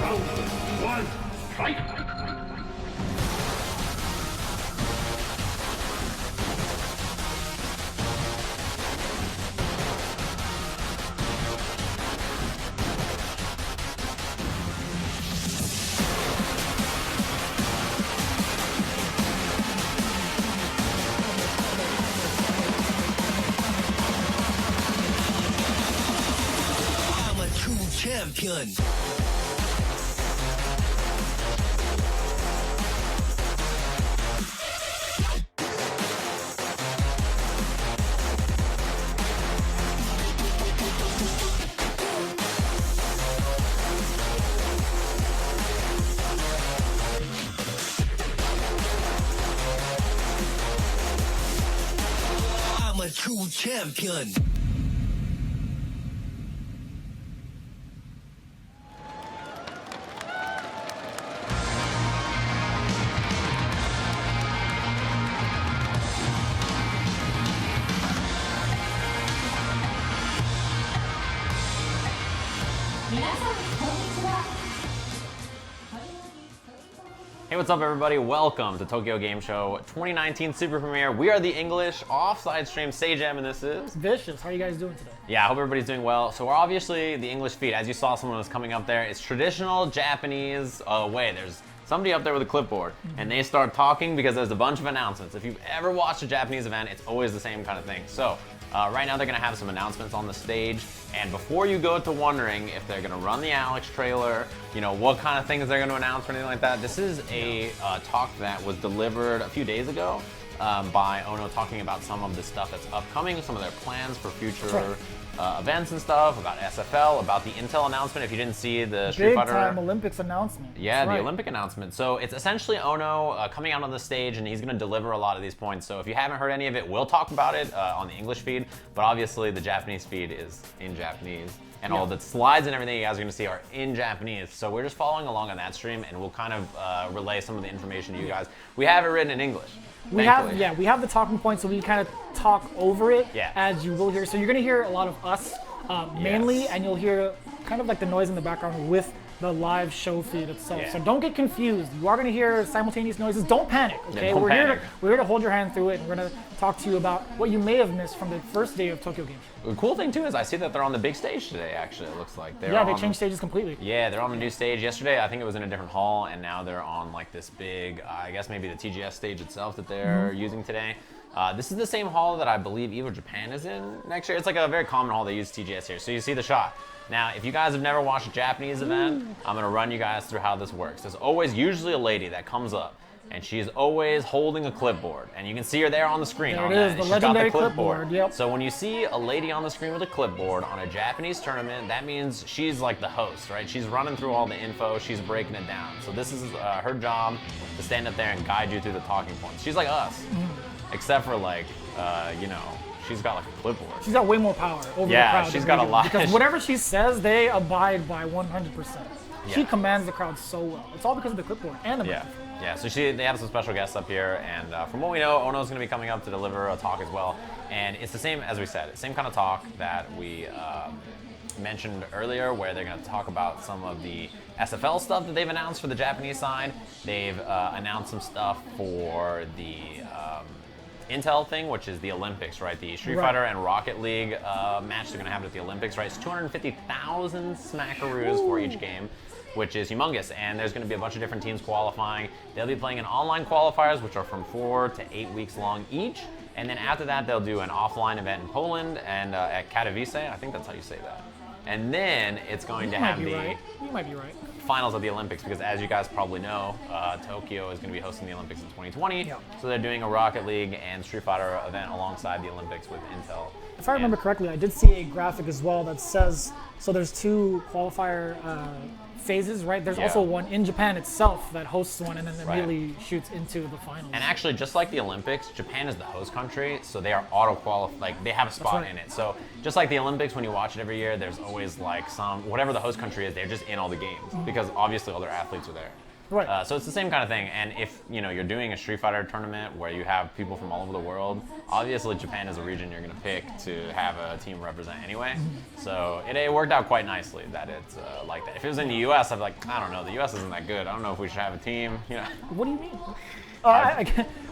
Round 1, fight! Champion. I'm a true champion. Hey, what's up everybody? Welcome to Tokyo Game Show 2019 Super Premiere. We are the English offside stream Sejam, and this is Vicious. How are you guys doing today? Yeah, I hope everybody's doing well. So we're obviously the English feed. As you saw, someone was coming up there. It's traditional Japanese way. There's somebody up there with a clipboard, and they start talking because there's a bunch of announcements. If you've ever watched a Japanese event, it's always the same kind of thing. So right now they're gonna have some announcements on the stage, and before you go to wondering if they're gonna run the Alex trailer, you know, what kind of things they're gonna announce or anything like that, this is a talk that was delivered a few days ago by Ono, talking about some of the stuff that's upcoming, some of their plans for future events and stuff, about SFL, about the Intel announcement. If you didn't see the Street Fighter... Big time Olympics announcement. Yeah, the Olympic announcement. So it's essentially Ono coming out on the stage, and he's going to deliver a lot of these points. So if you haven't heard any of it, we'll talk about it on the English feed, but obviously the Japanese feed is in Japanese. And all the slides and everything you guys are going to see are in Japanese. So we're just following along on that stream, and we'll kind of relay some of the information to you guys. We have it written in English. We have the talking points, so we kind of talk over it as you will hear. So you're going to hear a lot of us mainly, and you'll hear kind of like the noise in the background with the live show feed itself. So don't get confused. You are going to hear simultaneous noises. Don't panic, okay? Yeah, we're here to hold your hand through it, and we're going to talk to you about what you may have missed from the first day of Tokyo Game Show. The cool thing too is I see that they're on the big stage today, actually, it looks like. They changed stages completely. Yeah, they're on the new stage. Yesterday, I think it was in a different hall, and now they're on like this big, I guess maybe the TGS stage itself that they're using today. This is the same hall that I believe Evo Japan is in next year. It's like a very common hall. They use TGS here. So you see the shot. Now, if you guys have never watched a Japanese event, I'm going to run you guys through how this works. There's always usually a lady that comes up, and she's always holding a clipboard. And you can see her there on the screen. There it is, the legendary clipboard. Yep. So when you see a lady on the screen with a clipboard on a Japanese tournament, that means she's like the host, right? She's running through all the info, she's breaking it down. So this is her job, to stand up there and guide you through the talking points. She's like us, except for like, you know, she's got like a clipboard. She's got way more power over the crowd. Yeah, she's got a lot. Because whatever she says, they abide by 100%. Yeah. She commands the crowd so well. It's all because of the clipboard and the microphone. Yeah, so they have some special guests up here, and from what we know, Ono's going to be coming up to deliver a talk as well. And it's the same, as we said, same kind of talk that we mentioned earlier, where they're going to talk about some of the SFL stuff that they've announced for the Japanese side. They've announced some stuff for the Intel thing, which is the Olympics, right? The Street Fighter and Rocket League match they're going to have at the Olympics, right? It's 250,000 smackaroos for each game, which is humongous, and there's going to be a bunch of different teams qualifying. They'll be playing in online qualifiers, which are from 4 to 8 weeks long each, and then after that, they'll do an offline event in Poland and at Katowice. I think that's how you say that. And then it's going to have the You might be right. finals of the Olympics, because as you guys probably know, Tokyo is going to be hosting the Olympics in 2020. Yeah. So they're doing a Rocket League and Street Fighter event alongside the Olympics with Intel. If I remember correctly, I did see a graphic as well that says, so there's 2 qualifier phases, right? There's also one in Japan itself that hosts one and then immediately shoots into the finals. And actually, just like the Olympics, Japan is the host country, so they are auto-qualified, like they have a spot in it. So just like the Olympics, when you watch it every year, there's always like whatever the host country is, they're just in all the games, because obviously all their athletes are there. Right. So it's the same kind of thing. And if you're doing a Street Fighter tournament where you have people from all over the world, obviously Japan is a region you're going to pick to have a team represent anyway. So it worked out quite nicely that it's like that. If it was in the U.S., I'd be like, I don't know, the U.S. isn't that good. I don't know if we should have a team. What do you mean?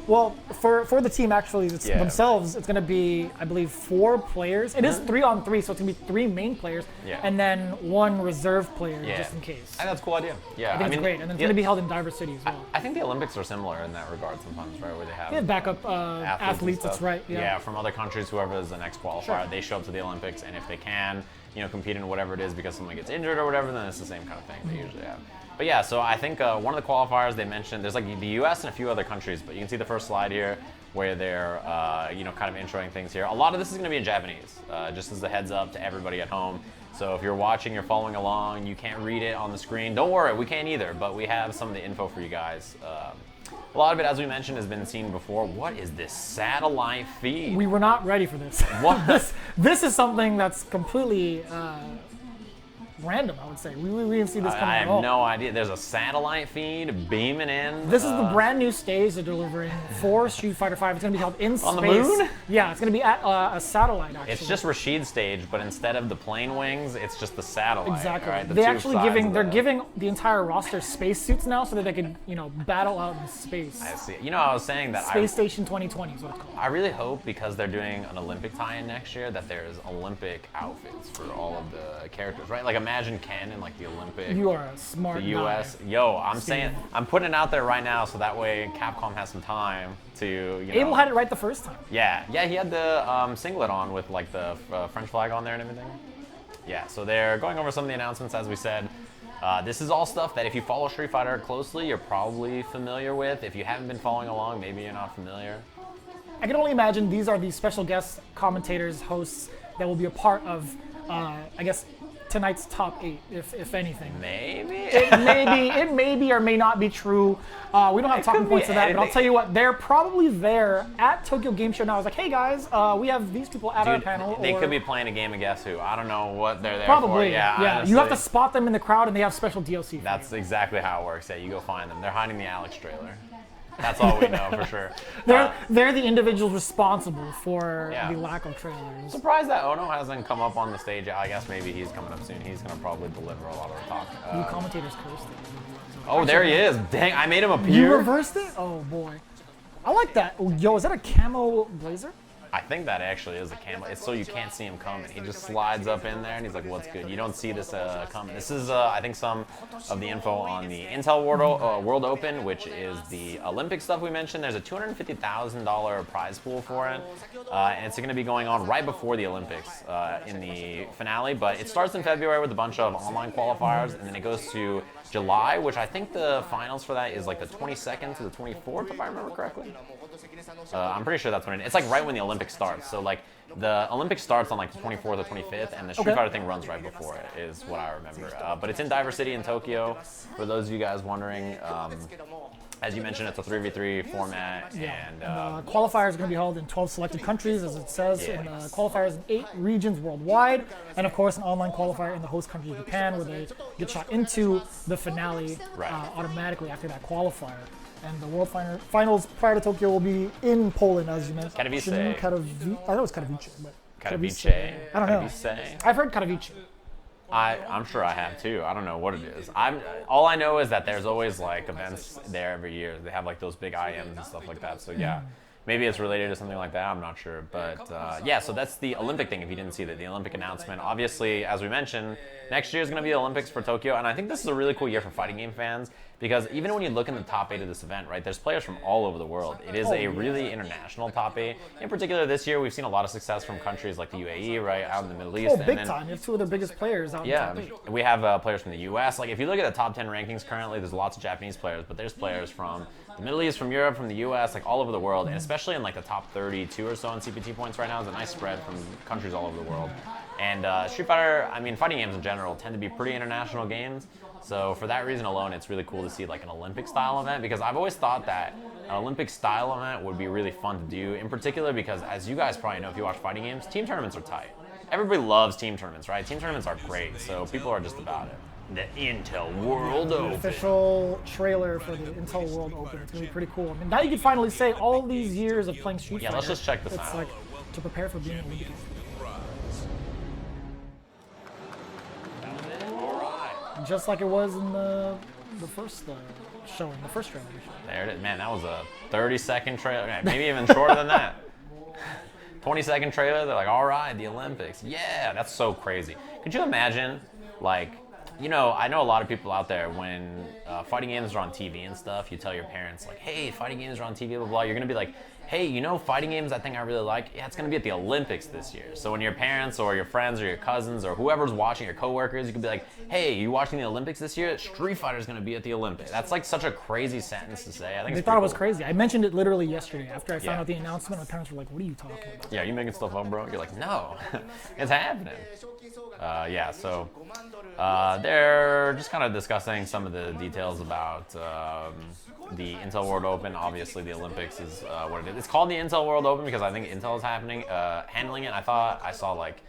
Well, for the team actually themselves, it's going to be, I believe, 4 players. It is 3-on-3, so it's going to be 3 main players and then 1 reserve player just in case. I think that's a cool idea. Yeah, I think it's great, and it's going to be held in diverse cities as well. I think the Olympics are similar in that regard sometimes, right? Where they have backup athletes. That's right. Yeah, from other countries, whoever is the next qualifier, they show up to the Olympics, and if they can, compete in whatever it is because someone gets injured or whatever, then it's the same kind of thing they usually have. But yeah, so I think one of the qualifiers they mentioned, there's like the U.S. and a few other countries, but you can see the first slide here where they're, kind of introing things here. A lot of this is going to be in Japanese, just as a heads up to everybody at home. So if you're watching, you're following along, you can't read it on the screen, don't worry, we can't either, but we have some of the info for you guys. A lot of it, as we mentioned, has been seen before. What is this satellite feed? We were not ready for this. What? This is something that's completely random, I would say. We didn't see this coming at all. I have no idea. There's a satellite feed beaming in. This is the brand new stage they're delivering for Street Fighter V. It's going to be held in space. On the moon? Yeah, it's going to be at a satellite, actually. It's just Rashid's stage, but instead of the plane wings, it's just the satellite. Exactly. Right? They're giving the entire roster spacesuits now so that they can, battle out in space. I see. I was saying that Space Station 2020 is what it's called. I really hope, because they're doing an Olympic tie-in next year, that there's Olympic outfits for all of the characters, right? Like imagine Ken in like the Olympic. You are a smart The U.S. guy. Yo, I'm putting it out there right now so that way Capcom has some time to. Abel had it right the first time. Yeah, he had the singlet on with like the French flag on there and everything. Yeah, so they're going over some of the announcements as we said. This is all stuff that if you follow Street Fighter closely, you're probably familiar with. If you haven't been following along, maybe you're not familiar. I can only imagine these are the special guest commentators, hosts that will be a part of, I guess, tonight's top 8, if anything. Maybe. It may be or may not be true. We don't have talking points to that, but I'll tell you what, they're probably there at Tokyo Game Show now. I was like, hey guys, we have these people at our panel. They could be playing a game of Guess Who. I don't know what they're there probably, for. Yeah, honestly. You have to spot them in the crowd, and they have special DLC. That's exactly how it works. Yeah, you go find them. They're hiding the Alex trailer. That's all we know for sure. They're the individuals responsible for the lack of trailers. Surprised that Ono hasn't come up on the stage. I guess maybe he's coming up soon. He's going to probably deliver a lot of the talk. You commentators cursed it. Oh, there he is. Dang, I made him appear. You reversed it? Oh, boy. I like that. Yo, is that a camo blazer? I think that actually is a camo. It's so you can't see him coming. He just slides up in there and he's like, what's good? You don't see this coming. This is, I think, some of the info on the Intel World Open, which is the Olympic stuff we mentioned. There's a $250,000 prize pool for it. And it's going to be going on right before the Olympics in the finale. But it starts in February with a bunch of online qualifiers, and then it goes to July, which I think the finals for that is like the 22nd to the 24th, if I remember correctly. I'm pretty sure that's when it's like right when the Olympics starts. So like the Olympics starts on like the 24th or 25th, and the Street Fighter thing runs right before it, is what I remember. But it's in Diver City in Tokyo, for those of you guys wondering. As you mentioned, it's a 3v3 format, and qualifiers are going to be held in 12 selected countries, as it says, and qualifiers in 8 regions worldwide, and of course an online qualifier in the host country of Japan, where they get shot into the finale automatically after that qualifier. And the World Finals prior to Tokyo will be in Poland, as you mentioned. Katowice. I know it's Katowice, but Katowice. I don't know. Katowice. I've heard Katowice. I'm sure I have too. I don't know what it is. All I know is that there's always like events there every year. They have like those big IMs and stuff like that. So yeah, maybe it's related to something like that. I'm not sure. But yeah, so that's the Olympic thing. If you didn't see that, the Olympic announcement. Obviously, as we mentioned, next year is going to be the Olympics for Tokyo, and I think this is a really cool year for fighting game fans. Because even when you look in the top 8 of this event, right, there's players from all over the world. It is a really international top 8. In particular, this year, we've seen a lot of success from countries like the UAE, right, out in the Middle East. Oh, big time. You have 2 of the biggest players out in the top 8. We have players from the US. Like, if you look at the top 10 rankings currently, there's lots of Japanese players, but there's players from the Middle East, from Europe, from the US, like all over the world, and especially in like the top 32 or so in CPT points right now is a nice spread from countries all over the world. And Street Fighter, I mean, fighting games in general tend to be pretty international games. So for that reason alone, it's really cool to see like an Olympic-style event, because I've always thought that an Olympic-style event would be really fun to do, in particular because, as you guys probably know if you watch fighting games, team tournaments are tight. Everybody loves team tournaments, right? Team tournaments are great, so people are just about it. The Intel World Open. Official trailer for the Intel World Open. It's gonna be pretty cool. I mean, now you can finally say all these years of playing Street Fighter. Yeah, let's just check this out. It's like to prepare for being Olympic. Just like it was in the first showing, the first trailer. There it is. Man, that was a 30-second trailer. Maybe even shorter than that. 20-second trailer. They're like, all right, the Olympics. Yeah, that's so crazy. Could you imagine, like, you know, I know a lot of people out there when fighting games are on TV and stuff, you tell your parents, like, hey, fighting games are on TV, blah, blah, blah. You're going to be like, hey, you know, fighting games I think I really like, yeah, it's going to be at the Olympics this year. So when your parents or your friends or your cousins or whoever's watching, your coworkers, you can be like, hey, you watching the Olympics this year? Street Fighter's going to be at the Olympics. That's like such a crazy sentence to say. I think they thought it was crazy. I mentioned it literally yesterday after I found out the announcement. My parents were like, what are you talking about? Yeah, you making stuff up, bro? You're like, no, it's happening. Yeah, so they're just kind of discussing some of the details about the Intel World Open. Obviously, the Olympics is what it is. It's called the Intel World Open because I think Intel is handling it. I thought I saw like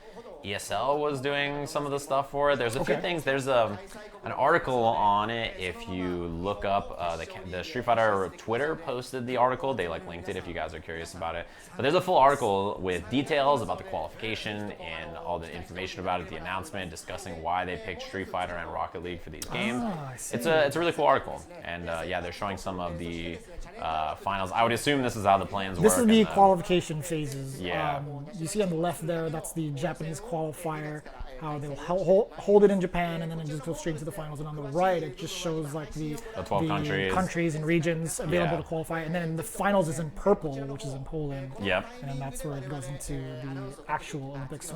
ESL was doing some of the stuff for it. There's a few things. There's an article on it. If you look up the Street Fighter Twitter posted the article. They like linked it if you guys are curious about it. But there's a full article with details about the qualification and all the information about it, the announcement, discussing why they picked Street Fighter and Rocket League for these games. It's a really cool article. And yeah, they're showing some of the finals. I would assume this is how the plans work. This is the qualification phases. Yeah. You see on the left there, that's the Japanese qualifier, how they'll hold it in Japan and then it just goes straight into the finals. And on the right, it just shows like the 12 countries and regions available to qualify. And then the finals is in purple, which is in Poland. Yep. And that's where it goes into the actual Olympics,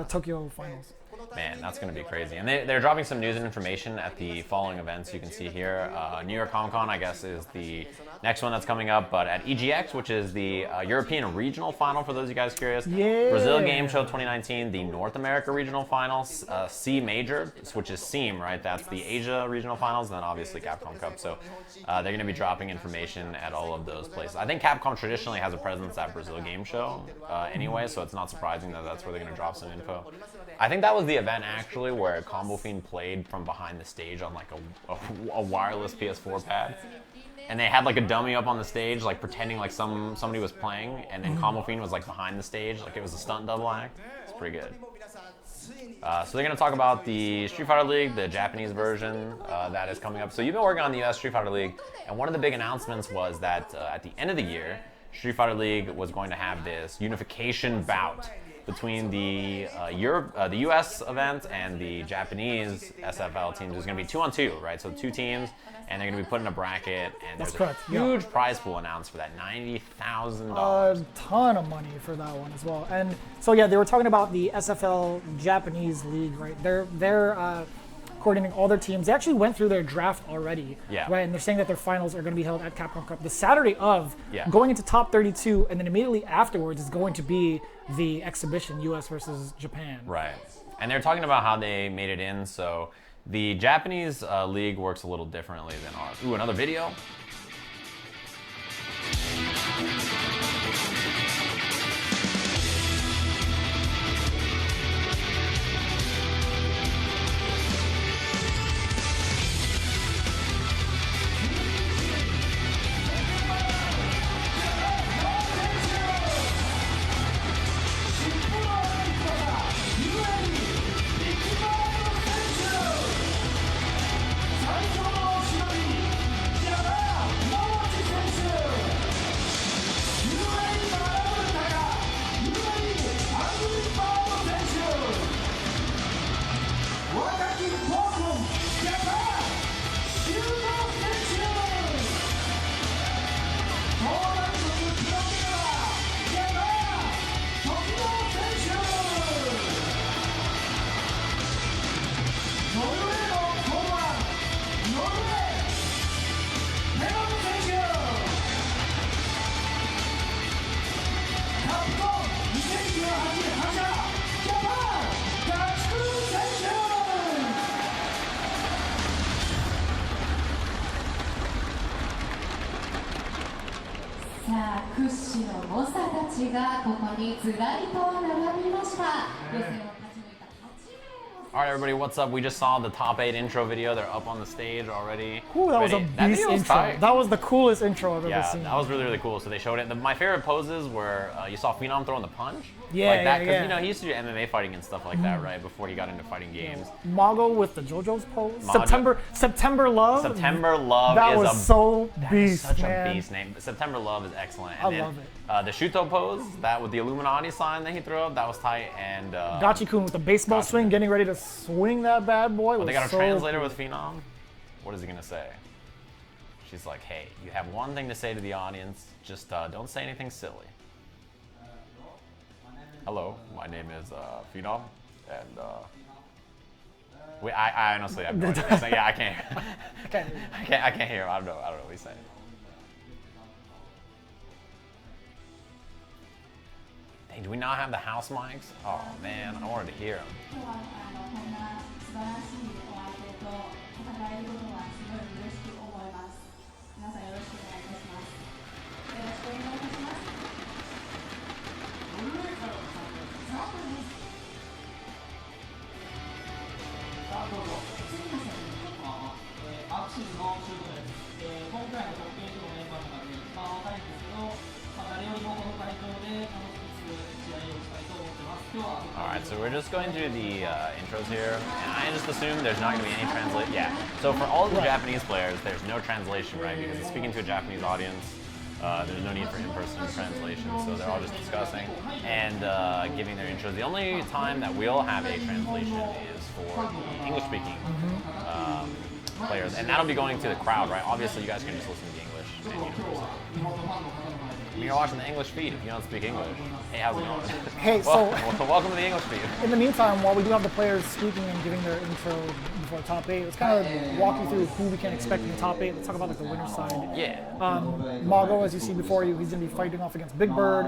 Tokyo finals. Man, that's going to be crazy. And they're dropping some news and information at the following events you can see here. New York Comic Con, I guess, is the next one that's coming up. But at EGX, which is the European Regional Final, for those of you guys curious. Yeah. Brazil Game Show 2019, the North America Regional Finals, C Major, which is SEAM, right? That's the Asia Regional Finals, and then obviously Capcom Cup. So they're going to be dropping information at all of those places. I think Capcom traditionally has a presence at Brazil Game Show anyway, so it's not surprising that that's where they're going to drop some info. I think that was the event actually where Combo Fiend played from behind the stage on like a wireless PS4 pad, and they had like a dummy up on the stage like pretending like somebody was playing, and then Combo Fiend was like behind the stage like it was a stunt double act. It's pretty good. So they're going to talk about the Street Fighter League, the Japanese version that is coming up. So you've been working on the US Street Fighter League, and one of the big announcements was that at the end of the year, Street Fighter League was going to have this unification bout between the U.S. event and the Japanese SFL teams. There's going to be 2-on-2, right? So 2 teams, and they're going to be put in a bracket, and there's a huge prize pool announced for that, $90,000. A ton of money for that one as well. And so yeah, they were talking about the SFL Japanese League, right? They're coordinating all their teams. They actually went through their draft already, right? And they're saying that their finals are going to be held at Capcom Cup the Saturday of, going into top 32, and then immediately afterwards is going to be the exhibition, US versus Japan. Right. And they're talking about how they made it in. So the Japanese league works a little differently than ours. Ooh, another video. All right, everybody, what's up? We just saw the top 8 intro video. They're up on the stage already. Ooh, that was a beast intro. That was the coolest intro I've ever seen. Yeah, that was really, really cool. So they showed it. My favorite poses were you saw Phenom throwing the punch. Yeah, like that, because you know he used to do MMA fighting and stuff like that, right? Before he got into fighting games. Mago with the JoJo's pose. September Love. September Love that is was so beast, such man. a beast name. September Love is excellent. And I love it. The Shuto pose, that with the Illuminati sign that he threw up, that was tight. And Gachikun with the baseball swing, getting ready to swing that bad boy. They got a translator with Phenom. What is he gonna say? She's like, hey, you have one thing to say to the audience. Just don't say anything silly. Hello, my name is Phenom, and wait, I honestly have no idea. So, yeah, I can't. I can't hear him. I don't know what he's saying. Dang, do we not have the house mics? Oh man, I wanted to hear him. Alright, so we're just going through the intros here, and I just assume there's not going to be any translation. Yeah, so for all the Japanese players, there's no translation, right? Because he's speaking to a Japanese audience. There's no need for in-person translation, so they're all just discussing and giving their intros. The only time that we'll have a translation is for the English-speaking players, and that'll be going to the crowd, right? Obviously, you guys can just listen to the English and you know, you're watching the English feed if you don't speak English. Hey, how's it going? Hey, welcome to the English feed. In the meantime, while we do have the players speaking and giving their intro before top 8, let's kind of walk you through who we can expect in the top 8. Let's talk about like the winner side. Yeah. Mago, as you see before you, he's going to be fighting off against Big Bird.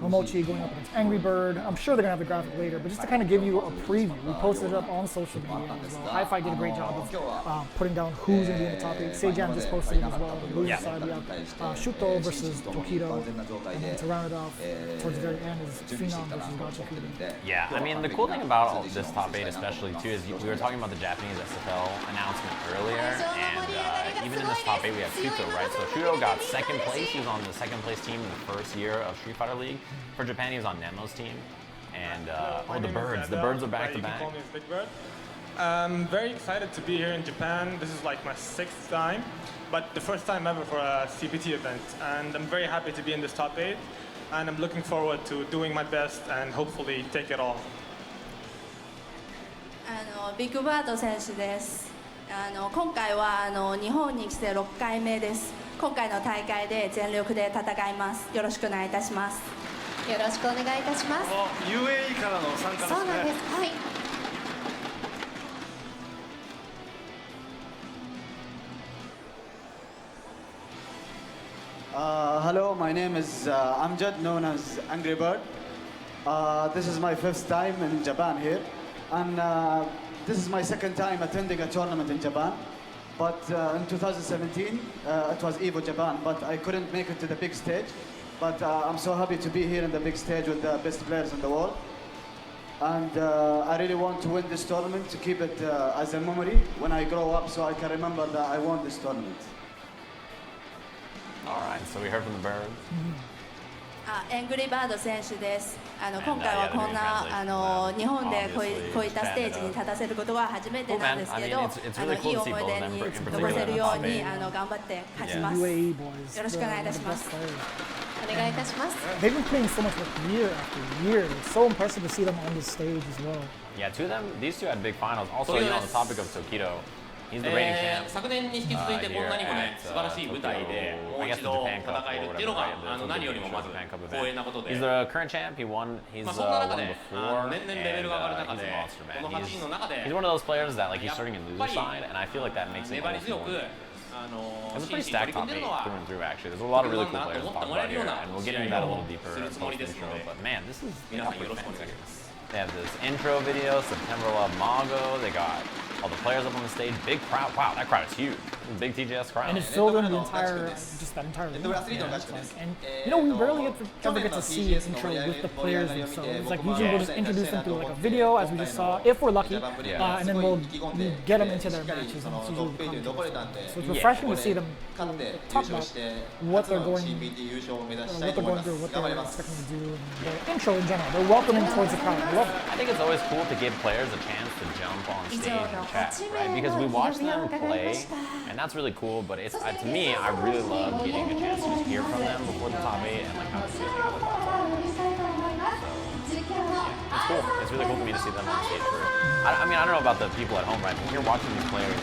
Mamochi going up against Angry Bird. I'm sure they're going to have the graphic later, but just to kind of give you a preview, we posted it up on social media as well. Hi-Fi did a great job of putting down who's going to be in the top 8. Seijan just posted it as well. On the loser side, we have Shuto versus Tokido. And then to round it off, towards the very end is Phenom versus Gachikun. Yeah, I mean, the cool thing about this top 8 especially, too, is we were talking about the Japanese SFL announcement earlier, and even in this top 8 we have Shuto, right? So Shuto got second place. He was on the second place team in the first year of Street Fighter League. For Japan, he was on Nemo's team. And, the birds are back to back. I'm very excited to be here in Japan. This is like my 6th time, but the first time ever for a CPT event. And I'm very happy to be in this top 8, and I'm looking forward to doing my best and hopefully take it all. ビッグバード選手です。今回は日本に来て6回目です。今回の大会で全力で戦います。よろしくお願いいたします。よろしくお願いいたします。UAE からの参加ですね。そうなんです。はい。Hello, my name is Amjad, known as Angry Bird. This is my 5th time in Japan here, and this is my 2nd time attending a tournament in Japan. But in 2017, it was Evo Japan, but I couldn't make it to the big stage. But I'm so happy to be here in the big stage with the best players in the world. And I really want to win this tournament to keep it as a memory when I grow up, so I can remember that I won this tournament. All right, so we heard from the birds. エングリーバード選手です。今回はこんな日本でこういったステージに立たせることは初めてなんですけど、いい思い出に残せるように頑張って勝ちます。よろしくお願いいたします。お願いいたします。They've been playing so much like year after year. It's so impressive to see them on this stage as well. Yeah, these two had big finals. Also, on the topic of Tokido, he's the reigning champ. 昨年に引き続いてこんなにもね素晴らしい舞台でもう一度戦えるっていうのが何よりもまず光栄なことで。He's the current champ. He won. He's won before. 年々レベルが上がる中でこの8人の中で He's one of those players that like he's starting in loser side, and I feel like that makes him. It's a pretty stacked top 8 through and through, actually. There's a lot of really cool players to talk about here, and we'll get into that a little deeper post-intro. But man, this is pretty fancy. They have this intro video, September Love Mago. They got all the players up on the stage, big crowd. Wow, that crowd is huge. Big TGS crowd. And it filled in the entire, just that entire room. And you know, we rarely ever get to see an intro with the players themselves. Like usually we'll just introduce them through like a video, as we just saw, if we're lucky, and then we'll get them into their matches, and it's usually the commentators. So it's refreshing to see them talk about what they're going through, what they're expecting to do, and their intro in general. They're welcoming towards the crowd. I love it. I think it's always cool to give players a chance to jump on stage and chat, right? Because we watch them play, and that's really cool. But it's to me, I really love getting a chance to just hear from them before the top 8 and like how they're feeling at the top 8. So yeah, it's cool. It's really cool for me to see them on stage. I mean, I don't know about the people at home, right? When you're watching these players,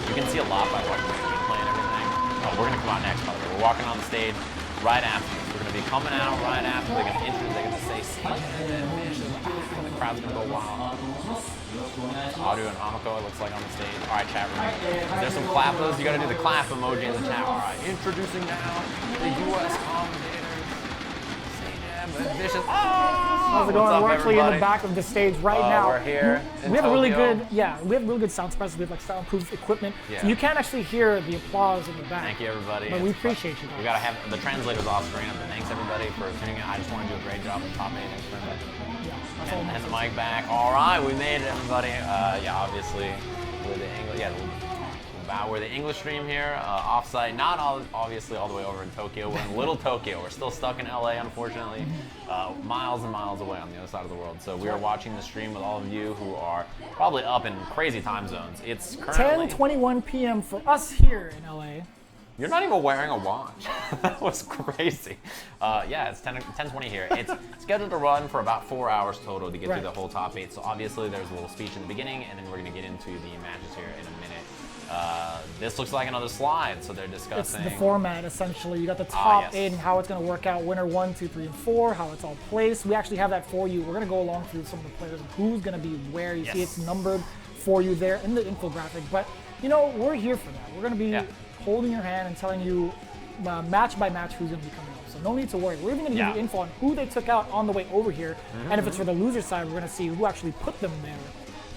you can see a lot by watching their gameplay and everything. Oh, we're gonna come out next, by the way. We're walking on the stage right after this. We're gonna be coming out right after. They're gonna introduce. They're gonna say and the crowd's gonna go wild. Audio and Hamako, it looks like on the stage. All right, chat room. There's some clappers. You gotta do the clap emoji in the chat. All right, introducing now the U.S. commentators. Vicious. How's it going? We're actually in the back of the stage right now. We're here. We have a really good, we have really good sound suppressors. We have like soundproof equipment, so you can't actually hear the applause in the back. Thank you, everybody. But we appreciate you guys. We gotta have the translators off screen. But thanks everybody for tuning in. I just want to do a great job with top 8. Thanks very much. And the mic back. All right, we made it, everybody. Yeah, obviously we're the English. Yeah. We're the English stream here, off-site, not obviously all the way over in Tokyo. We're in Little Tokyo. We're still stuck in LA, unfortunately, miles and miles away on the other side of the world. So we are watching the stream with all of you who are probably up in crazy time zones. It's currently 10:21 p.m. for us here in LA. You're not even wearing a watch. That was crazy. Yeah, it's 10:20 here. It's scheduled to run for about 4 hours total to get through the whole top 8. So obviously there's a little speech in the beginning, and then we're going to get into the matches here in a minute. This looks like another slide, so they're discussing. It's the format, essentially. You got the top 8 and how it's going to work out. Winner 1, 2, 3, and 4, how it's all placed. We actually have that for you. We're going to go along through some of the players and who's going to be where. You see it's numbered for you there in the infographic. But, you know, we're here for that. We're going to be holding your hand and telling you match by match who's going to be coming up. So no need to worry. We're even going to give you info on who they took out on the way over here. And if it's for the loser side, we're going to see who actually put them there.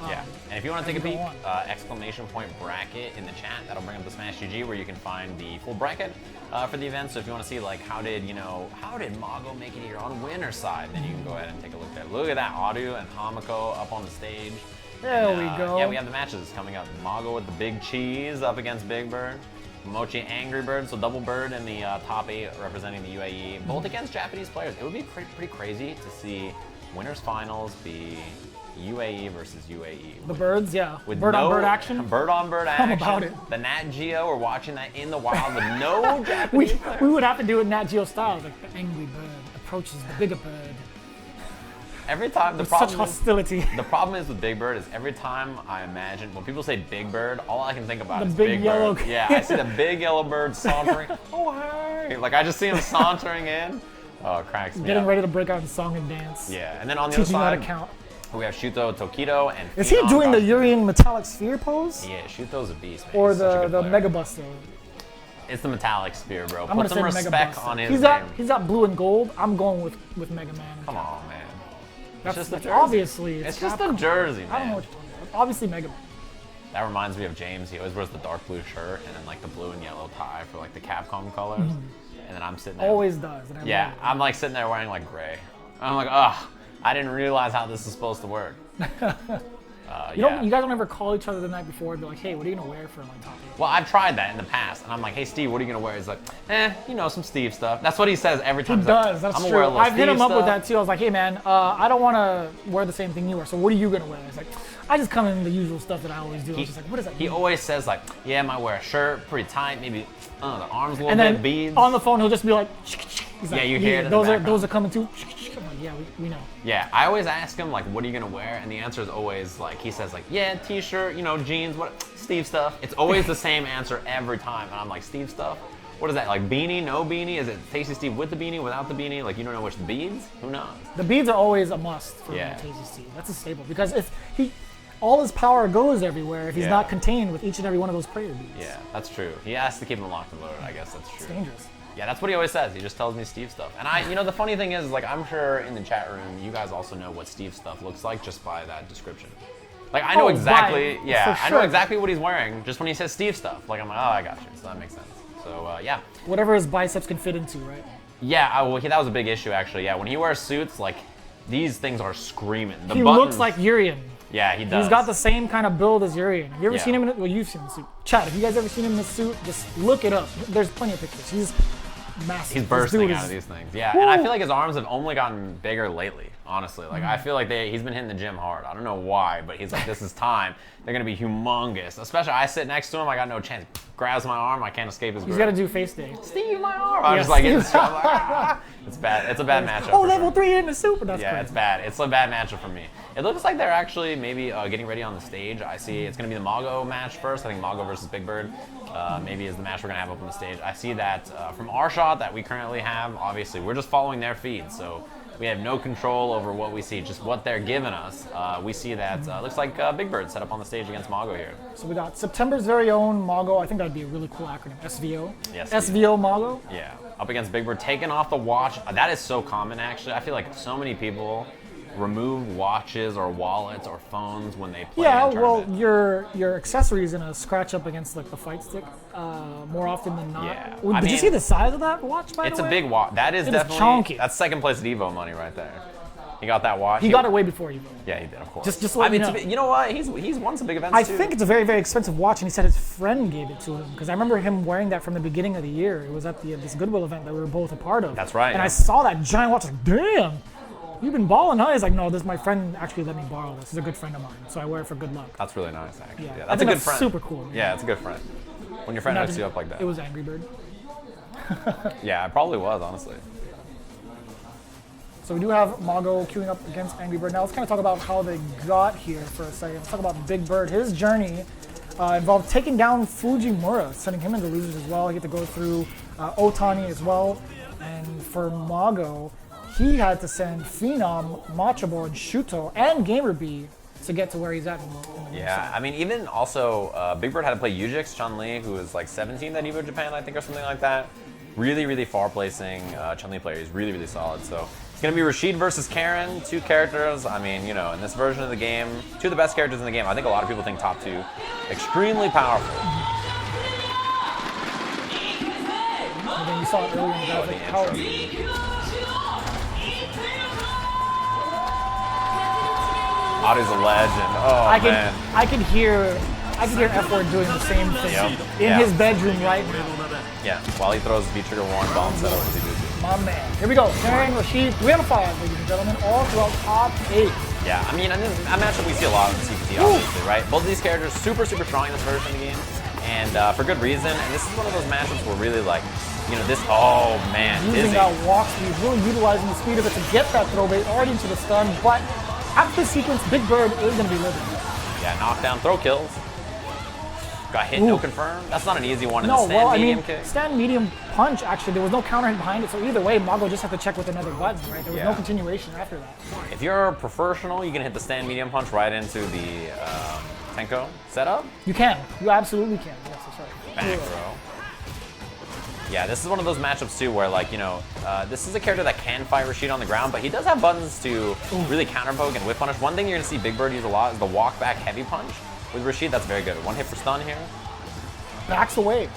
Yeah, and if you want to take a peek, exclamation point bracket in the chat, that'll bring up the Smash GG where you can find the full bracket for the event. So if you want to see like how did Mago make it here on winner's side, then you can go ahead and take a look there. Look at that, Audio and Hamako up on the stage. There we go. Yeah, we have the matches coming up. Mago with the big cheese up against Big Bird. Mamochi Angry Bird, so double bird in the top 8 representing the UAE, both against Japanese players. It would be pretty crazy to see winners finals be UAE versus UAE. The birds, with bird on bird action. Bird on bird action. I'm about it. The Nat Geo, we're watching that in the wild with no Japanese players. We would have to do it Nat Geo style, like the angry bird approaches the bigger bird. Every time the problem such hostility. The problem is with Big Bird is every time I imagine when people say Big Bird, all I can think about is big Big yellow Bird. Yeah, I see the big yellow bird sauntering. Oh hey! Like I just see him sauntering in. Oh, it cracks me Getting up. ready to break out in song and dance. Yeah, and then on the other side, teaching how to count. We have Shuto, Tokido, and Is he doing the Urian metallic sphere pose? Yeah, Shuto's a beast, man. Or the Mega Buster? It's the metallic spear, bro. I'm Put some respect on his name. He's got blue and gold. I'm going with Mega Man. Come on, man. That's just a jersey. Obviously, it's just a jersey, man. I don't know what you're talking about. Obviously, Mega Man. That reminds me of James. He always wears the dark blue shirt and then like the blue and yellow tie for like the Capcom colors. And then I'm sitting there. Always does. And I'm like sitting there wearing like gray. I'm like, ugh. I didn't realize how this is supposed to work. You guys don't ever call each other the night before and be like, hey, what are you going to wear for like top 8? Well, I've tried that in the past. And I'm like, hey, Steve, what are you going to wear? He's like, some Steve stuff. That's what he says every time. He does. That's true. I've hit him up with that too. I was like, hey, man, I don't want to wear the same thing you wear. So what are you going to wear? He's like, I just come in the usual stuff that I always do. I was just like, what does that mean? He always says like, yeah, I might wear a shirt, pretty tight, maybe the arms a little bit, beads. On the phone, he'll just be like, he's like, you hear it in those are coming too. I'm like, yeah, we know. Yeah, I always ask him like, what are you gonna wear? And the answer is always like, he says like, yeah, t-shirt, jeans, what, Steve stuff. It's always the same answer every time. And I'm like, Steve stuff? What is that, like beanie, no beanie? Is it Tasty Steve with the beanie, without the beanie? Like you don't know which beads? Who knows? The beads are always a must for Tasty Steve. That's a staple because if all his power goes everywhere if he's not contained with each and every one of those prayer beads. Yeah, that's true. He has to keep them locked and loaded. I guess that's true. It's dangerous. Yeah, that's what he always says. He just tells me Steve stuff. And the funny thing is, like, I'm sure in the chat room, you guys also know what Steve stuff looks like just by that description. Like I know exactly, sure. I know exactly what he's wearing just when he says Steve stuff. Like I'm like, oh, I got you. So that makes sense. So yeah. Whatever his biceps can fit into, right? Yeah, well, that was a big issue actually. Yeah, when he wears suits, like these things are screaming. He looks like Urien. Yeah, he does. He's got the same kind of build as Urien. Have you ever seen him well, you've seen the suit. Chad, have you guys ever seen him in the suit? Just look it up. There's plenty of pictures. He's massive. He's bursting out of these things. Yeah, and I feel like his arms have only gotten bigger lately, honestly. Like, I feel like he's been hitting the gym hard. I don't know why, but he's like, this is time. They're going to be humongous. Especially I sit next to him, I got no chance. Grabs my arm, I can't escape his grip. He's got to do face day. Steve, my arm. I'm just like, it's bad. It's a bad matchup. Oh, level 3 in the super. That's crazy. It's bad. It's a bad matchup for me. It looks like they're actually maybe getting ready on the stage. I see it's going to be the Mago match first. I think Mago versus Big Bird maybe is the match we're going to have up on the stage. I see that from our shot that we currently have. Obviously, we're just following their feed, so we have no control over what we see, just what they're giving us. We see that looks like Big Bird set up on the stage against Mago here. So we got September's very own Mago. I think that would be a really cool acronym. SVO. Yes. SVO Mago. Yeah. Up against Big Bird, taking off the watch. That is so common, actually. I feel like so many people remove watches or wallets or phones when they play. Yeah, well, your accessories gonna scratch up against like the fight stick more often than not. Yeah. Did you see the size of that watch? By the way, it's a big watch. That is definitely chunky. That's second place at Evo money right there. He got that watch. He got it way before Evo. Yeah, he did, of course. Just let me know. You know what? He's won some big events too. I think it's a very, very expensive watch, and he said his friend gave it to him because I remember him wearing that from the beginning of the year. It was at this Goodwill event that we were both a part of. That's right. And I saw that giant watch, like, damn. You've been balling, huh? He's like, no, my friend actually let me borrow this. He's a good friend of mine, so I wear it for good luck. That's really nice, actually. Yeah, that's a good friend. Super cool. Man. Yeah, it's a good friend. When your friend hooks you up like that. It was Angry Bird. Yeah, it probably was, honestly. So we do have Mago queuing up against Angry Bird. Now let's kind of talk about how they got here for a second. Let's talk about Big Bird. His journey involved taking down Fujimura, sending him into losers as well. He had to go through Otani as well. And for Mago, he had to send Phenom, Machabo, and Shuto, and GamerB to get to where he's at. Yeah, I mean, even also, Big Bird had to play Yujix Chun-Li, who was like 17 at Evo Japan, I think, or something like that. Really, really far placing Chun-Li player. He's really, really solid. So it's going to be Rashid versus Karen, two characters. I mean, you know, in this version of the game, two of the best characters in the game. I think a lot of people think top two. Extremely powerful. And then you saw it earlier in the graphic. Audie's a legend. Oh, man. I can hear F-Word doing the same thing in his bedroom right now. Yeah, while he throws V-Trigger 1 bomb set up. My man. Here we go. Karen, Rashid, 3 out of 5, ladies and gentlemen, all throughout top 8. Yeah, I mean, a matchup we see a lot in CPT, obviously, right? Both of these characters super, super strong in this version of the game, and for good reason. And this is one of those matchups where really, like, you know, oh man, using that walk speed, really utilizing the speed of it to get that throw bait already into the stun, but after this sequence, Big Bird is going to be living. Yeah, knockdown, throw kills. Got hit, no confirm. That's not an easy one in the stand medium kick. Stand medium punch, actually, there was no counter hit behind it, so either way, Mago just had to check with another button, right? There was no continuation after that. If you're a professional, you can hit the stand medium punch right into the Tenko setup. You can. You absolutely can. Yes, that's right. Back throw. Yeah, this is one of those matchups too where, like, you know, this is a character that can fight Rashid on the ground, but he does have buttons to really counter poke and whip punish. One thing you're going to see Big Bird use a lot is the walk back heavy punch. With Rashid, that's very good. One hit for stun here. Backs away.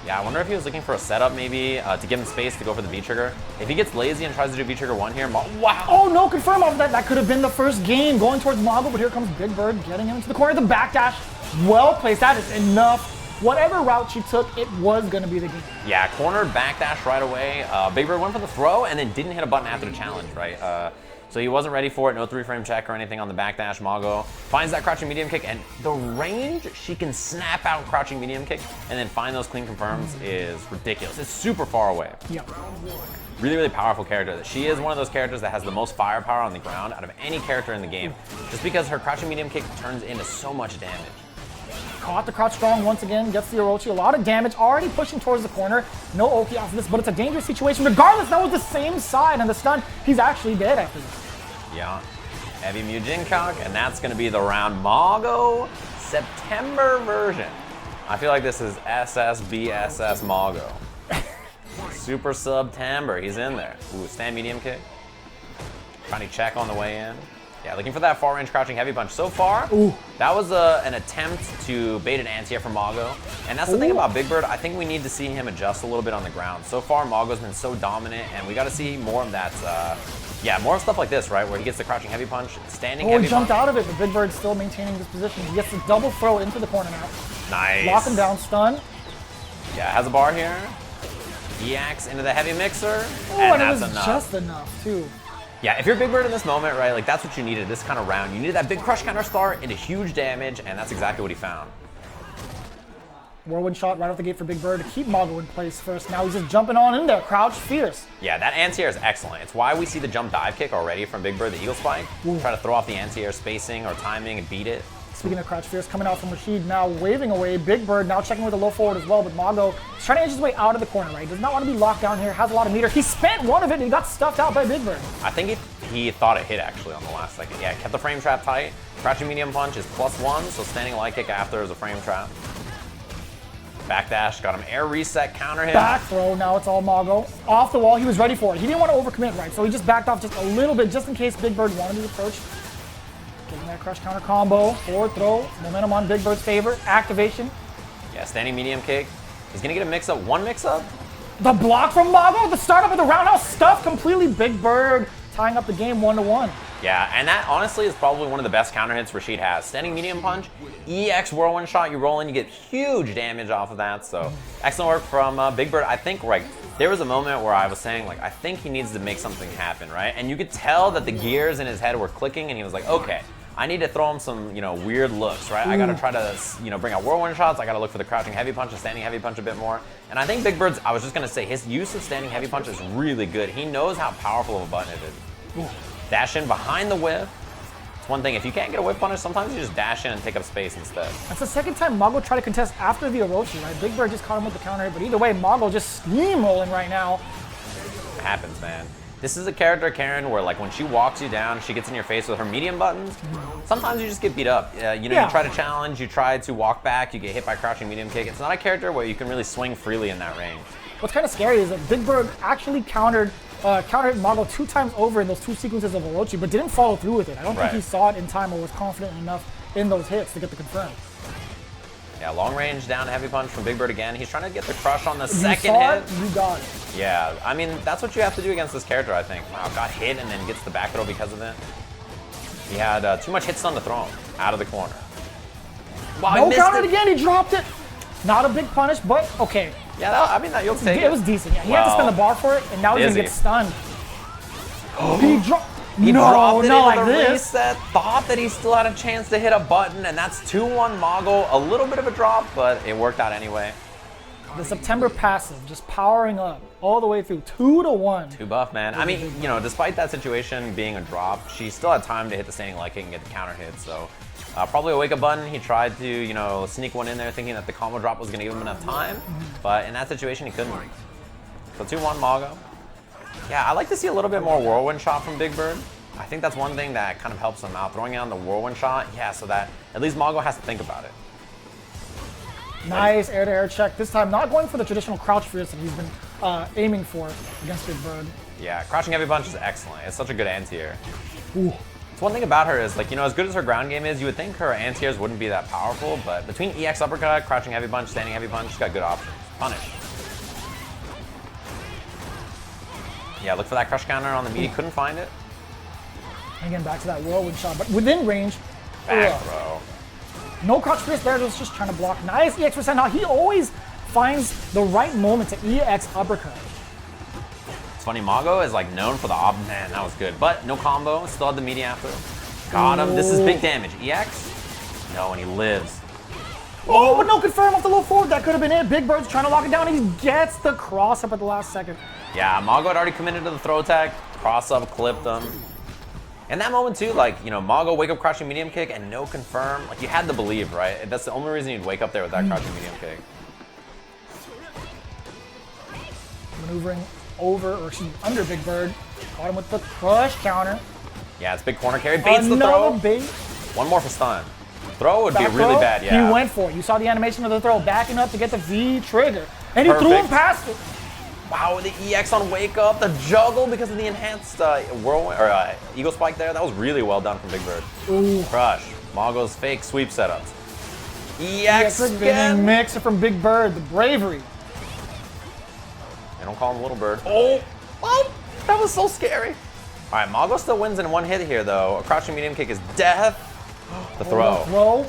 Yeah, I wonder if he was looking for a setup maybe to give him space to go for the V-Trigger. If he gets lazy and tries to do V-Trigger 1 here, wow. Oh, no, confirm off that. That could have been the first game going towards Mago, but here comes Big Bird getting him into the corner. The backdash, well placed. That is enough. Whatever route she took, it was going to be the game. Yeah, cornered backdash right away. Big Bird went for the throw and then didn't hit a button after the challenge, right? So he wasn't ready for it, no 3-frame check or anything on the backdash. Mago finds that crouching medium kick, and the range she can snap out crouching medium kick and then find those clean confirms is ridiculous. It's super far away. Yeah. Really, really powerful character. She is one of those characters that has the most firepower on the ground out of any character in the game, just because her crouching medium kick turns into so much damage. Caught the crouch strong once again, gets the Orochi, a lot of damage, already pushing towards the corner. No Oki off of this, but it's a dangerous situation. Regardless, that was the same side, and the stun, he's actually dead after this. Yeah. Heavy Mew Jincock, and that's going to be the round Mago September version. I feel like this is SSBSS Mago. Super September, he's in there. Ooh, stand medium kick. Trying to check on the way in. Yeah, looking for that far range crouching heavy punch. So far, that was an attempt to bait an anti-air from Mago. And that's the thing about Big Bird. I think we need to see him adjust a little bit on the ground. So far, Mago's been so dominant, and we got to see more of that. Yeah, more of stuff like this, right, where he gets the crouching heavy punch, standing heavy punch. He jumped out of it, but Big Bird's still maintaining this position. He gets the double throw into the corner now. Nice. Lock him down, stun. Yeah, has a bar here. EX into the heavy mixer, and that's it was enough. Just enough, too. Yeah, if you're Big Bird in this moment, right, like that's what you needed this kind of round. You needed that big crush counter start into huge damage, and that's exactly what he found. Whirlwind shot right off the gate for Big Bird to keep Mago in place first. Now he's just jumping on in there, crouch, fierce. Yeah, that anti-air is excellent. It's why we see the jump dive kick already from Big Bird, the Eagle Spike. Try to throw off the anti-air spacing or timing and beat it. Speaking of crouch fierce, coming out from Rashid, now waving away. Big Bird now checking with a low forward as well, but Mago is trying to edge his way out of the corner, right? Does not want to be locked down here, has a lot of meter. He spent one of it and he got stuffed out by Big Bird. I think he thought it hit actually on the last second. Yeah, kept the frame trap tight. Crouching medium punch is +1, so standing light kick after is a frame trap. Backdash, got him air reset, counter hit. Back throw, now it's all Mago. Off the wall, he was ready for it. He didn't want to overcommit, right? So he just backed off just a little bit, just in case Big Bird wanted to approach. Getting that crush counter combo, forward throw, momentum on Big Bird's favor, activation. Yeah, standing medium kick. He's gonna get a mix-up, one mix-up. The block from Mago, the startup of the roundhouse stuff completely. Big Bird tying up the game 1-1. Yeah, and that honestly is probably one of the best counter hits Rashid has. Standing medium punch, EX whirlwind shot, you roll in, you get huge damage off of that. So excellent work from Big Bird. I think there was a moment where I was saying I think he needs to make something happen, right? And you could tell that the gears in his head were clicking, and he was like, okay, I need to throw him some, weird looks, right? I gotta try to, bring out whirlwind shots. I gotta look for the crouching heavy punch and standing heavy punch a bit more. And I think Big Bird's, I was just gonna say, his use of standing heavy punch is really good. He knows how powerful of a button it is. Dash in behind the whip. It's one thing, if you can't get a whip punish, sometimes you just dash in and take up space instead. That's the second time Mago tried to contest after the Orochi, right? Big Bird just caught him with the counter hit, but either way, Mago just steamrolling right now. It happens, man. This is a character, Karen, where when she walks you down, she gets in your face with her medium buttons. Sometimes you just get beat up. You try to challenge, you try to walk back, you get hit by crouching medium kick. It's not a character where you can really swing freely in that range. What's kind of scary is that Big Bird actually counter hit Mago 2 times over in those 2 sequences of Orochi, but didn't follow through with it. I don't think he saw it in time or was confident enough in those hits to get the confirm. Yeah, long range down heavy punch from Big Bird again. He's trying to get the crush on the second hit. You got it. Yeah, I mean, that's what you have to do against this character, I think. Wow, got hit and then gets the back throw because of it. He had too much hit stun to throw him out of the corner. Wow, no counter again, he dropped it. Not a big punish, but okay. Yeah, I mean, you'll take it. It was decent, yeah. He had to spend the bar for it, and now he's gonna get stunned. He dropped it into the reset, thought that he still had a chance to hit a button, and that's 2-1 Mago. A little bit of a drop, but it worked out anyway. The September passive just powering up all the way through 2-1. Too buff, man. I mean, despite that situation being a drop, she still had time to hit the standing light kick and get the counter hit, so probably a wake-up button. He tried to, sneak one in there thinking that the combo drop was going to give him enough time, but in that situation, he couldn't. So 2-1 Mago. Yeah, I like to see a little bit more whirlwind shot from Big Bird. I think that's one thing that kind of helps him out. Throwing on the whirlwind shot, yeah, so that at least Mago has to think about it. Nice air-to-air check. This time not going for the traditional crouch fierce that he's been aiming for against Big Bird. Yeah, crouching heavy punch is excellent. It's such a good anti-air. It's one thing about her is, as good as her ground game is, you would think her anti-airs wouldn't be that powerful, but between EX uppercut, crouching heavy punch, standing heavy punch, she's got good options. Punish. Yeah, look for that crush counter on the meaty, couldn't find it. Again, back to that whirlwind shot, but within range. Back throw. No crouch fierce there, just trying to block. Nice EX percent. Now he always finds the right moment to EX uppercut. It's funny, Mago is known for the man, that was good. But no combo, still had the meaty after. Got him, this is big damage. EX? No, and he lives. Oh, but no confirm off the low forward, that could have been it. Big Bird's trying to lock it down, and he gets the cross up at the last second. Yeah, Mago had already committed to the throw attack, cross up, clipped him. In that moment too, Mago wake up crouching medium kick and no confirm. You had to believe, right? That's the only reason you'd wake up there with that crouching medium kick. Maneuvering over, or under Big Bird. Caught him with the crush counter. Yeah, it's big corner carry, baits the throw. Bait. One more for stun. Throw would be really bad, yeah. He went for it. You saw the animation of the throw, backing up to get the V trigger. And he threw him past it. Wow, the EX on Wake Up, the juggle because of the enhanced whirlwind or Eagle Spike there. That was really well done from Big Bird. Ooh. Crush. Mago's fake sweep setups. EX again. Mixer from Big Bird, the bravery. They don't call him Little Bird. Oh, that was so scary. All right, Mago still wins in one hit here, though. A crouching medium kick is death. The throw. The throw.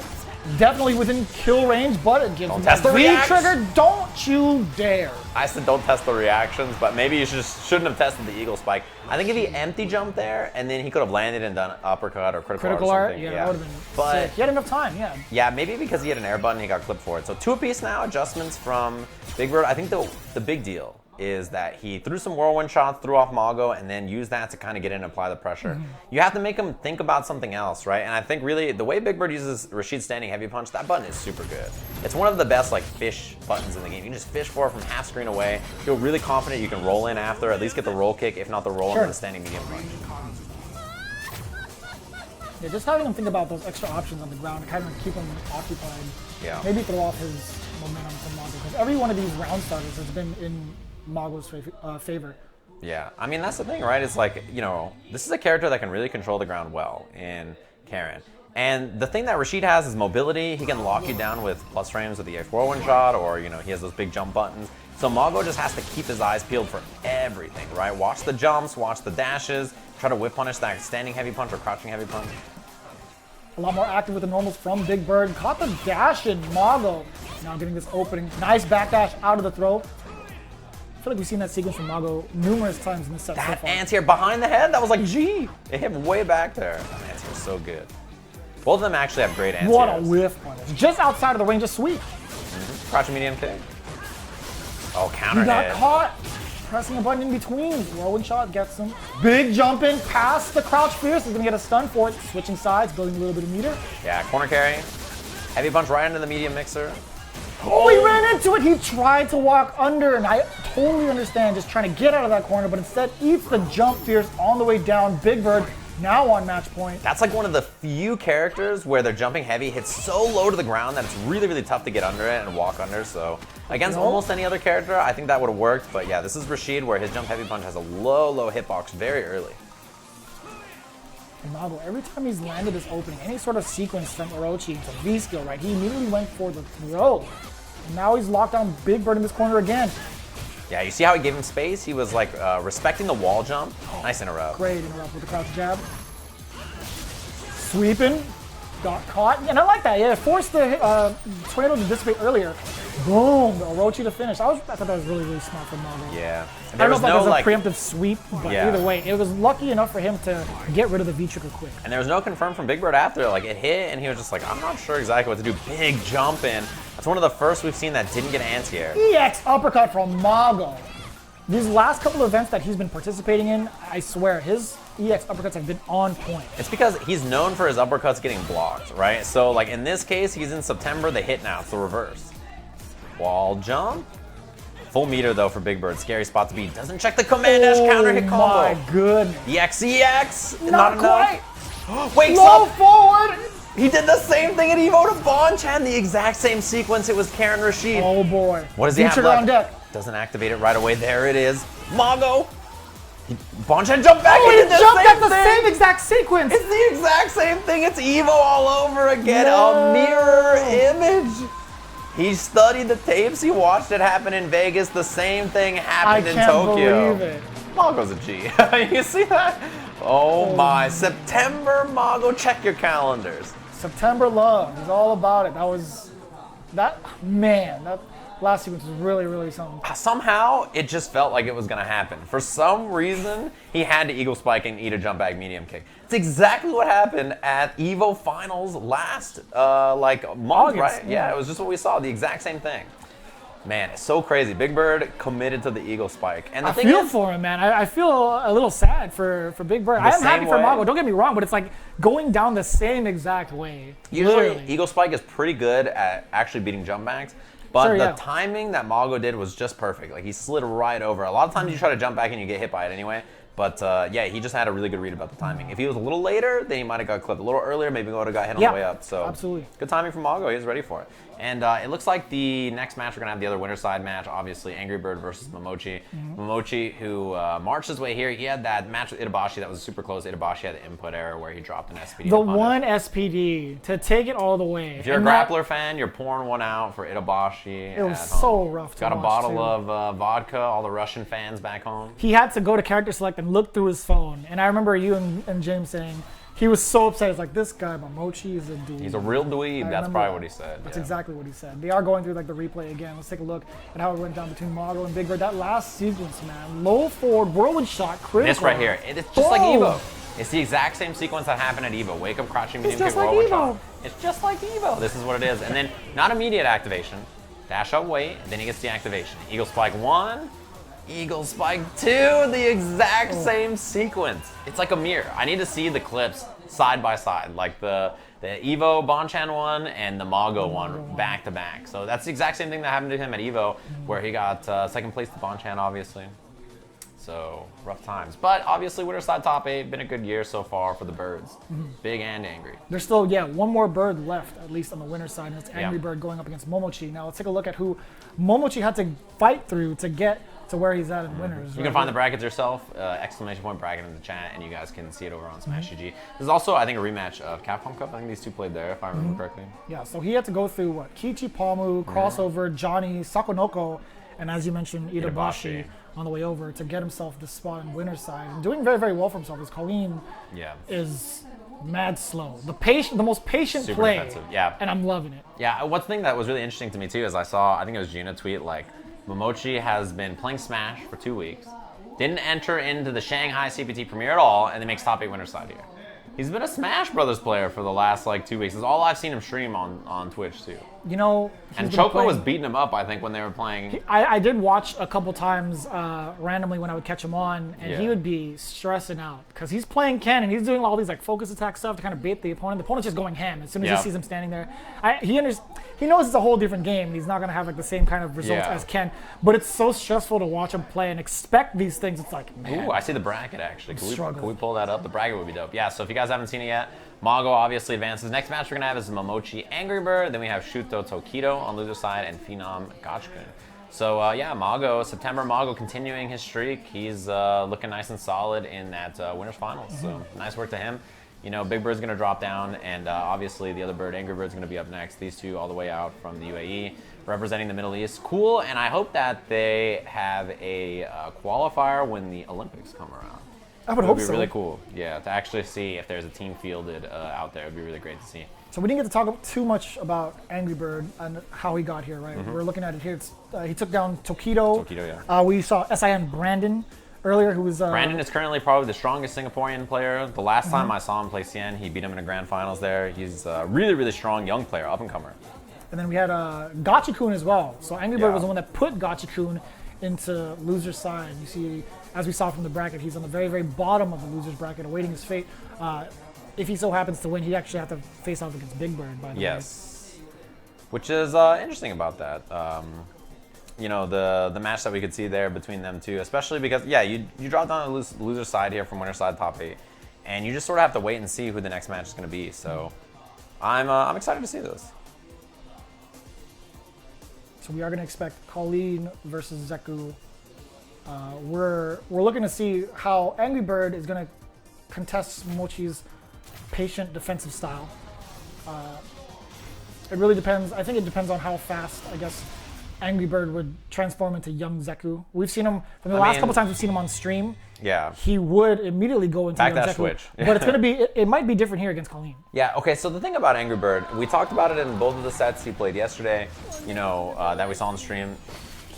Definitely within kill range, but it gives him test the V-trigger. Don't you dare. I said don't test the reactions, but maybe you shouldn't have tested the Eagle Spike. I think if he empty jumped there, and then he could have landed and done uppercut or critical art or something. Yeah, that would have been sick. He had enough time, yeah. Yeah, maybe because he had an air button, he got clipped for it. So 2 apiece now, adjustments from Big Bird. I think the big deal is that he threw some whirlwind shots, threw off Mago, and then used that to kind of get in and apply the pressure. You have to make him think about something else, right? And I think really the way Big Bird uses Rashid's standing heavy punch, that button is super good. It's one of the best like fish buttons in the game. You can just fish for it from half screen away. Feel really confident you can roll in after, at least get the roll kick, if not the roll into the standing medium punch. Yeah, just having him think about those extra options on the ground to kind of keep him occupied. Yeah. Maybe throw off his momentum from Mago, because every one of these round starters has been in Mago's favor. Yeah, I mean, that's the thing, right? It's like, you know, this is a character that can really control the ground well in Karen. And the thing that Rashid has is mobility. He can lock you down with plus frames with the EX whirlwind shot, or, you know, he has those big jump buttons. So Mago just has to keep his eyes peeled for everything, right? Watch the jumps, watch the dashes, try to whip punish that standing heavy punch or crouching heavy punch. A lot more active with the normals from Big Bird. Caught the dash in Mago. Now getting this opening. Nice backdash out of the throw. I feel like we've seen that sequence from Mago numerous times in this set so far. That anti-air behind the head, that was like G. It hit way back there. That anti-air is so good. Both of them actually have great anti-airs. What a whiff punish. Just outside of the range of sweep. Crouching medium kick. Oh, counter hit. He got caught. Pressing a button in between. Whirlwind shot gets him. Big jump in past the crouch fierce. He's going to get a stun for it. Switching sides, building a little bit of meter. Yeah, corner carry. Heavy punch right into the medium mixer. Oh, he ran into it. He tried to walk under, and I totally understand just trying to get out of that corner, but instead eats the jump fierce on the way down. Big Bird now on match point. That's like one of the few characters where their jumping heavy hits so low to the ground that it's really, really tough to get under it and walk under. So against almost any other character, I think that would have worked. But yeah, this is Rashid where his jump heavy punch has a low, low hitbox very early. And Mago, every time he's landed this opening, any sort of sequence from Orochi into V-skill, right, he immediately went for the throw. And now he's locked down Big Bird in this corner again. Yeah, you see how he gave him space? He was like respecting the wall jump. Nice interrupt. Great interrupt with the crouch jab. Sweeping. Got caught. And I like that. Yeah, forced the tornado to dissipate earlier. Boom. The Orochi to finish. I thought that was really, really smart from Mago. Yeah. I don't know if that was a preemptive sweep, but either way, it was lucky enough for him to get rid of the V-trigger quick. And there was no confirm from Big Bird after. Like, it hit, and he was just like, I'm not sure exactly what to do. Big jump in. That's one of the first we've seen that didn't get anti-air. EX uppercut from Mago. These last couple of events that he's been participating in, I swear, his EX uppercuts have been on point. It's because he's known for his uppercuts getting blocked, right? So, like, in this case, he's in September. They hit now. It's the reverse. Wall jump. Full meter, though, for Big Bird. Scary spot to be. Doesn't check the command dash counter hit combo. Oh, my goodness. EX. Not quite. Wakes Low up. forward. He did the same thing at Evo to Bonchan. The exact same sequence. It was Karen Rashid. Oh, boy. What does he have left? On deck. Doesn't activate it right away. There it is. Mago. Bonchan jumped back. Oh, he jumped at the same exact sequence. It's the exact same thing. It's Evo all over again. No. A mirror image. He studied the tapes. He watched it happen in Vegas. The same thing happened in Tokyo. I can't believe it. Mago's a G. You see that? Oh my. September, Mago. Check your calendars. September love. He's all about it. That last sequence was really, really something. Somehow, it just felt like it was going to happen. For some reason, he had to Eagle Spike and eat a jump back medium kick. It's exactly what happened at EVO Finals last, month, August, right? Yeah, it was just what we saw. The exact same thing. Man, it's so crazy. Big Bird committed to the Eagle Spike. And the thing feel for him, man. I feel a little sad for Big Bird. I am happy for Mago. Don't get me wrong, but it's like going down the same exact way. Usually, literally. Eagle Spike is pretty good at actually beating jump backs. But the timing that Mago did was just perfect. Like, he slid right over. A lot of times you try to jump back and you get hit by it anyway. But yeah, he just had a really good read about the timing. If he was a little later, then he might have got clipped. A little earlier, maybe he would have got hit on the way up. So absolutely. Good timing from Mago. He was ready for it. And it looks like the next match, we're going to have the other winner side match, obviously Angry Bird versus Mamochi. Mamochi, who marched his way here, he had that match with Itabashi that was super close. Itabashi had the input error where he dropped an SPD. The one SPD to take it all the way. If you're a grappler fan, you're pouring one out for Itabashi. It was so rough to watch. Got a bottle of vodka, all the Russian fans back home. He had to go to character select and look through his phone. And I remember you and James saying, he was so upset. He's like, this guy, Mamochi, is a dweeb. He's a real dweeb. That's probably what he said. That's exactly what he said. They are going through like the replay again. Let's take a look at how it went down between Mago and Big Bird. That last sequence, man. Low forward, whirlwind shot, critical. This right here. It's just like Evo. It's the exact same sequence that happened at Evo. Wake up, crouching, medium kick, whirlwind shot. It's just like Evo. This is what it is. And then not immediate activation. Dash up, wait, and then he gets the activation. Eagle Spike 1. Eagle Spike 2, the exact same sequence. It's like a mirror. I need to see the clips side by side, like the Evo Bonchan one and the Mago one back to back. So that's the exact same thing that happened to him at Evo, where he got second place to Bonchan, obviously. So rough times. But obviously, winner side top 8, been a good year so far for the Birds. Big and angry. There's still, one more Bird left, at least on the winner side, and it's Angry Bird going up against Momochi. Now let's take a look at who Momochi had to fight through to get to where he's at in winners. You can find the brackets yourself, exclamation point bracket in the chat, and you guys can see it over on Smash GG. This is also, I think, a rematch of Capcom Cup. I think these two played there, if I remember correctly. Yeah, so he had to go through what? Kichi Palmu, crossover, Johnny, Sakonoko, and as you mentioned, Itabashi on the way over to get himself this spot in winner's side. And doing very, very well for himself because Colleen is mad slow. The most patient super play. Defensive. And I'm loving it. Yeah, one thing that was really interesting to me too is I saw, I think it was Gina tweet, like, Mamochi has been playing Smash for 2 weeks, didn't enter into the Shanghai CPT Premier at all, and then makes top 8 winner side here. He's been a Smash Brothers player for the last 2 weeks. It's all I've seen him stream on Twitch too. You know, and Choco was beating him up, I think, when they were playing. I did watch a couple times randomly when I would catch him on, and he would be stressing out because he's playing Ken and he's doing all these focus attack stuff to kind of bait the opponent. The opponent's just going ham as soon as he sees him standing there. He knows it's a whole different game. He's not going to have the same kind of results as Ken, but it's so stressful to watch him play and expect these things. It's like, man. Ooh, I see the bracket actually. Can we pull that up? The bracket would be dope. Yeah, so if you guys haven't seen it yet, Mago obviously advances. Next match we're going to have is Mamochi Angry Bird. Then we have Shuto Tokido on loser side and Phenom Gachikun. So Mago, September Mago continuing his streak. He's looking nice and solid in that winners finals. So nice work to him. You know, Big Bird's going to drop down, and obviously the other bird, Angry Bird's going to be up next. These two all the way out from the UAE, representing the Middle East. Cool, and I hope that they have a qualifier when the Olympics come around. I would hope so. It would be really cool, to actually see if there's a team fielded out there. It would be really great to see. So we didn't get to talk too much about Angry Bird and how he got here, right? We're looking at it here. He took down Tokido. We saw SIN Brandon earlier, who was... Brandon is currently probably the strongest Singaporean player. The last time I saw him play Cien, he beat him in the grand finals there. He's a really, really strong young player, up-and-comer. And then we had Gachikun as well. So Angry Bird was the one that put Gachikun into loser's side. You see, as we saw from the bracket, he's on the very, very bottom of the loser's bracket, awaiting his fate. If he so happens to win, he'd actually have to face off against Big Bird, by the way. Which is interesting about that. You know, the match that we could see there between them two, especially because, you drop down the loser side here from winner side top 8, and you just sort of have to wait and see who the next match is going to be. So I'm excited to see this. So we are going to expect Colleen versus Zeku. We're looking to see how Angry Bird is going to contest Mochi's patient defensive style. It really depends. I think it depends on how fast, I guess, Angry Bird would transform into young Zeku. We've seen him from the last couple times we've seen him on stream. Yeah. He would immediately go into young Zeku. Switch. But it's gonna be it might be different here against Colleen. Yeah, okay, so the thing about Angry Bird, we talked about it in both of the sets he played yesterday, that we saw on stream.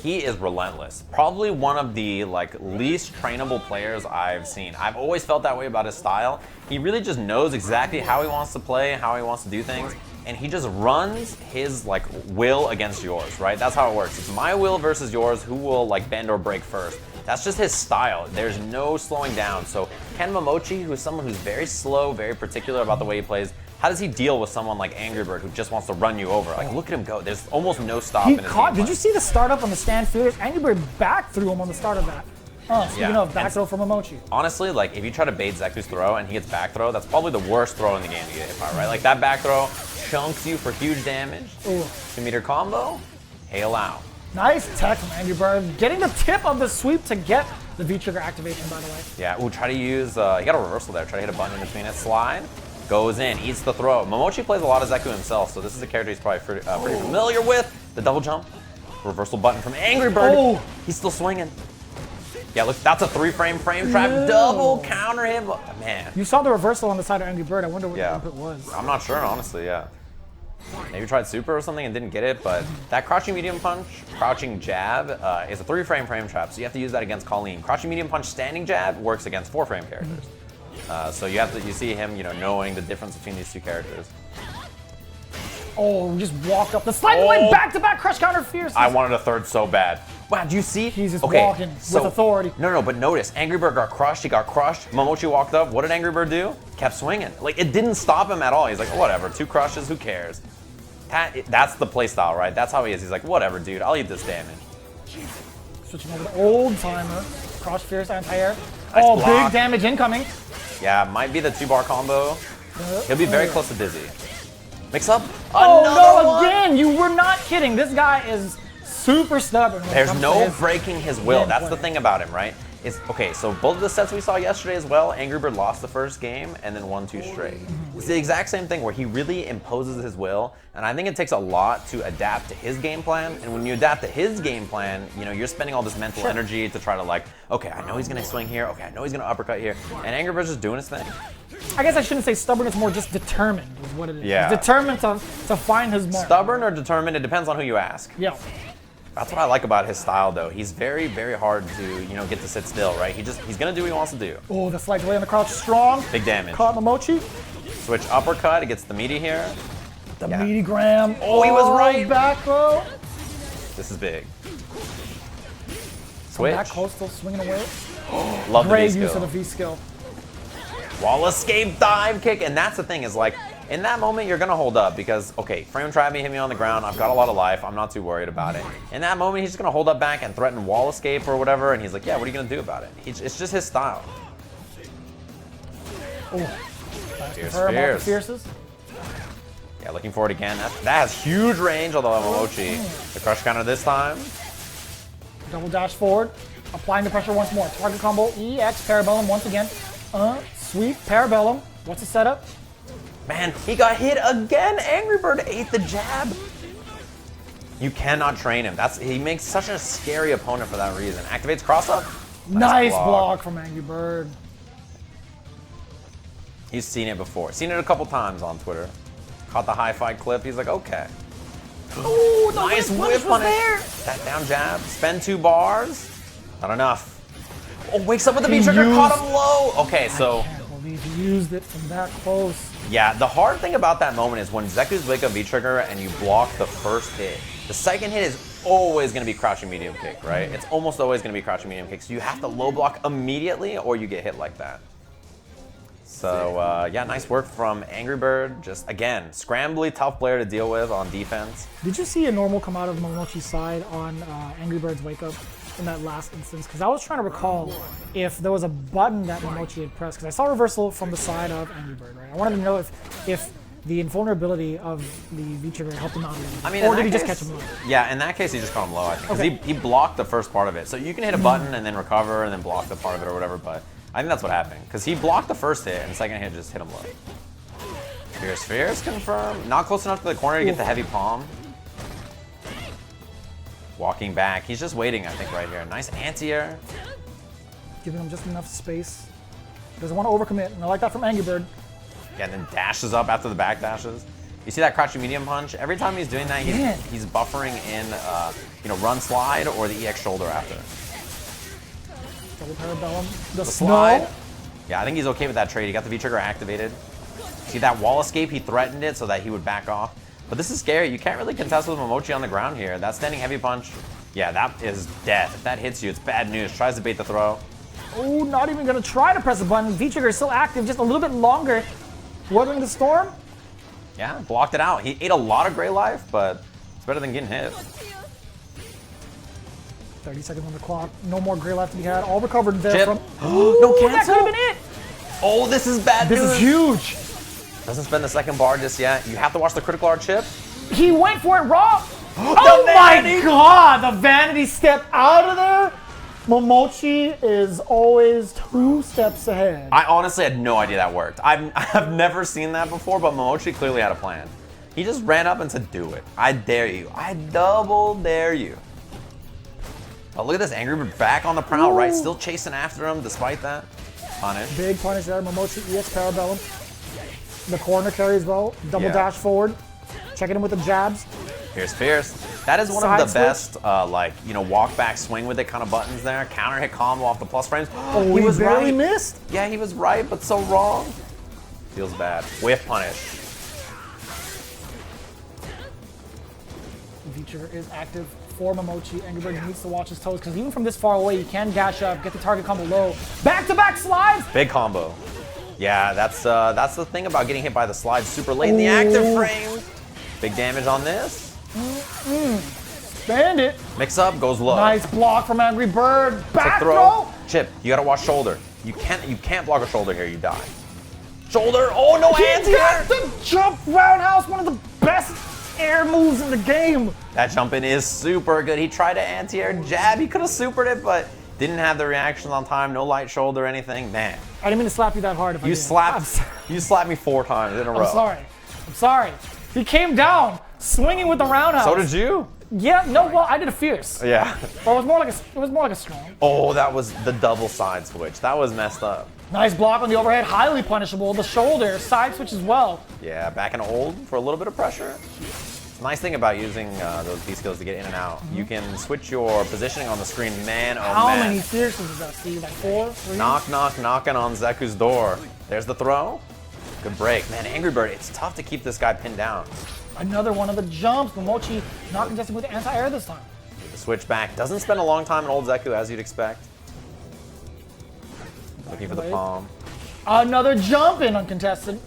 He is relentless. Probably one of the least trainable players I've seen. I've always felt that way about his style. He really just knows exactly how he wants to play, how he wants to do things, and he just runs his will against yours, right? That's how it works. It's my will versus yours, who will bend or break first. That's just his style. There's no slowing down. So Ken Mamochi, who is someone who's very slow, very particular about the way he plays, how does he deal with someone like Angry Bird who just wants to run you over? Look at him go. There's almost no stop in his game. Did you see the startup on the stand fierce? Angry Bird back threw him on the start of that. Speaking of, back throw from Mamochi. Honestly, like, if you try to bait Zeku's throw and he gets back throw, that's probably the worst throw in the game to get hit by, right? Like, that back throw chunks you for huge damage. 2-meter combo, hail out. Nice tech from Angry Bird. Getting the tip of the sweep to get the V-trigger activation, by the way. Yeah, try to use, he got a reversal there. Try to hit a button in between it. Slide, goes in, eats the throw. Momochi plays a lot of Zeku himself, so this is a character he's probably pretty familiar with. The double jump, reversal button from Angry Bird. He's still swinging. Yeah, look, that's a 3-frame frame trap. Double counter him. Oh, man. You saw the reversal on the side of Angry Bird. I wonder what it was. I'm not sure, honestly, Maybe tried super or something and didn't get it, but that crouching medium punch, crouching jab is a 3-frame frame trap, so you have to use that against Colleen. Crouching medium punch, standing jab works against 4-frame characters. So you see him, knowing the difference between these two characters. Oh, just walked up the slide away, back-to-back crush counter fierce. I wanted a third so bad. Wow, do you see? He's just walking with authority. No, but notice, Angry Bird got crushed, he got crushed. Momochi walked up, what did Angry Bird do? Kept swinging. Like, it didn't stop him at all. He's like, whatever, 2 crushes, who cares? That's the playstyle, right? That's how he is. He's like, whatever, dude, I'll eat this damage. Switching over to old timer. Cross fierce anti-air. Nice big damage incoming. Yeah, might be the 2-bar combo. He'll be very close to Dizzy. Mix up. Again! You were not kidding. This guy is super stubborn. There's no breaking his will. That's the thing about him, right? Okay, so both of the sets we saw yesterday as well, Angry Bird lost the first game and then won 2 straight. It's the exact same thing where he really imposes his will, and I think it takes a lot to adapt to his game plan, and when you adapt to his game plan, you're spending all this mental energy to try to like, okay, I know he's gonna swing here, okay, I know he's gonna uppercut here, and Angry Bird's just doing his thing. I guess I shouldn't say stubborn, it's more just determined is what it is. Yeah. He's determined to find his mark. Stubborn or determined, it depends on who you ask. Yeah. That's what I like about his style, though. He's very, very hard to, get to sit still, right? He's gonna do what he wants to do. Oh, the slight delay on the crouch, strong. Big damage. Caught Mamochi. Switch uppercut, it gets the meaty here. The meaty Graham. Oh, he was right. Back throw. This is big. Switch. Back close, still swinging away. Love the V Great skill. use of the V skill. Wall escape dive kick, and that's the thing is like, in that moment, you're gonna hold up because, okay, frame trap me, hit me on the ground, I've got a lot of life, I'm not too worried about it. In that moment, he's just gonna hold up back and threaten wall escape or whatever, and he's like, yeah, what are you gonna do about it? It's just his style. Fierces. Yeah, looking for it again. That has huge range, although Mamochi. The crush counter this time. Double dash forward, applying the pressure once more. Target combo, EX, Parabellum once again. Sweep, Parabellum. What's the setup? Man, he got hit again. Angry Bird ate the jab. You cannot train him. He makes such a scary opponent for that reason. Activates cross up. Nice block from Angry Bird. He's seen it before. Seen it a couple times on Twitter. Caught the high fight clip. He's like, okay. Ooh, nice whip on it. That down jab. Spend 2 bars. Not enough. Oh, wakes up with the V trigger. Caught him low. Okay, so. I can't believe he used it from that close. Yeah, the hard thing about that moment is when Zeku's wake up V trigger and you block the first hit. The second hit is always going to be crouching medium kick, right? It's almost always going to be crouching medium kick. So you have to low block immediately or you get hit like that. So, yeah, nice work from Angry Bird. Just, again, scrambly, tough player to deal with on defense. Did you see a normal come out of Mamochi's side on Angry Bird's wake up in that last instance? Because I was trying to recall if there was a button that Mamochi had pressed. Because I saw a reversal from the side of Angry Bird, right? I wanted to know if the invulnerability of the V-trigger helped him out a little bit. I mean, or did he just catch him low? Yeah, in that case, he just caught him low, I think. Because he blocked the first part of it. So you can hit a button and then recover and then block the part of it or whatever, but I think that's what happened. Because he blocked the first hit and the second hit just hit him low. Fierce confirmed. Not close enough to the corner to get the heavy palm. Walking back. He's just waiting, I think, right here. Nice anti-air. Giving him just enough space. Doesn't want to overcommit, and I like that from Angry Bird. Yeah, and then dashes up after the back dashes. You see that crouching medium punch? Every time he's doing that, he's buffering in, run slide or the EX shoulder after. Double Parabellum. The slide. Yeah, I think he's okay with that trade. He got the V-trigger activated. See that wall escape? He threatened it so that he would back off. But this is scary. You can't really contest with Mamochi on the ground here. That standing heavy punch, yeah, that is death. If that hits you, it's bad news. Tries to bait the throw. Oh, not even going to try to press the button. V-trigger is still active, just a little bit longer. Weathering the storm? Yeah, blocked it out. He ate a lot of gray life, but it's better than getting hit. 30 seconds on the clock. No more gray left to be had. All recovered there Chip. from. No cancel. That could have been it. Oh, this is bad news. This is huge. Doesn't spend the second bar just yet. You have to watch the critical art chip. He went for it raw. Oh my god, the vanity step out of there. Mamochi is always 2 steps ahead. I honestly had no idea that worked. I've never seen that before, but Mamochi clearly had a plan. He just ran up and said, do it. I dare you. I double dare you. Oh, look at this. Angry Bird back on the prowl, right? Still chasing after him despite that. Punish. Big punish there. Mamochi EX Parabellum. The corner carry as well. Double dash forward. Checking him with the jabs. Fierce. That is one of the best, walk back swing with it kind of buttons there. Counter hit combo off the plus frames. Oh, he was barely missed. Yeah, he was right, but so wrong. Feels bad. Whiff punish. Feature is active for Mamochi. Angry Bird needs to watch his toes because even from this far away, he can gash up, get the target combo low. Back-to-back slides. Big combo. Yeah, that's the thing about getting hit by the slides super late in the active frame. Big damage on this. Band it. Mix up, goes low. Nice block from Angry Bird. Back throw. Chip, you gotta watch shoulder. You can't block a shoulder here, you die. Shoulder, oh no, anti-air! The jump roundhouse, one of the best air moves in the game. That jump in is super good. He tried to anti-air jab, he could have supered it, but didn't have the reactions on time, no light shoulder or anything. Man. I didn't mean to slap you that hard. If you slapped me 4 times in a row. I'm sorry. He came down swinging with the roundhouse. So did you? Yeah, no, well, I did a fierce. Yeah. But it was more like a strong. Oh, that was the double side switch. That was messed up. Nice block on the overhead, highly punishable. The shoulder, side switch as well. Yeah, back and hold for a little bit of pressure. Nice thing about using those B skills to get in and out, you can switch your positioning on the screen, man, oh How man. many fierces is that, Steve? Like 4, 3? Knocking on Zeku's door. There's the throw. Good break. Man, Angry Bird, it's tough to keep this guy pinned down. Another one of the jumps. Mamochi not contesting with the anti-air this time. The switch back. Doesn't spend a long time in old Zeku, as you'd expect. Looking for the palm. Another jump in uncontested.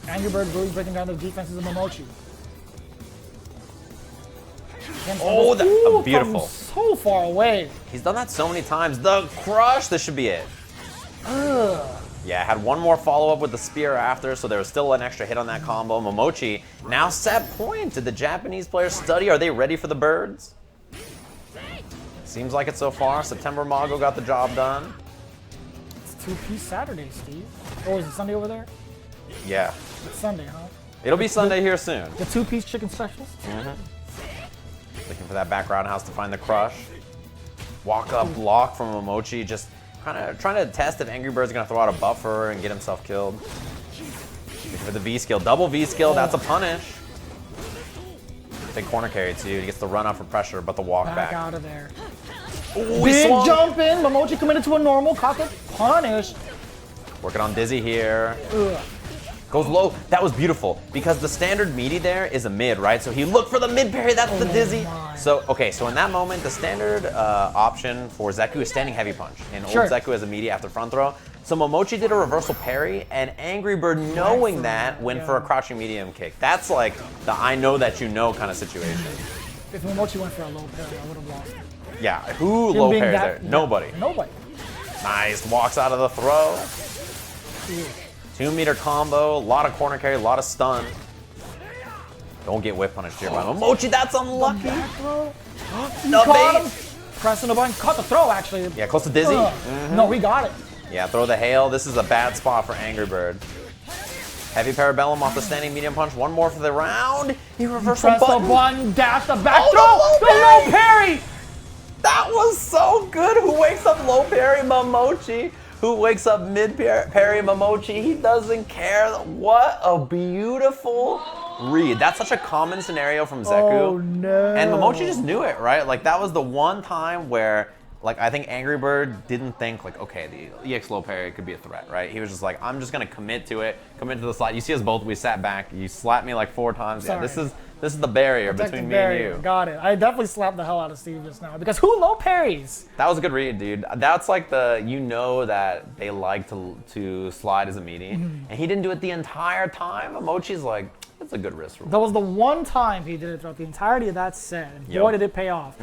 Angry Bird really breaking down the defenses of Mamochi. Oh, that's beautiful. From so far away. He's done that so many times. The crush, this should be it. Yeah, had one more follow-up with the spear after, so there was still an extra hit on that combo. Mamochi now set point. Did the Japanese players study? Are they ready for the birds? Seems like it so far. September Mago got the job done. It's 2-piece Saturday, Steve. Oh, is it Sunday over there? Yeah. It's Sunday, huh? It'll be Sunday here soon. The 2-piece chicken specials? Looking for that back roundhouse to find the crush. Walk up block from Mamochi, just kind of trying to test if Angry Bird's gonna throw out a buffer and get himself killed. Looking for the V skill, double V skill, that's a punish. Big corner carry too, he gets the run up for pressure, but the walk back. Out of there. Ooh, big jump in, Mamochi committed to a normal, caught the punish. Working on Dizzy here. Goes low. That was beautiful because the standard meaty there is a mid, right? So he looked for the mid parry. That's the Dizzy. So, okay, so in that moment, the standard option for Zeku is standing heavy punch. And old Zeku has a meaty after front throw. So Mamochi did a reversal parry, and Angry Bird, knowing that, went for a crouching medium kick. That's like the I know that you know kind of situation. If Mamochi went for a low parry, I would have lost. Yeah, who low parries there? Nobody. Nobody. Nice, walks out of the throw. 2-meter combo, a lot of corner carry, a lot of stun. Don't get whip punished here by Mamochi, that's unlucky. No bait. Pressing the button, caught the throw actually. Yeah, close to Dizzy. No, he got it. Yeah, throw the hail. This is a bad spot for Angry Bird. Heavy Parabellum off the standing medium punch. One more for the round. He reversed the button, dash the back throw. The low parry. That was so good. Who wakes up low parry Mamochi? Who wakes up mid parry Mamochi? He doesn't care. What a beautiful read. That's such a common scenario from Zeku. Oh no. And Mamochi just knew it, right? Like that was the one time where like I think Angry Bird didn't think like, okay, the EX low parry could be a threat, right? He was just like, I'm just gonna commit to it, commit to the slide. You see us both, we sat back, you slapped me like 4 times. Sorry. Yeah, this is the barrier between me and you. Got it. I definitely slapped the hell out of Steve just now because who low parries? That was a good read, dude. That's like you know that they like to slide as a meaty, and he didn't do it the entire time. Mamochi's like, it's a good wrist roll. That was the one time he did it throughout the entirety of that set. And boy, did it pay off.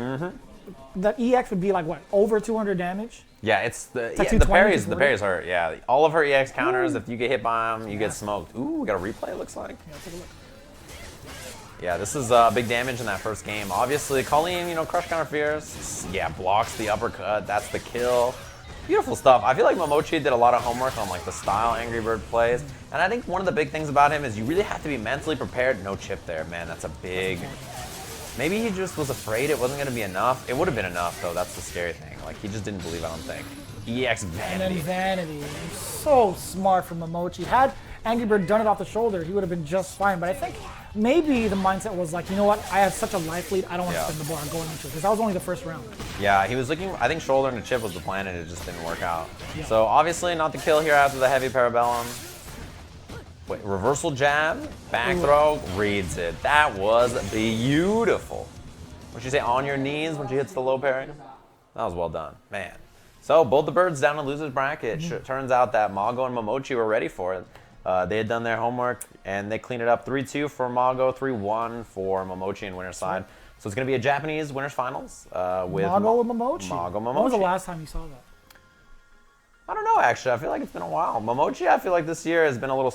the EX would be like what, over 200 damage? Yeah, it's the like the parries hurt. Yeah, all of her EX counters. If you get hit by them, you get smoked. Ooh, we got a replay. It looks like. Yeah, take a look. Yeah, this is big damage in that first game. Obviously, Colleen, you know, crush counter fierce. Yeah, blocks the uppercut. That's the kill. Beautiful stuff. I feel like Mamochi did a lot of homework on like the style Angry Bird plays, and I think one of the big things about him is you really have to be mentally prepared. No chip there, man. That's a big. Maybe he just was afraid it wasn't going to be enough. It would have been enough, though. That's the scary thing. Like, he just didn't believe, I don't think. EX Vanity. And then Vanity. So smart from Mamochi. Had Angry Bird done it off the shoulder, he would have been just fine. But I think maybe the mindset was like, you know what? I have such a life lead. I don't want to spend the bar going into it. Because that was only the first round. Yeah, he was looking, I think shoulder and a chip was the plan, and it just didn't work out. Yeah. So, obviously, not the kill here after the heavy parabellum. Wait, reversal jab, back throw, reads it. That was beautiful. What'd she say, on your knees when she hits the low parry? That was well done, man. So both the birds down in loser's bracket. Turns out that Mago and Mamochi were ready for it. They had done their homework, and they cleaned it up 3-2 for Mago, 3-1 for Mamochi in winner's side. So it's going to be a Japanese winners finals with Mago and Mamochi. Mago, Mamochi. When was the last time you saw that? I don't know, actually. I feel like it's been a while. Mamochi, I feel like this year has been a little,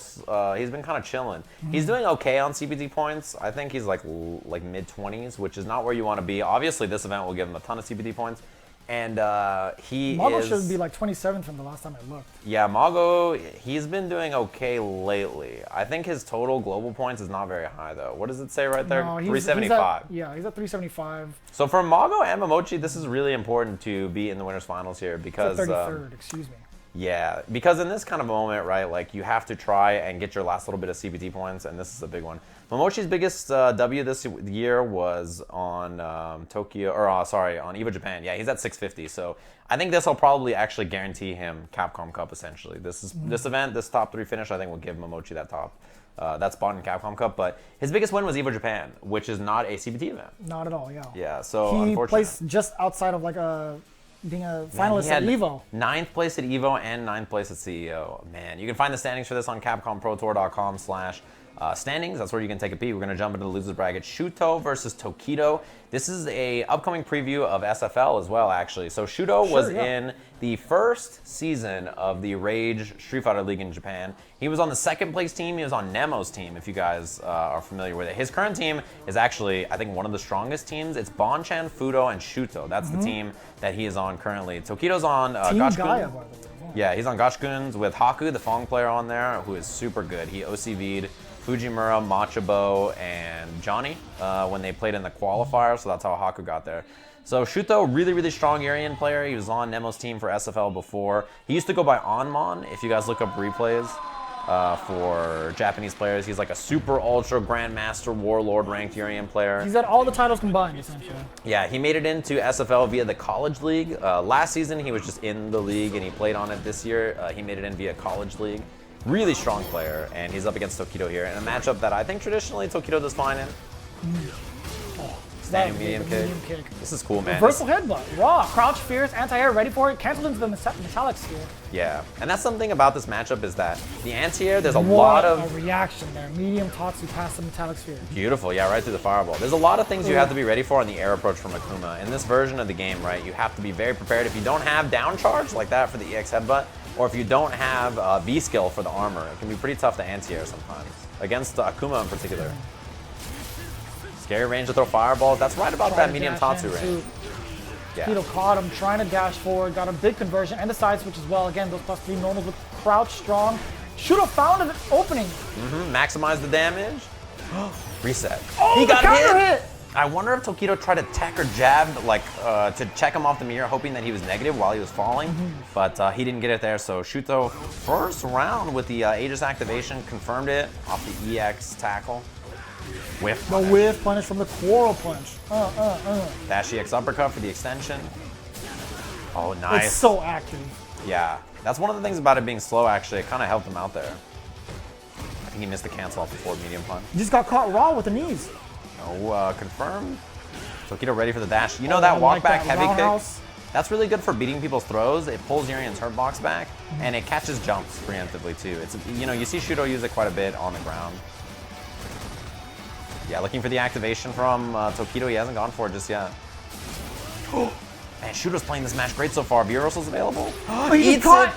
he's been kind of chilling. He's doing okay on CPT points. I think he's like mid-20s, which is not where you want to be. Obviously, this event will give him a ton of CPT points. And Mago should be like 27 from the last time I looked. Yeah, Mago, he's been doing okay lately. I think his total global points is not very high, though. What does it say right there? No, 375. He's at 375. So for Mago and Mamochi, this is really important to be in the winners finals here because... 33rd, excuse me. Yeah, because in this kind of moment, right, like you have to try and get your last little bit of CPT points, and this is a big one. Mamochi's biggest W this year was on on EVO Japan. Yeah, he's at 650. So I think this will probably actually guarantee him Capcom Cup essentially. This event, this top 3 finish, I think will give Mamochi that spot in Capcom Cup. But his biggest win was EVO Japan, which is not a CPT event. Not at all. Yeah. Yeah. So he unfortunately, placed just outside of like being a finalist at EVO. 9th place at EVO and 9th place at CEO. Man, you can find the standings for this on CapcomProTour.com/standings. That's where you can take a peek. We're going to jump into the losers bracket. Shuto versus Tokido. This is a upcoming preview of SFL as well, actually. So Shuto was in the first season of the Rage Street Fighter League in Japan. He was on the 2nd place team. He was on Nemo's team, if you guys are familiar with it. His current team is actually, I think, one of the strongest teams. It's Bonchan, Fudo, and Shuto. That's the team that he is on currently. Tokido's on Gachikun. Yeah, he's on Gachikun's with Haku, the Fong player on there, who is super good. He OCV'd Fujimura, Machabo, and Johnny when they played in the qualifier, so that's how Haku got there. So Shuto, really, really strong Urian player. He was on Nemo's team for SFL before. He used to go by Onmon, if you guys look up replays for Japanese players. He's like a super ultra grandmaster warlord ranked Urian player. He's got all the titles combined, essentially. Yeah, he made it into SFL via the college league. Last season, he was just in the league and he played on it this year. He made it in via college league. Really strong player, and he's up against Tokido here in a matchup that I think traditionally Tokido does fine in. Standing medium kick. This is cool, man. Reversal headbutt. Raw. Crouch, fierce, anti-air, ready for it. Canceled into the metallic sphere. Yeah, and that's something about this matchup is that the anti-air, there's a lot of... a reaction there. Medium Tatsu past the metallic sphere. Beautiful, yeah, right through the fireball. There's a lot of things you have to be ready for on the air approach from Akuma. In this version of the game, right, you have to be very prepared. If you don't have down charge like that for the EX headbutt, or if you don't have V-skill for the armor, it can be pretty tough to anti-air sometimes. Against Akuma in particular. Scary range to throw fireballs. That's right about that medium Tatsu range. Tokido caught him, trying to dash forward, got a big conversion, and the side switch as well. Again, those +3 normals with crouch strong. Shuto found an opening. Maximize the damage. Reset. Oh, he got hit! I wonder if Tokido tried to tech or jab, like to check him off the mirror, hoping that he was negative while he was falling, but he didn't get it there. So Shuto, first round with the Aegis activation, confirmed it off the EX tackle. Whiff. The whiff punish from the Quarrel punch. Dash EX uppercut for the extension. Oh, nice. It's so active. Yeah, that's one of the things about it being slow, actually. It kind of helped him out there. I think he missed the cancel off the forward medium punch. He just got caught raw with the knees. No, confirmed. Tokido ready for the dash. You know that walk back heavy kick? That's really good for beating people's throws. It pulls Urian's hurt box back, and it catches jumps preemptively too. It's, you know, you see Shuto use it quite a bit on the ground. Yeah, looking for the activation from Tokido. He hasn't gone for it just yet. Man, Shuto's playing this match great so far. Beer Russell's available. He Eats caught. it.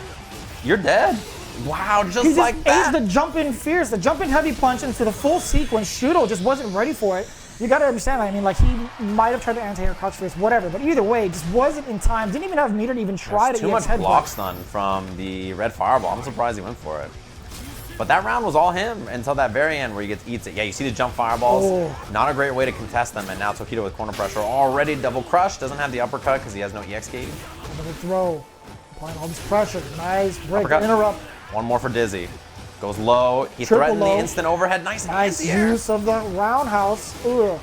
You're dead. Wow, just He like just that. aced the jump-in fierce, the jump-in heavy punch into the full sequence. Shuto just wasn't ready for it. You gotta understand that. I mean, like, he might have tried to anti-air crouch fierce, whatever, but either way, just wasn't in time. Didn't even have meter to even try to too much headbutt. block stun from the red fireball. I'm surprised he went for it. But that round was all him until that very end where he eats it. Yeah, you see the jump fireballs. Oh. Not a great way to contest them. And now Tokido with corner pressure already double crushed. Doesn't have the uppercut because he has no EX gauge. Another throw. Applying all this pressure. Nice break. Uppercut. Interrupt. One more for Dizzy. Goes low. He Triple threatened low. the instant overhead. Nice Use of the roundhouse. Ugh.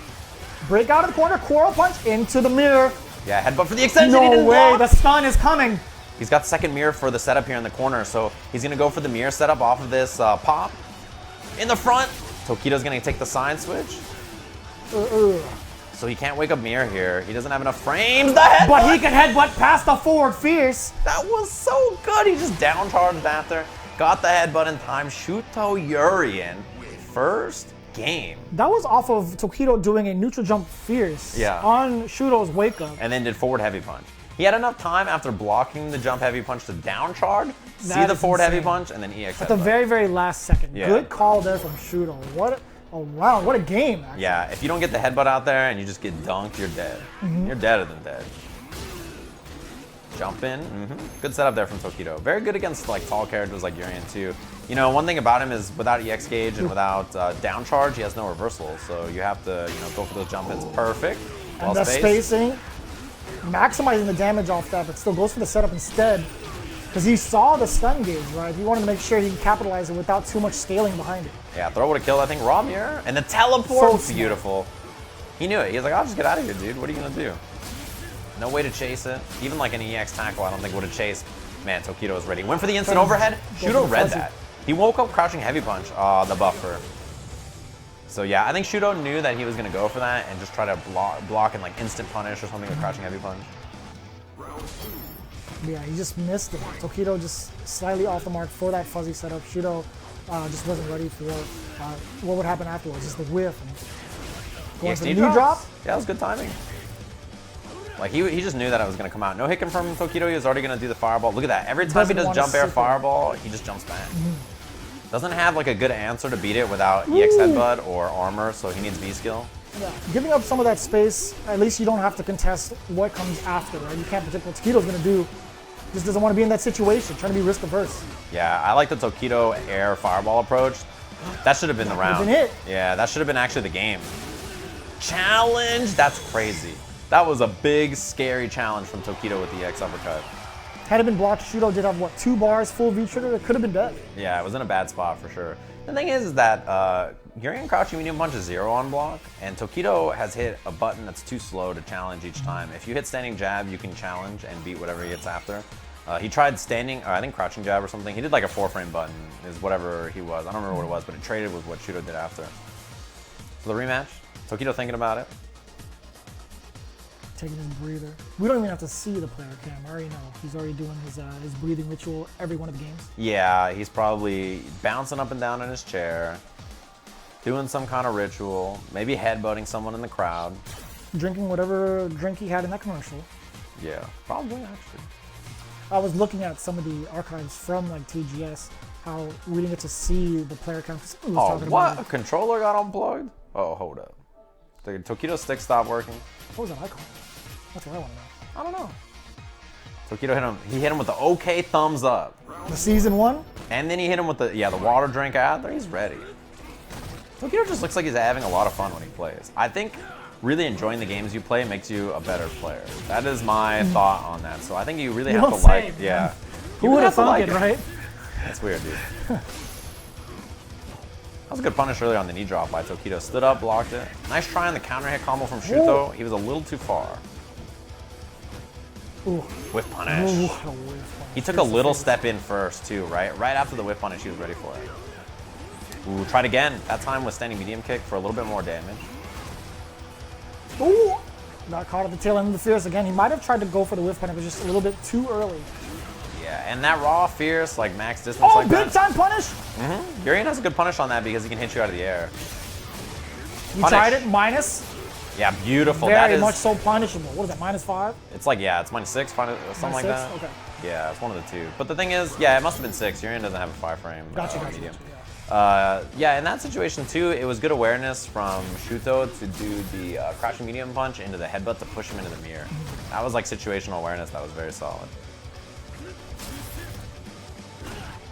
Break out of the corner. Quarrel punch into the mirror. Yeah, headbutt for the extension. He No didn't way. block. The stun is coming. He's got second mirror for the setup here in the corner, so he's going to go for the mirror setup off of this pop. In the front, Tokido's going to take the side switch. So he can't wake up mirror here. He doesn't have enough frames. The headbutt! But he can headbutt past the forward fierce. That was so good. He just down charged after. Got the headbutt in time. Shuto Urian. First game. That was off of Tokido doing a neutral jump fierce on Shuto's wake up. And then did forward heavy punch. He had enough time after blocking the jump heavy punch to down charge, see the forward heavy punch, and then EX At the very, very last second. Yeah. Good call there from Shuto. What a round. What a game, actually. Yeah, if you don't get the headbutt out there and you just get dunked, you're dead. You're deader than dead. Jump in. Good setup there from Tokido. Very good against like tall characters like Urian too. You know, one thing about him is without EX gauge and without down charge, he has no reversal. So you have to, go for those jump ins. Perfect. And the spacing, maximizing the damage off that, but still goes for the setup instead. Because he saw the stun gauge, right? He wanted to make sure he could capitalize it without too much scaling behind it. Yeah, throw would have killed, I think, raw mirror. And the teleport, So beautiful. He knew it. He was like, I'll just get out of here, dude. What are you going to do? No way to chase it. Even like an EX tackle, I don't think would have chased. Man, Tokido was ready. Went for the instant overhead. Shuto read that. He woke up crouching heavy punch. Oh, the buffer. So yeah, I think Shuto knew that he was going to go for that and just try to block and like instant punish or something with crouching heavy punch. Yeah, he just missed it. Tokido just slightly off the mark for that fuzzy setup. Shuto just wasn't ready for what would happen afterwards. Just the whiff. And going for the knee drop. Yeah, that was good timing. Like he just knew that it was going to come out. No hick from Tokido. He was already going to do the fireball. Look at that. Every time he does jump air fireball, he just jumps back. Doesn't have like a good answer to beat it without EX headbutt or armor, so he needs V skill. Yeah, giving up some of that space, at least you don't have to contest what comes after, right? You can't predict what Tokido's going to do. Just doesn't want to be in that situation, trying to be risk averse. Yeah, I like the Tokido air fireball approach. That should have been the round. Been it. Yeah, that should have been actually the game. Challenge? That's crazy. That was a big, scary challenge from Tokido with the EX uppercut. Had it been blocked, Shuto did have, what, 2 bars, full V-trigger? It could have been dead. Yeah, it was in a bad spot for sure. The thing is that Urian crouching medium punch is 0 on block, and Tokido has hit a button that's too slow to challenge each time. If you hit standing jab, you can challenge and beat whatever he hits after. He tried standing, I think crouching jab or something. He did like a 4-frame button, is whatever he was. I don't remember what it was, but it traded with what Shuto did after. So the rematch, Tokido thinking about it. Taking his breather. We don't even have to see the player cam. I already know. He's already doing his breathing ritual every one of the games. Yeah, he's probably bouncing up and down in his chair, doing some kind of ritual, maybe headbutting someone in the crowd. Drinking whatever drink he had in that commercial. Yeah, probably actually. I was looking at some of the archives from like TGS, how we didn't get to see the player cam. Oh, what? A controller got unplugged? Oh, hold up. The Tokido stick stopped working. What was that icon? That's what I want to know. I don't know. Tokido hit him. He hit him with the OK thumbs up. The season 1? And then he hit him with the water drink after. He's ready. Tokido just looks like he's having a lot of fun when he plays. I think really enjoying the games you play makes you a better player. That is my thought on that. So I think you really have to like it. Yeah. Who would have thunk it, right? That's weird, dude. That was a good punish earlier on the knee drop by Tokido. Stood up, blocked it. Nice try on the counter hit combo from Shuto. He was a little too far. Ooh. Whip punish. Ooh, he took a little step in first too, right? Right after the whip punish, he was ready for it. Ooh, tried again. That time with standing medium kick for a little bit more damage. Ooh! Got caught at the tail end of the fierce again. He might have tried to go for the whiff punish, but just a little bit too early. Yeah, and that raw fierce, like max distance like that. Big time punish! Urian has a good punish on that because he can hit you out of the air. You tried it, minus? Yeah, beautiful. Very much so punishable. What is that, -5? It's like, yeah, it's -6, something like that. Okay. Yeah, it's one of the two. But the thing is, yeah, it must have been 6. Urian doesn't have a 5-frame medium. Yeah, in that situation too, it was good awareness from Shuto to do the crouching medium punch into the headbutt to push him into the mirror. That was like situational awareness that was very solid.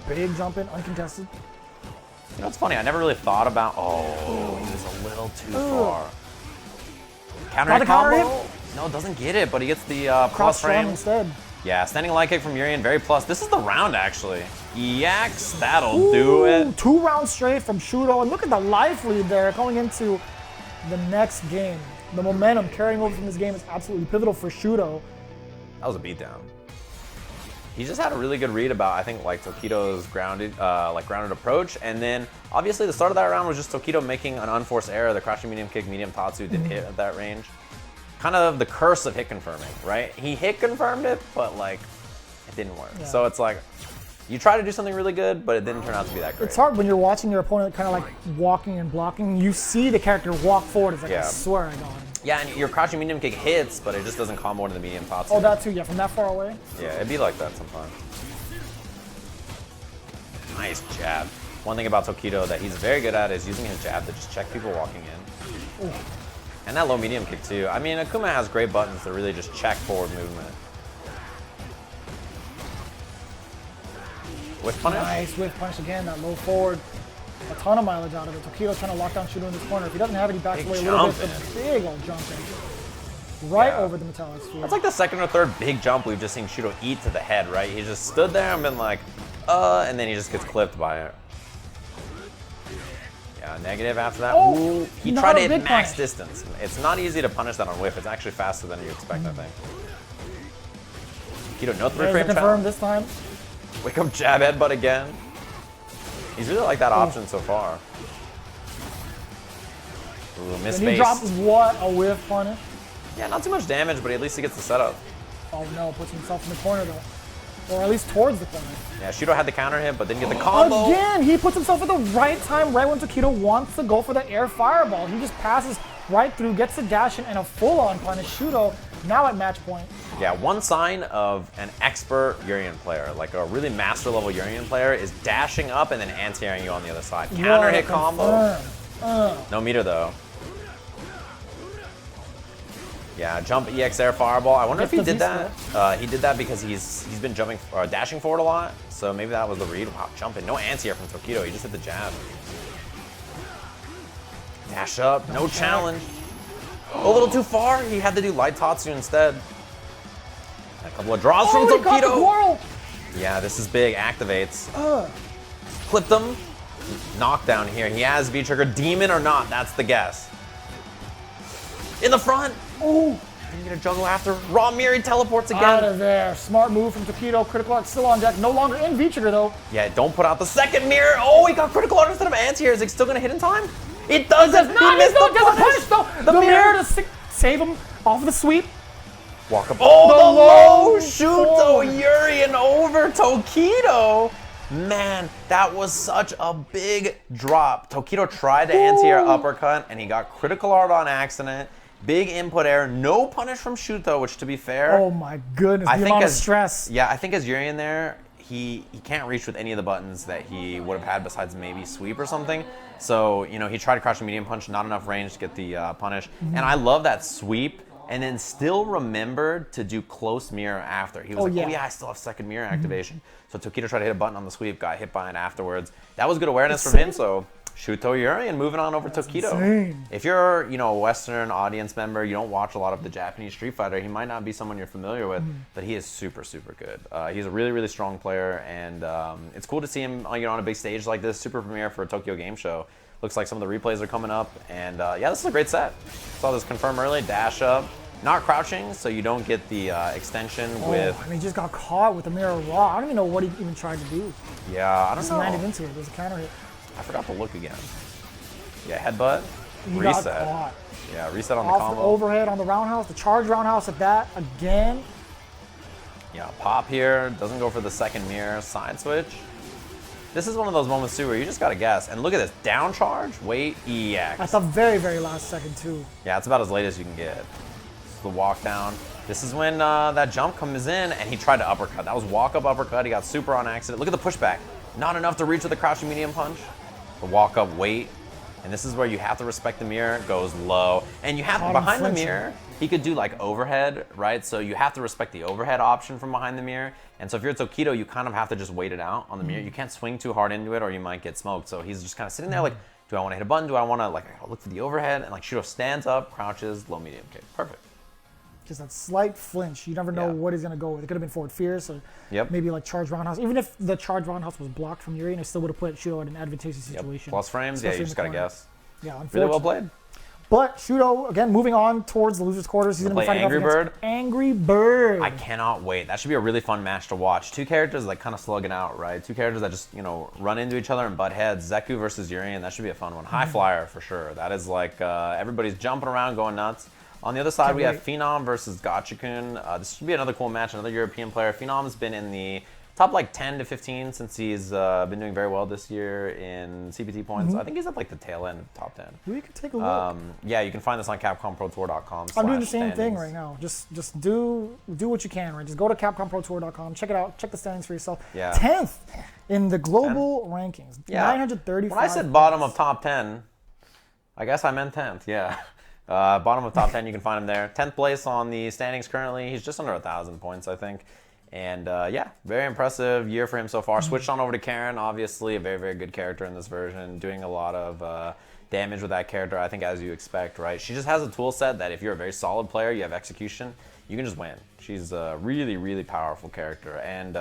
Big jump in, uncontested. You know, it's funny, I never really thought about, oh, he was a little too far. Counter hit combo? No, it doesn't get it, but he gets the plus frame instead. Yeah, standing light kick from Urian, very plus. This is the round, actually. Yaks, that'll do it. 2 rounds straight from Shuto, and look at the life lead there going into the next game. The momentum carrying over from this game is absolutely pivotal for Shuto. That was a beatdown. He just had a really good read about, I think, like Tokido's grounded approach, and then obviously the start of that round was just Tokido making an unforced error. The crouching medium kick, medium tatsu didn't hit at that range. Kind of the curse of hit confirming, right? He hit confirmed it, but like it didn't work. Yeah. So it's like you try to do something really good, but it didn't turn out to be that great. It's hard when you're watching your opponent kind of like walking and blocking. You see the character walk forward. It's like, I swear I got him. Yeah, and your crouching medium kick hits, but it just doesn't combo into the medium tatsu. Oh, that too, yeah, from that far away? Yeah, it'd be like that sometimes. Nice jab. One thing about Tokido that he's very good at is using his jab to just check people walking in. Ooh. And that low medium kick too. I mean, Akuma has great buttons to really just check forward movement. Whiff punish? Nice whiff punish again, that low forward. A ton of mileage out of it. Tokido's trying to lock down Shuto in this corner. If he doesn't have it, he backs away a little bit. A big old jump in. Right over the metallic sphere. That's like the second or third big jump we've just seen Shuto eat to the head, right? He just stood there and been like, and then he just gets clipped by it. Negative after that. Oh, he tried to hit max distance. It's not easy to punish that on whiff. It's actually faster than you expect, I think. Tokido, no 3-frame confirmed this time. Wake up jab headbutt again. He's really like that option so far. Ooh, miss And he drops what? A whiff punish? Yeah, not too much damage, but at least he gets the setup. Oh no, puts himself in the corner though. Or at least towards the corner. Yeah, Shuto had the counter hit, but didn't get the combo. Again, he puts himself at the right time, right when Tokido wants to go for the air fireball. He just passes right through, gets the dash in, and a full-on punish. Shuto now at match point. Yeah, one sign of an expert Urian player, like a really master-level Urian player, is dashing up and then anti-airing you on the other side. Counter hit combo. No meter, though. Yeah, jump EX air fireball. I wonder if he did that. He did that because he's been jumping or dashing forward a lot. So maybe that was the read. Wow, jumping. No anti-air from Tokido. He just hit the jab. Dash up. No challenge. A little too far. He had to do light tatsu instead. A couple of draws from Tokido. Yeah, this is big. Activates. Clipped him. Knockdown here. He has V-trigger. Demon or not? That's the guess. In the front. Oh, didn't get a juggle after. Raw Miri teleports again. Out of there. Smart move from Tokido. Critical art still on deck. No longer in V-trigger though. Yeah, don't put out the second mirror. Oh, he got critical art instead of anti-air. Is it still gonna hit in time? It doesn't. He missed the punish though. The mirror to save him off the sweep. Walk up. Oh, the low Shuto Urian over Tokido. Man, that was such a big drop. Tokido tried to anti-air uppercut and he got critical art on accident. Big input error, no punish from Shuto, which to be fair. Oh my goodness, the amount of stress. Yeah, I think as Urian there, he can't reach with any of the buttons that he would have had besides maybe sweep or something. So, you know, he tried to crouch a medium punch, not enough range to get the punish. And I love that sweep, and then still remembered to do close mirror after. He was oh yeah, I still have second mirror activation. So Tokido tried to hit a button on the sweep, got hit by it afterwards. That was good awareness from him, so Shuto Urian moving on over Tokido. Insane. If you're, you know, a Western audience member, you don't watch a lot of the Japanese Street Fighter, he might not be someone you're familiar with, but he is super, super good. He's a really, really strong player, and it's cool to see him, you know, on a big stage like this, super premiere for a Tokyo Game Show. Looks like some of the replays are coming up, and yeah, this is a great set. Saw this confirm early, dash up. Not crouching, so you don't get the extension with... I mean, he just got caught with the mirror raw. I don't even know what he even tried to do. Yeah, I don't know. Just landed into it. There's a counter hit. I forgot to look again. Yeah, headbutt, he reset. Got caught. Yeah, reset on Off the combo. The overhead on the roundhouse, the charge roundhouse at that again. Yeah, pop here, doesn't go for the second mirror, side switch. This is one of those moments too where you just gotta guess. And look at this, down charge, wait, EX. At the very, very last second too. Yeah, it's about as late as you can get. This is the walk down. This is when that jump comes in and he tried to uppercut. That was walk up uppercut, he got super on accident. Look at the pushback. Not enough to reach with the crouching medium punch. The walk up, wait. And this is where you have to respect the mirror, goes low. And you have, behind the mirror, he could do like overhead, right? So you have to respect the overhead option from behind the mirror. And so if you're Tokido, you kind of have to just wait it out on the mirror. You can't swing too hard into it or you might get smoked. So he's just kind of sitting there like, do I want to hit a button? Do I want to like look for the overhead? And like Shuto stands up, crouches, low medium kick. Perfect. Just that slight flinch. You never know what he's going to go with. It could have been forward fierce or maybe like charge roundhouse. Even if the charge roundhouse was blocked from Yuri, and it still would have put Shuto in an advantageous situation. Plus frames, you just got to guess. Yeah, unfortunately. Really well played. But Shuto, again, moving on towards the loser's quarters. He's going to be fighting Angry Bird. Angry Bird. I cannot wait. That should be a really fun match to watch. Two characters like kind of slugging out, right? Two characters that just, run into each other and butt heads. Zeku versus Yuri, and that should be a fun one. High flyer for sure. That is like everybody's jumping around, going nuts. On the other side, we have Phenom versus Gachikun. This should be another cool match, another European player. Phenom's been in the top like 10 to 15 since he's been doing very well this year in CPT points. I think he's at like the tail end of the top 10. We could take a look. Yeah, you can find this on CapcomProTour.com. I'm doing the same thing right now. Just do what you can, right? Just go to CapcomProTour.com, check it out, check the standings for yourself. Yeah. 10th in the global rankings. Yeah. 935. When I said bottom of top 10, I guess I meant 10th. Yeah. Bottom of top 10, you can find him there. 10th place on the standings currently. He's just under 1,000 points, I think. And yeah, very impressive year for him so far. Switched on over to Karen, obviously a very, very good character in this version, doing a lot of damage with that character, I think, as you expect, right? She just has a tool set that if you're a very solid player, you have execution, you can just win. She's a really, really powerful character. And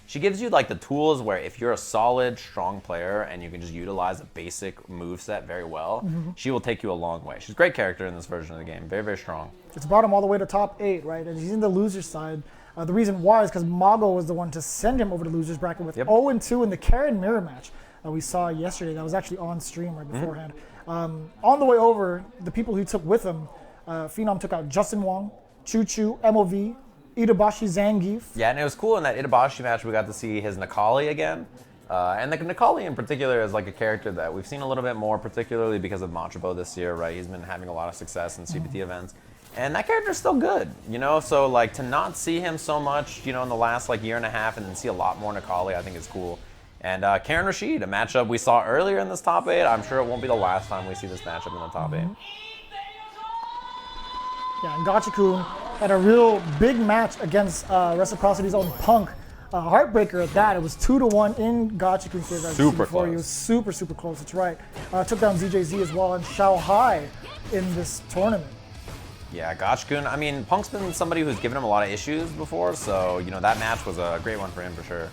she gives you like the tools where if you're a solid, strong player and you can just utilize a basic moveset very well, she will take you a long way. She's a great character in this version of the game. Very, very strong. It's brought him all the way to top 8, right? And he's in the loser side. The reason why is because Mago was the one to send him over to losers bracket with 0-2 in the Karen mirror match that we saw yesterday. That was actually on stream right beforehand. On the way over, the people he took with him, Phenom took out Justin Wong, Choo Choo, MOV, Itabashi Zangief. Yeah, and it was cool in that Itabashi match we got to see his Nakali again. And the Nakali in particular is like a character that we've seen a little bit more, particularly because of Machobo this year, right? He's been having a lot of success in CPT events. And that character's still good, So like to not see him so much, in the last like year and a half and then see a lot more Nakali, I think is cool. And Karen Rashid, a matchup we saw earlier in this top 8. I'm sure it won't be the last time we see this matchup in the top 8. Yeah, and Gachikun had a real big match against Reciprocity's own Punk. Heartbreaker at that. It was 2-1 in Gachikun's favor. Super close. He was super, super close. That's right. Took down ZJZ as well and Xiao Hai in this tournament. Yeah, Gachikun, I mean, Punk's been somebody who's given him a lot of issues before, so, that match was a great one for him for sure.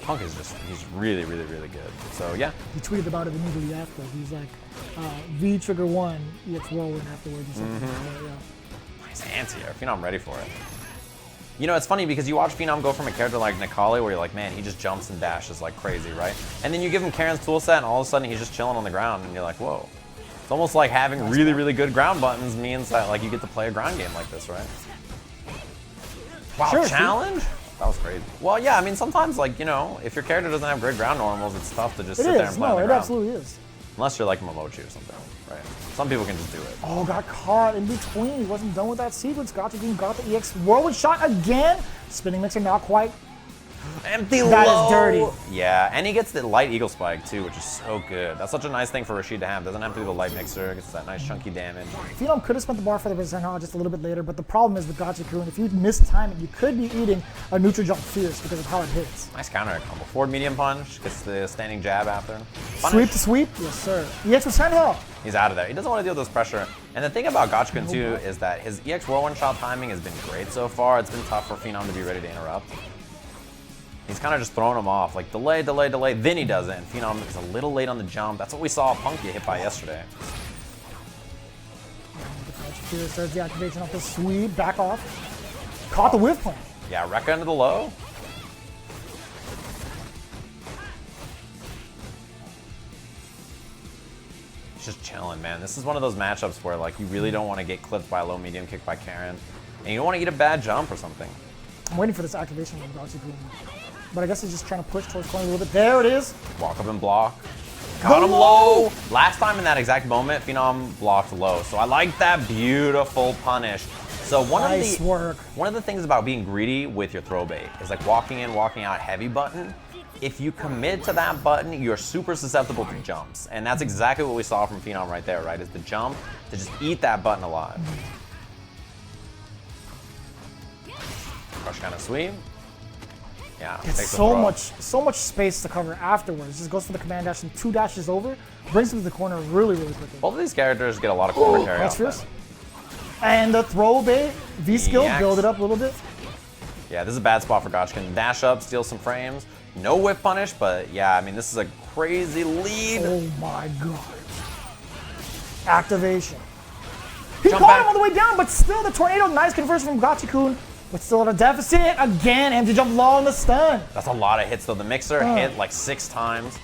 Punk is he's really, really, really good. So, yeah. He tweeted about it immediately after. He's like, V trigger 1, EX whirlwind afterwards or something. Nice anti-air. Phenom ready for it. It's funny because you watch Phenom go from a character like Nakali where you're like, man, he just jumps and dashes like crazy, right? And then you give him Karen's toolset and all of a sudden he's just chilling on the ground and you're like, whoa. It's almost like having really, really good ground buttons means that like you get to play a ground game like this, right? Wow, sure, challenge? That was crazy. Well, yeah, I mean, sometimes like, if your character doesn't have great ground normals, it's tough to just sit there and play on the ground. It absolutely is. Unless you're like Mamochi or something, right? Some people can just do it. Oh, got caught in between. He wasn't done with that sequence. Gachikun got the EX whirlwind shot again. Spinning mixer not quite. Empty that low. Is dirty. Yeah, and he gets the light eagle spike too, which is so good. That's such a nice thing for Rashid to have. Doesn't have to do the light mixer. Gets that nice chunky damage. Phenom could have spent the bar for the Berserker just a little bit later, but the problem is with Gachikun, if you miss time it, you could be eating a neutral jump fierce because of how it hits. Nice counter combo. Forward medium punch, gets the standing jab after. Punish. Sweep to sweep? Yes, sir. EX with Sandhill. He's out of there. He doesn't want to deal with this pressure. And the thing about Gachikun too is that his EX whirlwind shot timing has been great so far. It's been tough for Phenom to be ready to interrupt. He's kind of just throwing him off, like delay, delay, delay, then he does it, and Phenom is a little late on the jump. That's what we saw Punk get hit by yesterday. Here starts the activation off the sweep, back off. Caught the whiff point. Yeah, Rekka into the low. He's just chilling, man. This is one of those matchups where like you really don't want to get clipped by a low medium kick by Karen, and you don't want to eat a bad jump or something. I'm waiting for this activation from Gachikun. but I guess he's just trying to push towards corner a little bit. There it is. Walk up and block. Got him low. Last time in that exact moment, Phenom blocked low. So I like that beautiful punish. So one of the things about being greedy with your throw bait is like walking in, walking out heavy button. If you commit to that button, you're super susceptible to jumps. And that's exactly what we saw from Phenom right there, right? Is the jump to just eat that button alive. Crush kind of sweep. Yeah, it's so much space to cover afterwards. Just goes for the command dash and 2 dashes over, brings him to the corner really quickly. Both of these characters get a lot of corner carry off them. And the throw bait, V-skill, build it up a little bit. Yeah, this is a bad spot for Gachikun. Dash up, steal some frames. No whip punish, but yeah, I mean, this is a crazy lead. Oh my god. Activation. He caught him on the way down, but still the tornado, nice conversion from Gachikun. But still at a deficit again, and to jump low on the stun. That's a lot of hits though. The mixer hit like 6 times.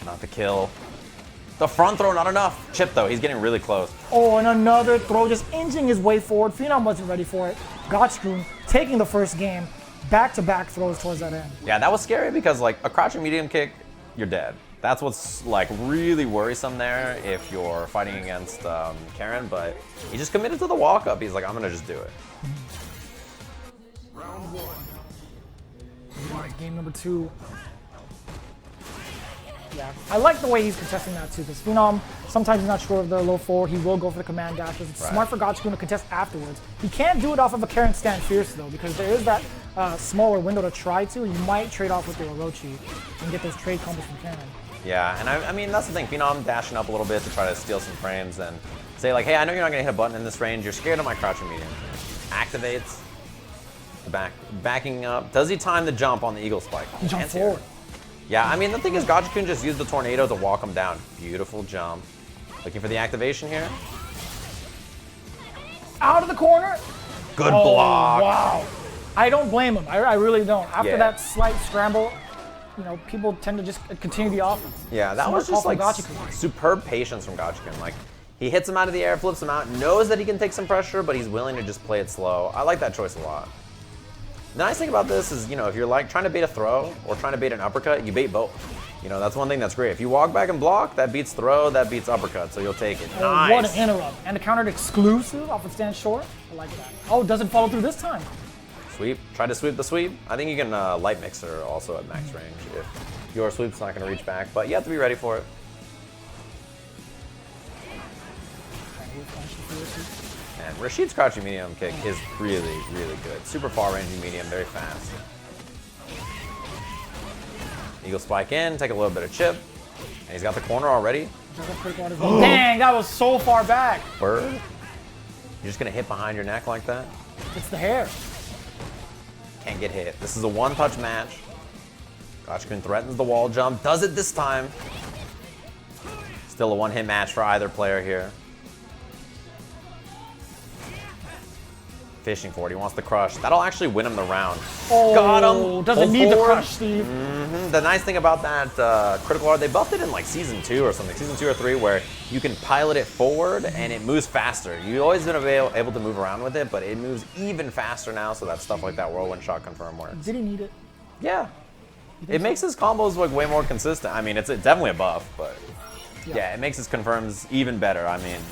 Not the kill. The front throw, not enough. Chip though, he's getting really close. Oh, and another throw, just inching his way forward. Phenom wasn't ready for it. Gachikun taking the first game. Back-to-back throws towards that end. Yeah, that was scary because like a crouching medium kick, you're dead. That's what's like really worrisome there if you're fighting against Karen, but he just committed to the walk up. He's like, I'm gonna just do it. Round 1. Game number 2. Yeah, I like the way he's contesting that too, because Phenom, sometimes he's not sure of the low forward. He will go for the command dashes. It's smart for Gachikun to contest afterwards. He can't do it off of a Karen stand fierce though, because there is that smaller window to try to. You might trade off with the Orochi and get those trade combos from Karen. Yeah, and I mean, that's the thing. Phenom dashing up a little bit to try to steal some frames and say like, hey, I know you're not gonna hit a button in this range. You're scared of my crouching medium. Activates. Backing up. Does he time the jump on the eagle spike? He jumped forward. Yeah, I mean, the thing is Gachikun just used the tornado to walk him down. Beautiful jump. Looking for the activation here. Out of the corner. Good block. Wow. I don't blame him. I really don't. After that slight scramble, you know, people tend to just continue the offense. Yeah, that was just like superb patience from Gachikun. Like, he hits him out of the air, flips him out, knows that he can take some pressure, but he's willing to just play it slow. I like that choice a lot. The nice thing about this is, you know, if you're like trying to bait a throw or trying to bait an uppercut, you bait both. You know, that's one thing that's great. If you walk back and block, that beats throw, that beats uppercut, so you'll take it. Nice. What an interrupt. And the countered exclusive off of stand short. I like that. Oh, doesn't follow through this time. Sweep. Try to sweep the sweep. I think you can light mixer also at max range if your sweep's not going to reach back, but you have to be ready for it. And Rashid's crouching medium kick is really, really good. Super far ranging medium, very fast. Eagle spike in, take a little bit of chip. And he's got the corner already. Dang, that was so far back. Bird? You're just going to hit behind your neck like that? It's the hair. Can't get hit. This is a one-touch match. Gachikun threatens the wall jump, does it this time. Still a one-hit match for either player here. Fishing for it. He wants the crush. That'll actually win him the round. Oh, got him. Doesn't need the crush, Steve. The nice thing about that critical art, they buffed it in like season 2 or something, season 2 or 3, where you can pilot it forward and it moves faster. You always been able to move around with it, but it moves even faster now. So that stuff like that whirlwind shot confirm works. Did he need it? Yeah. It makes his combos like way more consistent. I mean, it's definitely a buff, but yeah, it makes his confirms even better. I mean.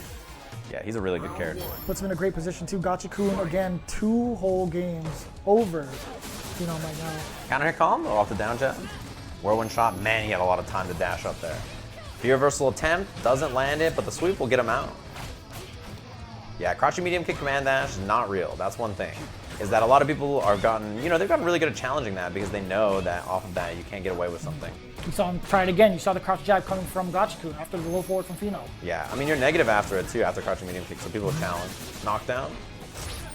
Yeah, he's a really good character. Puts him in a great position too. Gachikun, again, 2 whole games over Phenom right now. Counter hit combo off the down jet. Whirlwind shot, man, he had a lot of time to dash up there. The reversal attempt, doesn't land it, but the sweep will get him out. Yeah, crouching medium kick command dash is not real. That's one thing. Is that a lot of people are gotten, you know, they've gotten really good at challenging that because they know that off of that you can't get away with something. You saw him try it again. You saw the crouch jab coming from Gachikun after the low forward from Phenom. Yeah, I mean, you're negative after it too, after crouching medium kick, so people will challenge. Knockdown.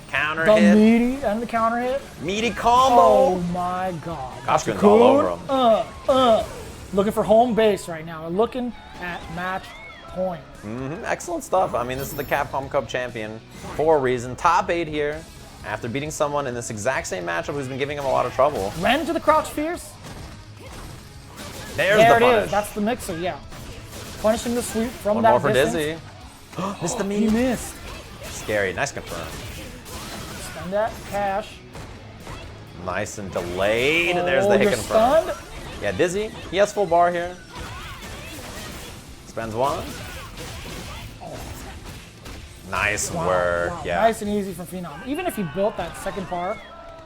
Counter the hit. The meaty and the counter hit. Meaty combo. Oh my god. Gachikun's all over him. Looking for home base right now. Looking at match point. Excellent stuff. I mean, this is the Capcom Cup champion for a reason. Top 8 here. After beating someone in this exact same matchup who's been giving him a lot of trouble. Ran to the crouch fierce. There it is. That's the mixer, yeah. Punishing the sweep from that distance. One more for Dizzy. Missed the meat. He missed. Scary. Nice confirm. Spend that cash. Nice and delayed. Oh, There's the hit you're confirmed. stunned? Yeah, Dizzy. He has full bar here. Spends one. Nice work. Wow. Yeah. Nice and easy from Phenom. Even if he built that second bar,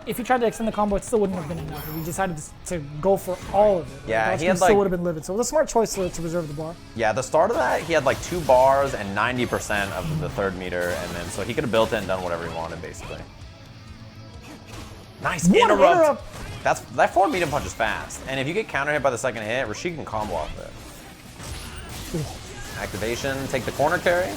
if he tried to extend the combo, it still wouldn't have been enough. He decided to go for all of it. Yeah, he Gachikun had still like, would have been livid. So it was a smart choice to preserve the bar. Yeah, the start of that, he had like 2 bars and 90% of the third meter, and then so he could have built it and done whatever he wanted, basically. Nice interrupt. That forward medium punch is fast, and if you get counter hit by the second hit, Rashid can combo off it. Activation, take the corner carry.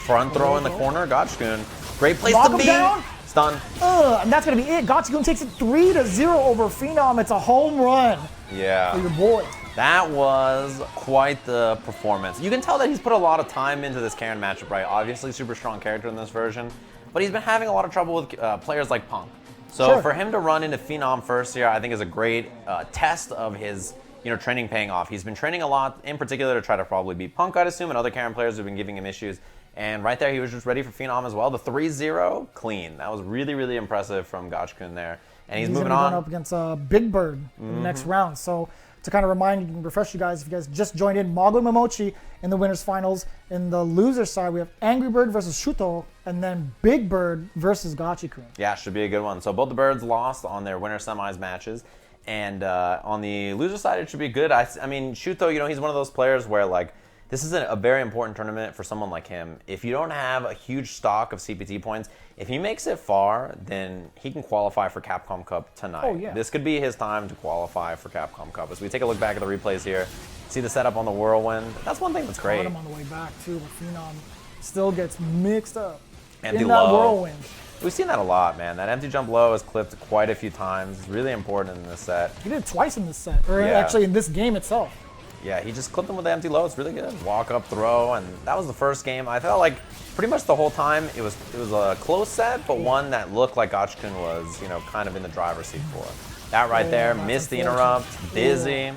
Front throw in the corner, Gachikun. Great place Lock to him be. down. Stun. And that's gonna be it. Gachikun takes it 3-0 over Phenom. It's a home run Yeah. for your boy. That was quite the performance. You can tell that he's put a lot of time into this Karen matchup, right? Obviously, super strong character in this version, but he's been having a lot of trouble with players like Punk. So for him to run into Phenom first here, I think is a great test of his training paying off. He's been training a lot, in particular, to try to probably beat Punk, I'd assume, and other Karen players who've been giving him issues. And right there, he was just ready for Phenom as well. The 3-0, clean. That was really, really impressive from Gachikun there. And he's moving on. Going up against Big Bird in the next round. So to kind of remind you and refresh you guys, if you guys just joined in, Mago and Mamochi in the winners finals. In the loser side, we have Angry Bird versus Shuto, and then Big Bird versus Gachikun. Yeah, should be a good one. So both the Birds lost on their winner semis matches. And on the loser side, it should be good. I mean, Shuto, he's one of those players where, like, this is a very important tournament for someone like him. If you don't have a huge stock of CPT points, if he makes it far, then he can qualify for Capcom Cup tonight. Oh, yeah. This could be his time to qualify for Capcom Cup. As we take a look back at the replays here, see the setup on the Whirlwind. That's one thing that's great. Caught him on the way back, too, but Phenom still gets mixed up Empty in that low. Whirlwind. We've seen that a lot, man. That empty jump low is clipped quite a few times. It's really important in this set. He did it twice in this set, or actually in this game itself. Yeah, he just clipped him with the empty low. It's really good. Walk up, throw, and that was the first game. I felt like pretty much the whole time it was a close set, but one that looked like Gachikun was, kind of in the driver's seat for it. That right there, missed the interrupt, Dizzy.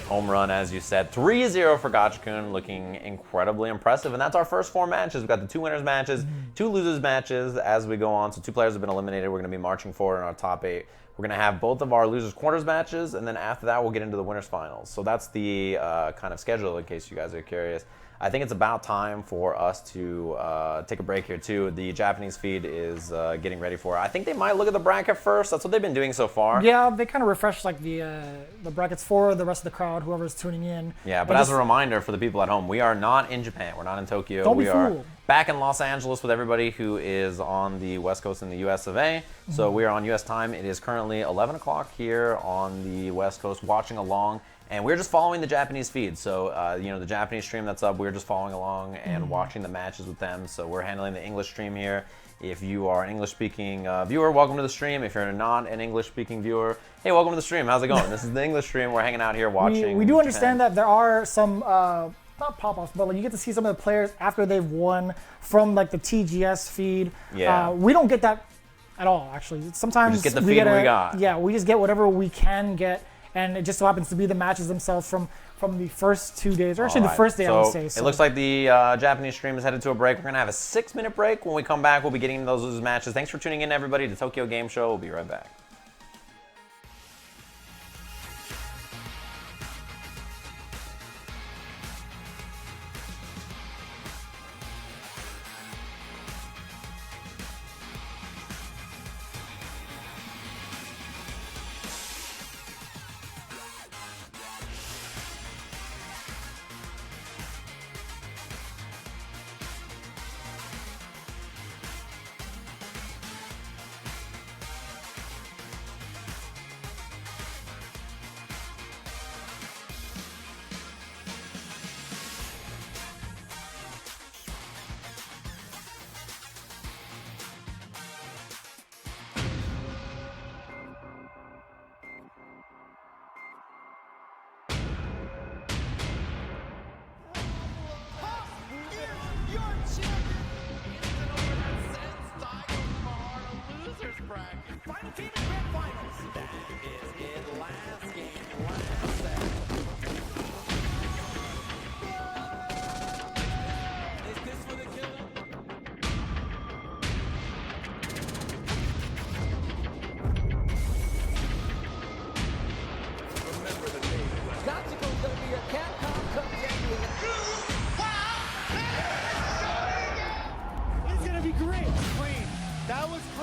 Home run, as you said. 3-0 for Gachikun, looking incredibly impressive. And that's our first 4 matches. We've got the 2 winners matches, 2 losers matches as we go on. So 2 players have been eliminated. We're going to be marching forward in our top 8. We're going to have both of our losers quarters matches, and then after that, we'll get into the winners finals. So that's the kind of schedule, in case you guys are curious. I think it's about time for us to take a break here, too. The Japanese feed is getting ready for it. I think they might look at the bracket first. That's what they've been doing so far. Yeah, they kind of refresh like the brackets for the rest of the crowd, whoever's tuning in. Yeah, but as a reminder for the people at home, we are not in Japan. We're not in Tokyo. Don't be we are fooled. back in Los Angeles with everybody who is on the West Coast in the US of A. So we are on US time. It is currently 11 o'clock here on the West Coast, watching along. And we're just following the Japanese feed. So, the Japanese stream that's up, we're just following along and watching the matches with them. So we're handling the English stream here. If you are an English-speaking viewer, welcome to the stream. If you're not an English-speaking viewer, hey, welcome to the stream. How's it going? This is the English stream. We're hanging out here watching. We do understand that there are some, not pop-offs, but like you get to see some of the players after they've won from like the TGS feed. Yeah. We don't get that at all, actually. Sometimes we just get the feed we got. Yeah, we just get whatever we can get. And it just so happens to be the matches themselves from the first 2 days, or actually the first day, I would say. So it looks like the Japanese stream is headed to a break. We're going to have a 6-minute break. When we come back, we'll be getting into those matches. Thanks for tuning in, everybody, to Tokyo Game Show. We'll be right back.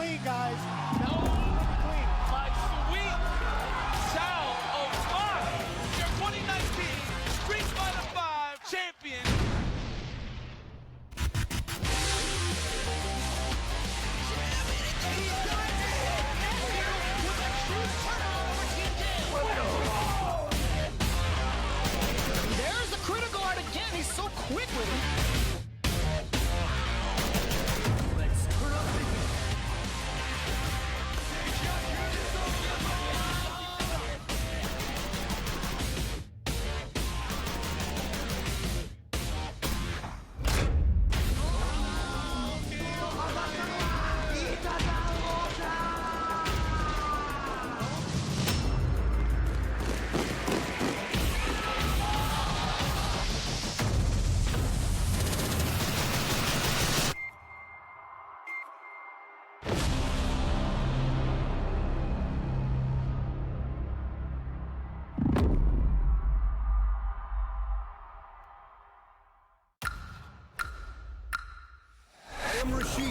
clean, guys. Oh, my sweet child of mine. Your 2019 Street Fighter V champion. There's the critical art again. He's so quick with it.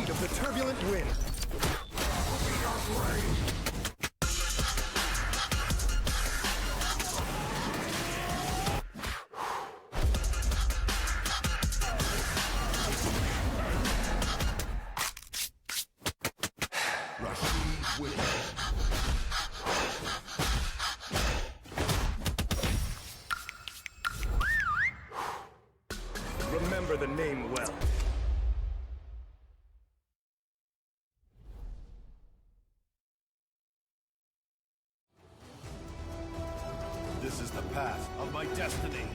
Of the turbulent wind. Rashid with remember the name well. This is the path of my destiny.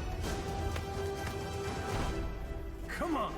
Come on!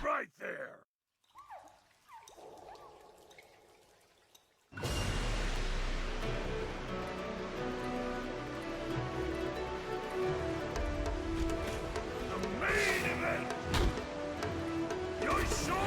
Right there! The main event! Yoisho!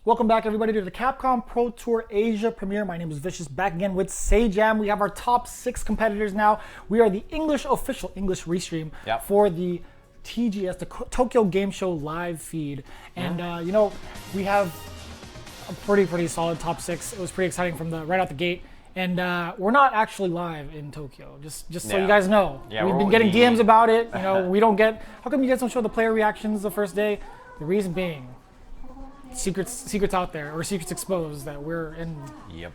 Welcome back, everybody, to the Capcom Pro Tour Asia premiere. My name is Vicious, back again with Sejam. We have our top 6 competitors now. We are the official English restream for the TGS, the Tokyo Game Show live feed. And, you know, we have a pretty solid top 6. It was pretty exciting from right out the gate. And we're not actually live in Tokyo, just so you guys know. Yeah, we've been getting DMs about it. You know, we don't get, how come you guys don't show the player reactions the first day? The reason being, secrets out there, or secrets exposed, that we're in we're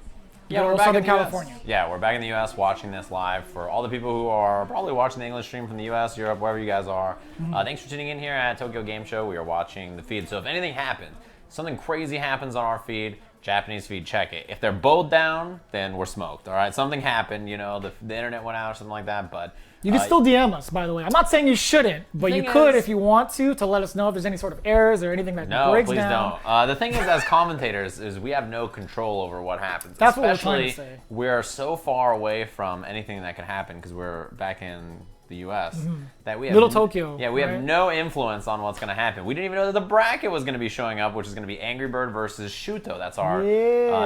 back Southern in California. Yeah, we're back in the US watching this live. For all the people who are probably watching the English stream from the US, Europe, wherever you guys are, thanks for tuning in here at Tokyo Game Show. We are watching the feed. So if anything happens, something crazy happens on our feed, Japanese feed, check it. If they're both down, then we're smoked. All right, something happened, you know, the internet went out or something like that, but you can still DM us, by the way. I'm not saying you shouldn't, but you could if you want to let us know if there's any sort of errors or anything that breaks down. No, please don't. The thing is, as commentators, is we have no control over what happens. That's what we're trying to say. We're so far away from anything that can happen because we're back in the U.S. that we have Little Tokyo. Yeah, we have no influence on what's going to happen. We didn't even know that the bracket was going to be showing up, which is going to be Angry Bird versus Shuto. That's our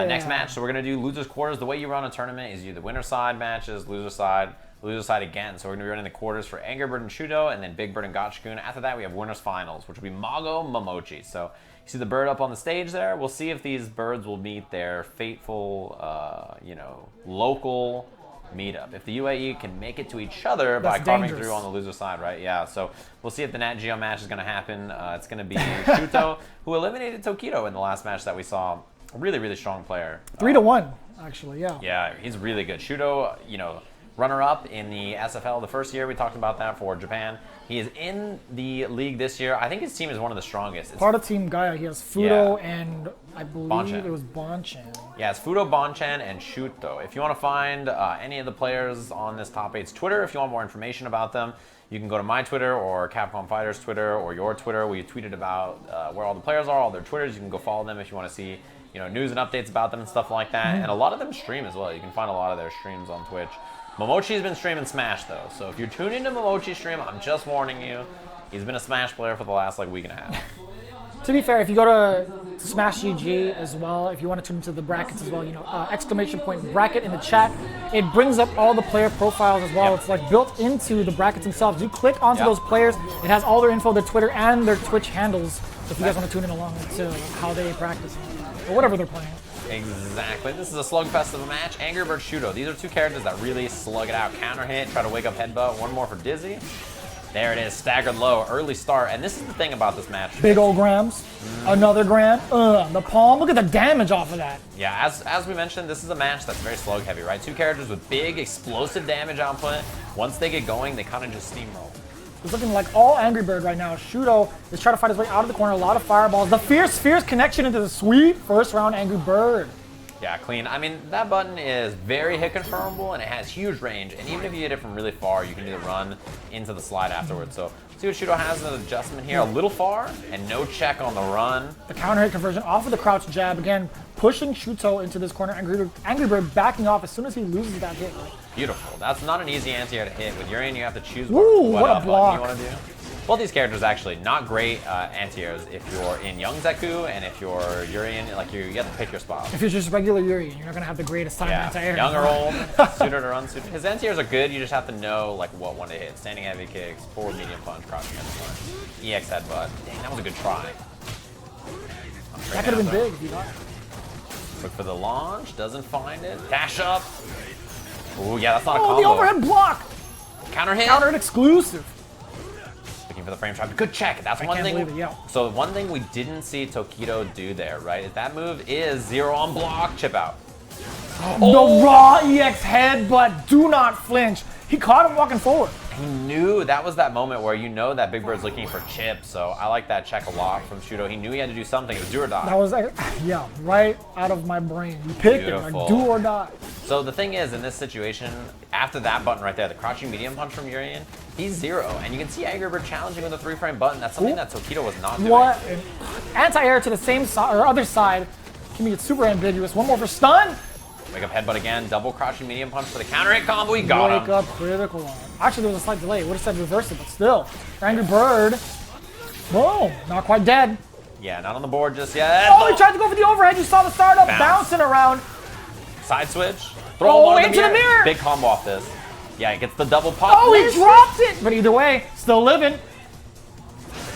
next match. So we're going to do losers quarters. The way you run a tournament is you do the winner side matches, loser side again. So we're going to be running the quarters for Angry Bird and Shuto, and then Big Bird and Gachikun. After that, we have winners finals, which will be Mago, Mamochi. So you see the bird up on the stage there. We'll see if these birds will meet their fateful, local meetup. If the UAE can make it to each other by carving through on the loser side, right? Yeah, so we'll see if the Nat Geo match is going to happen. It's going to be Shuto, who eliminated Tokido in the last match that we saw. A really strong player. 3-1, actually, yeah. Yeah, he's really good. Shuto, you know, runner-up in the SFL the first year. We talked about that for Japan. He is in the league this year. I think his team is one of the strongest. It's part of Team Gaia. He has Fudo and I believe it was Bonchan. Yeah, it's Fudo, Bonchan, and Shuto. If you want to find any of the players on this top 8's Twitter, if you want more information about them, you can go to my Twitter or Capcom Fighters Twitter or your Twitter, where you tweeted about where all the players are, all their Twitters. You can go follow them if you want to see, you know, news and updates about them and stuff like that. And a lot of them stream as well. You can find a lot of their streams on Twitch. Momochi's been streaming Smash, though, so if you're tuning into Momochi's stream, I'm just warning you, he's been a Smash player for the last, week and a half. To be fair, if you go to Smash GG as well, if you want to tune into the brackets as well, you know, exclamation point bracket in the chat, it brings up all the player profiles as well. It's built into the brackets themselves. You click onto those players, it has all their info, their Twitter, and their Twitch handles, if you guys want to tune in along to how they practice or whatever they're playing. Exactly. This is a slugfest of a match. Angry Bird, Shuto. These are two characters that really slug it out. Counter hit, try to wake up headbutt. One more for Dizzy. There it is. Staggered low. Early start. And this is the thing about this match. Big old grams. Another gram. The palm. Look at the damage off of that. Yeah, as we mentioned, this is a match that's very slug heavy, right? Two characters with big explosive damage output. Once they get going, they kind of just steamroll. It's looking like all Angry Bird right now. Shuto is trying to fight his way out of the corner. A lot of fireballs. The fierce connection into the sweet first round Angry Bird. Yeah, clean. I mean, that button is very hit confirmable, and it has huge range. And even if you hit it from really far, you can do the run into the slide afterwards. So see what Shuto has an adjustment here. A little far, and no check on the run. The counter hit conversion off of the crouch jab. Again, pushing Shuto into this corner. Angry Bird backing off as soon as he loses that hit. Beautiful. That's not an easy anti-air to hit. With Urian, you have to choose what a block you want to do. Both these characters actually not great anti-airs if you're in Young Zeku, and if you're Urian, you have to pick your spot. If you're just regular Urian, you're not going to have the greatest time anti-air. Young or old, suited or unsuited. His anti-airs are good, you just have to know what one to hit. Standing heavy kicks, forward medium punch, crouching heavy punch, EX headbutt. Dang, that was a good try. That could have been big if you got it. Look for the launch, doesn't find it. Dash up. Ooh, yeah, that's not a combo. Oh, the overhead block! Counter hit. Counter hit exclusive. Looking for the frame trap. Good check. That's one thing. So one thing we didn't see Tokido do there, right? Is that move is 0 on block, chip out. The raw EX headbutt. Do not flinch. He caught him walking forward. He knew that was that moment where you know that Big Bird's looking for chips, so I like that check a lot from Shuto. He knew he had to do something. It was do or die. That was, right out of my brain. You picked it, like do or die. So the thing is, in this situation, after that button right there, the crouching medium punch from Urian, he's 0, and you can see Angry Bird challenging with a 3-frame button. That's something that Tokido was not doing. What? Anti-air to the same side, or other side. Can be super ambiguous. One more for stun. Wake up headbutt again, double crouching medium punch for the counter hit combo. He got him. Wake up critical on him. Actually, there was a slight delay. Would have said reverse it, but still. Angry Bird. Boom. Not quite dead. Yeah, not on the board just yet. Oh, he tried to go for the overhead. You saw the startup bouncing around. Side switch. Throw one into the mirror. Big combo off this. Yeah, he gets the double pop. Oh, he dropped it. But either way, still living.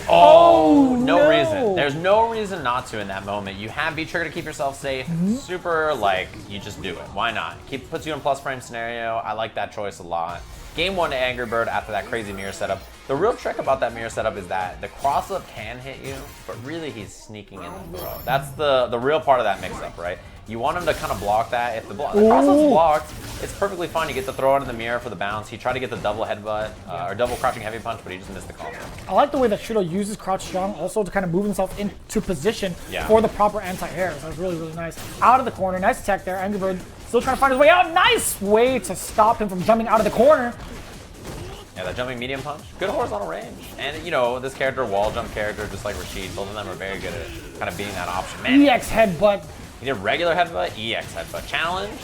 Oh, no reason. There's no reason not to in that moment. You have V-trigger to keep yourself safe. Super, like, you just do it. Why not? Puts you in plus frame scenario. I like that choice a lot. Game 1 to Angry Bird after that crazy mirror setup. The real trick about that mirror setup is that the cross-up can hit you, but really he's sneaking in the throw. That's the real part of that mix-up, right? You want him to kind of block that. If the cross-up's blocked, it's perfectly fine. You get to throw it in the mirror for the bounce. He tried to get the double headbutt or double crouching heavy punch, but he just missed the combo. I like the way that Shuto uses crouch strong also to kind of move himself into position for the proper anti-air. So that was really, really nice. Out of the corner, nice attack there. Angry Bird still trying to find his way out. Nice way to stop him from jumping out of the corner. Yeah, that jumping medium punch, good horizontal range. And, you know, this character, wall jump character, just like Rashid, both of them are very good at kind of beating that option. Man, EX headbutt. He did regular headbutt, EX headbutt. Challenge,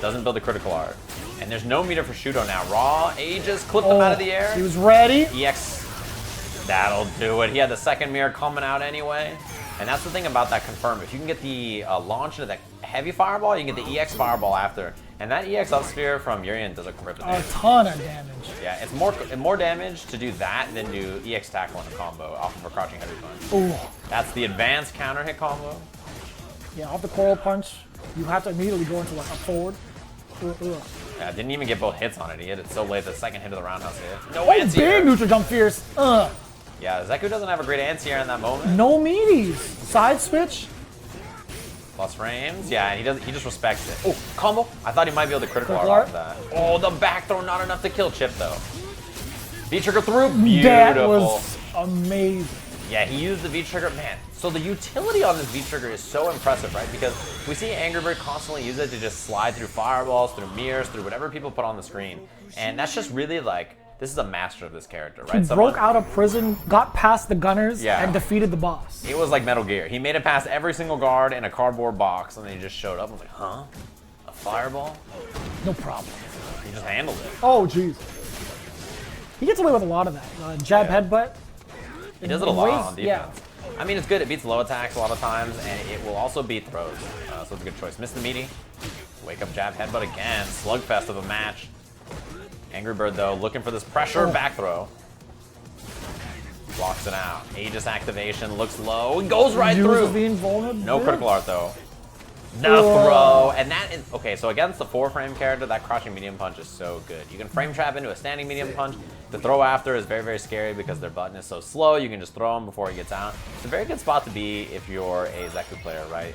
doesn't build a critical art. And there's no meter for Shuto now. Raw, Aegis, clipped him out of the air. He was ready. EX, that'll do it. He had the second mirror coming out anyway. And that's the thing about that confirm. If you can get the launch into that heavy fireball, you can get the EX fireball after. And that EX up sphere from Urian does a grip. A ton of damage. Yeah, it's more damage to do that than do EX tackle in a combo off of a crouching heavy punch. Ooh. That's the advanced counter hit combo. Yeah, off the coral punch, you have to immediately go into like a forward. Yeah, didn't even get both hits on it. He hit it so late, the second hit of the roundhouse hit. No anti-air. Big neutral jump fierce. Yeah, Zeku doesn't have a great anti-air in that moment. No meaties. Side switch. Plus frames. Yeah, and he just respects it. Oh, combo. I thought he might be able to critical art off that. Oh, the back throw, not enough to kill Chip though. V-trigger through. Beautiful. That was amazing. Yeah, he used the V-trigger. Man, so the utility on this V-trigger is so impressive, right? Because we see Angry Bird constantly use it to just slide through fireballs, through mirrors, through whatever people put on the screen. And that's just really like, this is a master of this character, right? He broke out of prison, got past the gunners, and defeated the boss. It was like Metal Gear. He made it past every single guard in a cardboard box, and then he just showed up and was like, huh? A fireball? No problem. He just handled it. Oh, jeez. He gets away with a lot of that. Jab headbutt. He does it a lot on defense. I mean, it's good. It beats low attacks a lot of times, and it will also beat throws. So it's a good choice. Miss the meaty. Wake up jab headbutt again. Slugfest of a match. Angry Bird, though, looking for this pressure back throw. Blocks it out. Aegis activation. Looks low. And goes right through. No critical art, though. The throw. And that is... Okay, so against the 4-frame character, that crouching medium punch is so good. You can frame trap into a standing medium punch. The throw after is very, very scary because their button is so slow. You can just throw him before he gets out. It's a very good spot to be if you're a Zeku player, right?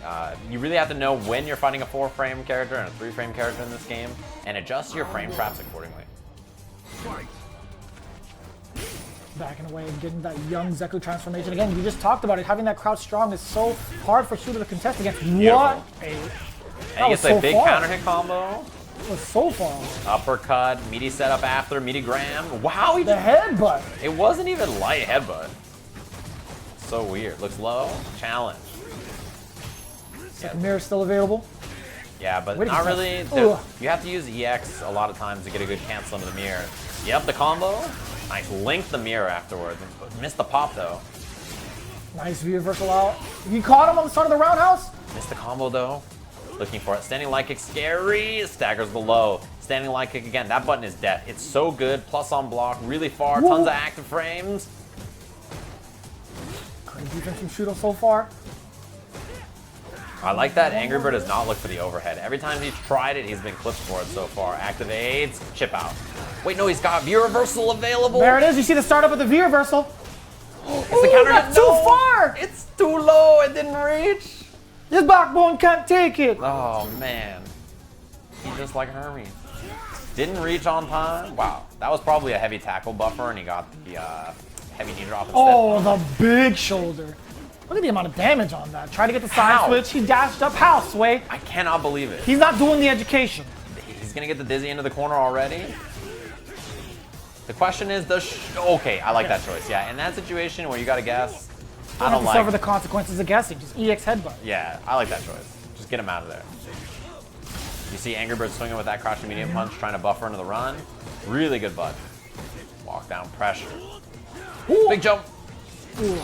You really have to know when you're fighting a 4-frame character and a 3-frame character in this game and adjust your frame traps accordingly. Backing away and getting that young Zeku transformation. Again, we just talked about it. Having that crouch strong is so hard for Shuto to contest against. Beautiful. What a... And he gets a big counter hit combo. It was so far. Uppercut, meaty setup after, meaty gram. Wow, he the headbutt. It wasn't even light headbutt. So weird. Looks low. Challenge. Second mirror still available. Yeah, but not really. You have to use EX a lot of times to get a good cancel into the mirror. Yep, the combo. Nice. Link the mirror afterwards. Missed the pop, though. Nice V reversal out. He caught him on the start of the roundhouse. Missed the combo, though. Looking for it. Standing light kick, scary. Staggers below. Standing light kick again. That button is death. It's so good. Plus on block, really far. Tons of active frames. Great defense from Shuto so far. I like that Angry Bird does not look for the overhead. Every time he's tried it, he's been clipped for it so far. Activates, chip out. Wait, no, he's got V reversal available. There it is. You see the startup of the V reversal. It's the counter hit. Too far. It's too low. It didn't reach. His backbone can't take it. Oh, man. He's just like Hermes. Didn't reach on time. Wow. That was probably a heavy tackle buffer, and he got the heavy knee drop instead. Oh, the big shoulder. Look at the amount of damage on that. Try to get the side switch. He dashed up. How, Sway? I cannot believe it. He's not doing the education. He's going to get the dizzy into the corner already. The question is, okay, I like that choice. Yeah, in that situation where you got to guess, I don't like... suffer the consequences of guessing. Just EX headbutt. Yeah, I like that choice. Just get him out of there. You see Angry Bird swinging with that crouching medium punch, trying to buffer into the run. Really good button. Walk down pressure. Ooh. Big jump. Ooh.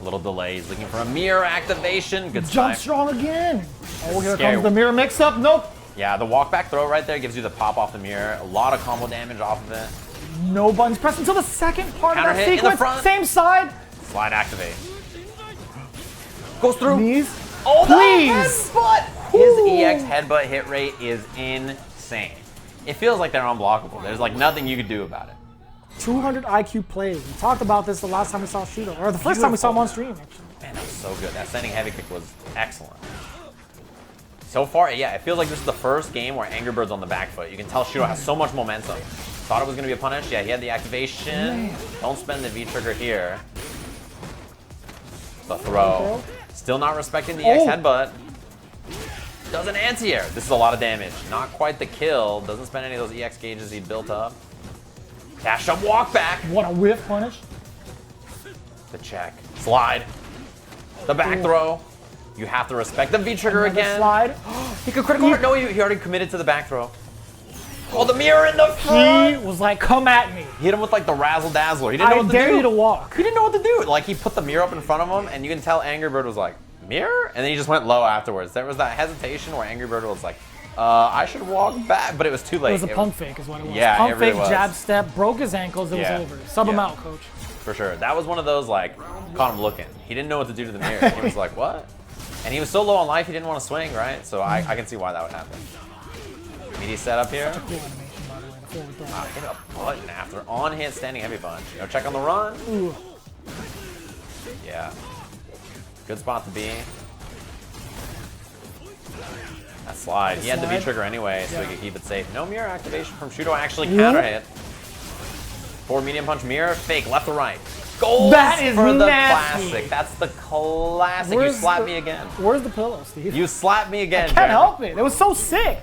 A little delay. He's looking for a mirror activation. Good Jump snipe. strong again. Oh, here Scary. comes the mirror mix-up. Nope. Yeah, the walk back throw right there gives you the pop off the mirror. A lot of combo damage off of it. No buttons pressed until the second part Counter of that hit in sequence. the front. Same side. Slide activate. Goes through. Knees. Oh, please. Headbutt! His EX headbutt hit rate is insane. It feels like they're unblockable. There's like nothing you could do about it. 200 IQ plays. We talked about this the last time we saw Shuto, or the first time we saw him on stream, actually. Man, that was so good. That standing heavy kick was excellent. So far, yeah, it feels like this is the first game where Angry Bird's on the back foot. You can tell Shuto has so much momentum. Thought it was going to be a punish. Yeah, he had the activation. Man. Don't spend the V-trigger here. The throw. Still not respecting the EX headbutt. Does an anti-air. This is a lot of damage. Not quite the kill. Doesn't spend any of those EX gauges he built up. Dash up, walk back. What a whiff punish. The check. Slide. The back throw. You have to respect the V-trigger again. Slide. He could critical. No, he already committed to the back throw. Oh, the mirror in the front. He was like, come at me. He hit him with like the razzle dazzler. He didn't know what to do. I dare you to walk. He didn't know what to do. Like he put the mirror up in front of him, and you can tell Angry Bird was like, mirror? And then he just went low afterwards. There was that hesitation where Angry Bird was like, I should walk back, but it was too late. It was a pump fake is what it was. Yeah, pump it really fake, was. jab step, broke his ankles, it was over. Sub him out, coach. For sure. That was one of those like, caught him looking. He didn't know what to do to the mirror. He was like, what? And he was so low on life, he didn't want to swing, right? So I can see why that would happen. Meaty setup here. Such a cool animation, by the way. The forward throw. Wow, hit a button after on hit standing heavy punch. You know, check on the run. Ooh. Yeah. Good spot to be. That slide. He had the V-trigger anyway, so he could keep it safe. No mirror activation from Shuto. Actually counter hit. Forward medium punch mirror. Fake left to right. Goals that is for the nasty. classic. That's the classic. You slapped me again. Where's the pillow, Steve? You slapped me again. I can't help it. It was so sick.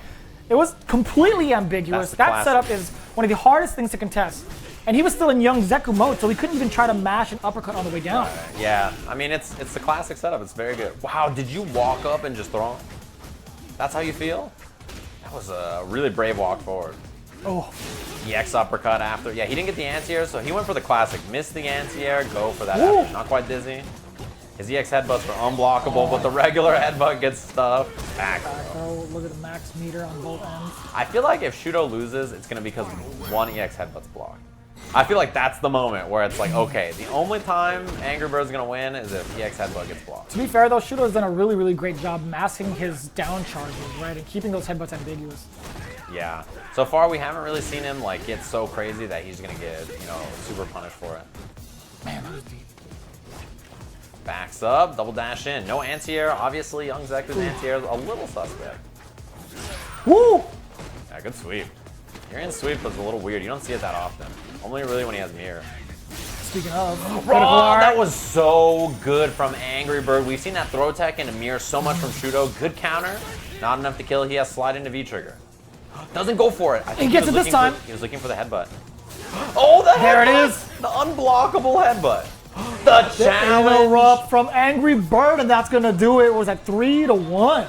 It was completely ambiguous. That setup is one of the hardest things to contest. And he was still in young Zeku mode, so he couldn't even try to mash an uppercut on the way down. Yeah, I mean, it's the classic setup. It's very good. Wow, did you walk up and just throw him? That's how you feel? That was a really brave walk forward. Oh. EX uppercut after. Yeah, he didn't get the anti-air, so he went for the classic. Missed the anti-air, go for that after. Not quite dizzy. His EX headbutts are unblockable, but the regular headbutt gets stuffed. Back throw. Look at the max meter on both ends. I feel like if Shuto loses, it's going to be because one EX headbutt's blocked. I feel like that's the moment where it's like, okay, the only time Angry Bird's going to win is if EX headbutt gets blocked. To be fair, though, Shuto has done a really, really great job masking his down charges, right, and keeping those headbutts ambiguous. Yeah. So far, we haven't really seen him like get so crazy that he's going to get, you know, super punished for it. Man, that was deep. Backs up, double dash in. No anti-air. Obviously, young Zeku's anti-air is a little suspect. Woo! Yeah, good sweep. Your in sweep is a little weird. You don't see it that often. Only really when he has mirror. Speaking of, oh, that was so good from Angry Bird. We've seen that throw tech into mirror so much from Shuto. Good counter. Not enough to kill. He has slide into V-trigger. Doesn't go for it. I think he gets it this time. He was looking for the headbutt. Oh, the there headbutt. It is. The unblockable headbutt. The challenge. Interrupt from Angry Bird, and that's gonna do it. It was at 3-1.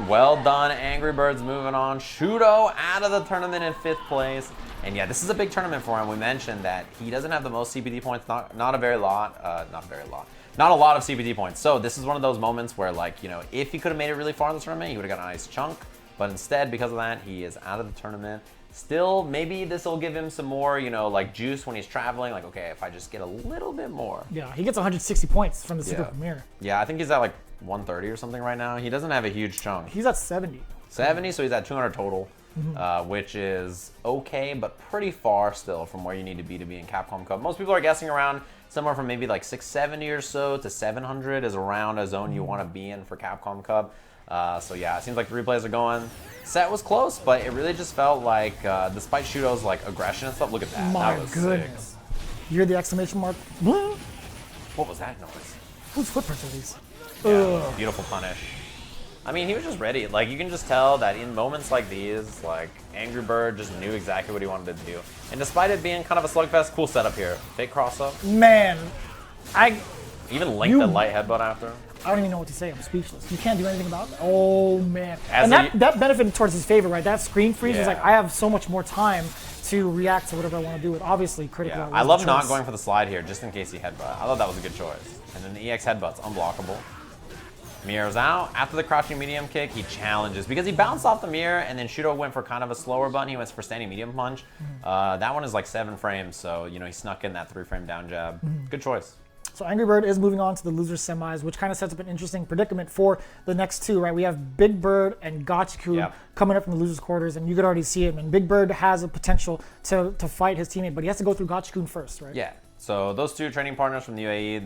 Well done, Angry Birds moving on. Shuto out of the tournament in 5th place. And yeah, this is a big tournament for him. We mentioned that he doesn't have the most CPT points, not a lot of CPT points. So this is one of those moments where, like, you know, if he could have made it really far in the tournament, he would have got a nice chunk. But instead, because of that, he is out of the tournament. Still, maybe this will give him some more, you know, like juice when he's traveling. Like, okay, if I just get a little bit more. Yeah, he gets 160 points from the Super Premiere. Yeah, I think he's at like 130 or something right now. He doesn't have a huge chunk. He's at 70. 70, so he's at 200 total, which is okay, but pretty far still from where you need to be in Capcom Cup. Most people are guessing around somewhere from maybe like 670 or so to 700 is around a zone you want to be in for Capcom Cup. So yeah, it seems like the replays are going. Set was close, but it really just felt like, despite Shuto's like aggression and stuff, look at that. My that was goodness. Sick. You hear the exclamation mark? What was that noise? Whose footprints are these? Yeah, beautiful punish. I mean, he was just ready. Like, you can just tell that in moments like these, like, Angry Bird just knew exactly what he wanted to do. And despite it being kind of a slugfest, cool setup here. Fake cross up. Man, even linked the light headbutt after. I don't even know what to say. I'm speechless. You can't do anything about it. Oh, man. And that benefited towards his favor, right? That screen freeze was like, I have so much more time to react to whatever I want to do with. Obviously, critical. Yeah, I love not going for the slide here just in case he headbutt. I thought that was a good choice. And then the EX headbutt's unblockable. Mirror's out. After the crouching medium kick, he challenges because he bounced off the mirror, and then Shuto went for kind of a slower button. He went for standing medium punch. That one is like 7 frames, so you know he snuck in that 3-frame down jab. Good choice. So Angry Bird is moving on to the loser semis, which kind of sets up an interesting predicament for the next two, right? We have Big Bird and Gachikun coming up from the losers quarters, and you could already see it. And Big Bird has a potential to fight his teammate, but he has to go through Gachikun first, right? Yeah. So those two training partners from the UAE,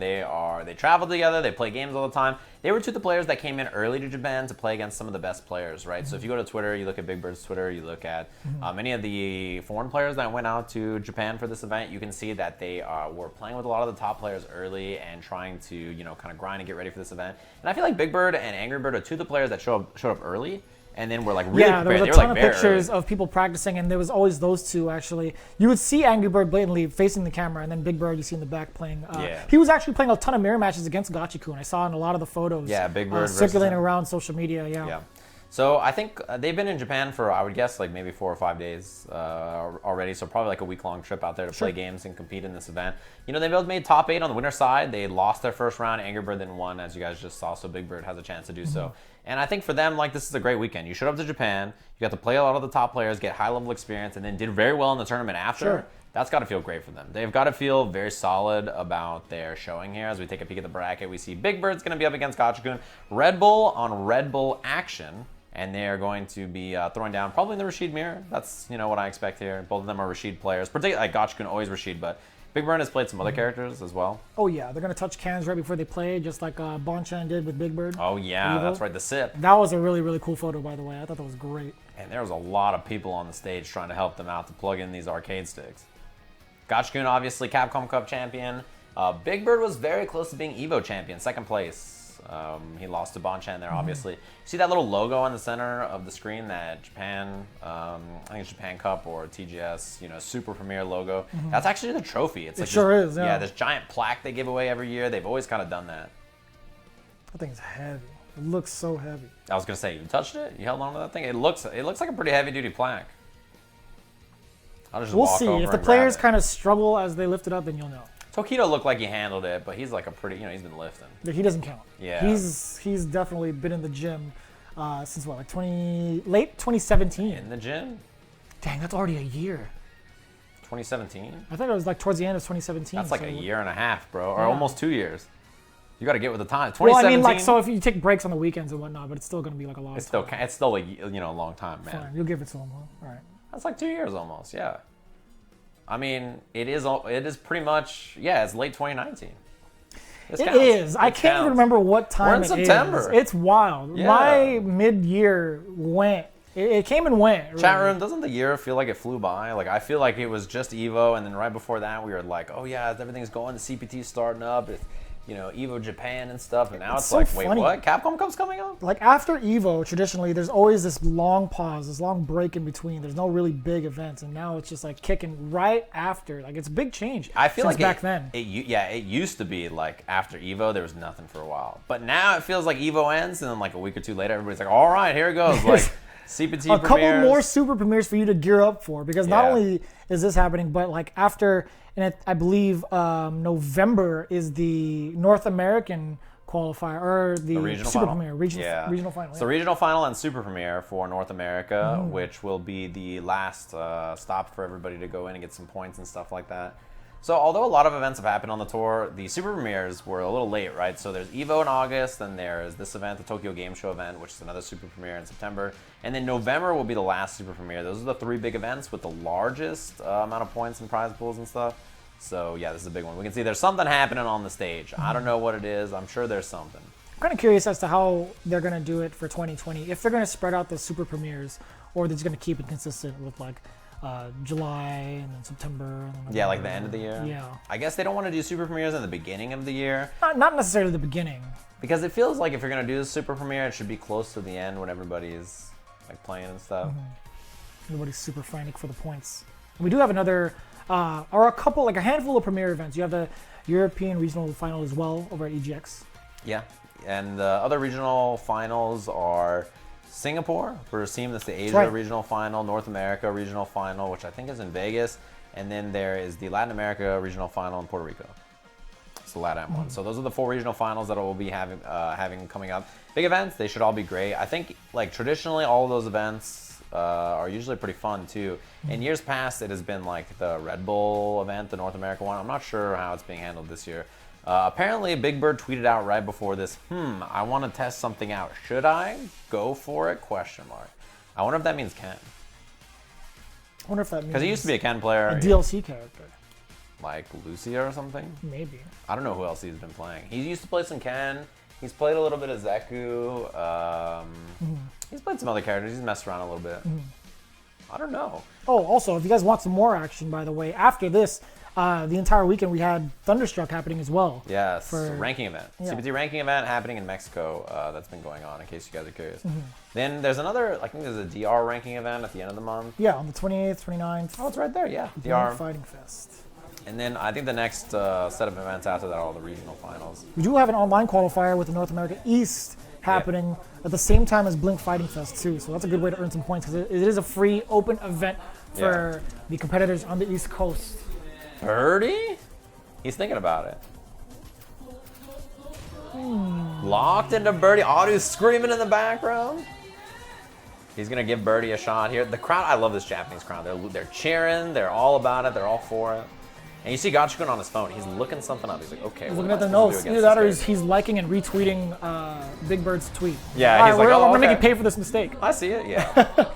they travel together, they play games all the time. They were two of the players that came in early to Japan to play against some of the best players, right? So if you go to Twitter, you look at Big Bird's Twitter, you look at many of the foreign players that went out to Japan for this event, you can see that they were playing with a lot of the top players early and trying to, you know, kind of grind and get ready for this event. And I feel like Big Bird and Angry Bird are two of the players that showed up early. And then we're like really prepared. There was a ton of pictures of people practicing, and there was always those two actually. You would see Angry Bird blatantly facing the camera, and then Big Bird you see in the back playing. He was actually playing a ton of mirror matches against Gachikun. I saw in a lot of the photos. Yeah, Big Bird circulating around social media. Yeah. So I think they've been in Japan for, I would guess, like maybe 4 or 5 days already. So probably like a week-long trip out there to play games and compete in this event. You know, they both made top 8 on the winner's side. They lost their first round. Angry Bird then won, as you guys just saw. So Big Bird has a chance to do so. And I think for them, like, this is a great weekend. You showed up to Japan. You got to play a lot of the top players, get high-level experience, and then did very well in the tournament after. That's got to feel great for them. They've got to feel very solid about their showing here. As we take a peek at the bracket, we see Big Bird's going to be up against Gachikun. Red Bull on Red Bull action. And they are going to be throwing down probably in the Rashid mirror. That's, you know, what I expect here. Both of them are Rashid players. Particularly, like, Gachikun always Rashid, but Big Bird has played some other characters as well. Oh, yeah. They're going to touch cans right before they play, just like Bonchan did with Big Bird. Oh, yeah. That's right. The sip. That was a really, really cool photo, by the way. I thought that was great. And there was a lot of people on the stage trying to help them out to plug in these arcade sticks. Gachikun, obviously, Capcom Cup champion. Big Bird was very close to being Evo champion, 2nd place. He lost to Bonchan there, obviously. See that little logo on the center of the screen, that Japan, I think it's Japan Cup or TGS, you know, Super Premier logo. That's actually the trophy. It's like is, yeah. Yeah, this giant plaque they give away every year. They've always kind of done that. That thing's heavy. It looks so heavy. I was gonna say, you touched it? You held on to that thing? It looks like a pretty heavy-duty plaque. We'll see. If the players kind of struggle as they lift it up, then you'll know. Tokido looked like he handled it, but he's like a pretty, you know, he's been lifting. He doesn't count. Yeah. He's definitely been in the gym since what, like late 2017. In the gym? Dang, that's already a year. 2017? I thought it was like towards the end of 2017. That's like a year and a half, bro, or almost 2 years. You got to get with the time. 2017. Well, I mean, like, so if you take breaks on the weekends and whatnot, but it's still going to be like a long time. It's still like, you know, a long time, man. Fine, you'll give it to him, huh? All right. That's like 2 years almost, yeah. I mean, it is pretty much, yeah, it's late 2019. It is. I can't even remember what time it is. We're in September. It's wild. Yeah. My mid-year went. It came and went. Really. Chat room, doesn't the year feel like it flew by? Like, I feel like it was just EVO, and then right before that, we were like, oh yeah, everything's going, the CPT's starting up. It's, you know, EVO Japan and stuff, and now it's like, wait, what? Capcom Cup's coming up? Like, after EVO, traditionally, there's always this long pause, this long break in between. There's no really big events, and now it's just like kicking right after. Like, it's a big change. I feel like back then. It used to be like after EVO, there was nothing for a while, but now it feels like EVO ends, and then like a week or two later, everybody's like, all right, here it goes. Like, CPT a couple more super premieres for you to gear up for, because not only is this happening, but like after, and I believe November is the North American qualifier, or the regional super final. premiere, regional final. So regional final and super premiere for North America, which will be the last stop for everybody to go in and get some points and stuff like that. So although a lot of events have happened on the tour, the super premieres were a little late, right? So there's EVO in August, then there's this event, the Tokyo Game Show event, which is another super premiere in September. And then November will be the last super premiere. Those are the 3 big events with the largest amount of points and prize pools and stuff. So yeah, this is a big one. We can see there's something happening on the stage. I don't know what it is. I'm sure there's something. I'm kind of curious as to how they're going to do it for 2020. If they're going to spread out the super premieres, or they're just going to keep it consistent with like July and then September. And then yeah, like the end of the year. Yeah. I guess they don't want to do super premieres in the beginning of the year. Not necessarily the beginning. Because it feels like if you're going to do the super premiere, it should be close to the end when everybody's like playing and stuff. Everybody's super frantic for the points. And we do have another, or a couple, like a handful of premiere events. You have the European regional final as well over at EGX. Yeah, and the other regional finals are Singapore. We're seeing this the Asia regional final, North America regional final, which I think is in Vegas, and then there is the Latin America regional final in Puerto Rico. It's the LATAM one. So those are the 4 regional finals that we'll be having coming up. Big events. They should all be great. I think like traditionally all of those events are usually pretty fun too. In years past, it has been like the Red Bull event, the North America one. I'm not sure how it's being handled this year. Apparently, Big Bird tweeted out right before this, I want to test something out. Should I go for it? Question mark. I wonder if that means Ken. I wonder if that means... Because he used to be a Ken player. A DLC character. Like Lucia or something? Maybe. I don't know who else he's been playing. He used to play some Ken. He's played a little bit of Zeku. He's played some other characters. He's messed around a little bit. I don't know. Oh, also, if you guys want some more action, by the way, after this, the entire weekend we had Thunderstruck happening as well. Yes, for ranking event. Yeah. CPT ranking event happening in Mexico that's been going on, in case you guys are curious. Then there's another, I think there's a DR ranking event at the end of the month. Yeah, on the 28th, 29th. Oh, it's right there, yeah. DR Fighting Fest. And then I think the next set of events after that are all the regional finals. We do have an online qualifier with the North America East happening at the same time as Blink Fighting Fest too. So that's a good way to earn some points because it is a free open event for the competitors on the East Coast. Birdie? He's thinking about it. Locked into Birdie. Audu's screaming in the background. He's going to give Birdie a shot here. The crowd, I love this Japanese crowd. They're cheering. They're all about it. They're all for it. And you see Gachikun on his phone. He's looking something up. He's like, okay, he's looking at the notes. Either that or he's liking and retweeting Big Bird's tweet. Yeah, he's like, oh, I'm going to make you pay for this mistake. I see it, yeah.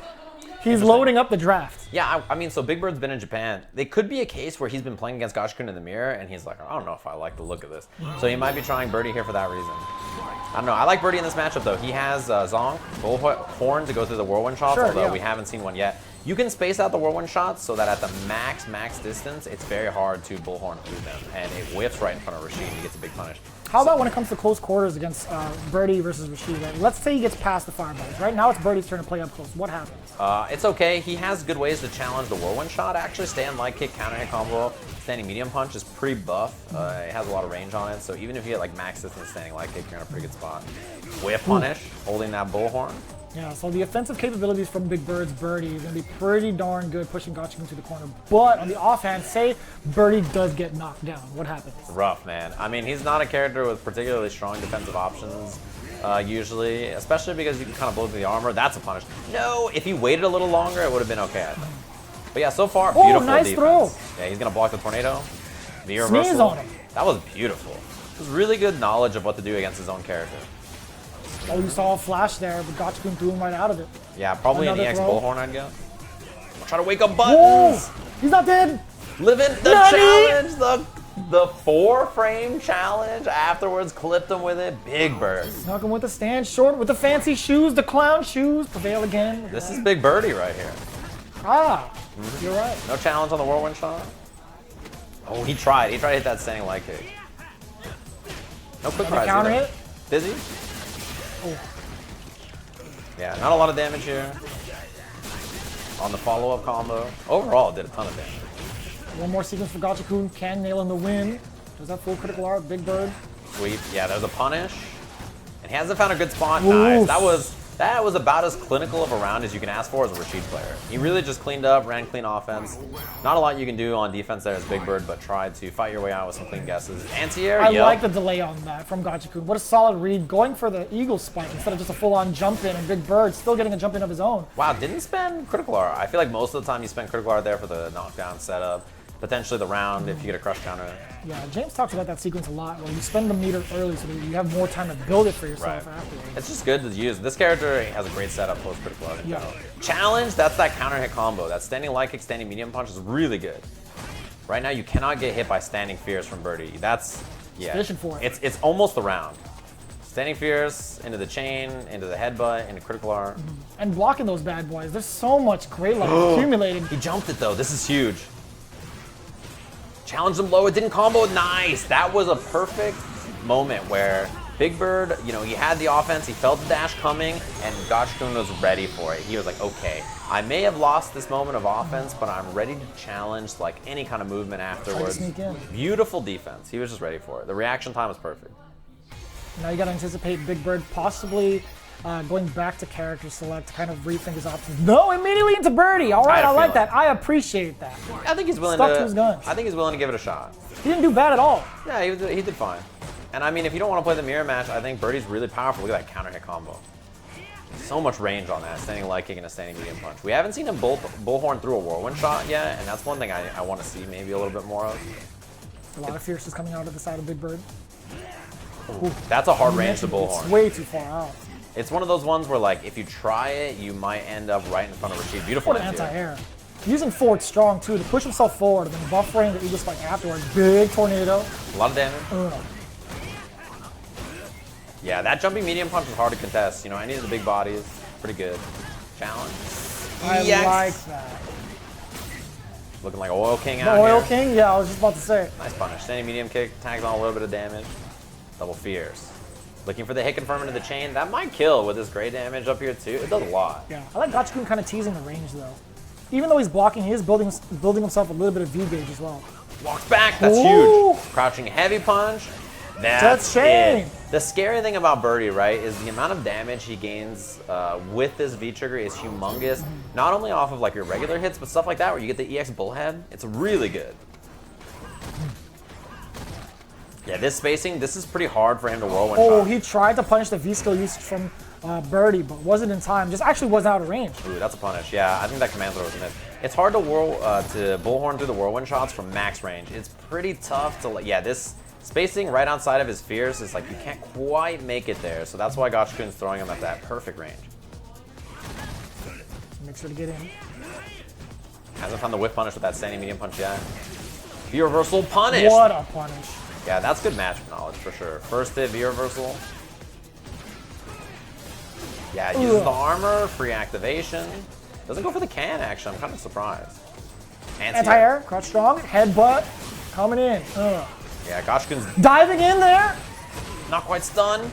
He's loading up the draft. Yeah, I mean, so Big Bird's been in Japan. They could be a case where he's been playing against Gachikun in the mirror, and he's like, I don't know if I like the look of this. So he might be trying Birdie here for that reason. I don't know. I like Birdie in this matchup, though. He has Zonk, Bullhorn to go through the whirlwind shots, although we haven't seen one yet. You can space out the whirlwind shots so that at the max distance, it's very hard to Bullhorn through them, and it whiffs right in front of Rashid, and he gets a big punish. How about when it comes to close quarters against Birdie versus Rashid? Let's say he gets past the fireballs. Right now it's Birdie's turn to play up close. What happens? It's okay. He has good ways to challenge the whirlwind shot. Actually, stand light kick, counter hit combo, standing medium punch is pretty buff. It has a lot of range on it, so even if you get like max distance standing light kick, you're in a pretty good spot. Whiff punish, holding that Bullhorn. Yeah, so the offensive capabilities from Big Bird's Birdie is going to be pretty darn good, pushing Gachikun to the corner. But on the offhand, say Birdie does get knocked down. What happens? Rough, man. I mean, he's not a character with particularly strong defensive options, usually, especially because you can kind of blow through the armor. That's a punish. No, if he waited a little longer, it would have been okay, I think. But yeah, so far, beautiful nice defense. Throw. Yeah, he's going to block the tornado. The Sneeze reversal. on him. That was beautiful. It was really good knowledge of what to do against his own character. Oh, you saw a flash there, but Gachikun threw him right out of it. Yeah, probably Another an EX throw. Bullhorn, I'd go. I'll try to wake up buttons. Whoa! He's not dead. Living the challenge, the 4-frame challenge. Afterwards, clipped him with it. Big Bird. Snuck him with the stand, short with the fancy shoes, the clown shoes. Prevail again. This is Big Birdie right here. You're right. No challenge on the whirlwind shot. Oh, he tried. He tried to hit that standing light kick. No quick rise counter either. hit. Dizzy? Oh. Yeah, not a lot of damage here. On the follow-up combo. Overall, did a ton of damage. One more sequence for Gachikun. Can nail in the win. Does that full critical art? Big Bird. Sweep. Yeah, there's a punish. And he hasn't found a good spot. Oof. Nice. That was about as clinical of a round as you can ask for as a Rashid player. He really just cleaned up, ran clean offense. Not a lot you can do on defense there as Big Bird, but tried to fight your way out with some clean guesses. Anti-air, I like the delay on that from Gachikun. What a solid read. Going for the eagle spike instead of just a full-on jump in, and Big Bird still getting a jump in of his own. Wow, didn't spend critical art. I feel like most of the time you spend critical art there for the knockdown setup. Potentially the round if you get a crush counter. Yeah, James talks about that sequence a lot, where you spend the meter early so that you have more time to build it for yourself afterwards. It's just good to use. This character has a great setup post critical art in general. Challenge, that's that counter hit combo. That standing light kick, standing medium punch is really good. Right now you cannot get hit by standing fears from Birdie. That's, fishing for it. It's almost the round. Standing fierce, into the chain, into the headbutt, into critical art. And blocking those bad boys. There's so much great level accumulating. He jumped it though, this is huge. Challenged him low, it didn't combo, nice! That was a perfect moment where Big Bird, you know, he had the offense, he felt the dash coming, and Gachikun was ready for it. He was like, okay, I may have lost this moment of offense, but I'm ready to challenge like any kind of movement afterwards. Sneak in. Beautiful defense, he was just ready for it. The reaction time was perfect. Now you gotta anticipate Big Bird possibly going back to character select to kind of rethink his options. No, immediately into birdie. All right, I like that. I appreciate that. I think he's willing to his guns. I think he's willing to give it a shot. He didn't do bad at all. Yeah, he did fine. And I mean, if you don't want to play the mirror match, I think birdie's really powerful. Look at that counter hit combo. So much range on that, standing leg kick and a standing medium punch. We haven't seen him bullhorn through a whirlwind shot yet, and that's one thing I want to see maybe a little bit more of. A lot of fierce is coming out of the side of Big Bird. Ooh, that's a hard range to bullhorn. It's way too far out. It's one of those ones where, like, if you try it, you might end up right in front of Rashid. Beautiful anti-air. Using forward strong, too, to push himself forward and then buffering the Eagle Spike afterwards. Big tornado. A lot of damage. Yeah, that jumping medium punch is hard to contest. You know, any of the big bodies, pretty good. Challenge. I like that. Looking like Oil King out here. Oil King? Yeah, I was just about to say. Nice punish. Standing medium kick, tags on a little bit of damage. Double fierce. Looking for the hit confirm into the chain. That might kill with his gray damage up here too. It does a lot. Yeah, I like Gachikun kind of teasing the range though. Even though he's blocking, he is building himself a little bit of V gauge as well. Walks back. That's huge. Crouching heavy punch. That's chain. The scary thing about Birdie, right, is the amount of damage he gains with this V trigger is humongous. Not only off of like your regular hits, but stuff like that where you get the EX bullhead. It's really good. Yeah, this spacing, this is pretty hard for him to whirlwind shot. He tried to punish the V skill usage from Birdie, but wasn't in time. Just actually wasn't out of range. Ooh, that's a punish. Yeah, I think that command throw was a miss. It's hard to bullhorn through the whirlwind shots from max range. It's pretty tough to, yeah, this spacing right outside of his fierce is like you can't quite make it there. So that's why Gachikun's throwing him at that perfect range. Make sure to get in. Hasn't found the whiff punish with that standing medium punch yet. V reversal punish. What a punish. Yeah, that's good matchup knowledge for sure. First hit, V reversal. Yeah, uses the armor, free activation. Doesn't go for the can, actually. I'm kind of surprised. Anti-air, crouch strong, headbutt, coming in. Yeah, Gachikun's diving in there. Not quite stunned.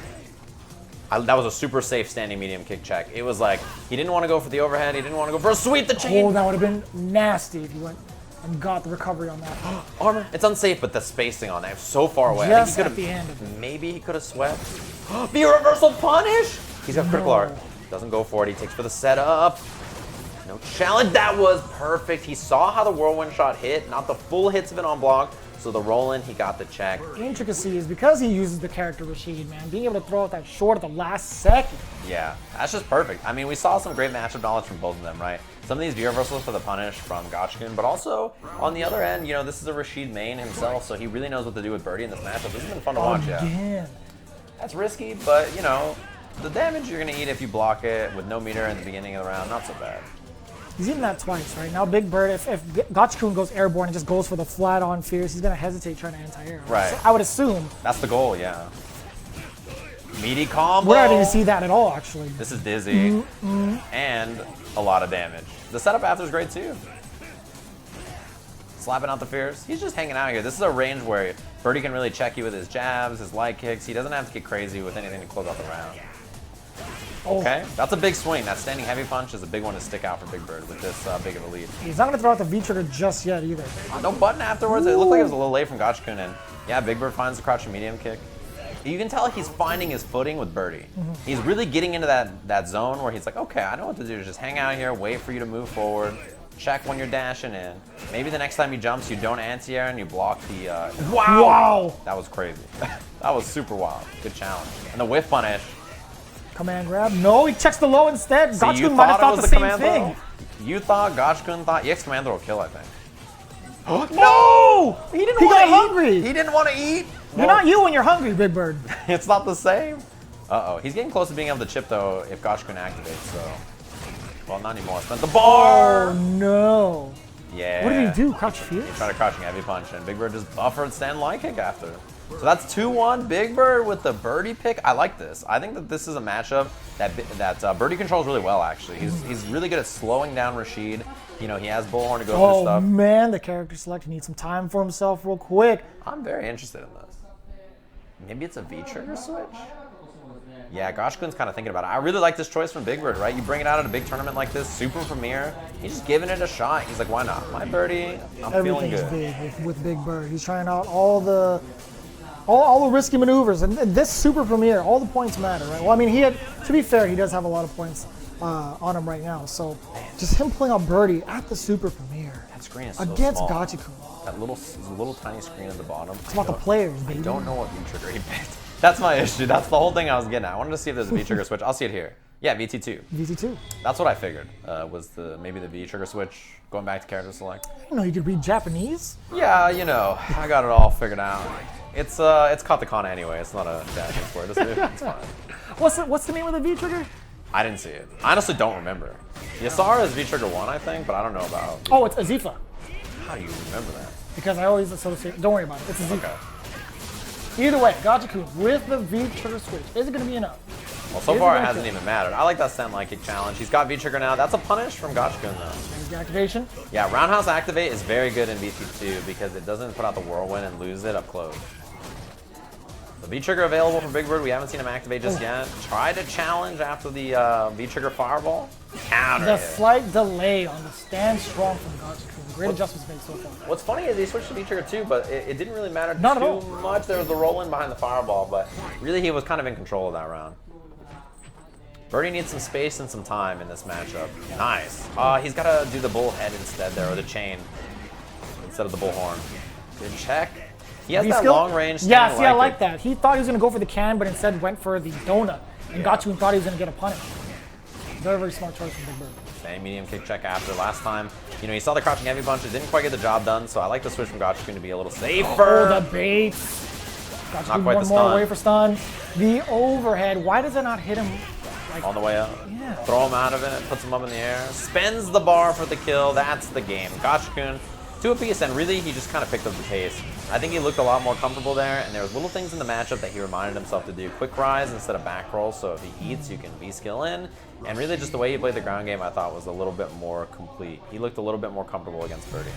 That was a super safe standing medium kick check. It was like, he didn't want to go for the overhead. He didn't want to go for a sweep the chain. Oh, that would have been nasty if you went and got the recovery on that. Armor. It's unsafe, but the spacing on that is so far away. Just I think he could have. Maybe he could have swept. The reversal punish. He's got critical art. Doesn't go for it. He takes for the setup. No challenge. That was perfect. He saw how the whirlwind shot hit, not the full hits of it on block. So the roll-in, he got the check. The intricacy is because he uses the character Rashid, man. Being able to throw out that short at the last second. Yeah, that's just perfect. I mean, we saw some great matchup knowledge from both of them, right? Some of these V reversals for the punish from Gachikun, but also on the other end, you know, this is a Rashid main himself, so he really knows what to do with Birdie in this matchup. This has been fun to watch, yeah. That's risky, but you know, the damage you're gonna eat if you block it with no meter in the beginning of the round, not so bad. He's eaten that twice, right? Now Big Bird, if Gachikun goes airborne and just goes for the flat-on fierce, he's going to hesitate trying to anti-air. Right. So I would assume. That's the goal, yeah. Meaty combo. We're not going to see that at all, actually. This is dizzy. And a lot of damage. The setup after is great, too. Slapping out the fierce. He's just hanging out here. This is a range where Birdie can really check you with his jabs, his light kicks. He doesn't have to get crazy with anything to close out the round. Okay, that's a big swing. That standing heavy punch is a big one to stick out for Big Bird with this big of a lead. He's not going to throw out the V-trigger just yet either. No button afterwards. It looked like it was a little late from Gachikun, and yeah, Big Bird finds the crouching medium kick. You can tell he's finding his footing with Birdie. He's really getting into that zone where he's like, okay, I know what to do. Just hang out here, wait for you to move forward, check when you're dashing in. Maybe the next time he jumps, you don't anti-air and you block the... Wow! That was crazy. That was super wild. Good challenge. And the whiff punish. Command grab. No, he checks the low instead. Gachikun might have thought the same thing. You thought Gachikun thought EX command throw will kill, I think. No! He didn't want to eat. Hungry. He didn't want to eat. You're not you when you're hungry, Big Bird. It's not the same. Uh-oh. He's getting close to being able to chip, though, if Gachikun activates, so... Well, not anymore. Spent the bar! Oh, no. Yeah. What did he do? Crouch fierce? He tried a crouching heavy punch, and Big Bird just buffered stand light kick after. So that's 2-1. Big Bird with the Birdie pick. I like this. I think that this is a matchup that Birdie controls really well, actually. He's really good at slowing down Rashid. You know, he has Bullhorn to go through stuff. Oh, man, the character select. He needs some time for himself real quick. I'm very interested in this. Maybe it's a V-trigger switch? Yeah, Gachikun's kind of thinking about it. I really like this choice from Big Bird, right? You bring it out at a big tournament like this, super premiere. He's just giving it a shot. He's like, why not? My Birdie, I'm feeling good. Everything's big with Big Bird. He's trying out all the All the risky maneuvers, and this super premiere, all the points matter, right? Well, I mean, to be fair, he does have a lot of points on him right now. So just him pulling out birdie at the super premiere. That screen is so against small. Gachikun. That little tiny screen at the bottom. It's about the players, baby. I don't know what V-trigger he picked. That's my issue. That's the whole thing I was getting at. I wanted to see if there's a V-trigger switch. I'll see it here. Yeah, VT2. VT2. That's what I figured, was maybe the V-trigger switch, going back to character select. I didn't know you could read Japanese. Yeah, you know, I got it all figured out. It's katakana anyway. It's not a Japanese word. It's fine. What's the name of the V-trigger? I didn't see it. I honestly don't remember. Yasara is V-trigger 1, I think, but I don't know about... Oh, it's Azifa. How do you remember that? Because I always associate... Don't worry about it. It's Azifa. Okay. Either way, Gachikun with the V-trigger switch. Is it going to be enough? Well, so far it hasn't even mattered. I like that stand line kick challenge. He's got V-trigger now. That's a punish from Gachikun, though. There's the activation. Yeah, roundhouse activate is very good in VT2 because it doesn't put out the whirlwind and lose it up close. The V-trigger available for Big Bird. We haven't seen him activate just yet. Tried to challenge after the V-trigger fireball. Counter The hit. slight delay on the stand strong from Gachikun. Great adjustments made so far. What's funny is he switched to V-trigger too, but it didn't really matter Not at too all. much. There was the roll-in behind the fireball, but really he was kind of in control of that round. Birdie needs some space and some time in this matchup. Nice. He's got to do the bullhead instead there, or the chain, instead of the bullhorn. Good check. He has that long range. Yeah, see, I like that. He thought he was going to go for the can, but instead went for the donut. And Gachikun thought he was going to get a punish. Very, very smart choice from Big Bird. Same medium kick check after last time. You know, he saw the crouching heavy punch. It didn't quite get the job done, so I like the switch from Gachikun to be a little safer. Oh, the baits. Gachikun Not quite one the more stun. away for stun. The overhead. Why does it not hit him? Like, all the way up. Yeah. Throw him out of it, puts him up in the air. Spends the bar for the kill. That's the game. Gachikun, 2 apiece, and really he just kind of picked up the pace. I think he looked a lot more comfortable there, and there was little things in the matchup that he reminded himself to do. Quick rise instead of back roll, so if he eats, you can V-skill in. And really just the way he played the ground game, I thought was a little bit more complete. He looked a little bit more comfortable against Birdie.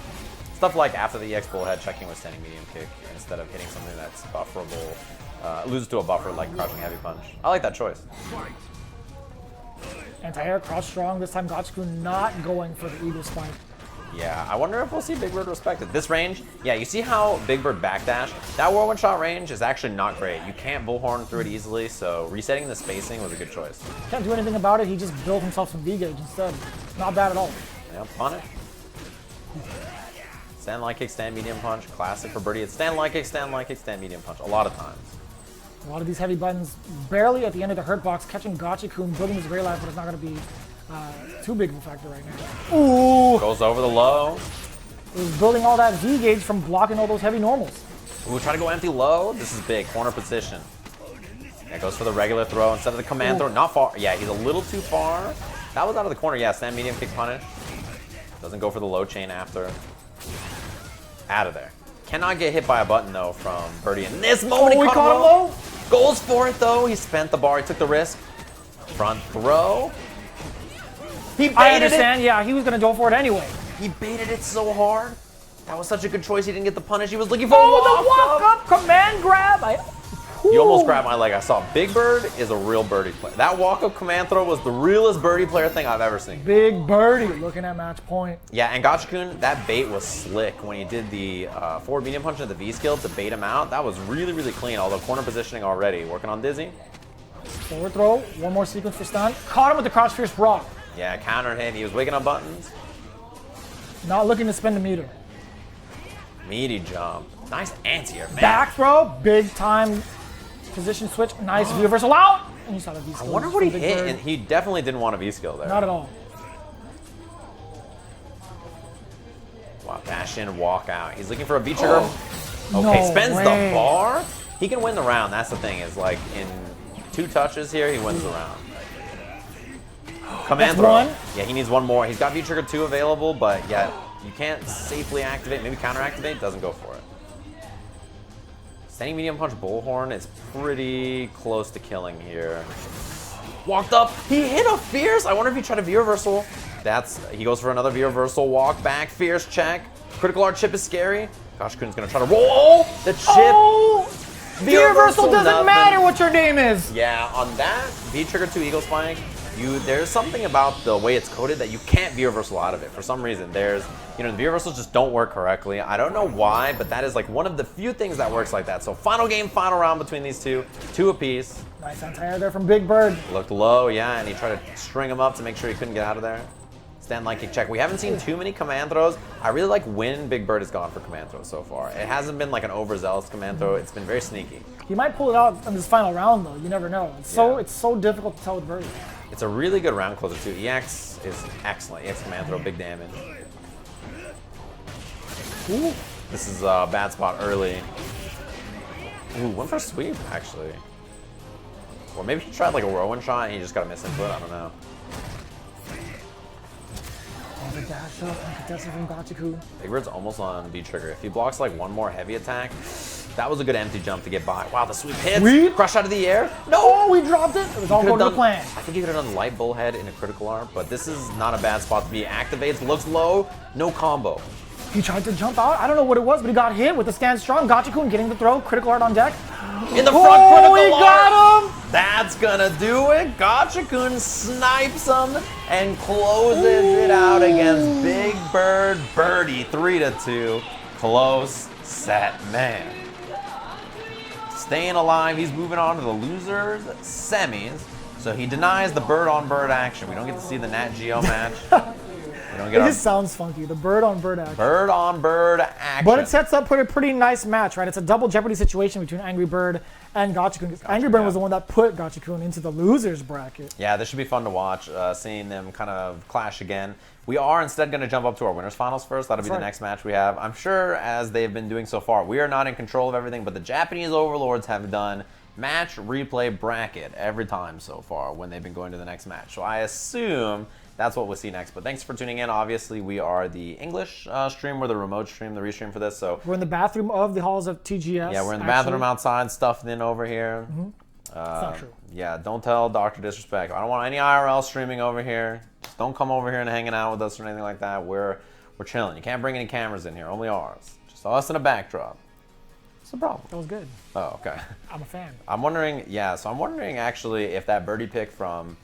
Stuff like after the EX bullhead, checking with standing medium kick instead of hitting something that's bufferable, loses to a buffer like crouching heavy punch. I like that choice. Anti-air, crouch strong. This time Gachikun not going for the eagle spike. Yeah, I wonder if we'll see Big Bird respect it. This range, yeah, you see how Big Bird backdash? That whirlwind shot range is actually not great. You can't bullhorn through it easily, so resetting the spacing was a good choice. Can't do anything about it. He just built himself some V-gauge instead. Not bad at all. Yeah, punish. Stand light kick, stand medium punch. Classic for Birdie. It's stand light kick, stand light kick, stand medium punch. A lot of times. A lot of these heavy buttons barely at the end of the hurt box, catching Gachikun, building his gray life, but it's not going to be too big of a factor right now. Ooh! Goes over the low. He was building all that V-gauge from blocking all those heavy normals. Ooh, try to go empty low. This is big. Corner position. Yeah, goes for the regular throw instead of the command throw. Not far. Yeah, he's a little too far. That was out of the corner. Yeah, stand medium kick punish. Doesn't go for the low chain after. Out of there. Cannot get hit by a button, though, from Birdie. In this moment, he caught him low. Goes for it, though. He spent the bar. He took the risk. Front throw. He baited I understand. it. Yeah, he was going to go for it anyway. He baited it so hard. That was such a good choice. He didn't get the punish. He was looking for the walk-up command grab. You almost grabbed my leg. I saw Big Bird is a real Birdie player. That walk-up command throw was the realest Birdie player thing I've ever seen. Big Birdie looking at match point. Yeah, and Gachikun, that bait was slick when he did the forward medium punch of the V-skill to bait him out. That was really, really clean, although corner positioning already. Working on Dizzy. Forward throw, one more sequence for stun. Caught him with the crouch fierce rock. Yeah, counter hit. He was waking up buttons. Not looking to spend a meter. Meaty jump. Nice anti-air, man. Back throw, big time position switch. Nice view reversal out. And you saw the V-skill. I wonder what he hit, and he definitely didn't want a V-skill there. Not at all. Wow, dash in, walk out. He's looking for a V-trigger. Okay, spends the bar. He can win the round. That's the thing, is like in 2 touches here, he wins the round. Command throw. One. Yeah, he needs one more. He's got V-trigger 2 available, but yeah, you can't safely activate. Maybe counter activate, doesn't go for it. Standing medium punch bullhorn is pretty close to killing here. Walked up. He hit a fierce. I wonder if he tried a V-reversal. He goes for another V-reversal. Walk back, fierce check. Critical art chip is scary. Gachikun's gonna try to roll. The chip. Oh! V-reversal doesn't nothing. matter what your name is. Yeah, on that V-trigger 2 eagle spike, there's something about the way it's coded that you can't V-reversal out of it for some reason. The V-reversals just don't work correctly. I don't know why, but that is like one of the few things that works like that. So final game, final round between these two apiece. Nice anti-air there from Big Bird. Looked low, yeah, and he tried to string him up to make sure he couldn't get out of there. Stand line kick check. We haven't seen too many command throws. I really like when Big Bird has gone for command throws so far. It hasn't been like an overzealous command throw. It's been very sneaky. He might pull it out in this final round though. You never know. It's so difficult to tell with Bird. It's a really good round closer too. EX is excellent. EX command throw, big damage. Ooh. This is a bad spot early. Ooh, went for a sweep actually. Or maybe he tried like a whirlwind shot and he just got a misinput. I don't know. The dash up and contested from Gachikun. Big Bird's almost on B trigger. If he blocks like one more heavy attack, that was a good empty jump to get by. Wow, the sweep hits. Crush out of the air. No, we dropped it. It was all going to the plan. I think he could have done light bullhead in a critical arm, but this is not a bad spot to be. Activates, looks low, no combo. He tried to jump out. I don't know what it was, but he got hit with the stand strong. Gachikun getting the throw. Critical art on deck. In the front, critical he got him! That's gonna do it. Gachikun snipes him and closes it out against Big Bird Birdie. 3-2. Close set, man. Staying alive. He's moving on to the losers semis. So he denies the bird on bird action. We don't get to see the Nat Geo match. It just sounds funky. The bird on bird action. Bird on bird action. But it sets up for a pretty nice match, right? It's a double Jeopardy situation between Angry Bird and Gachikun. Angry Bird was the one that put Gachikun into the losers bracket. Yeah, this should be fun to watch, seeing them kind of clash again. We are instead going to jump up to our winners finals first. That'll be the next match we have. I'm sure, as they've been doing so far, we are not in control of everything, but the Japanese overlords have done match replay bracket every time so far when they've been going to the next match. So I assume that's what we'll see next. But thanks for tuning in. Obviously, we are the English stream. We're the remote stream, the restream for this. So we're in the bathroom of the halls of TGS. Yeah, we're in the bathroom outside, stuffed in over here. It's not true. Yeah, don't tell Dr. Disrespect. I don't want any IRL streaming over here. Just don't come over here and hanging out with us or anything like that. We're chilling. You can't bring any cameras in here. Only ours. Just us in a backdrop. What's the problem? That was good. Oh, okay. I'm a fan. I'm wondering actually if that birdie pick from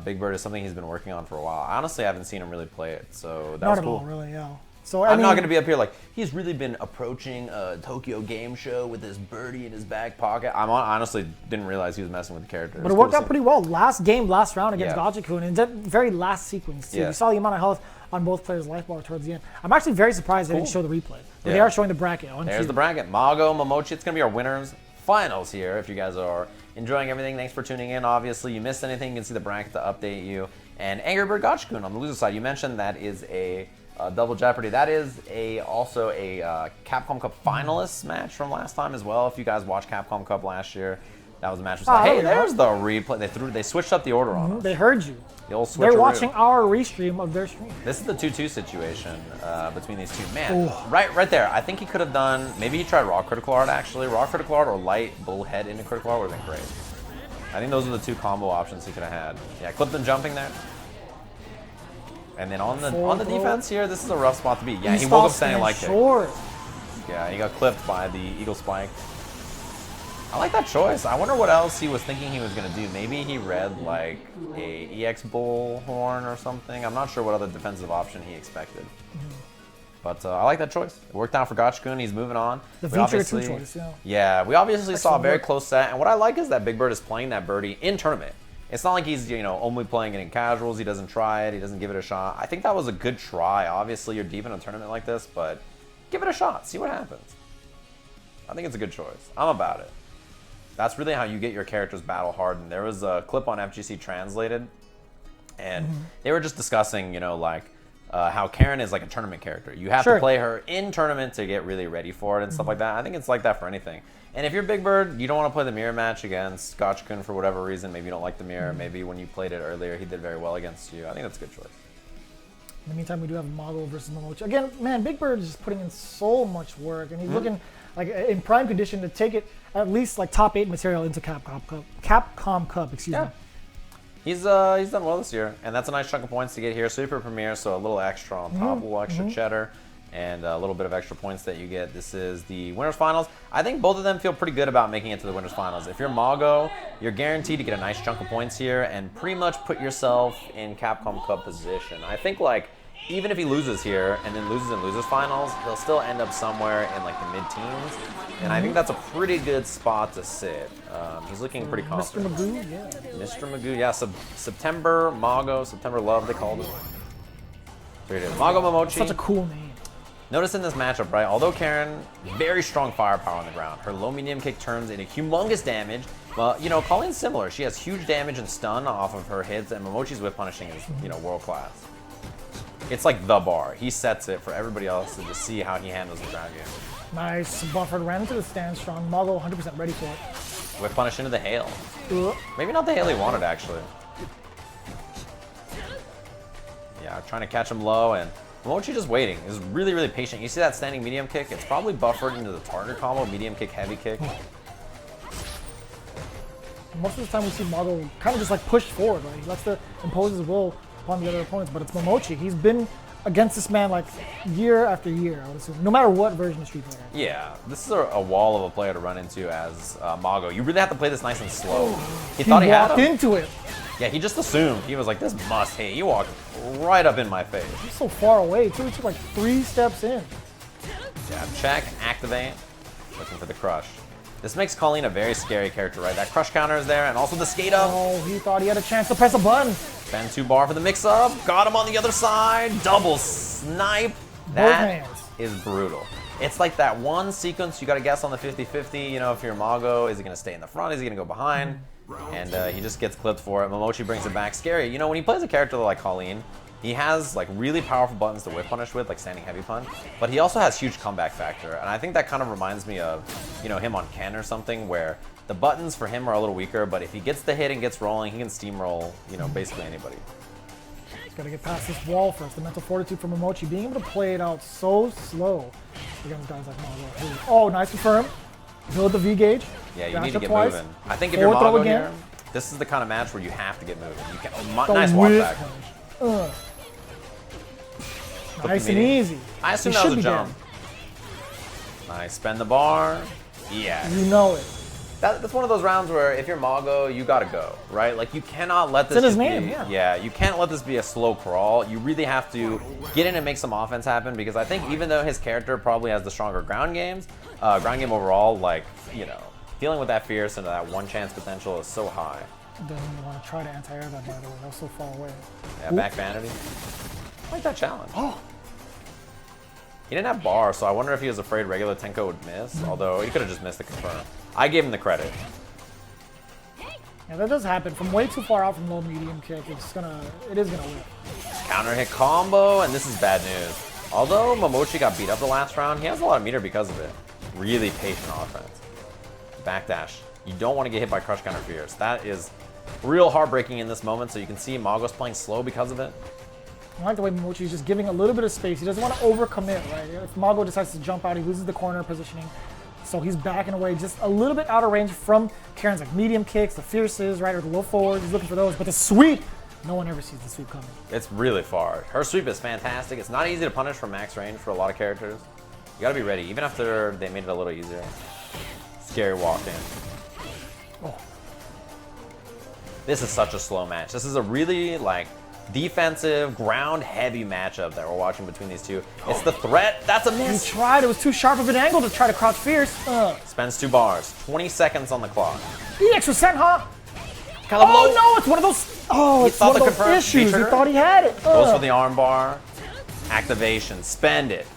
Big Bird is something he's been working on for a while. I honestly haven't seen him really play it, so that was cool. Not at all, really, yeah. So I'm not going to be up here like, he's really been approaching a Tokyo game show with this birdie in his back pocket. I honestly didn't realize he was messing with the character. But it worked out pretty well. Last round against Gachikun, in the very last sequence, too. You saw the amount of health on both players' life bar towards the end. I'm actually very surprised they didn't show the replay. But they are showing the bracket on There's the bracket. Mago, Mamochi, it's going to be our winners finals here. If you guys are enjoying everything, thanks for tuning in. Obviously, you missed anything, you can see the bracket to update you. And Angry Bird Gachikun on the loser side, you mentioned that is a double Jeopardy. That is also a Capcom Cup finalists match from last time as well. If you guys watched Capcom Cup last year, that was a match. Hey, there's the replay. They switched up the order on us. They heard you. The old They're watching our restream of their stream. This is the 2-2 situation between these two. Man, right there. I think he could have done, maybe he tried raw critical art actually. Raw critical art or light bullhead into critical art would have been great. I think those are the two combo options he could have had. Yeah, clipped him jumping there. And then on the defense here, this is a rough spot to be. Yeah, he woke up standing like kick. Yeah, he got clipped by the Eagle Spike. I like that choice. I wonder what else he was thinking he was going to do. Maybe he read like a EX Bullhorn or something. I'm not sure what other defensive option he expected. But I like that choice. It worked out for Gachikun. He's moving on. The feature 2 choice, yeah. Yeah, we obviously saw a very close set. And what I like is that Big Bird is playing that birdie in tournament. It's not like he's, only playing it in casuals. He doesn't try it. He doesn't give it a shot. I think that was a good try. Obviously, you're deep in a tournament like this, but give it a shot. See what happens. I think it's a good choice. I'm about it. That's really how you get your characters battle hardened. There was a clip on FGC Translated, and they were just discussing, how Karen is like a tournament character. You have to play her in tournament to get really ready for it and stuff like that. I think it's like that for anything. And if you're Big Bird, you don't want to play the mirror match against Gachikun for whatever reason. Maybe you don't like the mirror. Maybe when you played it earlier, he did very well against you. I think that's a good choice. In the meantime, we do have Mago versus Mamochi. Again, man, Big Bird is just putting in so much work, and he's looking like in prime condition to take it at least like top 8 material into Capcom Cup. Excuse me. He's done well this year, and that's a nice chunk of points to get here. Super Premiere, so a little extra on top, a little extra cheddar. and a little bit of extra points that you get. This is the winners finals. I think both of them feel pretty good about making it to the winners finals. If you're Mago, you're guaranteed to get a nice chunk of points here and pretty much put yourself in Capcom Cup position. I think like even if he loses here and then loses in losers finals, he'll still end up somewhere in like the mid-teens, and I think that's a pretty good spot to sit. He's looking pretty confident. Mr. Magoo, yeah. Mr. Magoo, yeah. September Mago, September Love, they called it. Here it is. Mago Mamochi. Such a cool name. Notice in this matchup, right, although Karen, very strong firepower on the ground, her low medium kick turns into humongous damage. Well, you know, Colleen's similar. She has huge damage and stun off of her hits, and Mamochi's whip punishing is, you know, world class. It's like the bar. He sets it for everybody else to just see how he handles the ground game. Nice. Buffered ran into the stand strong. Mago 100% ready for it. Whip punish into the hail. Maybe not the hail he wanted, actually. Yeah, trying to catch him low, and Mamochi just waiting. He's really, really patient. You see that standing medium kick? It's probably buffered into the target combo, medium kick, heavy kick. Most of the time we see Mago kind of just like push forward, right? He lets to impose his will upon the other opponents, but it's Mamochi. He's been against this man like year after year, I would assume, no matter what version of Street Fighter. Yeah, this is a wall of a player to run into as Mago. You really have to play this nice and slow. He thought he had walked into it. Yeah, he just assumed. He was like, this must hit. He walked right up in my face. He's so far away, too. He took like 3 steps in. Jab check, activate, looking for the crush. This makes Colleen a very scary character, right? That crush counter is there, and also the skate up. Oh, he thought he had a chance to press a button. Spend 2 bar for the mix up. Got him on the other side. Double snipe. That is brutal. It's like that one sequence you got to guess on the 50-50. You know, if you're Mago, is he going to stay in the front? Is he going to go behind? And he just gets clipped for it. Mamochi brings it back. Scary. You know, when he plays a character like Colleen, he has like really powerful buttons to whip punish with, like standing heavy punch, but he also has huge comeback factor. And I think that kind of reminds me of, you know, him on Ken or something, where the buttons for him are a little weaker, but if he gets the hit and gets rolling, he can steamroll, you know, basically anybody. He's got to get past this wall first. The mental fortitude from Mamochi, being able to play it out so slow against guys like Mago. Oh, nice confirm. Build the V gauge. Yeah, you need to get moving. I think if you're Mago here, this is the kind of match where you have to get moving. You can, nice walk back. Nice and easy. I assume that was a jump. Nice, spend the bar. Yeah. You know it. That's one of those rounds where if you're Mago, you gotta go, right? Like you cannot let this it's in his name, yeah, you can't let this be a slow crawl. You really have to get in and make some offense happen, because I think even though his character probably has the stronger ground game overall, like, you know, dealing with that fierce and that one chance potential is so high. Doesn't even want to try to anti-air that, by the way. That was so far away. Yeah, back vanity. I like that challenge. Oh. He didn't have bar, so I wonder if he was afraid regular Tenko would miss, although he could have just missed the confirm. I gave him the credit. Yeah, that does happen. From way too far out from low medium kick, it is gonna whip. Counter hit combo, and this is bad news. Although Mamochi got beat up the last round, he has a lot of meter because of it. Really patient offense. Backdash. You don't want to get hit by crush counter fierce. That is real heartbreaking in this moment, so you can see Mago's playing slow because of it. I like the way Mamochi's just giving a little bit of space. He doesn't want to overcommit, right? If Mago decides to jump out, he loses the corner positioning. So he's backing away just a little bit out of range from Karen's like medium kicks, the fierces, right, or the low forwards. He's looking for those. But the sweep, no one ever sees the sweep coming. It's really far. Her sweep is fantastic. It's not easy to punish from max range for a lot of characters. You gotta be ready, even after they made it a little easier. Scary walk in. Oh. This is such a slow match. This is a really, like, defensive, ground-heavy matchup that we're watching between these two. It's the threat. That's a miss. He tried. It was too sharp of an angle to try to crouch fierce. Spends 2 bars. 20 seconds on the clock. The extra cent, huh? Oh, no. It's one of those. Oh, it's one of those issues. He thought he had it. Goes for the arm bar. Activation. Spend it.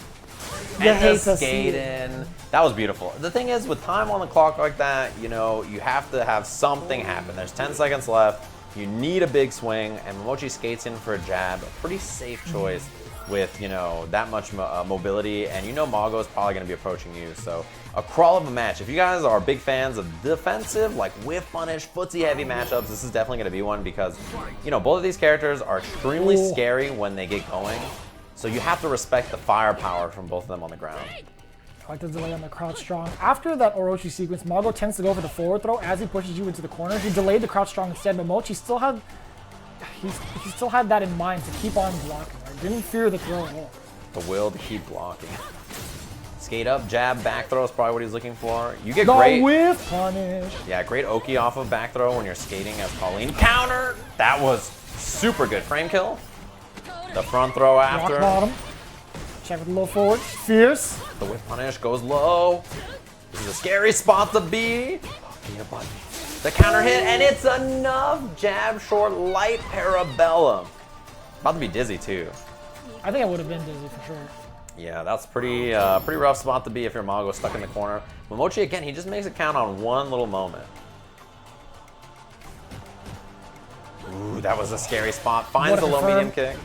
And the skate in. That was beautiful. The thing is, with time on the clock like that, you know, you have to have something happen. There's 10 seconds left. You need a big swing, and Mamochi skates in for a jab. A pretty safe choice with, you know, that much mobility, and you know Mago is probably going to be approaching you. So a crawl of a match. If you guys are big fans of defensive, like whiff punish, footsie heavy matchups, this is definitely going to be one, because, you know, both of these characters are extremely scary when they get going. So you have to respect the firepower from both of them on the ground. I like the delay on the crouch strong. After that Orochi sequence, Mago tends to go for the forward throw as he pushes you into the corner. He delayed the crouch strong instead, but Mochi still had he still had that in mind to keep on blocking. Right? Didn't fear the throw at all. The will to keep blocking. Skate up, jab, back throw is probably what he's looking for. You get the great whiff punish. Yeah, great Oki off of back throw when you're skating as Colleen. Counter! That was super good. Frame kill. The front throw after. Rock bottom. Check with a little forward. Fierce. The whip punish goes low. This is a scary spot to be. The counter hit, and it's enough. Jab, short, light, parabellum. About to be dizzy, too. I think I would have been dizzy for sure. Yeah, that's pretty rough spot to be if you're Mago stuck in the corner. Mamochi, again, he just makes it count on one little moment. Ooh, that was a scary spot. Finds the low medium kick.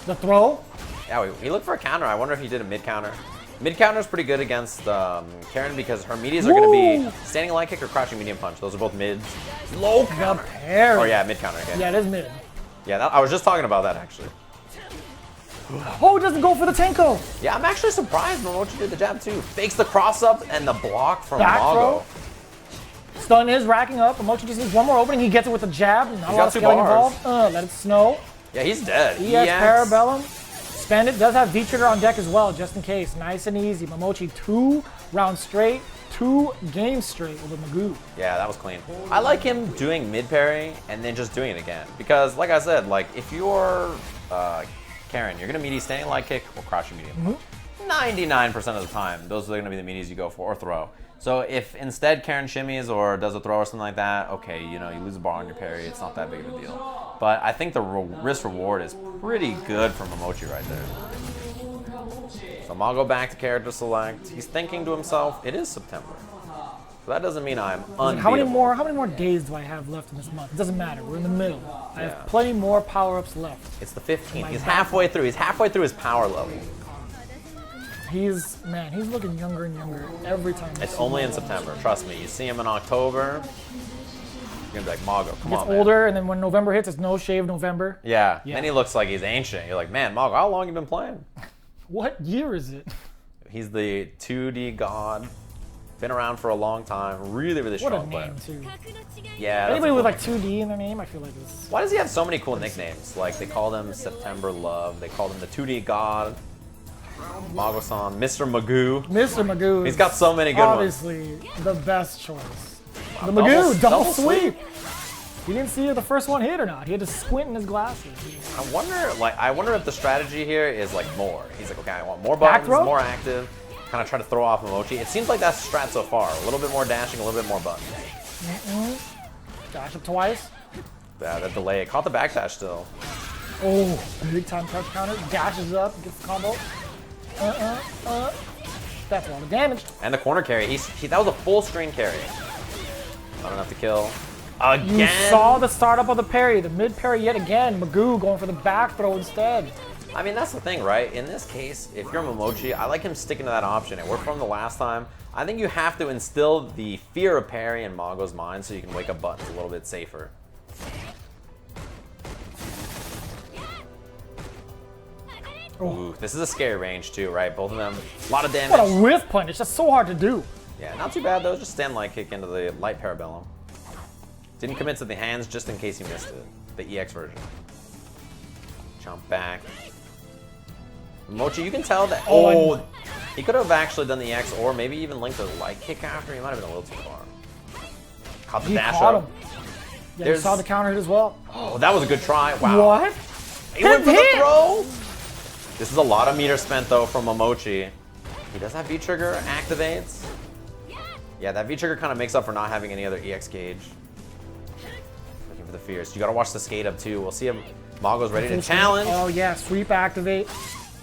The throw? Yeah, he looked for a counter. I wonder if he did a mid counter. Mid counter is pretty good against Karen because her medias are going to be standing light kick or crouching medium punch. Those are both mids. Low counter. Oh yeah, mid counter again. Yeah, it is mid. Yeah, I was just talking about that actually. Oh, it doesn't go for the Tenko. Yeah, I'm actually surprised Mamochi did the jab too. Fakes the cross up and the block from Back Mago. Throw. Stun is racking up. Mamochi just needs one more opening. He gets it with the jab. Not a lot of scaling involved. Let it snow. Yeah, he's dead. EX Parabellum. Spend it. Does have V-Trigger on deck as well, just in case. Nice and easy. Mamochi 2 rounds straight, 2 games straight with a Mago. Yeah, that was clean. I like him doing mid parry and then just doing it again. Because, like I said, like if you're Karen, you're going to meaty standing light kick or crouching medium. 99% of the time, those are going to be the meaties you go for, or throw. So if instead Karen shimmies or does a throw or something like that, okay, you know, you lose a bar on your parry, it's not that big of a deal. But I think the risk reward is pretty good for Mamochi right there. So Mago back to character select. He's thinking to himself, it is September. So that doesn't mean I'm unbeatable. How many more days do I have left in this month? It doesn't matter. We're in the middle. I have plenty more power-ups left. It's the 15th. He's halfway through. He's halfway through his power level. He's looking younger and younger every time. It's only in September. Trust me. You see him in October, you're gonna be like, Mago, come on, man. Gets older, and then when November hits, it's no shave November. Yeah. Then he looks like he's ancient. You're like, man, Mago, how long have you been playing? What year is it? He's the 2D god. Been around for a long time. Really, really strong player. What a name, too. Yeah. Anybody with like 2D in their name, I feel like is. Why does he have so many cool nicknames? Like they called him September Love. They called him the 2D God. Mago-san, Mr. Magoo. Mr. Magoo. He's got so many good ones. Obviously, the best choice. The Magoo, double sweep. You didn't see if the first one hit or not. He had to squint in his glasses. I wonder if the strategy here is like more. He's like, okay, I want more buttons, more active. Kind of try to throw off Mamochi. It seems like that's strat so far. A little bit more dashing, a little bit more buttons. Dash up twice. Yeah, that delay. Caught the backdash still. Oh, big time crouch counter. Dashes up, gets the combo. That's a lot of damage. And the corner carry. That was a full screen carry. Not enough to kill. Again. You saw the startup of the parry, the mid parry yet again. Magoo going for the back throw instead. I mean, that's the thing, right? In this case, if you're Mamochi, I like him sticking to that option. It worked for him the last time. I think you have to instill the fear of parry in Mago's mind so you can wake up buttons a little bit safer. Ooh, this is a scary range too, right? Both of them, a lot of damage. What a whiff punch, it's just so hard to do. Yeah, not too bad though, just stand light kick into the light parabellum. Didn't commit to the hands just in case you missed it. The EX version. Jump back. Mochi, you can tell that, he could have actually done the EX or maybe even linked a light kick after, he might have been a little too far. Caught the dash up. Yeah, you saw the counter hit as well. Oh, that was a good try, wow. What? He went for the throw! This is a lot of meter spent though from Mamochi. He does have V-Trigger, activates. Yeah, that V-Trigger kind of makes up for not having any other EX gauge. Looking for the fierce. You gotta watch the skate up too. We'll see if Mago's ready to challenge. Oh yeah, sweep activate.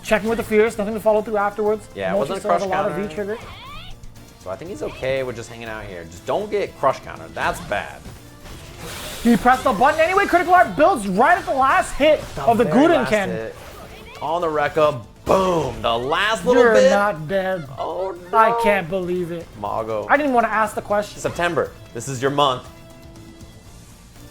Checking with the fierce, nothing to follow through afterwards. Yeah, it wasn't a crush counter. A lot of V-Trigger. So I think he's okay with just hanging out here. Just don't get crush counter. That's bad. He pressed the button anyway. Critical Art builds right at the last hit of the Gudenken. On the Rekka, boom! The last little bit. You're not dead. Oh no! I can't believe it. Mago. I didn't even want to ask the question. September. This is your month.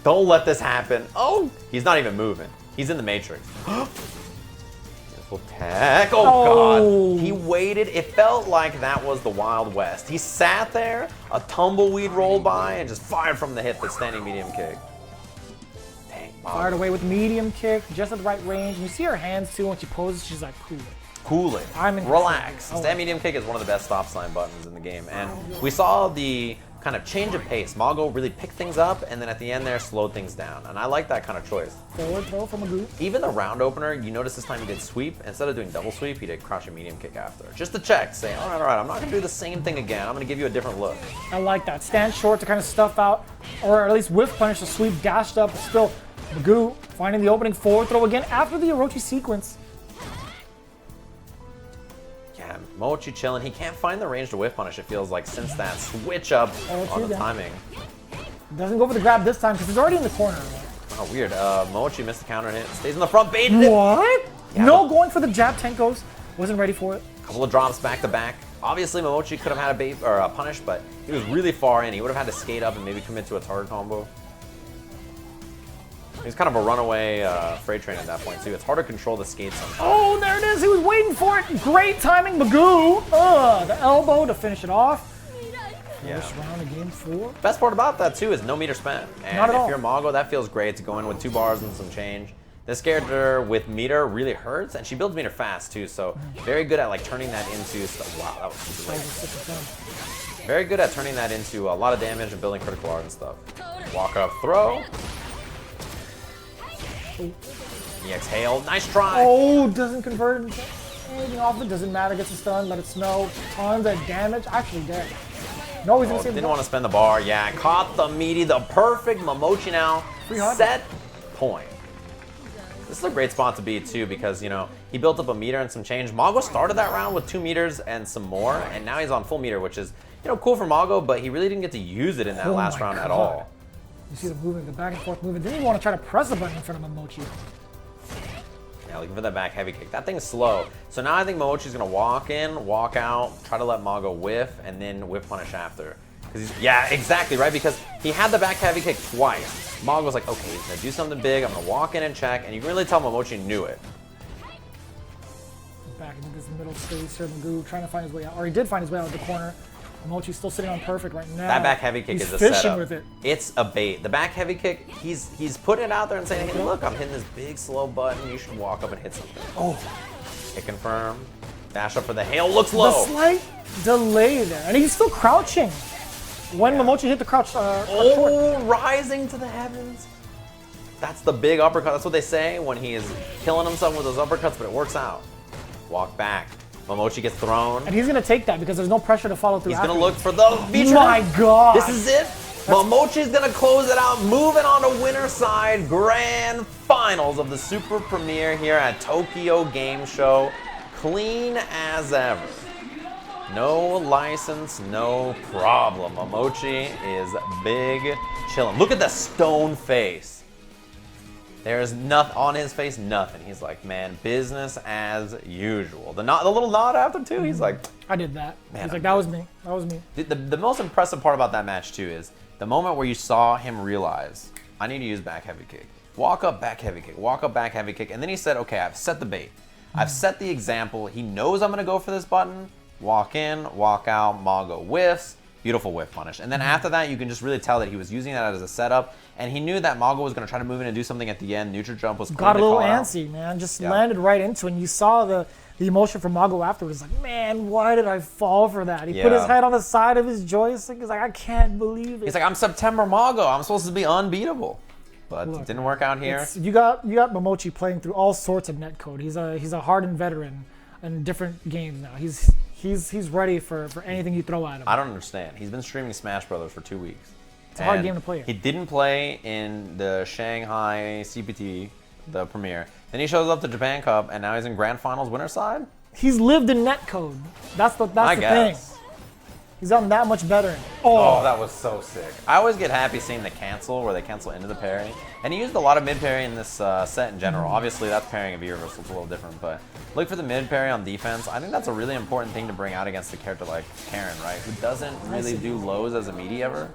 Don't let this happen. Oh! He's not even moving. He's in the Matrix. Beautiful tech. Oh God! He waited. It felt like that was the Wild West. He sat there, a tumbleweed rolled by, and just fired from the hip the standing medium kick. Fired away with medium kick, just at the right range. And you see her hands too when she poses, she's like, cool. Cool it. I'm relax. Stand medium kick is one of the best stop sign buttons in the game. And we saw the kind of change of pace. Mago really picked things up, and then at the end there, slowed things down. And I like that kind of choice. Forward throw from Mago. Even the round opener, you notice this time he did sweep. Instead of doing double sweep, he did crouching medium kick after. Just to check, saying, all right, I'm not going to do the same thing again. I'm going to give you a different look. I like that. Stand short to kind of stuff out, or at least whiff punish the sweep, dashed up, but still, Mago finding the opening, forward throw again after the Orochi sequence. Yeah, Mamochi chilling. He can't find the range to whiff punish, it feels like, since that switch up on the timing. Doesn't go for the grab this time because he's already in the corner. Oh, weird. Mamochi missed the counter hit. Stays in the front, baited it. What? Yeah, no, going for the jab, Tenkos. Wasn't ready for it. Couple of drops back to back. Obviously, Mamochi could have had a bait or a punish, but he was really far in. He would have had to skate up and maybe commit to a target combo. He's kind of a runaway freight train at that point, too. It's hard to control the skates sometimes. Oh, there it is. He was waiting for it. Great timing, Mago. The elbow to finish it off. Yeah. First round of game 4. Best part about that, too, is no meter spent. And Not at all. if you're Mago, that feels great to go in with 2 bars and some change. This character with meter really hurts, and she builds meter fast, too. So very good at, like, turning that into stuff. Wow, that was super late. Very good at turning that into a lot of damage and building critical art and stuff. Walk up, throw. He exhaled. Nice try. Oh, doesn't convert anything off it. Doesn't matter. Gets a stun. Let it snow. Tons of damage. Actually dead. No, he's gonna save didn't want to spend the bar. Yeah, caught the meaty, the perfect Mamochi now. Set point. This is a great spot to be too because, you know, he built up a meter and some change. Mago started that round with 2 meters and some more, and now he's on full meter, which is, you know, cool for Mago, but he really didn't get to use it in that last round at all. You see the movement, the back and forth movement. Didn't even want to try to press the button in front of Mamochi. Yeah, looking for that back heavy kick. That thing's slow. So now I think Mamochi's gonna walk in, walk out, try to let Mago whiff, and then whiff punish after. Yeah, exactly, right? Because he had the back heavy kick twice. Mago's like, okay, he's gonna do something big. I'm gonna walk in and check, and you can really tell Mamochi knew it. Back into this middle space here, Mago trying to find his way out, or he did find his way out of the corner. Mamochi's still sitting on perfect right now. That back heavy kick is a fishing setup. with it. It's a bait. The back heavy kick, he's putting it out there and saying, hey, look, I'm hitting this big slow button. You should walk up and hit something. Oh. Hit confirm. Dash up for the hail. Looks low. The slight delay there, and he's still crouching. When Mamochi hit the crouch. Rising to the heavens. That's the big uppercut. That's what they say when he is killing himself with those uppercuts, but it works out. Walk back. Mamochi gets thrown. And he's going to take that because there's no pressure to follow through. He's going to look for the feature. My God. This is it. Mamochi's going to close it out, moving on to winner side. Grand finals of the Super Premiere here at Tokyo Game Show. Clean as ever. No license, no problem. Mamochi is big chillin'. Look at the stone face. There's nothing on his face, nothing. He's like, man, business as usual. The little nod after too. He's like, I did that. Man, he's like, that was me. That was me. The most impressive part about that match too is the moment where you saw him realize, I need to use back heavy kick. Walk up, back heavy kick. Walk up, back heavy kick. And then he said, okay, I've set the bait. I've set the example. He knows I'm gonna go for this button. Walk in, walk out, Mago whiffs. Beautiful whiff punish. And then after that, you can just really tell that he was using that as a setup. And he knew that Mago was going to try to move in and do something at the end. Neutral jump was got a little antsy, man. Just landed right into it. And you saw the emotion from Mago afterwards. Like, man, why did I fall for that? He put his head on the side of his joystick. He's like, I can't believe it. He's like, I'm September Mago. I'm supposed to be unbeatable. But it didn't work out here. You got Mamochi playing through all sorts of netcode. He's a hardened veteran in different games now. He's ready for anything you throw at him. I don't understand. He's been streaming Smash Brothers for 2 weeks. It's a hard game to play. He didn't play in the Shanghai CPT, the premiere. Then he shows up to Japan Cup, and now he's in Grand Finals winner side? He's lived in netcode. That's the thing. He's gotten that much better. Oh, that was so sick. I always get happy seeing the cancel, where they cancel into the parry. And he used a lot of mid parry in this set in general. Obviously, that's parrying a V-reversal. It's a little different, but look for the mid parry on defense. I think that's a really important thing to bring out against a character like Karen, right? Who doesn't really do lows as a meaty ever.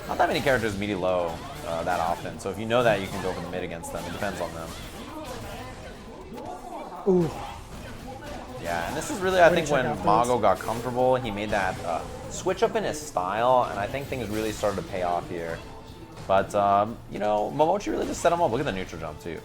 Not that many characters meaty low that often. So if you know that, you can go for the mid against them. It depends on them. Ooh. Yeah, and this is really, I think, when Mago got comfortable, he made that switch up in his style, and I think things really started to pay off here. But, you know, Mamochi really just set him up. Look at the neutral jump, too.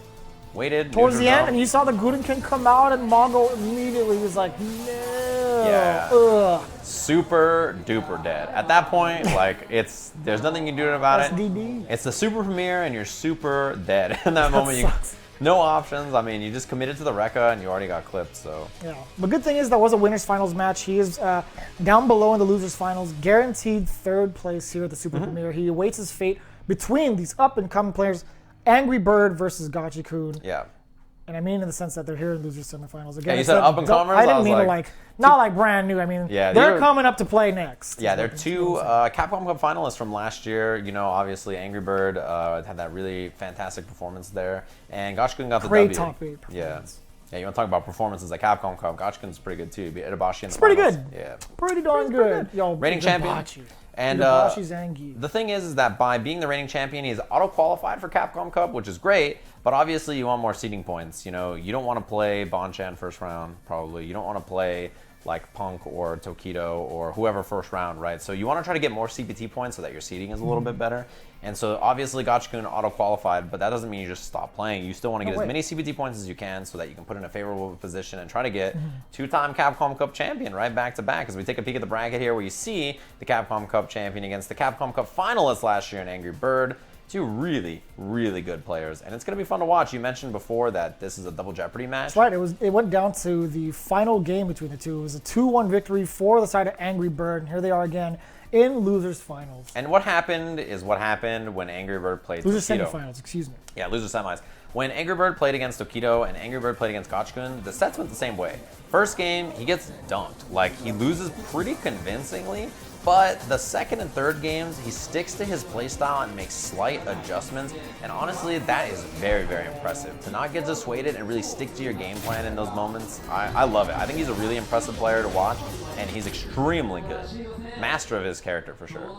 Waited. Towards the end, and you saw the Guriken come out, and Mago immediately was like, no. Yeah. Ugh. Super duper dead. At that point, like, there's nothing you can do about it. SDD. It's the super premiere, and you're super dead. In that moment, no options. I mean, you just committed to the Rekka, and you already got clipped, so. Yeah. The good thing is that was a winners finals match. He is down below in the losers finals, guaranteed 3rd place here at the super premiere. He awaits his fate between these up-and-coming players, Angry Bird versus Gachikun. Yeah. And I mean in the sense that they're here in losers semifinals. Again, Yeah, you said up-and-comers? I didn't mean to like, not like brand new. I mean, they're coming up to play next. Yeah, they're 2 Capcom Cup finalists from last year. You know, obviously Angry Bird had that really fantastic performance there. And Gachikun got the Great W. top 8 performance. Yeah, you want to talk about performances at Capcom Cup. Gachikun's pretty good too. Beat Itabashi in the It's pretty finals. good. Yeah. Pretty darn good. Yo, reigning champion. Hibachi. And the thing is that by being the reigning champion, he's auto-qualified for Capcom Cup, which is great. But obviously, you want more seeding points. You know, you don't want to play Bonchan first round, probably. You don't want to play like Punk or Tokido or whoever first round, right? So you want to try to get more CPT points so that your seeding is a little bit better. And so obviously Gachikun auto-qualified, but that doesn't mean you just stop playing. You still want to get as many CPT points as you can so that you can put in a favorable position and try to get 2-time Capcom Cup champion, right, back to back. As we take a peek at the bracket here where you see the Capcom Cup champion against the Capcom Cup finalists last year in Angry Bird. 2 really, really good players, and it's going to be fun to watch. You mentioned before that this is a double Jeopardy match. That's right. It went down to the final game between the two. It was a 2-1 victory for the side of Angry Bird, and here they are again in losers finals. And what happened is what happened when Angry Bird played Losers Tokido. semifinals, excuse me. Yeah, losers semis. When Angry Bird played against Tokido and Angry Bird played against Gachikun, the sets went the same way. First game, he gets dunked. Like, he loses pretty convincingly. But the second and third games, he sticks to his playstyle and makes slight adjustments. And honestly, that is very, very impressive. To not get dissuaded and really stick to your game plan in those moments, I love it. I think he's a really impressive player to watch, and he's extremely good. Master of his character, for sure.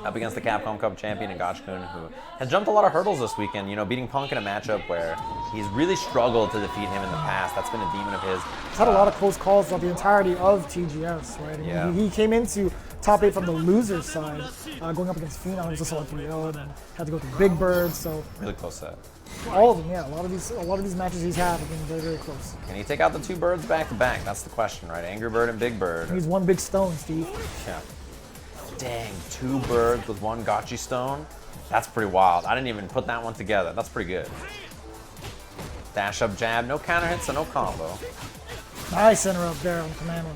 Up against the Capcom Cup champion in Gachikun, who has jumped a lot of hurdles this weekend, you know, beating Punk in a matchup where he's really struggled to defeat him in the past. That's been a demon of his. He's had a lot of close calls throughout the entirety of TGS, right? I mean, he came into top 8 from the loser's side, going up against Phenom. He was also like 3-0, and then had to go through Big Bird, so... Really close set. All of them, yeah. A lot of these matches he's had have been very, very close. Can he take out the 2 birds back to back? That's the question, right? Angry Bird and Big Bird. He's one big stone, Steve. Yeah. Dang, 2 birds with 1 Gachi stone? That's pretty wild. I didn't even put that one together. That's pretty good. Dash up jab, no counter hit, so no combo. Nice interrupt there on command line.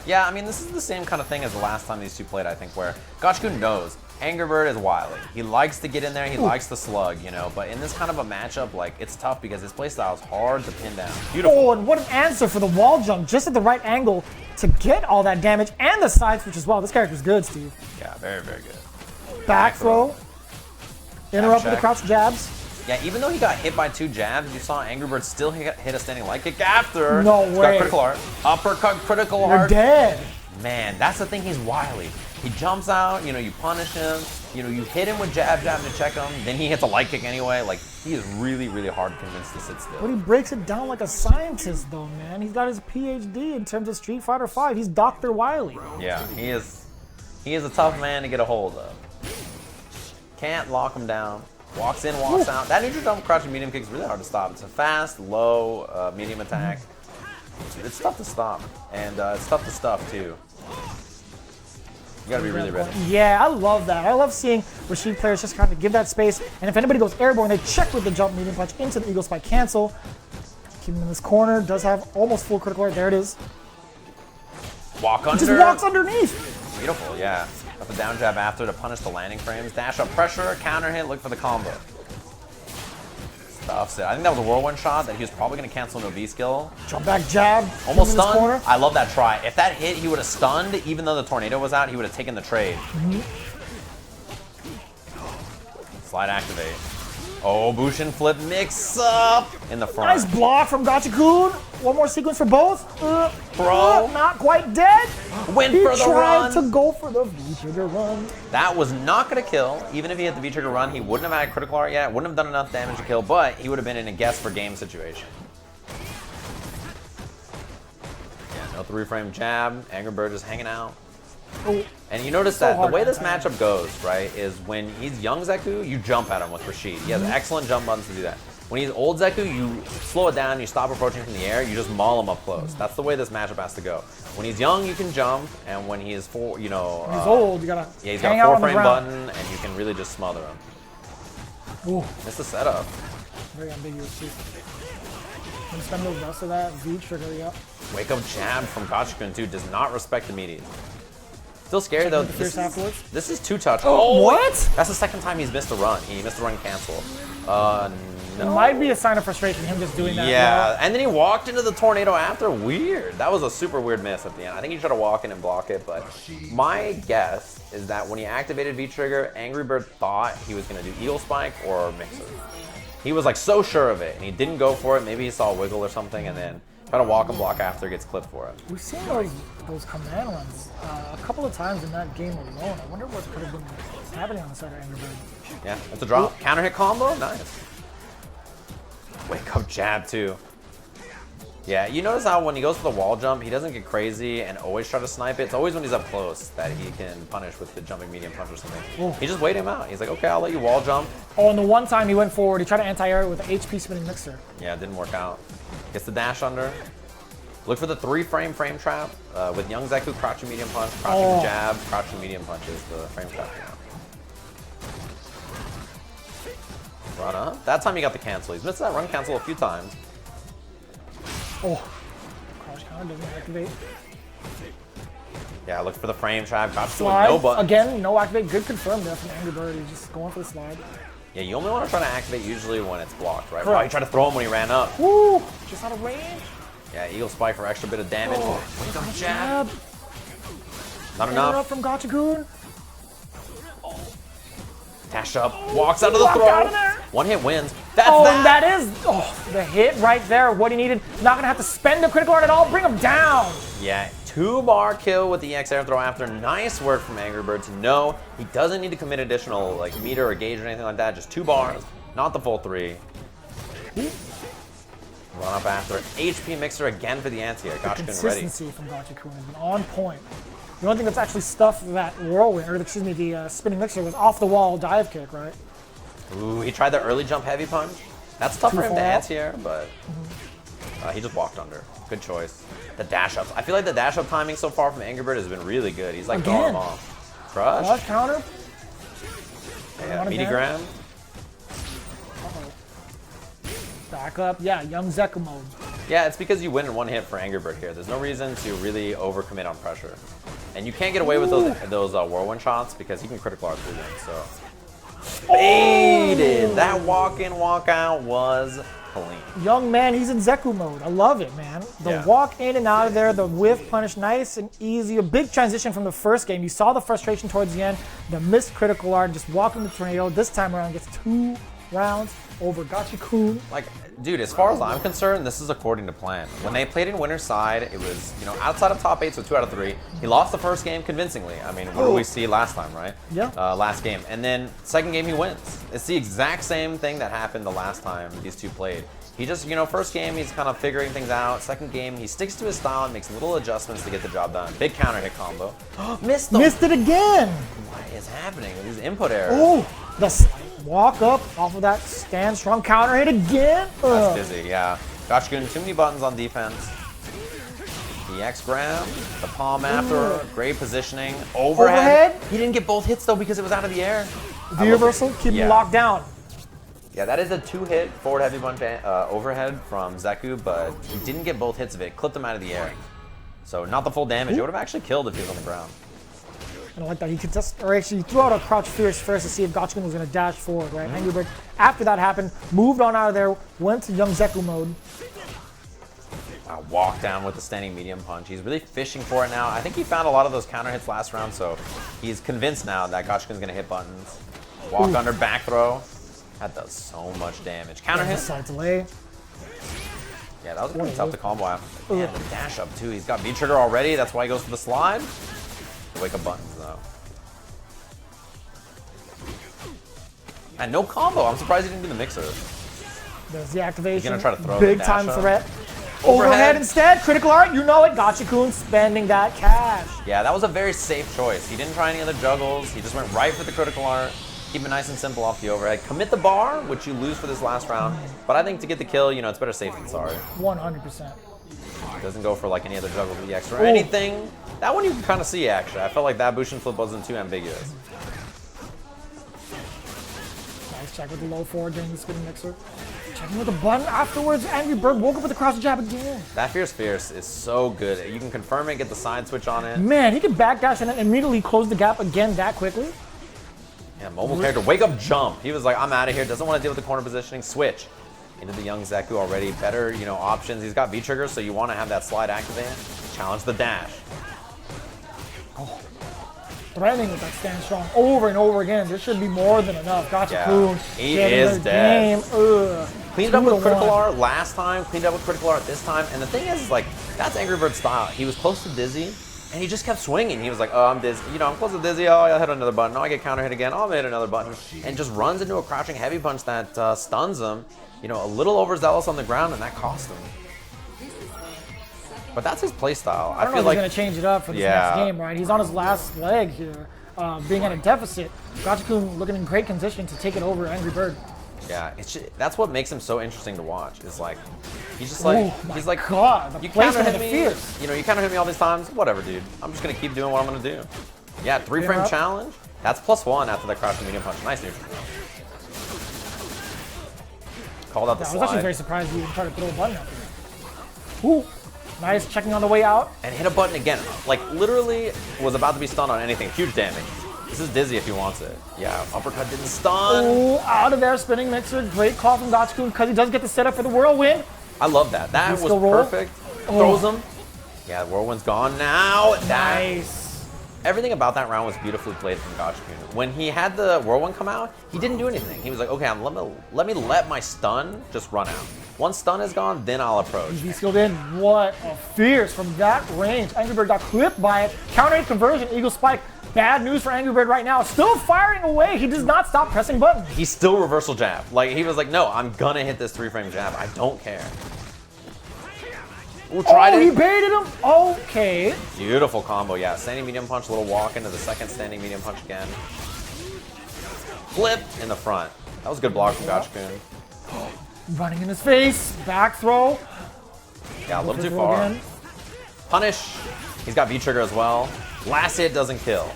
Yeah, I mean, this is the same kind of thing as the last time these two played, I think, where Gachikun knows Angry Bird is wily. He likes to get in there, he likes to slug, you know, but in this kind of a matchup, like, it's tough because his playstyle is hard to pin down. Beautiful. Oh, and what an answer for the wall jump, just at the right angle to get all that damage and the side switch as well. This character's good, Steve. Yeah, very, very good. Back throw. Interrupt with the crouch jabs. Yeah, even though he got hit by 2 jabs, you saw Angry Bird still hit a standing light kick after. No way. Got critical art. Uppercut, critical You're art. dead. Man, that's the thing, he's wily. He jumps out, you know, you punish him, you know, you hit him with jab to check him, then he hits a light kick anyway. Like, he is really, really hard to convince to sit still. But he breaks it down like a scientist, though, man. He's got his PhD in terms of Street Fighter V. He's Dr. Wily. Yeah, he is a tough man to get a hold of. Can't lock him down. Walks in, walks out. That neutral jump, crouch, and medium kick is really hard to stop. It's a fast, low, medium attack. It's tough to stop, and it's tough to stuff, too. You gotta be really ready. Yeah, I love that. I love seeing Rashid players just kind of give that space, and if anybody goes airborne, they check with the jump medium punch into the Eagle Spike cancel. Keep him in this corner, does have almost full critical art. There it is. Walk under. Just walks underneath. Beautiful, yeah. Got the down jab after to punish the landing frames. Dash up pressure, counter hit, look for the combo. Stuffs it. I think that was a whirlwind shot that he was probably going to cancel no V skill. Jump back jab. Almost stunned. I love that try. If that hit, he would have stunned. Even though the tornado was out, he would have taken the trade. Slide activate. Oh, Bushin flip mix up in the front. Nice block from Gachikun. One more sequence for both. Bro. Not quite dead. Went for the run. He tried to go for the V-trigger run. That was not going to kill. Even if he hit the V-trigger run, he wouldn't have had critical art yet. Wouldn't have done enough damage to kill, but he would have been in a guess for game situation. Yeah, no 3-frame jab. Angry Bird just hanging out. Oh, And you notice that the way this matchup goes, right, is when he's young Zeku, you jump at him with Rashid. He has excellent jump buttons to do that. When he's old Zeku, you slow it down, you stop approaching from the air, you just maul him up close. That's the way this matchup has to go. When he's young, you can jump, and when he is when he's old, you gotta he's got a 4-frame button, and you can really just smother him. Ooh. Missed the setup. Very ambiguous too. And spend the rest of that V trigger, yep. Wake up jab from Gachikun too, does not respect immediate. Still scary though. This is 2-touch. Oh, what? That's the second time he's missed a run. He missed a run cancel. No. It might be a sign of frustration, him just doing that. Yeah, and then he walked into the tornado after. Weird. That was a super weird miss at the end. I think he tried to walk in and block it, but my guess is that when he activated V-Trigger, Angry Bird thought he was going to do Eagle Spike or Mixer. He was like so sure of it, and he didn't go for it. Maybe he saw a wiggle or something, and then try to walk and block after, gets clipped for it. We've seen those command ones a couple of times in that game alone. I wonder what could have been happening on the side of Angry Bird. Yeah, that's a drop. Counter hit combo, nice. Wake up jab too. Yeah, you notice how when he goes for the wall jump, he doesn't get crazy and always try to snipe it. It's always when he's up close that he can punish with the jumping medium punch or something. Ooh. He just waited him out. He's like, okay, I'll let you wall jump. Oh, and the one time he went forward, he tried to anti-air with the HP spinning mixer. Yeah, it didn't work out. Gets the dash under. Look for the 3-frame frame trap with young Zeku, crouching medium punch, crouching jab, crouching medium punch is the frame trap now. Run up. That time he got the cancel. He's missed that run cancel a few times. Oh. Crouch counter doesn't activate. Yeah, look for the frame trap. Got slide. No buttons. Again, no activate. Good confirm there from Angry Bird. He's just going for the slide. Yeah, you only want to try to activate usually when it's blocked, right? Correct. Oh, he tried to throw him when he ran up. Woo! Just out of range. Yeah, Eagle Spike for extra bit of damage. Wake up jab. Not enough. Up from Gachikun. Dash up, walks out of the throw. One hit wins. That's and that is the hit right there. What he needed. Not gonna have to spend the critical art at all. Bring him down. Yeah, 2-bar kill with the EX air throw after. Nice work from Angry Bird to know he doesn't need to commit additional like meter or gauge or anything like that. Just 2 bars, not the full 3. Run up after HP mixer again for the anti-air. Gachikun ready. Consistency from Gachikun has been on point. The only thing that's actually stuffed that whirlwind, or excuse me, the spinning mixer was off the wall dive kick, right? Ooh, he tried the early jump heavy punch. That's tough for him to anti-air, but he just walked under. Good choice. The dash ups. I feel like the dash up timing so far from Angry Bird has been really good. He's like throwing them off. Crush. Counter. Yeah, meaty gram. Back up. Yeah, young Zeku mode. Yeah, it's because you win in 1 hit for Angry Bird here. There's no reason to really overcommit on pressure. And you can't get away with those whirlwind shots because he can critical art through them, so. Faded! That walk in, walk out was clean. Young man, he's in Zeku mode. I love it, man. The walk in and out of there, the whiff punish, nice and easy. A big transition from the first game. You saw the frustration towards the end, the missed critical art, just walking the tornado. This time around, gets 2 rounds over Gachikun. Like, dude, as far as I'm concerned, this is according to plan. When they played in winner's side, it was, outside of top 8, so 2 out of 3. He lost the first game convincingly. I mean, what did we see last time, right? Yeah. Last game. And then second game, he wins. It's the exact same thing that happened the last time these two played. He just, first game, he's kind of figuring things out. Second game, he sticks to his style and makes little adjustments to get the job done. Big counter hit combo. Missed them. Missed it again. What is happening with these input errors? Oh, the walk up off of that stand strong counter hit again. That's dizzy, yeah. Gachikun, too many buttons on defense. The X grab, the palm after, great positioning. Overhead. He didn't get both hits though because it was out of the air. The reversal, keep him locked down. Yeah, that is a 2-hit forward heavy punch overhead from Zeku, but he didn't get both hits of it. Clipped him out of the air. So not the full damage. It would have actually killed if he was on the ground. I don't like that. He could just, or actually threw out a crouch fierce first to see if Gachikun was going to dash forward, right? Angry Bird, after that happened, moved on out of there, went to young Zeku mode. Wow, walk down with the standing medium punch. He's really fishing for it now. I think he found a lot of those counter hits last round, so he's convinced now that Gachikun's going to hit buttons. Walk under, back throw. That does so much damage. Counter hit. Side delay. Yeah, that was pretty tough to combo after. And the dash up too. He's got V-trigger already. That's why he goes for the slide. The wake up buttons though. And no combo. I'm surprised he didn't do the mixer. There's the activation. He's gonna try to throw big the dash time up. threat. Overhead instead. Critical art. You know it. Gachikun spending that cash. Yeah, that was a very safe choice. He didn't try any other juggles. He just went right for the critical art. Keep it nice and simple off the overhead. Commit the bar, which you lose for this last round. But I think to get the kill, you know, it's better safe than sorry. 100%. Doesn't go for like any other juggle EX or anything. That one you can kind of see actually. I felt like that Bushin flip wasn't too ambiguous. Nice check with the low forward during the spinning mixer. Checking with the button afterwards. Angry Bird woke up with the cross jab again. That Fierce is so good. You can confirm it, get the side switch on it. Man, he can backdash and then immediately close the gap again that quickly. Yeah, mobile character, wake up, jump. He was like, I'm out of here. Doesn't want to deal with the corner positioning. Switch into the young Zeku already. Better, you know, options. He's got V triggers, so you want to have that slide activated. Challenge the dash. Oh. Threatening with that stand strong over and over again. This should be more than enough. Gachikun. Yeah, he is dead. Ugh. Cleaned up with critical art last time. Cleaned up with critical art this time. And the thing is, like, that's Angry Bird's style. He was close to Dizzy. And he just kept swinging. He was like, oh, I'm dizzy. You know, I'm close to dizzy. Oh, I'll hit another button. Oh, I get counter hit again. Oh, I'll hit another button. And just runs into a crouching heavy punch that stuns him. You know, a little overzealous on the ground, and that cost him. But that's his play style. I feel like he's going to change it up for this next game, right? He's on his last leg here, being at a deficit. Gachikun looking in great condition to take it over Angry Bird. Yeah, that's what makes him so interesting to watch. Is like, he's just like, he's like, God, you counter hit me. You know, you counter hit me all these times. Whatever, dude. I'm just gonna keep doing what I'm gonna do. Yeah, 3-frame challenge. That's +1 after that crouching medium punch. Nice neutral. Called out the slide. I was actually very surprised he even tried to throw a button out there. Ooh, nice checking on the way out. And hit a button again. Like literally was about to be stunned on anything. Huge damage. This is Dizzy if he wants it. Yeah, uppercut didn't stun. Ooh, out of there, spinning mixer. Great call from Gachikun because he does get the setup for the whirlwind. I love that. That was perfect. Throws him. Yeah, the whirlwind's gone now. Nice. Everything about that round was beautifully played from Gachikun. When he had the whirlwind come out, he didn't do anything. He was like, okay, let me let my stun just run out. Once stun is gone, then I'll approach. He skilled in. What a fierce from that range. Angry Bird got clipped by it. Counter hit conversion, Eagle Spike. Bad news for Angry Bird right now. Still firing away. He does not stop pressing buttons. He's still reversal jab. Like, he was like, no, I'm gonna hit this 3-frame jab. I don't care. Ooh, he baited him. Okay. Beautiful combo, yeah. Standing medium punch, little walk into the second standing medium punch again. Flip in the front. That was a good block from Gachikun. Running in his face. Back throw. Yeah, a little too far. Again. Punish. He's got V-trigger as well. Last hit doesn't kill.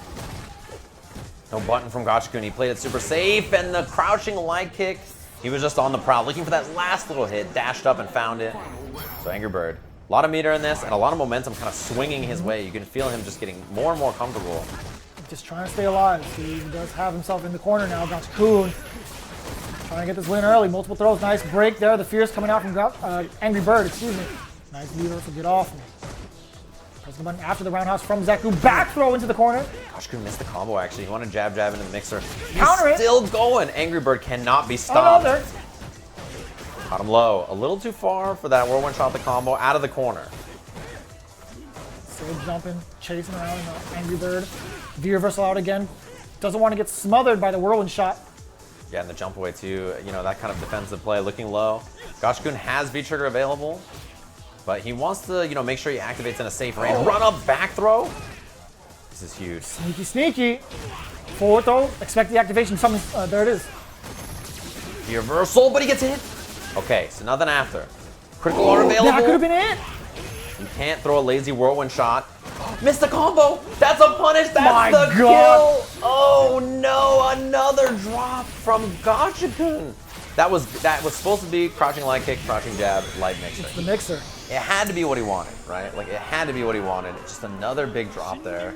No button from Gachikun. He played it super safe, and the crouching light kick, he was just on the prowl, looking for that last little hit, dashed up and found it. So Angry Bird, a lot of meter in this, and a lot of momentum kind of swinging his way. You can feel him just getting more and more comfortable. Just trying to stay alive. He does have himself in the corner now. Gachikun trying to get this win early. Multiple throws. Nice break there. The Fierce coming out from Angry Bird, excuse me. Nice leader to get off. Pressing the button after the roundhouse from Zeku. Back throw into the corner. Gachikun missed the combo, actually. He wanted jab into the mixer. Counter He's still going. Angry Bird cannot be stopped. Another. Caught him low. A little too far for that whirlwind shot the combo out of the corner. Still jumping, chasing around Angry Bird. V reversal out again. Doesn't want to get smothered by the whirlwind shot. Yeah, and the jump away too. You know, that kind of defensive play, looking low. Gachikun has V-trigger available, but he wants to, you know, make sure he activates in a safe range. Run up, back throw. This is huge. Sneaky, sneaky. Forward throw. Expect the activation. There it is. The reversal, but he gets hit. Okay, so nothing after. Critical art available. That could have been it. You can't throw a lazy whirlwind shot. Missed the combo. That's a punish. That's the kill. Oh no, another drop from Gachikun. That was supposed to be crouching light kick, crouching jab, light mixer. It's the mixer. It had to be what he wanted, right? Like, it had to be what he wanted. Just another big drop there.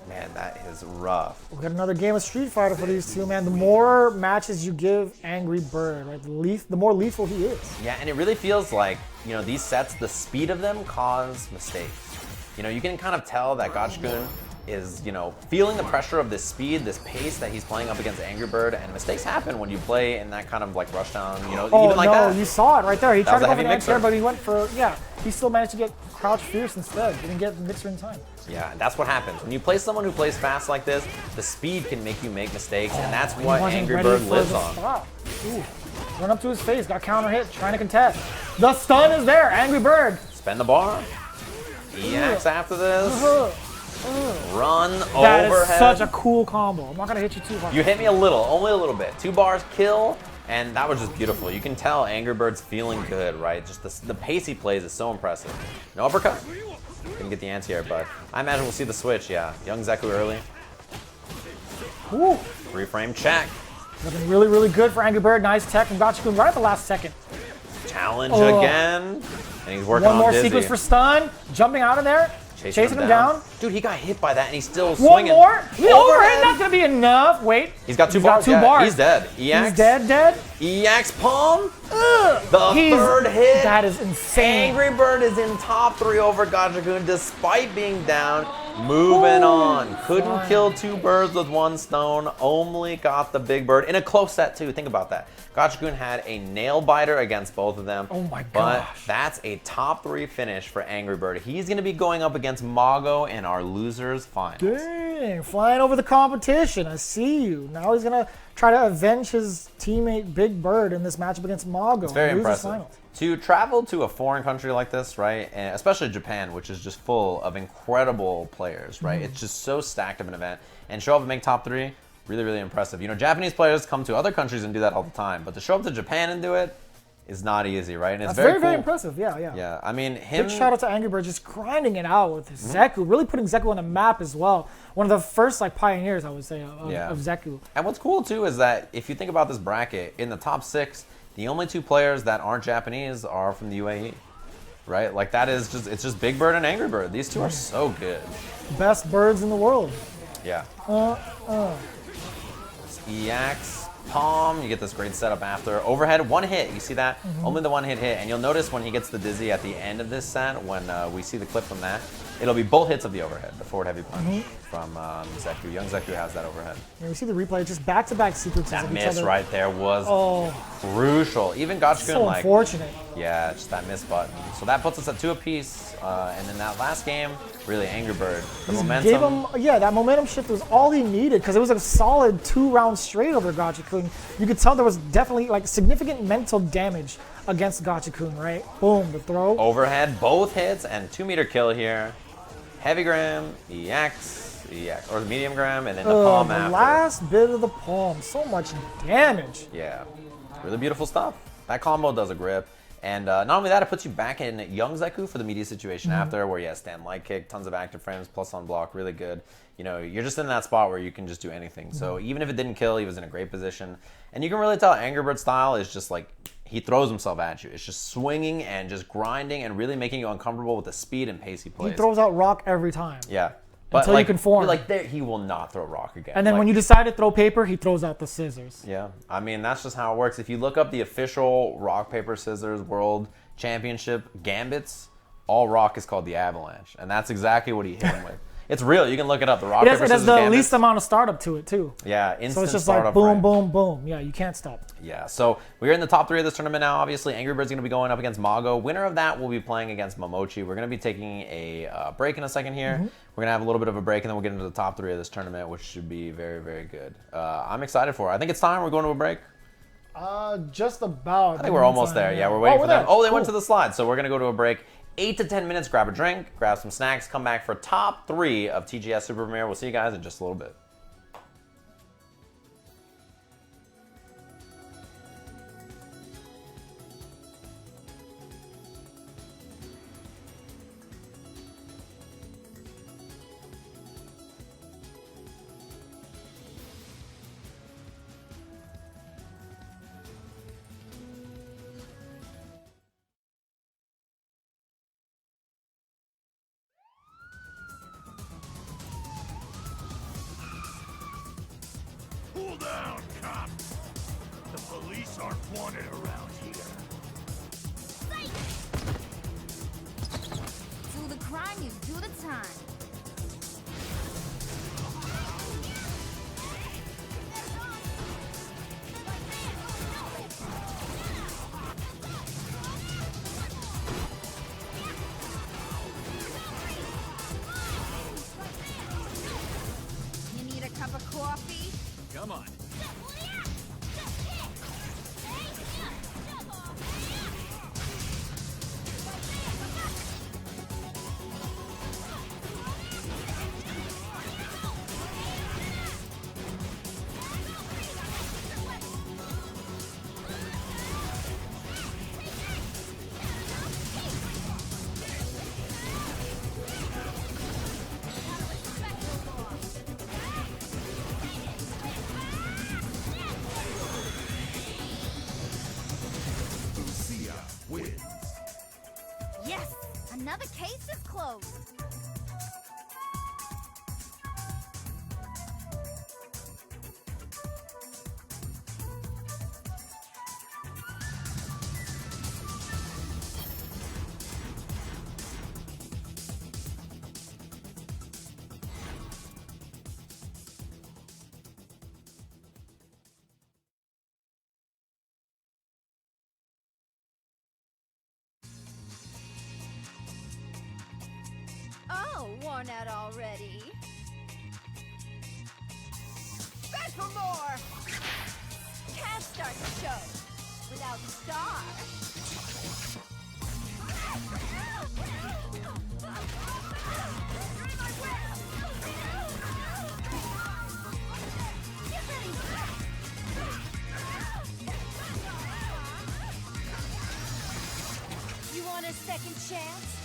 Man, that is rough. We'll get another game of Street Fighter for these two, man. The more matches you give Angry Bird, right, the more lethal he is. Yeah, and it really feels like, you know, these sets, the speed of them cause mistakes. You know, you can kind of tell that Gachikun is, you know, feeling the pressure of this speed, this pace that he's playing up against Angry Bird, and mistakes happen when you play in that kind of like rush down, you know, even like that. Oh, no, you saw it right there. He tried to go for the X there, but he went for, he still managed to get crouch fierce instead. Didn't get the mixer in time. Yeah, that's what happens. When you play someone who plays fast like this, the speed can make you make mistakes, and that's what Angry Bird lives on. Ooh. Run up to his face, got counter hit, trying to contest. The stun is there. Angry Bird. Spend the bar. EX after this. Run That overhead. is such a cool combo. I'm not going to hit you too hard. You hit me a little, only a little bit. 2 bars, kill, and that was just beautiful. You can tell Angry Bird's feeling good, right? Just the pace he plays is so impressive. No uppercut. Didn't get the anti-air, but I imagine we'll see the switch, yeah. Young Zeku early. Woo. Reframe check. Looking really, really good for Angry Bird. Nice tech from Gachikun right at the last second. Challenge again. And he's working on One more Dizzy. sequence for stun. Jumping out of there. Chasing him down. Dude, he got hit by that and he's still One swinging. more. Overhead. Not going to be enough. Wait. He's got 2 got bars. 2 Yeah, bars. he's dead. EX. He's dead. EX palm. The third hit. That is insane. Angry Bird is in top 3 over Gachikun despite being down. Moving on. Couldn't kill 2 birds with 1 stone. Only got the big bird in a close set too. Think about that. Gachikun had a nail biter against both of them. Oh my But gosh. that's a top 3 finish for Angry Bird. He's going to be going up against Mago in our losers finals. Dang, flying over the competition. I see you. Now he's going to try to avenge his teammate Big Bird in this matchup against Mago. It's very Losers impressive. finals. To travel to a foreign country like this, right, and especially Japan, which is just full of incredible players, right? It's just so stacked of an event. And show up and make top 3, really, really impressive. You know, Japanese players come to other countries and do that all the time, but to show up to Japan and do it is not easy, right? And it's That's very, very cool. impressive. Yeah. Yeah, I mean, him... Big shout out to Angry Bird just grinding it out with his Zeku, really putting Zeku on the map as well. One of the first like pioneers, I would say, of Zeku. And what's cool too is that if you think about this bracket, in the top 6, the only 2 players that aren't Japanese are from the UAE, right? Like that is just, it's just Big Bird and Angry Bird. These 2 are so good. Best birds in the world. Yeah. EX, palm, you get this great setup after. Overhead, 1 hit, you see that? Only the 1 hit. And you'll notice when he gets the dizzy at the end of this set, when we see the clip from that, it'll be both hits of the overhead, the forward heavy punch from Zeku. Young Zeku has that overhead. Yeah, we see the replay, just back-to-back sequences. That of each miss other. right there was crucial. Even Gachikun, So like, unfortunate. yeah, just that miss button. So that puts us at 2 apiece. And then that last game, really Angry Bird. The momentum. Gave him, that momentum shift was all he needed because it was a solid 2 rounds straight over Gachikun. You could tell there was definitely like significant mental damage against Gachikun, right? Boom, the throw. Overhead, both hits, and 2-meter kill here. Heavy gram, EX, or the medium gram, and then the palm the after. last bit of the palm, so much damage. Yeah, really beautiful stuff. That combo does a grip. And not only that, it puts you back in Young Zeku for the media situation after, where he has stand light kick, tons of active frames, plus on block, really good. You know, you're just in that spot where you can just do anything. So even if it didn't kill, he was in a great position. And you can really tell Angry Bird's style is just like, he throws himself at you. It's just swinging and just grinding and really making you uncomfortable with the speed and pace he plays. He throws out rock every time. Yeah. But until you conform. Like, there, he will not throw rock again. And then when you decide to throw paper, he throws out the scissors. Yeah. I mean, that's just how it works. If you look up the official rock, paper, scissors world championship gambits, all rock is called the Avalanche. And that's exactly what he hit him with. It's real. You can look it up. The rock, paper, scissors It has the gambits. least amount of startup to it, too. Yeah, instant So it's just startup like boom, frame. boom, boom. Yeah, you can't stop. Yeah, so we're in the top 3 of this tournament now. Obviously, Angry Bird's going to be going up against Mago. Winner of that will be playing against Mamochi. We're going to be taking a break in a second here. We're going to have a little bit of a break, and then we'll get into the top 3 of this tournament, which should be very, very good. I'm excited for it. I think it's time. We're going to a break. Just about. I think we're almost there. Yeah, we're waiting for them. there. Oh, they went to the slide, so we're going to go to a break. 8 to 10 minutes, grab a drink, grab some snacks, come back for top 3 of TGS Super Premiere. We'll see you guys in just a little bit. Cool down, cop. The police aren't wanted around here. Do the crime, you do the time. You need a cup of coffee? Come on. the case is closed. Oh, worn out already. Beg for more! Can't start the show without the star. Get ready! You want a second chance?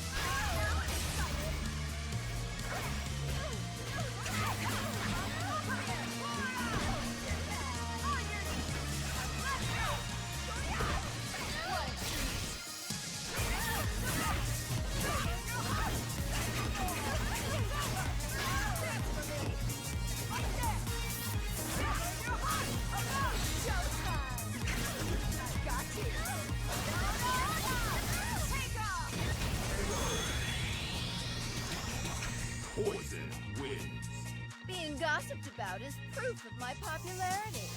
Poison wins. Being gossiped about is proof of my popularity.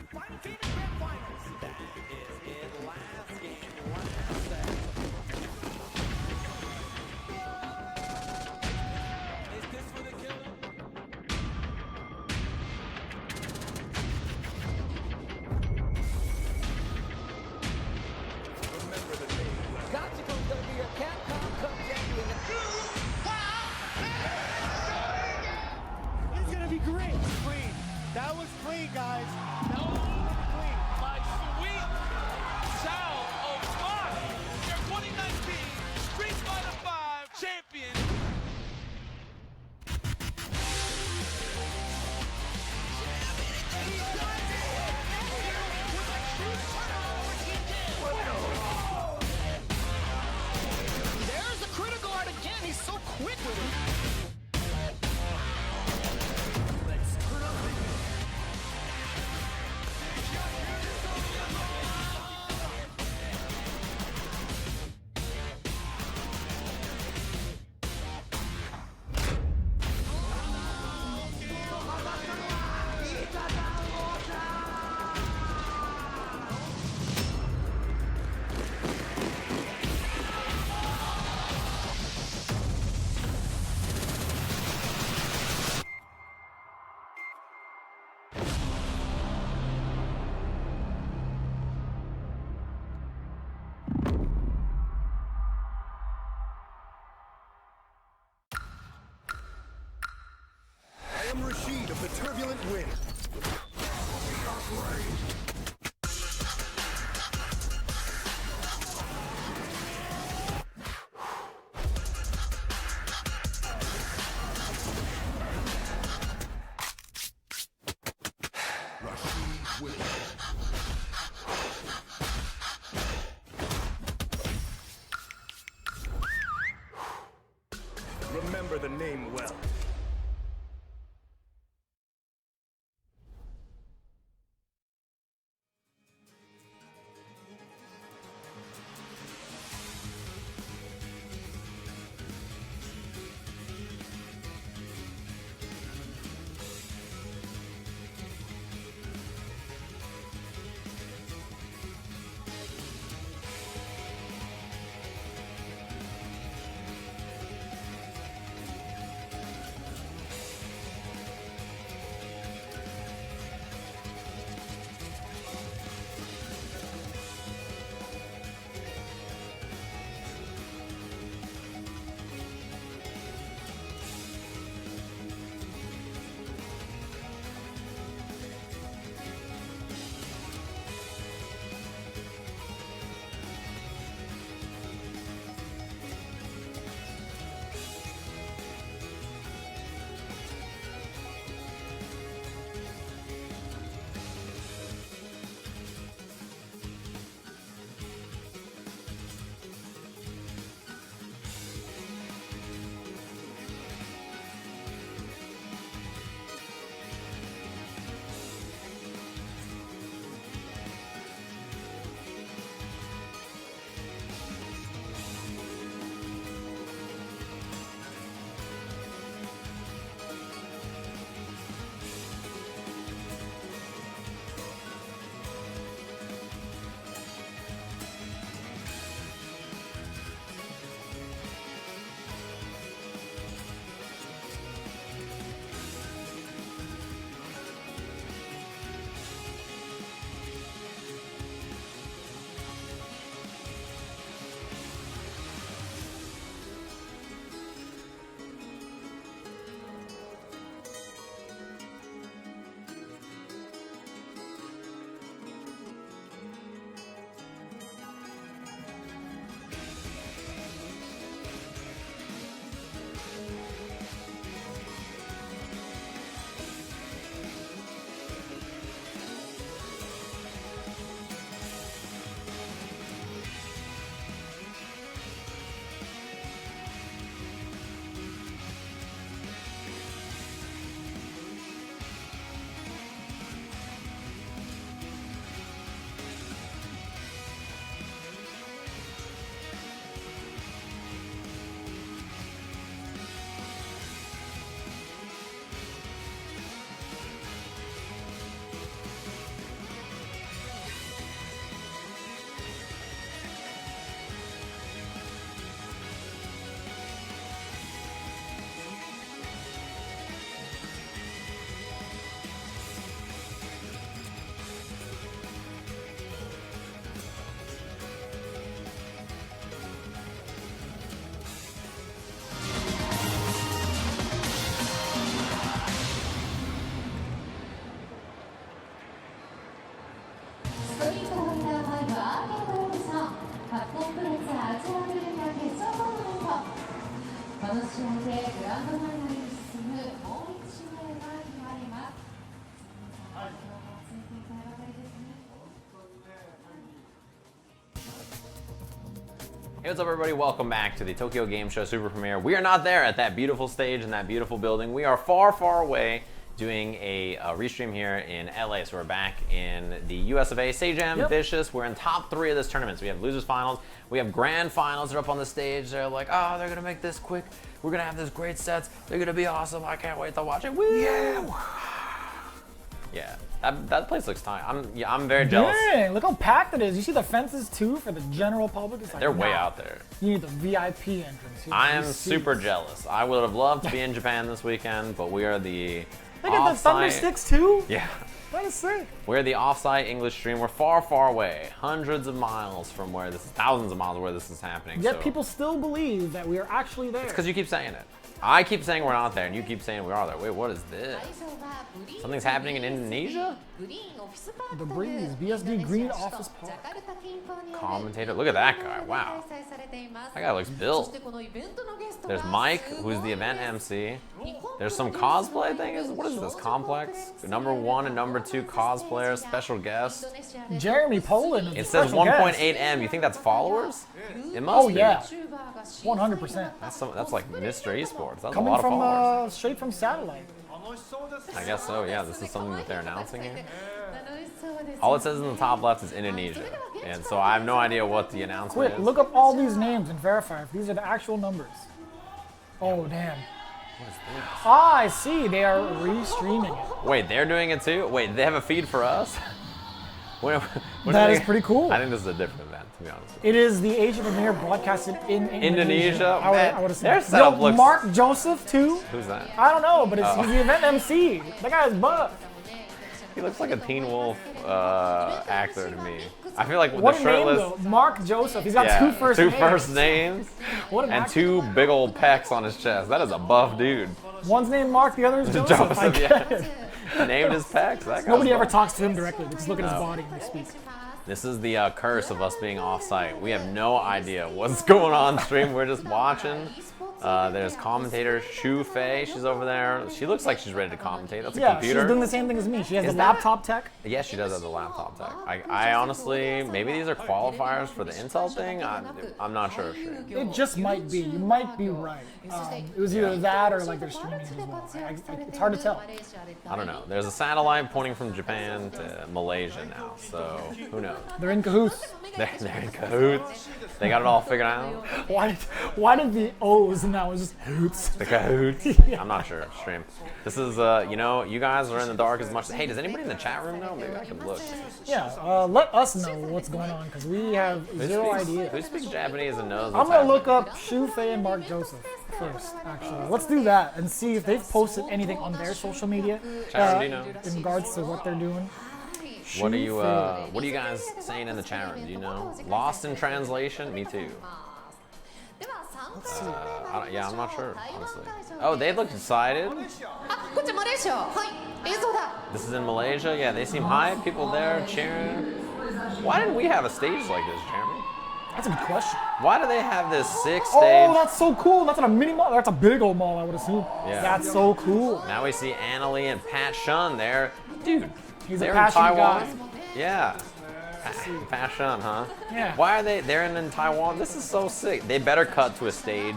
Final Phenom Grand Finals. That is it. Last game, last set. Is this for the killer? Remember the name. Gachikun's gonna be your Capcom Cup champion. It's gonna be great. Clean. That was clean, guys. That was clean. My sweet sound of Fox, your 2019 Street Fighter 5 champion. There's the critical art again. He's so quick with it. Of the turbulent wind. remember the name well. Hey, what's up everybody? Welcome back to the Tokyo Game Show Super Premiere. We are not there at that beautiful stage in that beautiful building. We are far, far away doing a restream here in LA. So we're back in the US of A. Sejam, Vicious. We're in top 3 of this tournament. So we have losers finals. We have grand finals. They're up on the stage. They're like, oh, they're going to make this quick. We're going to have this great sets. They're going to be awesome. I can't wait to watch it. Woo! Yeah. Yeah. That place looks tight. I'm very jealous. Dang, look how packed it is. You see the fences too for the general public? It's like, they're way out there. You need the VIP entrance. I am super jealous. I would have loved to be in Japan this weekend, but we are the Look at the Thunder Sticks too? Yeah. That is sick. We're the off-site English stream. We're far, far away. Hundreds of miles from where this is, thousands of miles where this is happening. Yet people still believe that we are actually there. It's because you keep saying it. I keep saying we're not there, and you keep saying we are there. Wait, what is this? Something's happening in Indonesia? The Breeze, BSD Green Office Park. Commentator, look at that guy, wow. That guy looks built. There's Mike, who's the event MC. There's some cosplay thing, what is this, Complex? Number 1 and number 2 cosplayers, special guest. Jeremy Poland. It says 1.8 M, you think that's followers? It must be. Yeah. 100%. That's like Mr. Esports. That's Coming a lot from of followers. straight from satellite. I guess so. Yeah, this is something that they're announcing here. All it says in the top left is Indonesia, and so I have no idea what the announcement is. Look up all these names and verify if these are the actual numbers. Oh damn. What is this? Ah, I see. They are re-streaming it. Wait, they're doing it too? Wait, they have a feed for us? That is pretty cool. I think this is a different event, to be honest. It is the Asian premiere broadcasted in Indonesia. I would have said. their setup looks... Mark Joseph too. Who's that? I don't know, but he's the event MC. That guy's buff. He looks like a Teen Wolf actor to me. I feel like with what the shirtless... Name, though? Mark Joseph. He's got two first names. What an actor. 2 big old pecs on his chest. That is a buff dude. One's named Mark, the other is Joseph. Named his pecs. That Nobody ever talks to him directly. They just look at his body and they speak. This is the curse of us being off-site. We have no idea what's going on stream. We're just watching. There's commentator Shu Fei. She's over there. She looks like she's ready to commentate. That's a computer. She's doing the same thing as me. She has the laptop tech. Yes, she does have the laptop tech. I honestly, maybe these are qualifiers for the Intel thing. I'm not sure. It just might be. You might be right. It was either that or like they're streaming it as well. It's hard to tell. I don't know. There's a satellite pointing from Japan to Malaysia now, so who knows? They're in cahoots. They're in cahoots. They got it all figured out. Why did the O's now is just hoots? The cahoots. I'm not sure. Stream. This is you guys are in the dark as much. Hey, does anybody in the chat room know? Maybe I can look. Yeah. Let us know what's going on because we have zero idea. Who speaks Japanese and knows? I'm gonna look up Shu Fei and Mark Joseph first. Actually, let's do that and see if they've posted anything on their social media in regards to what they're doing. What are you guys saying in the chat room? Do you know? Lost in translation? Me too. Let's see. I'm not sure, honestly. Oh, they look excited. This is in Malaysia? Yeah, they seem hyped. People there cheering. Why didn't we have a stage like this, Jeremy? That's a good question. Why do they have this 6 stage? Oh, that's so cool. That's not a mini mall. That's a big old mall, I would assume. Yeah. That's so cool. Now we see Annalie and Pat Shun there. Dude, they're in Taiwan. Guy. Yeah. Pat Shun, huh? Yeah. Why are they're in Taiwan? This is so sick. They better cut to a stage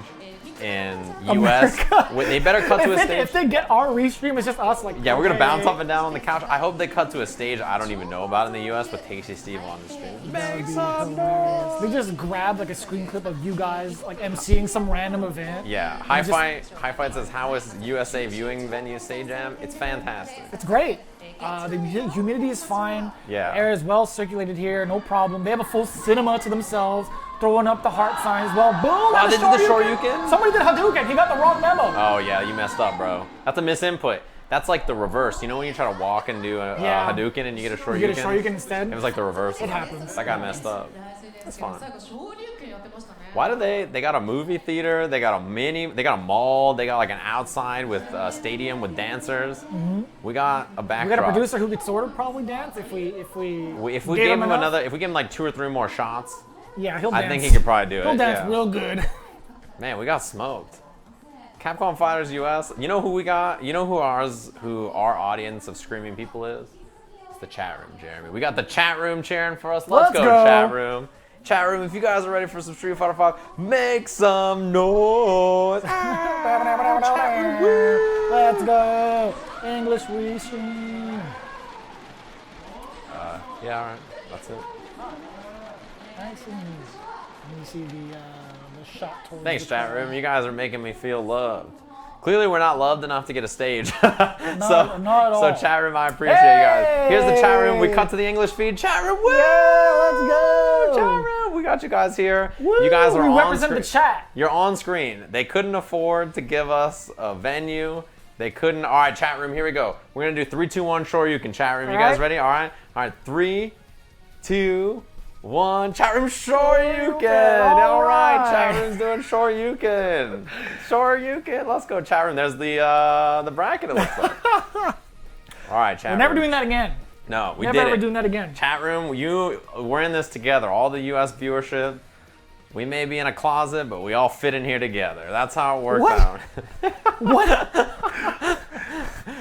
in US. They better cut to a stage. If they get our restream, it's just us like. Yeah, we're gonna bounce up and down on the couch. I hope they cut to a stage I don't even know about in the US with Tasty Steve on the stream. Make some noise. They just grab like a screen clip of you guys like emceeing some random event. Yeah, Hi-Fi says, how is USA viewing venue stage jam? It's fantastic. It's great. The humidity is fine. Yeah. Air is well circulated here, no problem. They have a full cinema to themselves, throwing up the heart sign as well. Boom! Wow, they did the Shoryuken? Somebody did Hadouken. He got the wrong memo. Oh yeah, you messed up, bro. That's a misinput. That's like the reverse. You know when you try to walk and do a Hadouken and you get a Shoryuken? You get a Shoryuken instead? It was like the reverse. It happens. That guy messed up. That's fine. Why do they got a movie theater, they got a mall, they got like an outside with a stadium with dancers. Mm-hmm. We got a backdrop. We got a producer who could sort of probably dance if we gave him like 2 or 3 more shots. Yeah, he'll dance. I think he could probably do it. He'll dance real good. Man, we got smoked. Capcom Fighters US. You know who we got? You know who our audience of screaming people is? It's the chat room, Jeremy. We got the chat room cheering for us. Let's go, chat room. Chat room, if you guys are ready for some Street Fighter 5, make some noise. Let's go. English restream. Yeah, alright. That's it. Nice and easy. Let me see the shot towards Thanks, chat room. You guys are making me feel loved. Clearly, we're not loved enough to get a stage. Not at all. So, chat room, I appreciate you guys. Here's the chat room. We cut to the English feed. Chat room, woo! Yeah, let's go! Chat room, we got you guys here. Woo! You guys are on represent screen. The chat. You're on screen. They couldn't afford to give us a venue. They couldn't. All right, chat room, here we go. We're going to do 3, 2, 1, Shoryuken. Chat room, you guys ready? All right. All right, 3, 2, 1. Chat room, Shoryuken. All right, chat room's doing Shoryuken. Shoryuken. Let's go, chat room. There's the bracket, it looks like. All right, chat room. We're never doing that again. No, we never did ever it. doing that again. Chat room, we're in this together. All the US viewership. We may be in a closet, but we all fit in here together. That's how it worked out. What?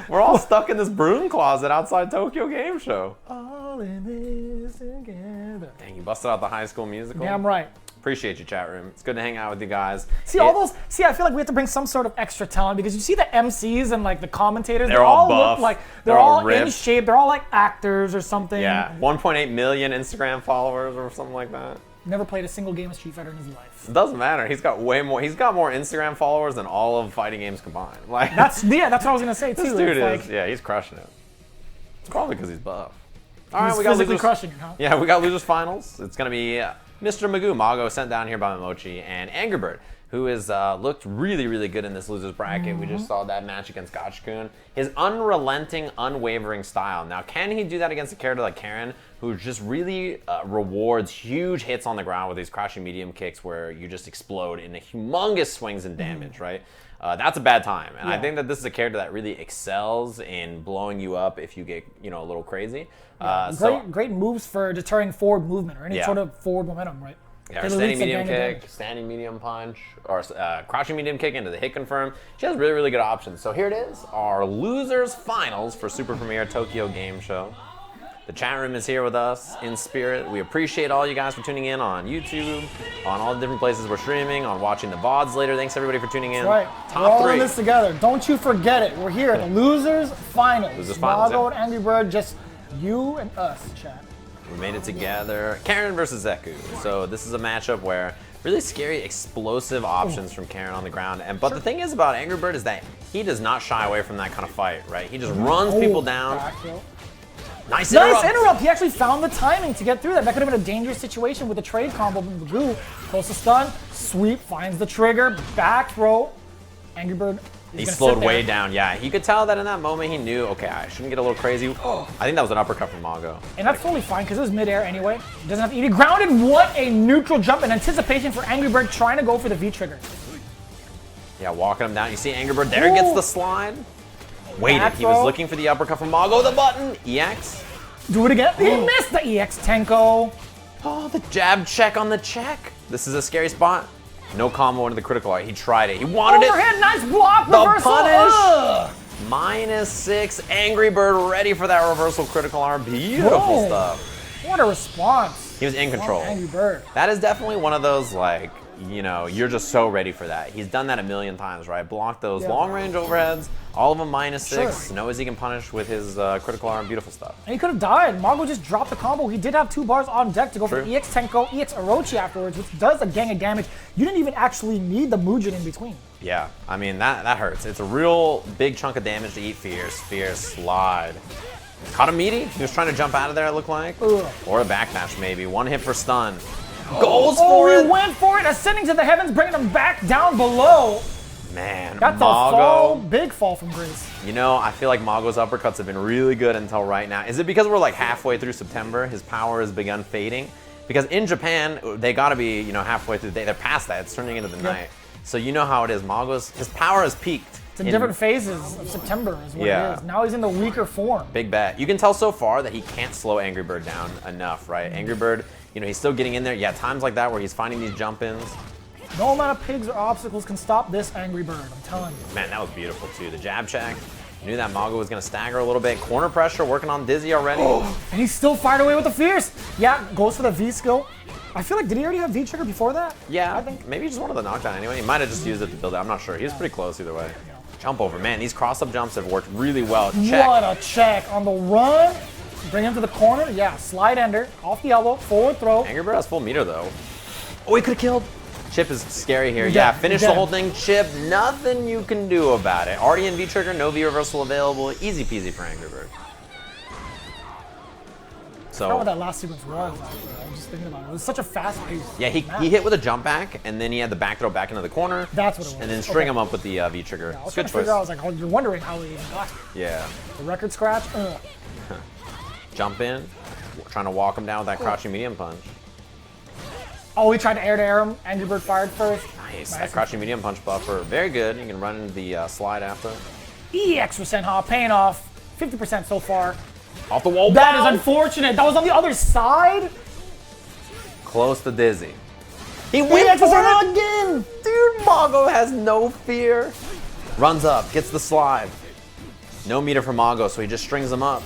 We're all stuck in this broom closet outside Tokyo Game Show. All in this together. Dang, you busted out the High School Musical? Damn right. Appreciate you, chat room. It's good to hang out with you guys. See all those. See, I feel like we have to bring some sort of extra talent because you see the MCs and like the commentators. They're all look buff. like they're all in ripped. shape. They're all like actors or something. Yeah, 1.8 million Instagram followers or something like that. Never played a single game of Street Fighter in his life. It doesn't matter. He's got way more. He's got more Instagram followers than all of fighting games combined. Like that's what I was gonna say too. This dude is. Like, yeah, he's crushing it. It's probably because he's buff. All right, we got losers. Crushing it, huh? Yeah, we got losers finals. It's gonna be Mr. Mago, Mago sent down here by Mamochi, and Angry Bird, who has looked really, really good in this losers bracket. We just saw that match against Gachikun. His unrelenting, unwavering style. Now, can he do that against a character like Karen, who just really rewards huge hits on the ground with these crouching medium kicks where you just explode into humongous swings and damage, right? That's a bad time. And I think that this is a character that really excels in blowing you up if you get, a little crazy. Great moves for deterring forward movement or any sort of forward momentum, right? Yeah, standing medium kick, standing medium punch, or crouching medium kick into the hit confirm. She has really, really good options. So here it is, our losers finals for Super Premiere Tokyo Game Show. The chat room is here with us in spirit. We appreciate all you guys for tuning in on YouTube, on all the different places we're streaming, on watching the VODs later. Thanks everybody for tuning in. That's right. Top we're all 3. in this together. Don't you forget it. We're here at the losers finals. Losers finals. Mago and Angry Bird, just you and us, chat. We made it together. Karen versus Zeku. So this is a matchup where really scary, explosive options from Karen on the ground. But the thing is about Angry Bird is that he does not shy away from that kind of fight, right? He just runs people down. Nice interrupt. He actually found the timing to get through that. That could have been a dangerous situation with a trade combo from Magoo. Close to stun, sweep, finds the trigger, back throw. Angry Bird. He slowed way down, yeah. He could tell that in that moment he knew, okay, I shouldn't get a little crazy. I think that was an uppercut from Mago. And that's totally fine because it was midair anyway. Doesn't have to eat it. Grounded, what a neutral jump in anticipation for Angry Bird trying to go for the V-trigger. Yeah, walking him down. You see Angry Bird there gets the slide. Waited, he was looking for the uppercut from Mago, the button, EX. Do it again. He missed the EX Tenko. Oh, the jab check on the check. This is a scary spot. No combo into the critical art. He tried it. He wanted Overhead, it. nice block. The Reversal. punish. -6. Angry Bird ready for that reversal critical arm. Beautiful stuff. What a response. He was in control. Angry Bird. That is definitely one of those, like, you're just so ready for that. He's done that a million times, right? Block those long range overheads, all of them -6. Knows he can punish with his critical arm. Beautiful stuff. And he could have died. Mago just dropped the combo. He did have 2 bars on deck to go for EX Tenko, EX Orochi afterwards, which does a gang of damage. You didn't even actually need the Mugen in between. Yeah, I mean, that hurts. It's a real big chunk of damage to eat. Fierce, slide. Caught a meaty. He was trying to jump out of there, it looked like. Or a backdash, maybe. 1 hit for stun. Goes for it. He went for it, ascending to the heavens, bringing him back down below. Man, that's Mago, a fall, big fall from grace. I feel like Mago's uppercuts have been really good until right now. Is it because we're like halfway through September, his power has begun fading? Because in Japan, they gotta be, halfway through the day. They're past that, it's turning into the night. So you know how it is, his power has peaked. It's in different phases of September is what it is. Now he's in the weaker form. Big bet. You can tell so far that he can't slow Angry Bird down enough, right? Angry Bird, he's still getting in there. Yeah, times like that where he's finding these jump-ins. No amount of pigs or obstacles can stop this Angry Bird, I'm telling you. Man, that was beautiful too. The jab check. Knew that Mago was going to stagger a little bit. Corner pressure, working on Dizzy already. And he's still fired away with the fierce. Yeah, goes for the V skill. I feel like, did he already have V-trigger before that? Yeah, I think maybe he just wanted the knockdown anyway. He might have just used it to build it. I'm not sure. He was pretty close either way. Jump over. Man, these cross-up jumps have worked really well. Check. What a check on the run. Bring him to the corner. Yeah, slide ender. Off the elbow. Forward throw. Angry Bird has full meter, though. Oh, he could have killed. Chip is scary here. Yeah, finish the whole thing. Chip, nothing you can do about it. Already in V-trigger, no V-reversal available. Easy peasy for Angry Bird. I forgot what that last sequence was, actually. I was just thinking about it. It was such a fast pace. Yeah, he hit with a jump back, and then he had the back throw back into the corner. That's what it was. And then string him up with the V-trigger. Yeah, I was good trying to figure out, I was like, oh, you're wondering how he got it. Yeah. The record scratch? Jump in, trying to walk him down with that crouching medium punch. Oh, he tried to air him. Angry Bird fired first. Nice. That crouching medium punch buffer. Very good. You can run into the slide after. EX for Senha, paying off. 50% so far. Off the wall. That is unfortunate. That was on the other side. Close to Dizzy. He went for it again. Dude, Mago has no fear. Runs up, gets the slide. No meter for Mago, so he just strings him up.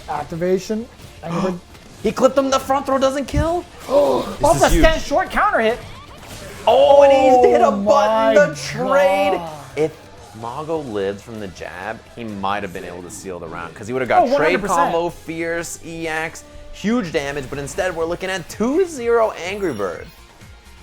Activation. Angry Bird. He clipped him. The front throw doesn't kill. Oh, the stand short counter hit. Oh, and he hit a button. The trade. If Mago lived from the jab, he might have been able to seal the round because he would have got trade combo, fierce, EX, huge damage. But instead, we're looking at 2-0 Angry Bird.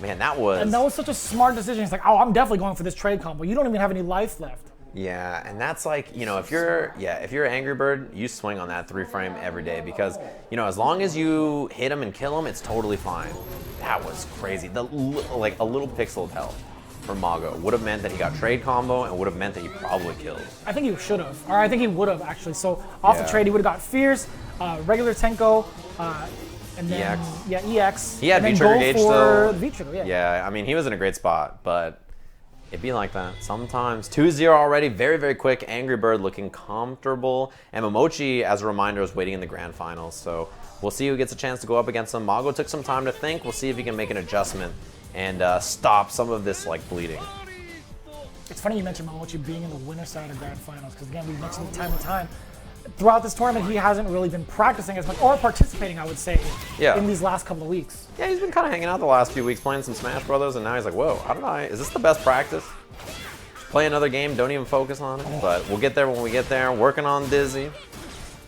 Man, that was such a smart decision. He's like, oh, I'm definitely going for this trade combo. You don't even have any life left. Yeah, and that's like, you know, if you're Angry Bird, you swing on that 3-frame every day because, you know, as long as you hit him and kill him, it's totally fine. That was crazy. Like a little pixel of health for Mago would have meant that he got trade combo and would have meant that he probably killed. I think he should have, or I think he would have actually. So off the trade, he would have got fierce, regular Tenko, and then EX. He had V-trigger gauge though. V-trigger, yeah, I mean, he was in a great spot, but it'd be like that sometimes. 2-0 already, very, very quick. Angry Bird looking comfortable. And Mamochi, as a reminder, is waiting in the grand finals. So we'll see who gets a chance to go up against him. Mago took some time to think. We'll see if he can make an adjustment and stop some of this like bleeding. It's funny you mentioned Mamochi being in the winner side of grand finals, because again, we mentioned it time and time. Throughout this tournament, he hasn't really been practicing as much, or participating, I would say, in these last couple of weeks. Yeah, he's been kind of hanging out the last few weeks playing some Smash Brothers, and now he's like, whoa, is this the best practice? Play another game, don't even focus on it. But we'll get there when we get there. Working on Dizzy.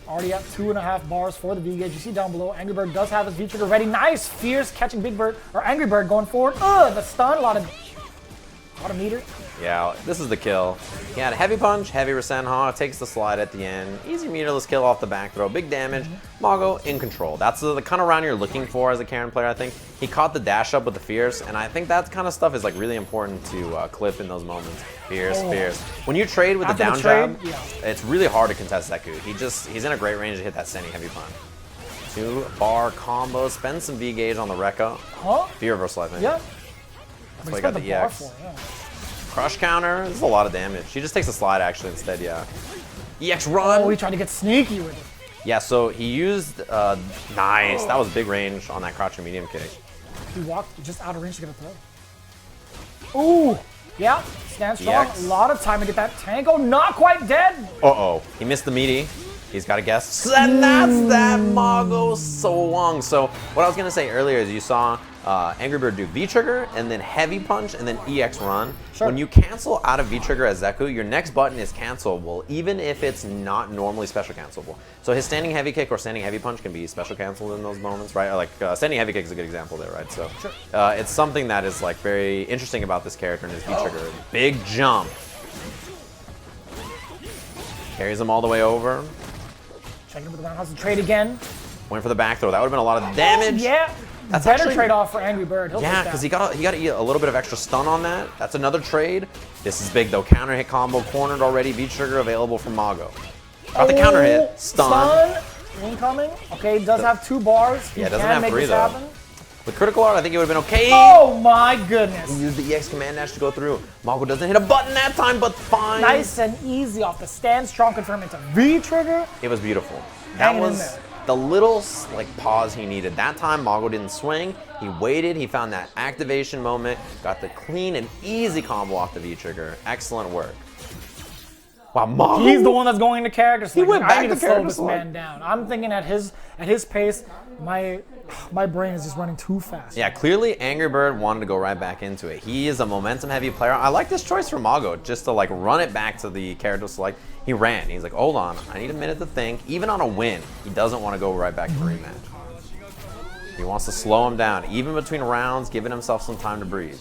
Already at 2.5 bars for the V-Gauge. You see down below, Angry Bird does have his V-Trigger ready. Nice, fierce, catching Big Bird, or Angry Bird going forward. The stun, a lot of meter. Yeah, this is the kill. He had a heavy punch, heavy Rasenha, takes the slide at the end. Easy meterless kill off the back throw, big damage. Mago in control. That's the kind of round you're looking for as a Karen player, I think. He caught the dash up with the fierce, and I think that kind of stuff is like really important to clip in those moments. Fierce, fierce. When you trade with the down jab, it's really hard to contest Zeku. He's in a great range to hit that Senny heavy punch. 2-bar combo, spend some V-Gauge on the Rekka. V-reversal, I think. Yeah. That's why he got the EX. Crush counter, this is a lot of damage. He just takes a slide actually instead, EX run! Oh, he tried to get sneaky with it. Yeah, so he used, nice, that was big range on that crouching medium kick. He walked just out of range to get a throw. Ooh, yeah, stand strong, a lot of time to get that Tango, not quite dead! Uh-oh, he missed the meaty. He's got a guess, and that's that Mago Swung. So what I was gonna say earlier is you saw Angry Bird do V-Trigger, and then Heavy Punch, and then EX Run. Sure. When you cancel out of V-Trigger as Zeku, your next button is cancelable, even if it's not normally special cancelable. So his standing heavy kick or standing heavy punch can be special canceled in those moments, right? Or like standing heavy kick is a good example there, right? So it's something that is like very interesting about this character and his V-Trigger. Big jump. Carries him all the way over. Checking with the roundhouse and trade again. Went for the back throw. That would have been a lot of damage. Yeah. That's better trade-off for Angry Bird. Yeah, because he got to eat a little bit of extra stun on that. That's another trade. This is big though. Counter hit combo cornered already. V-Trigger available from Mago. Got the counter hit. Stun. Incoming. Okay, does have 2 bars. Yeah, doesn't have 3 though. Happen. With critical art, I think it would have been okay. Oh my goodness. He used the EX command dash to go through. Mago doesn't hit a button that time, but fine. Nice and easy off the stand strong confirm into V-Trigger. It was beautiful. That was the little like pause he needed. That time Mago didn't swing. He waited. He found that activation moment. Got the clean and easy combo off the V-Trigger. Excellent work. Wow, Mago. He's the one that's going into character select. He went back I need to to slow this man down. I'm thinking at his pace, my brain is just running too fast. Yeah, clearly Angry Bird wanted to go right back into it. He is a momentum heavy player. I like this choice for Mago, just to like run it back to the character select. He ran. He's like, hold on, I need a minute to think. Even on a win, he doesn't want to go right back to rematch. He wants to slow him down, even between rounds, giving himself some time to breathe.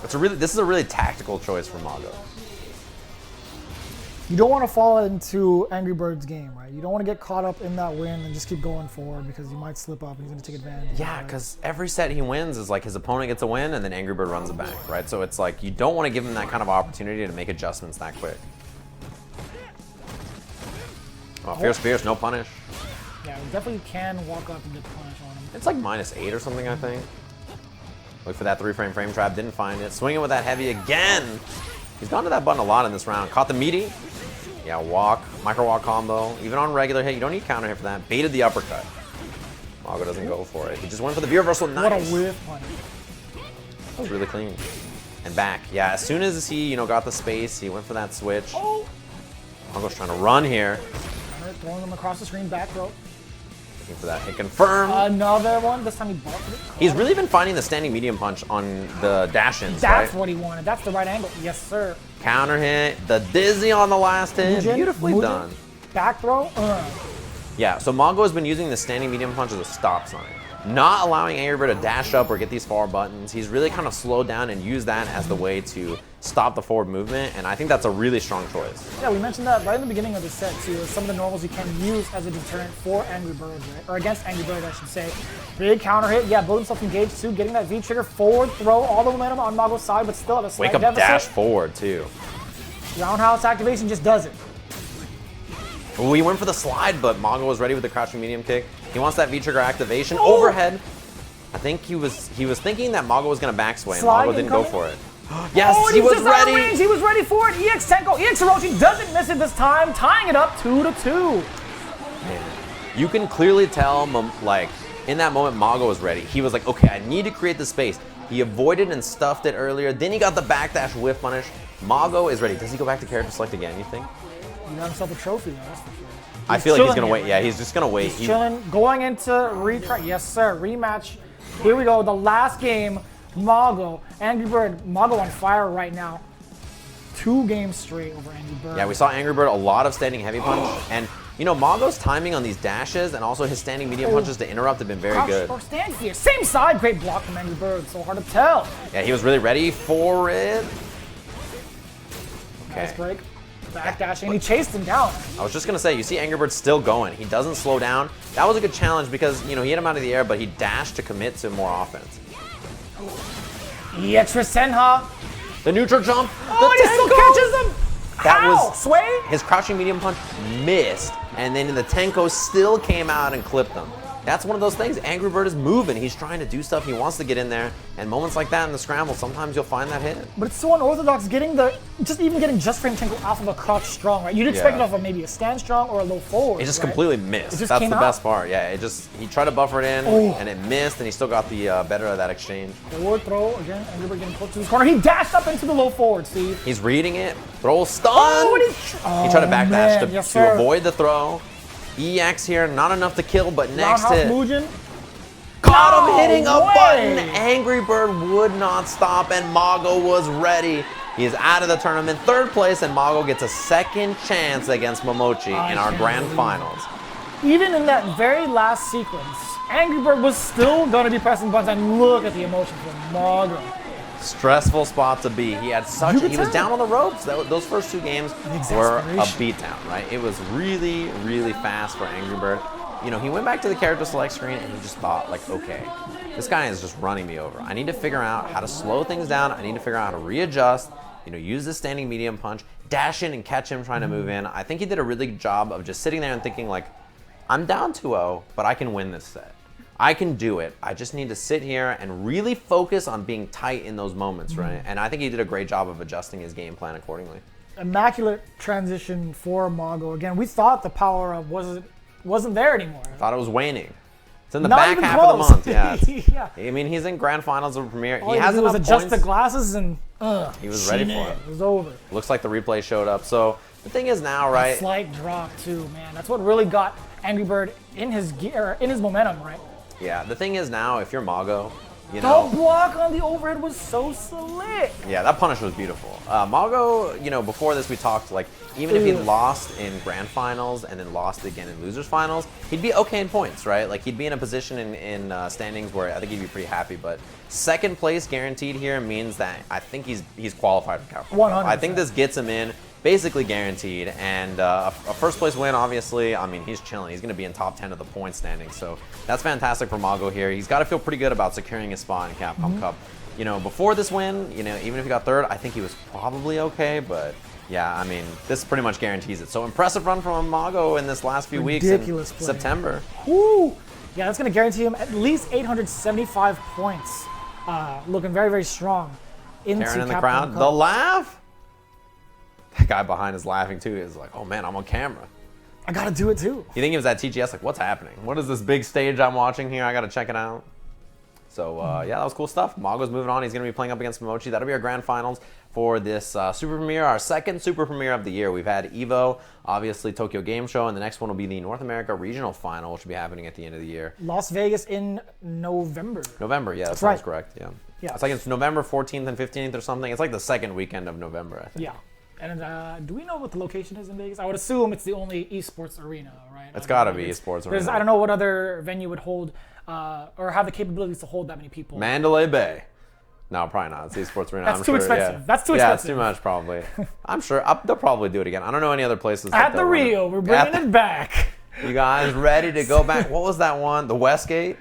This is a really tactical choice for Mago. You don't want to fall into Angry Bird's game, right? You don't want to get caught up in that win and just keep going forward because you might slip up and he's going to take advantage. Yeah, because every set he wins is like his opponent gets a win and then Angry Bird runs it back, right? So it's like you don't want to give him that kind of opportunity to make adjustments that quick. Oh, fierce, no punish. Yeah, you definitely can walk up and get the punish on him. It's like -8 or something, I think. Look for that 3-frame frame trap, didn't find it. Swinging with that heavy again. He's gone to that button a lot in this round. Caught the meaty. Yeah, walk, micro walk combo. Even on regular hit, you don't need counter hit for that. Baited the uppercut. Mago doesn't go for it. He just went for the V-reversal. Nice. What a whiff punch. That was really clean. And back. Yeah, as soon as he, got the space, he went for that switch. Oh. Mago's trying to run here. Throwing him across the screen, back throw. looking for that hit confirm. Another one. This time he bought it. He's really been finding the standing medium punch on the dash-ins, That's right? what he wanted. That's the right angle. Yes, sir. Counter hit, the dizzy on the last hit. Beautifully done. Back throw. Yeah, so Mago has been using the standing medium punch as a stop sign. Not allowing Angry Bird to dash up or get these forward buttons. He's really kind of slowed down and used that as the way to stop the forward movement, and I think that's a really strong choice. Yeah, we mentioned that right in the beginning of the set too. Some of the normals you can use as a deterrent for Angry Bird, right? Or against Angry Bird, I should say. Big counter hit, yeah, build himself engaged too, getting that V-trigger forward throw, all the momentum on Mago's side, but still at a slight Wake up deficit. dash forward too. Roundhouse activation just does it. We went for the slide, but Mago was ready with the crouching medium kick. He wants that V-trigger activation. Overhead. I think he was thinking that Mago was going to backsway, and Mago didn't go for it. Yes, he was ready. He was ready for it. EX Tenko, EX Orochi doesn't miss it this time, tying it up 2-2. Man, you can clearly tell, like, in that moment, Mago was ready. He was like, okay, I need to create the space. He avoided and stuffed it earlier. Then he got the backdash whiff punish. Mago is ready. Does he go back to character select again, you think? He got himself a trophy, that's for sure. I feel like he's going to wait. Yeah, he's just going to wait. He's chilling, going into retry. Yes, sir, rematch. Here we go, the last game, Mago, Angry Bird, Mago on fire right now. 2 games straight over Angry Bird. Yeah, we saw Angry Bird a lot of standing heavy punch, and you know, Mago's timing on these dashes and also his standing medium punches to interrupt have been very good. Or stand here, same side, great block from Angry Bird, so hard to tell. Yeah, he was really ready for it. Okay. Nice break. Backdash, and he chased him down. I was just gonna say, you see Angry Bird still going. He doesn't slow down. That was a good challenge because, you know, he hit him out of the air, but he dashed to commit to more offense. Extra Senha. The neutral jump. Oh, and he still catches him. That was Sway? His crouching medium punch missed, and then the Tenko still came out and clipped him. That's one of those things. Angry Bird is moving. He's trying to do stuff. He wants to get in there. And moments like that in the scramble, sometimes you'll find that hit. But it's so unorthodox getting getting just frame Tenko off of a crouch strong, right? You'd expect it off of maybe a stand strong or a low forward. It just right? completely missed. It just That's came the out. best part. Yeah, he tried to buffer it in, and it missed, and he still got the better of that exchange. Forward throw, again, Angry Bird getting close to his corner. He dashed up into the low forward, see? He's reading it. Throw stun. He tried to backdash to avoid the throw. EX here, not enough to kill, but next hit. Mujin. Caught him hitting a button. Angry Bird would not stop, and Mago was ready. He is out of the tournament, 3rd place, and Mago gets a second chance against Mamochi in our grand finals. Even in that very last sequence, Angry Bird was still going to be pressing buttons, and look at the emotion from Mago. Stressful spot to be. He had he was down on the ropes. Those first 2 games were a beatdown, right? It was really, really fast for Angry Bird. You know, he went back to the character select screen and he just thought, like, okay, this guy is just running me over. I need to figure out how to slow things down. I need to figure out how to readjust, you know, use the standing medium punch, dash in and catch him trying to move in. I think he did a really good job of just sitting there and thinking, like, I'm down 2-0, but I can win this set. I can do it. I just need to sit here and really focus on being tight in those moments, right? And I think he did a great job of adjusting his game plan accordingly. Immaculate transition for Mago. Again, we thought the power up wasn't there anymore. I thought it was waning. It's in the Not back even half close. of the month. Yeah, yeah. I mean, he's in grand finals of Premier. All he has enough adjust points. the glasses and he was ready for it. It was over. Looks like the replay showed up. So the thing is now, right? A slight drop too, man. That's what really got Angry Bird in his gear, in his momentum, right? Yeah. The thing is now, if you're Mago, you know. The block on the overhead was so slick. Yeah, that punish was beautiful. Mago, you know, before this we talked, like, even if he lost in grand finals and then lost again in losers finals, he'd be okay in points, right? Like, he'd be in a position in standings where I think he'd be pretty happy. But 2nd place guaranteed here means that I think he's qualified for Capcom. 100%. I think this gets him in, basically guaranteed. And a 1st place win, obviously, I mean, he's chilling. He's going to be in top 10 of the point standings. So that's fantastic for Mago here. He's got to feel pretty good about securing his spot in Capcom Cup. You know, before this win, you know, even if he got 3rd, I think he was probably okay, but yeah, I mean, this pretty much guarantees it. So impressive run from Mago in this last few weeks in September. Woo! Yeah, that's going to guarantee him at least 875 points. Looking very, very strong. Karen in the crowd. The laugh? That guy behind is laughing too. He's like, oh man, I'm on camera. I got to do it too. You think he was at TGS like, what's happening? What is this big stage I'm watching here? I got to check it out. So, yeah, that was cool stuff. Mago's moving on. He's going to be playing up against Mamochi. That'll be our grand finals. for this super premiere, our second super premiere of the year. We've had EVO, obviously Tokyo Game Show, and the next one will be the North America Regional Final, which will be happening at the end of the year. Las Vegas in November. November, yeah, that sounds correct. Yeah. It's like it's November 14th and 15th or something. It's like the second weekend of November, I think. Yeah. And do we know what the location is in Vegas? I would assume it's the only esports arena, right? It's got to be esports arena. I don't know what other venue would hold or have the capabilities to hold that many people. Mandalay Bay. No, probably not. It's esports arena. That's too expensive. Yeah. That's too expensive. Yeah, expensive. it's too much probably. I'm sure they'll probably do it again. I don't know any other places. At the Rio, we're bringing it back. You guys ready to go back? What was that one? The Westgate?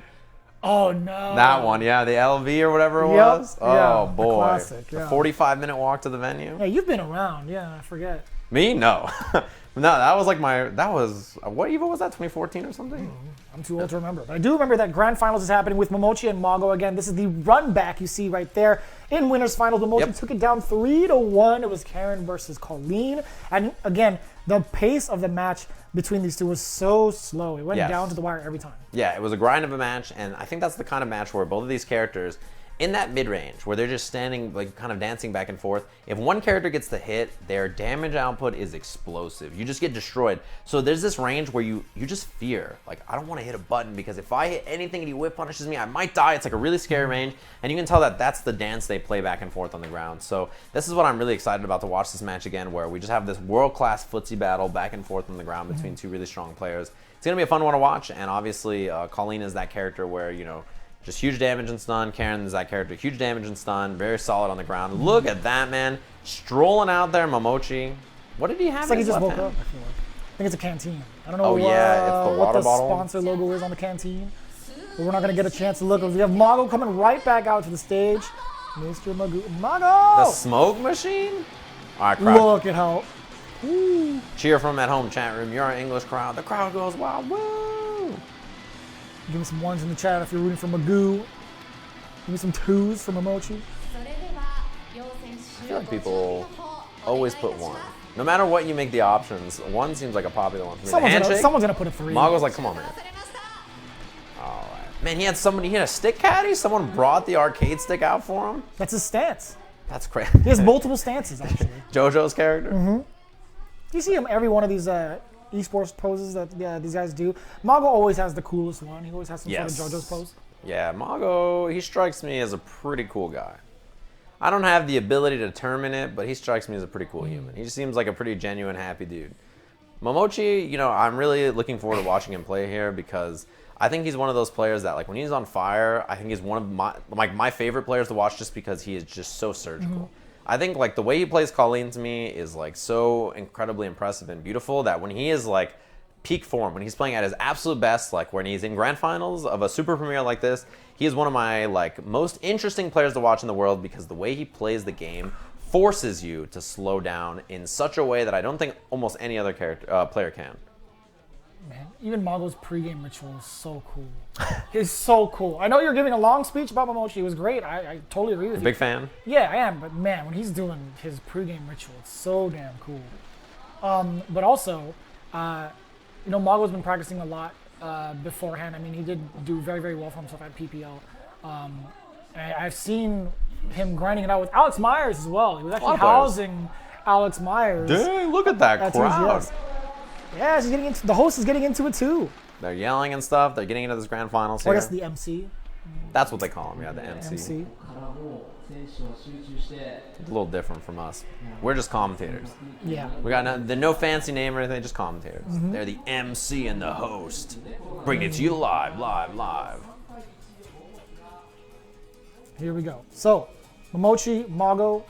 Oh no. That one, yeah, the LV or whatever it was. Oh yeah, boy, classic, the 45-minute walk to the venue. Yeah, you've been around. Yeah, I forget. Me? No, no. That was like what EVO was that? 2014 or something? I'm too old to remember, but I do remember that grand finals is happening with Mamochi and Mago again. This is the run back you see right there in winners finals. Mamochi took it down 3-1. It was Karen versus Colleen, and again, the pace of the match between these two was so slow. It went down to the wire every time. Yeah, it was a grind of a match, and I think that's the kind of match where both of these characters, in that mid-range, where they're just standing, like, kind of dancing back and forth, if one character gets the hit, their damage output is explosive. You just get destroyed. So there's this range where you just fear, like, I don't want to hit a button, because if I hit anything and he whip punishes me, I might die. It's like a really scary range, and you can tell that that's the dance they play back and forth on the ground. So this is what I'm really excited about to watch this match again, where we just have this world-class footsie battle back and forth on the ground between two really strong players. It's going to be a fun one to watch, and obviously Colleen is that character where, you know, just huge damage and stun. Karen is that character, huge damage and stun, very solid on the ground. Look at that, man. Strolling out there, Mamochi. What did he have? It's like he just woke up, I feel like. I think it's a canteen. I don't know it's the what the bottle. sponsor logo is on the canteen. But we're not going to get a chance to look. We have Mago coming right back out to the stage. Mr. Mago! The smoke machine? All right, crowd. Look at how... Woo. Cheer from at home chat room. You're our English crowd. The crowd goes wild. Woo! Give me some ones in the chat if you're rooting for Magoo. Give me some twos for Mamochi. I feel like people always put one. No matter what you make the options, one seems like a popular one for me. Someone's gonna put a 3. Mago's like, come on, man. All right. Man, he had a stick caddy? Someone brought the arcade stick out for him? That's his stance. That's crazy. He has multiple stances, actually. JoJo's character? Mm-hmm. You see him every one of these esports poses that these guys do. Mago always has the coolest one. He always has some sort of JoJo's pose. Yeah, Mago, he strikes me as a pretty cool guy. I don't have the ability to determine it, but he strikes me as a pretty cool human. He just seems like a pretty genuine, happy dude. Mamochi, you know, I'm really looking forward to watching him play here because I think he's one of those players that, like, when he's on fire, I think he's one of my favorite players to watch just because he is just so surgical. Mm-hmm. I think, like, the way he plays Colleen to me is, like, so incredibly impressive and beautiful that when he is, like, peak form, when he's playing at his absolute best, like when he's in grand finals of a super premiere like this, he is one of my, like, most interesting players to watch in the world because the way he plays the game forces you to slow down in such a way that I don't think almost any other player can. Man, even Mago's pregame ritual is so cool. He's so cool. I know you're giving a long speech about Mamochi. It was great. I totally agree with you. Big fan? Yeah, I am. But man, when he's doing his pregame ritual, it's so damn cool. But also, you know, Mago's been practicing a lot beforehand. I mean, he did do very, very well for himself at PPL. And I've seen him grinding it out with Alex Myers as well. He was actually housing Alex Myers. Dang, look at that crowd. Yeah, he's getting into, the host is getting into it too. They're yelling and stuff. They're getting into this grand finals here. I guess the MC. That's what they call him, yeah, the MC. MC. A little different from us. We're just commentators. Yeah. We got no fancy name or anything, just commentators. Mm-hmm. They're the MC and the host. Bring it to you live. Here we go. So, Mamochi, Mago,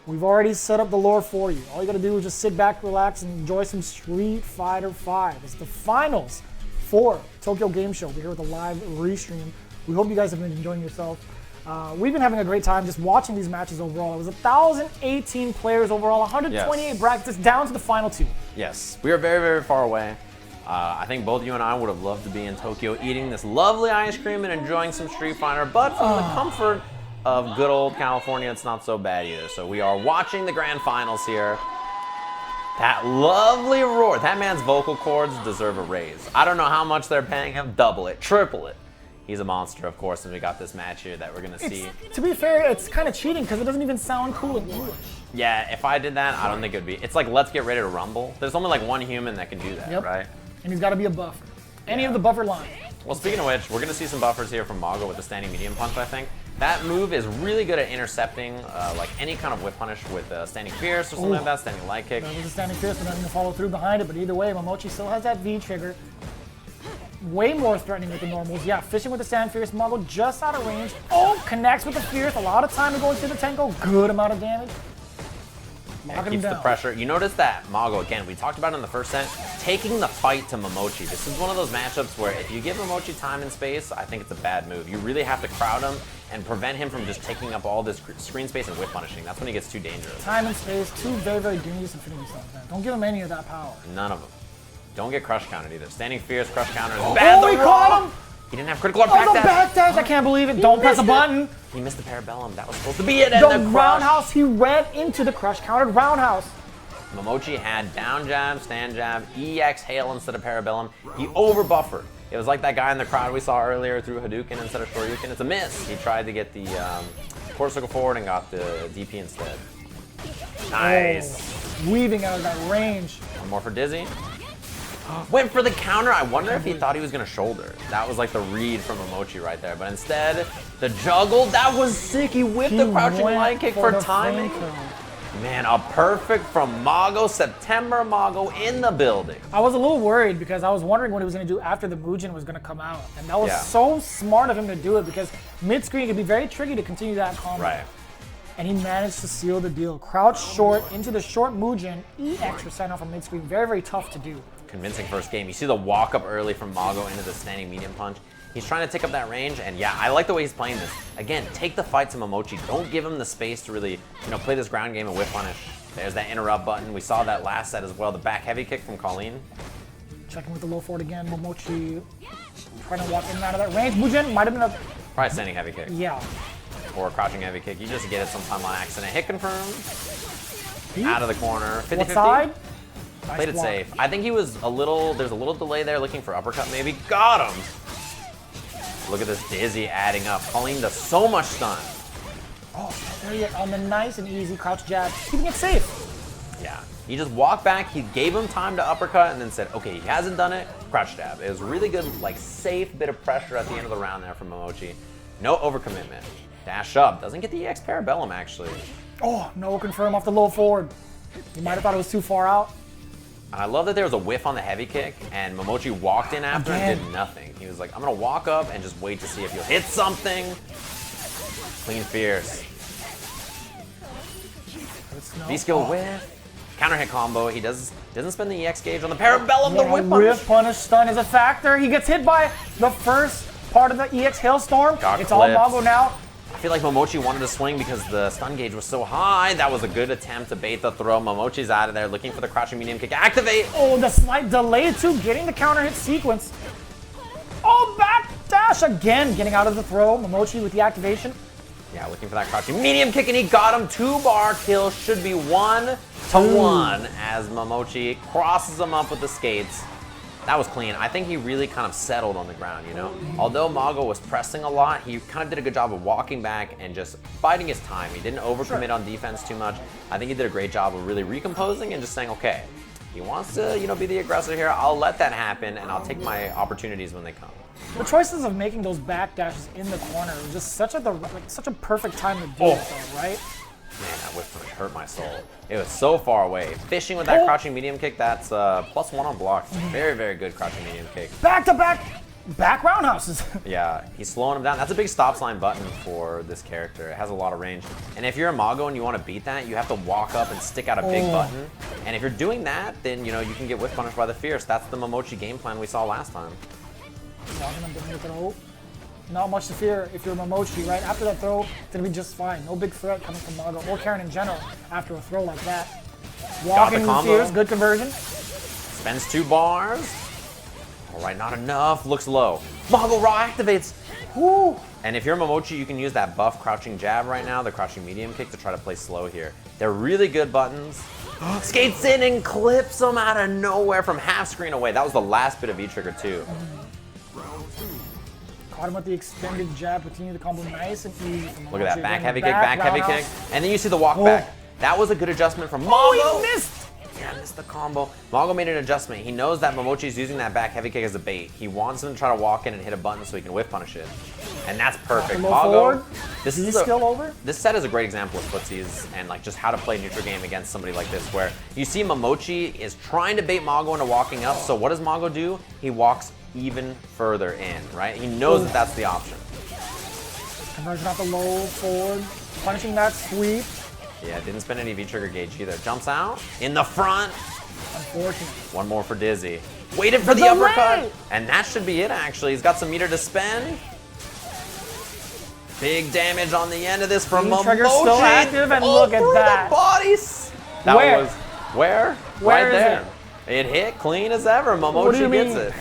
we've already set up the lore for you. All you gotta do is just sit back, relax, and enjoy some Street Fighter V. It's the finals for Tokyo Game Show. We're here with a live restream. We hope you guys have been enjoying yourself. We've been having a great time just watching these matches overall. It was 1,018 players overall, 128 brackets, down to the final 2. Yes, we are very, very far away. I think both you and I would have loved to be in Tokyo eating this lovely ice cream and enjoying some Street Fighter, but from the comfort of good old California, it's not so bad either. So we are watching the grand finals here. That lovely roar. That man's vocal cords deserve a raise. I don't know how much they're paying him. Double it, triple it. He's a monster, of course, and we got this match here that we're going to see. To be fair, it's kind of cheating because it doesn't even sound cool in English. Yeah, if I did that, I don't think it would be. It's like Let's Get Ready to Rumble. There's only like one human that can do that, right? And he's got to be a buffer. Any of the buffer line. Well, speaking of which, we're going to see some buffers here from Mago with the standing medium punch, I think. That move is really good at intercepting like any kind of whip punish with standing fierce or something like that, standing light kick. That was a standing fierce, and then to follow through behind it, but either way, Mamochi still has that V trigger. Way more threatening with the normals. Yeah, fishing with the stand fierce. Mago just out of range. Oh, connects with the fierce. A lot of time to go into the Tenko. Good amount of damage. Keeps the pressure. You notice that Mago, again, we talked about it in the first set, taking the fight to Mamochi. This is one of those matchups where if you give Mamochi time and space, I think it's a bad move. You really have to crowd him and prevent him from just taking up all this screen space and whip punishing. That's when he gets too dangerous. Time and space, two very, very dangerous infinities, man. Don't give him any of that power. None of them. Don't get crush countered either. Standing fierce, crush counter is bad. Oh, he caught him! He didn't have critical or back dash. I can't believe it. Don't press a button. He missed the parabellum. That was supposed to be it. The roundhouse, he went into the crush countered roundhouse. Momochi had down jab, stand jab, EX hail instead of parabellum. He over buffered. It was like that guy in the crowd we saw earlier threw Hadouken instead of Shoryuken. It's a miss. He tried to get the quarter circle forward and got the DP instead. Nice. Oh, weaving out of that range. One more for Dizzy. Went for the counter. I wonder if he thought he was going to shoulder. That was like the read from Mamochi right there. But instead, the juggle, that was sick. He whipped the crouching light kick for timing. Man, a perfect from Mago. September Mago in the building. I was a little worried because I was wondering what he was going to do after the Mugen was going to come out. And that was so smart of him to do it because mid-screen could be very tricky to continue that combo. Right. And he managed to seal the deal. Crouch short into the short Mugen. EX for sign off from mid-screen. Very, very tough to do. Convincing first game. You see the walk up early from Mago into the standing medium punch. He's trying to take up that range, and yeah, I like the way he's playing this. Again, take the fight to Mamochi. Don't give him the space to really, play this ground game and whip punish. There's that interrupt button. We saw that last set as well. The back heavy kick from Colleen. Checking with the low forward again. Momochi trying to walk in and out of that range. Mugen might have been a... Probably standing heavy kick. Yeah. Or a crouching heavy kick. You just get it sometime on accident. Hit confirmed. Out of the corner. 50-50. What side? Played it safe. I think he was there's a little delay there looking for uppercut maybe. Got him! Look at this Dizzy adding up. Colleen does so much stun. Oh, there you go. On the nice and easy crouch jab. Keeping it safe. Yeah. He just walked back. He gave him time to uppercut and then said, okay, he hasn't done it. Crouch jab. It was a really good, safe bit of pressure at the end of the round there from Mamochi. No overcommitment. Dash up. Doesn't get the EX parabellum, actually. Oh, no confirm off the low forward. You might have thought it was too far out. I love that there was a whiff on the heavy kick, and Mamochi walked in after and did nothing. He was like, I'm going to walk up and just wait to see if you'll hit something. Clean fierce. V-skill whiff. Counter hit combo. He doesn't spend the EX gauge on the parabellum. The whip punish. Whiff punish stun is a factor. He gets hit by the first part of the EX hailstorm. It's all Mago now. I feel like Mamochi wanted to swing because the stun gauge was so high. That was a good attempt to bait the throw. Mamochi's out of there looking for the crouching medium kick. Activate! Oh, the slight delay too, getting the counter hit sequence. Oh, back dash again, getting out of the throw. Mamochi with the activation. Yeah, looking for that crouching medium kick, and he got him. 2-bar kill, should be 1-1 as Mamochi crosses him up with the skates. That was clean. I think he really kind of settled on the ground, Although Mago was pressing a lot, he kind of did a good job of walking back and just biding his time. He didn't overcommit on defense too much. I think he did a great job of really recomposing and just saying, okay, he wants to, be the aggressor here. I'll let that happen, and I'll take my opportunities when they come. The choices of making those back dashes in the corner was just such a perfect time to do it, though, right? Man, that whip punch hurt my soul. It was so far away. Fishing with that crouching medium kick, that's +1 on blocks. Very, very good crouching medium kick. Back to back roundhouses. Yeah, he's slowing him down. That's a big stop sign button for this character. It has a lot of range. And if you're a Mago and you want to beat that, you have to walk up and stick out a big button. And if you're doing that, then you can get whip punished by the fierce. That's the Mamochi game plan we saw last time. Not much to fear if you're Mamochi, right? After that throw, it's going to be just fine. No big threat coming from Mago or Karen in general after a throw like that. Walking fierce, good conversion. Spends 2 bars. All right, not enough. Looks low. Mago raw activates. Woo! And if you're Mamochi, you can use that buff crouching jab right now, the crouching medium kick, to try to play slow here. They're really good buttons. Skates in and clips them out of nowhere from half screen away. That was the last bit of V-trigger too. Caught him with the extended jab, continue the combo nice and easy. Look at that, back heavy kick, back heavy kick. And then you see the walk back. That was a good adjustment from Mago. Oh, he missed! Yeah, missed the combo. Mago made an adjustment. He knows that Momochi's using that back heavy kick as a bait. He wants him to try to walk in and hit a button so he can whiff punish it. And that's perfect. Mago, this is skill over? This set is a great example of footsies and like just how to play neutral game against somebody like this, where you see Mamochi is trying to bait Mago into walking up. So what does Mago do? He walks even further in, right? He knows that that's the option. Conversion off the low forward, punishing that sweep. Yeah, didn't spend any V-trigger gauge either. Jumps out in the front. Unfortunate. One more for Dizzy. Waited for the uppercut. And that should be it, actually. He's got some meter to spend. Big damage on the end of this from Mamochi. Trigger still active, and look at that. The bodies. That was where? Right there. It hit clean as ever. Mamochi gets it.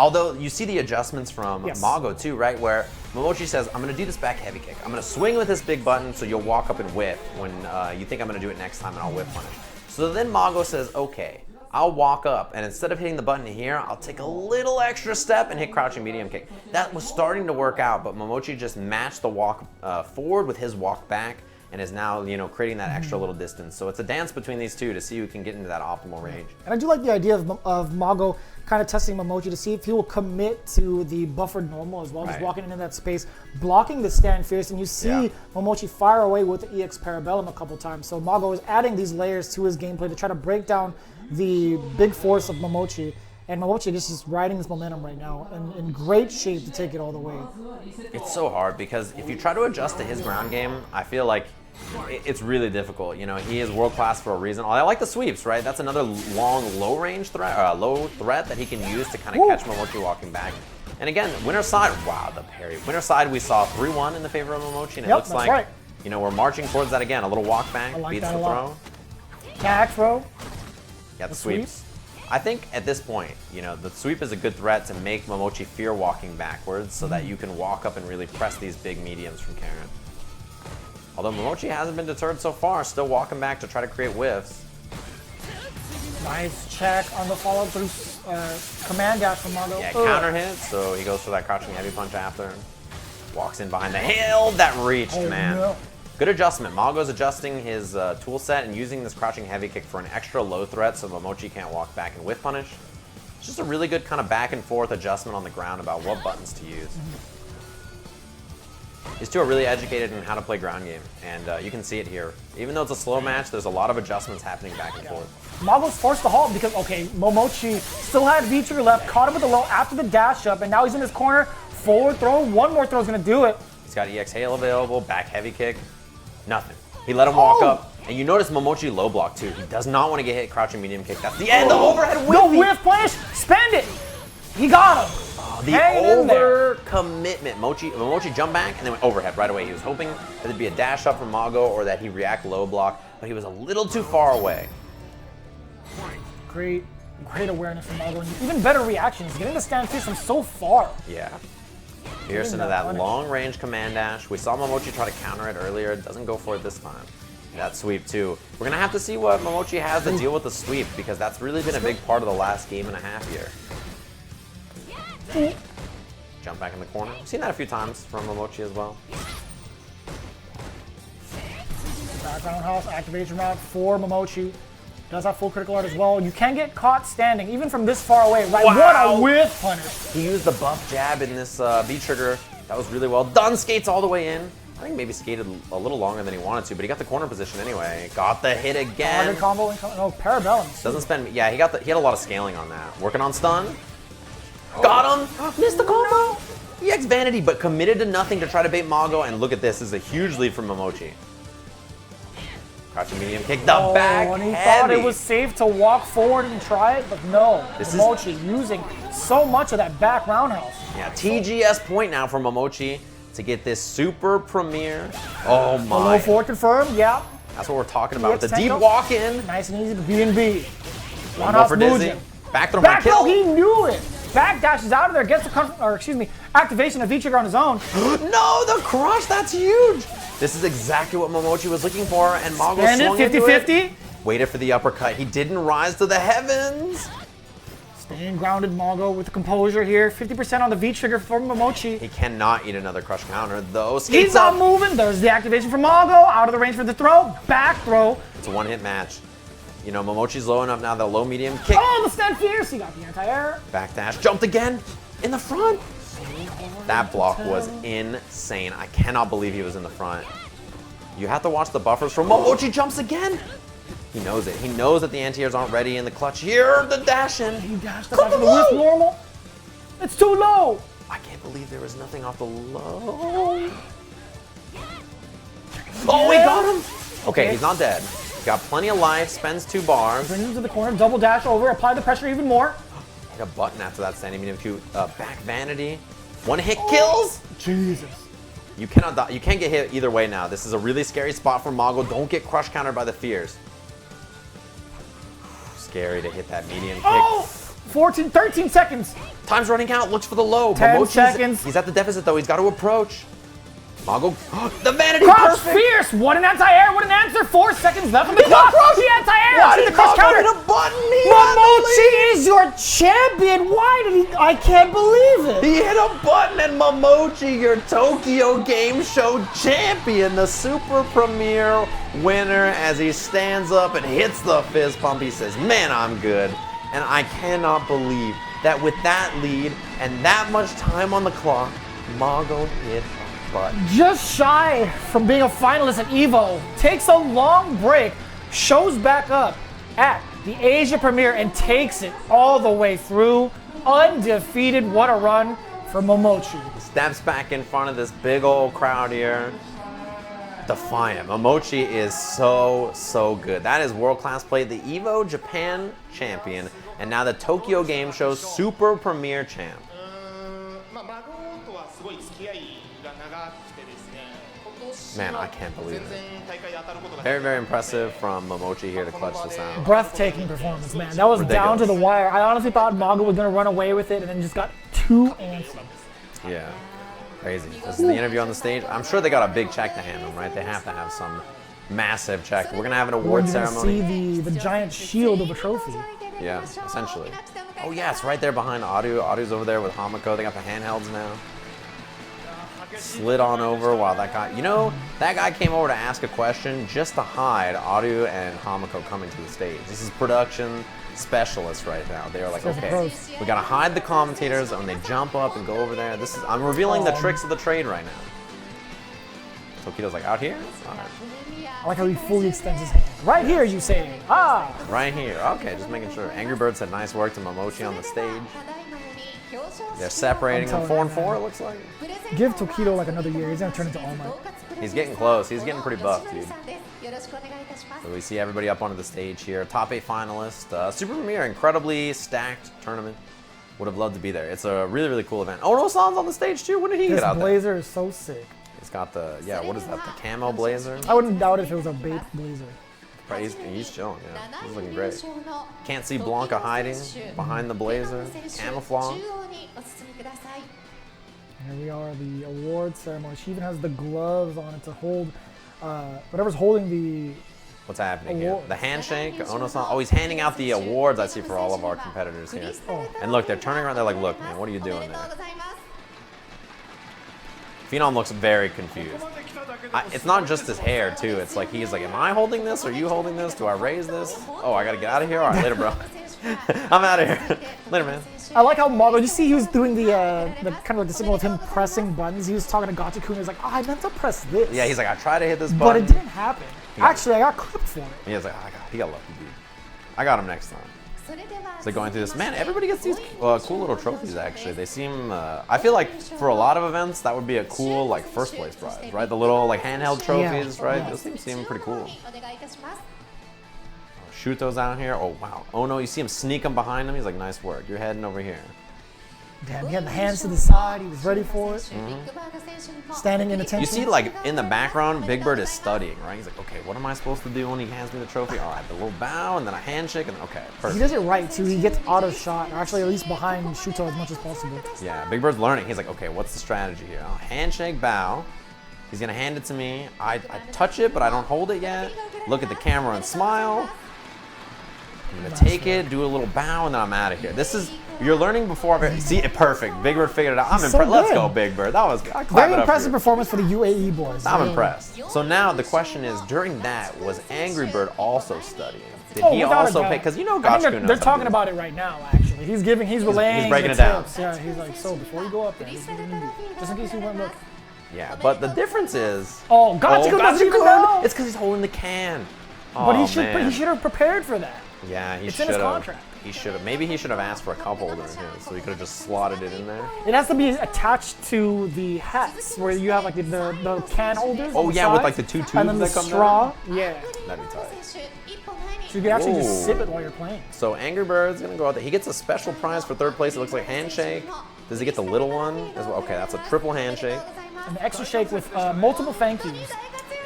Although you see the adjustments from Mago too, right? Where Mamochi says, I'm going to do this back heavy kick. I'm going to swing with this big button so you'll walk up and whiff when you think I'm going to do it next time and I'll whiff punish. So then Mago says, okay, I'll walk up and instead of hitting the button here, I'll take a little extra step and hit crouching medium kick. That was starting to work out, but Mamochi just matched the walk forward with his walk back and is now, you know, creating that extra little distance. So it's a dance between these two to see who can get into that optimal range. And I do like the idea of Mago kind of testing Mamochi to see if he will commit to the buffered normal as well, just walking into that space, blocking the stand fierce, and you see Mamochi fire away with the EX Parabellum a couple times. So Mago is adding these layers to his gameplay to try to break down the big force of Mamochi. And Mamochi is just riding this momentum right now and in great shape to take it all the way. It's so hard because if you try to adjust to his ground game, I feel like it's really difficult. You know, he is world class for a reason. I like the sweeps, right? That's another long, low range threat, low threat that he can use to kind of catch Mamochi walking back. And again, winner side, wow, the parry. Winner side, we saw 3-1 in the favor of Mamochi, and it looks like, you know, we're marching towards that again. A little walk back, beats the throw. Back throw. Yeah, the sweeps. I think at this point, you know, the sweep is a good threat to make Mamochi fear walking backwards so that you can walk up and really press these big mediums from Karen. Although Mamochi hasn't been deterred so far, still walking back to try to create whiffs. Nice check on the follow through command dash from Mago. Yeah, counter hit, so he goes for that crouching heavy punch after. Walks in behind the hill, that reached, man. No. Good adjustment. Mago's adjusting his tool set and using this crouching heavy kick for an extra low threat so Mamochi can't walk back and whiff punish. It's just a really good kind of back and forth adjustment on the ground about what buttons to use. These two are really educated in how to play ground game, and you can see it here. Even though it's a slow match, there's a lot of adjustments happening back and forth. Mago's forced to halt because, okay, Mamochi still had V-trigger left, caught him with the low after the dash up, and now he's in his corner. Forward throw, one more throw is going to do it. He's got EX Hail available, back heavy kick, nothing. He let him walk up, and you notice Mamochi low block too. He does not want to get hit crouching medium kick. That's the end, the overhead whiff. No whiff punish, spend it. He got him. The over-commitment. Mamochi jumped back and then went overhead right away. He was hoping that there'd be a dash up from Mago or that he'd react low block, but he was a little too far away. Great awareness from Mago. And even better reactions. Getting the stand fierce from so far. Yeah. Fierce into that long-range command dash. We saw Mamochi try to counter it earlier. It doesn't go for it this time. That sweep too. We're going to have to see what Mamochi has to deal with the sweep because that's really been a big part of the last game and a half here. Jump back in the corner. We've seen that a few times from Mamochi as well. Background house, activation route for Mamochi. Does have full critical art as well. You can get caught standing, even from this far away. Right? Wow. What a whiff punish. He used the buff jab in this V-trigger. That was really well done. Skates all the way in. I think maybe skated a little longer than he wanted to, but he got the corner position anyway. Got the hit again. Target combo, no, Parabellum. Doesn't spend, yeah, he had a lot of scaling on that. Working on stun. Got him! Missed the combo! EX Vanity, but committed to nothing to try to bait Mago, and look at this. This is a huge lead from Mamochi. Crouching medium kick, the back and he heavy. thought it was safe to walk forward and try it, but no. Mamochi using so much of that back roundhouse. Yeah, TGS point now for Mamochi to get this super premiere. Oh my. A low forward confirmed, yeah. That's what we're talking about. The deep walk in. Nice and easy to B&B. One more for Dizzy. Back throw back kill. He knew it. Back dashes out of there, gets the activation of V-trigger on his own. No, the crush, that's huge. This is exactly what Mamochi was looking for, and Mago swung into it. 50-50. Waited for the uppercut. He didn't rise to the heavens. Staying grounded, Mago with the composure here. 50% on the V trigger for Mamochi. He cannot eat another crush counter, though. He's not moving. There's the activation from Mago. Out of the range for the throw. Back throw. It's a one-hit match. You know, Momochi's low enough now, the low-medium kick. Oh, the stand fierce. He got the anti-air. Backdash. Jumped again. In the front. That block was insane. I cannot believe he was in the front. You have to watch the buffers from Mamochi. Jumps again. He knows it. He knows that the anti-airs aren't ready in the clutch. Here, the dash in. He dashed up after the whip normal. It's too low. I can't believe there was nothing off the low. Oh, he got him. Okay, he's not dead. He's got plenty of life. Spends 2 bars. Brings him to the corner. Double dash over. Apply the pressure even more. Hit a button after that standing medium Q. Back vanity. 1 hit kills. Jesus. You cannot die. You can't get hit either way now. This is a really scary spot for Mago. Don't get crush countered by the fears. Scary to hit that medium kick. Oh! 13 seconds. Time's running out. Looks for the low. 10 seconds. He's at the deficit, though. He's got to approach. Mago. The vanity. Crouch Perfect. fierce. What an anti-air. What an answer. 4 seconds left on the clock. The anti-air. Why See did the crush Mago counter. hit a button? Mamochi is your champion. Why did he? I can't believe it. He hit a button, and Mamochi, your Tokyo Game Show champion, the Super Premier winner, as he stands up and hits the fist pump. He says, man, I'm good. And I cannot believe that with that lead and that much time on the clock, Mago hit a button. Just shy from being a finalist at EVO. Takes a long break. Shows back up at the Asia premiere and takes it all the way through. Undefeated. What a run for Mamochi. Steps back in front of this big old crowd here. Defiant. Mamochi is so good. That is world-class play. The EVO Japan champion, and now the Tokyo Game Show Super Premier champ. Man, I can't believe it. Very impressive from Mamochi here to clutch this out. Breathtaking performance, man. That was down to the wire. I honestly thought Mago was going to run away with it and then just got 2 answers. Yeah. Crazy. This is the interview on the stage. I'm sure they got a big check to hand them, right? They have to have some massive check. We're going to have an award ceremony. We're going to see the giant shield of a trophy. Yeah, essentially. Oh, yeah, it's right there behind Audio. Audio's over there with Hamako. They got the handhelds now. Slid on over while that guy... You know, that guy came over to ask a question just to hide Audio and Hamako coming to the stage. This is production specialists right now. They're like, okay, we gotta hide the commentators, and when they jump up and go over there. This is... I'm revealing the tricks of the trade right now. Tokido's like, out here? All right. I like how he fully extends his hand. Right here, you say. Ah! Right here. Okay, just making sure. Angry Bird said nice work to Mamochi on the stage. They're separating them 4 and 4, it looks like. Give Tokido like another year. He's gonna turn into All Might. He's getting close. He's getting pretty buff, dude. So we see everybody up onto the stage here. Top 8 finalists. Super Premier, incredibly stacked tournament. Would have loved to be there. It's a really cool event. Oh, Ono-san's on the stage too. When did he get out there? This blazer is so sick. It's got the, yeah, what is that? The camo blazer? I wouldn't doubt if it was a bait blazer. He's chilling, yeah. He's looking great. Can't see Blanca hiding behind the blazer. Camouflage. Here we are, the award ceremony. She even has the gloves on it to hold whatever's holding the... What's happening here? The handshake, Ono-san. Oh, he's handing out the awards I see for all of our competitors here. Oh. And look, they're turning around. They're like, look, man, what are you doing there? Phenom looks very confused. It's not just his hair, too. It's like, he's like, am I holding this? Are you holding this? Do I raise this? Oh, I gotta get out of here? All right, later, bro. I'm out of here. Later, man. I like how Mago, you see he was doing the kind of like the signal of him pressing buttons. He was talking to Gachikun. He was like, oh, I meant to press this. Yeah, he's like, I tried to hit this button. button. But it didn't happen. Actually, I got clipped for it. He was like, oh, he got lucky, dude. I got him next time. So going through this, man, everybody gets these cool little trophies, actually. They seem, I feel like for a lot of events, that would be a cool, like, first place prize, right? The little, like, handheld trophies, right? Those things seem pretty cool. Shuto's out here. Oh, wow. Oh, no, you see him sneak him behind him. He's like, nice work. You're heading over here. Damn, he had the hands to the side. He was ready for it. Standing in attention. You see, like, in the background, Big Bird is studying, right? He's like, okay, what am I supposed to do when he hands me the trophy? All right, the little bow, and then a handshake, and then, okay, perfect. He does it right, too. He gets auto shot, or actually at least behind Shuto as much as possible. Yeah, Big Bird's learning. He's like, okay, what's the strategy here? Oh, handshake, bow. He's going to hand it to me. I touch it, but I don't hold it yet. Look at the camera and smile. I'm gonna take it, do a little bow, and then I'm out of here. This is, you're learning before. See, perfect. Big Bird figured it out. I'm impressed. Let's go, Big Bird. That was very impressive performance for the UAE boys. I'm impressed. So now the question is, during that, was Angry Bird also studying? Did he also pay? Because you know, Gachikun. They're talking about it right now. Actually, he's relaying. He's breaking it down. Yeah, he's like, so before you go up there, just in case you weren't looking. Yeah, but the difference is. Oh, Gachikun doesn't even know. It's because he's holding the can. But he should have prepared for that. Yeah, he should have. It's in his contract. He should have. Maybe he should have asked for a cup holder in his, so he could have just slotted it in there. It has to be attached to the hats where you have like the can holders. Oh yeah, with like the two tubes and then the that come straw. down. Yeah. That'd be tight. So you can actually just sip it while you're playing. So Angry Bird's gonna go out there. He gets a special prize for third place. It looks like handshake. Does he get the little one as well? Okay, that's a triple handshake. And the extra shake with multiple thank yous.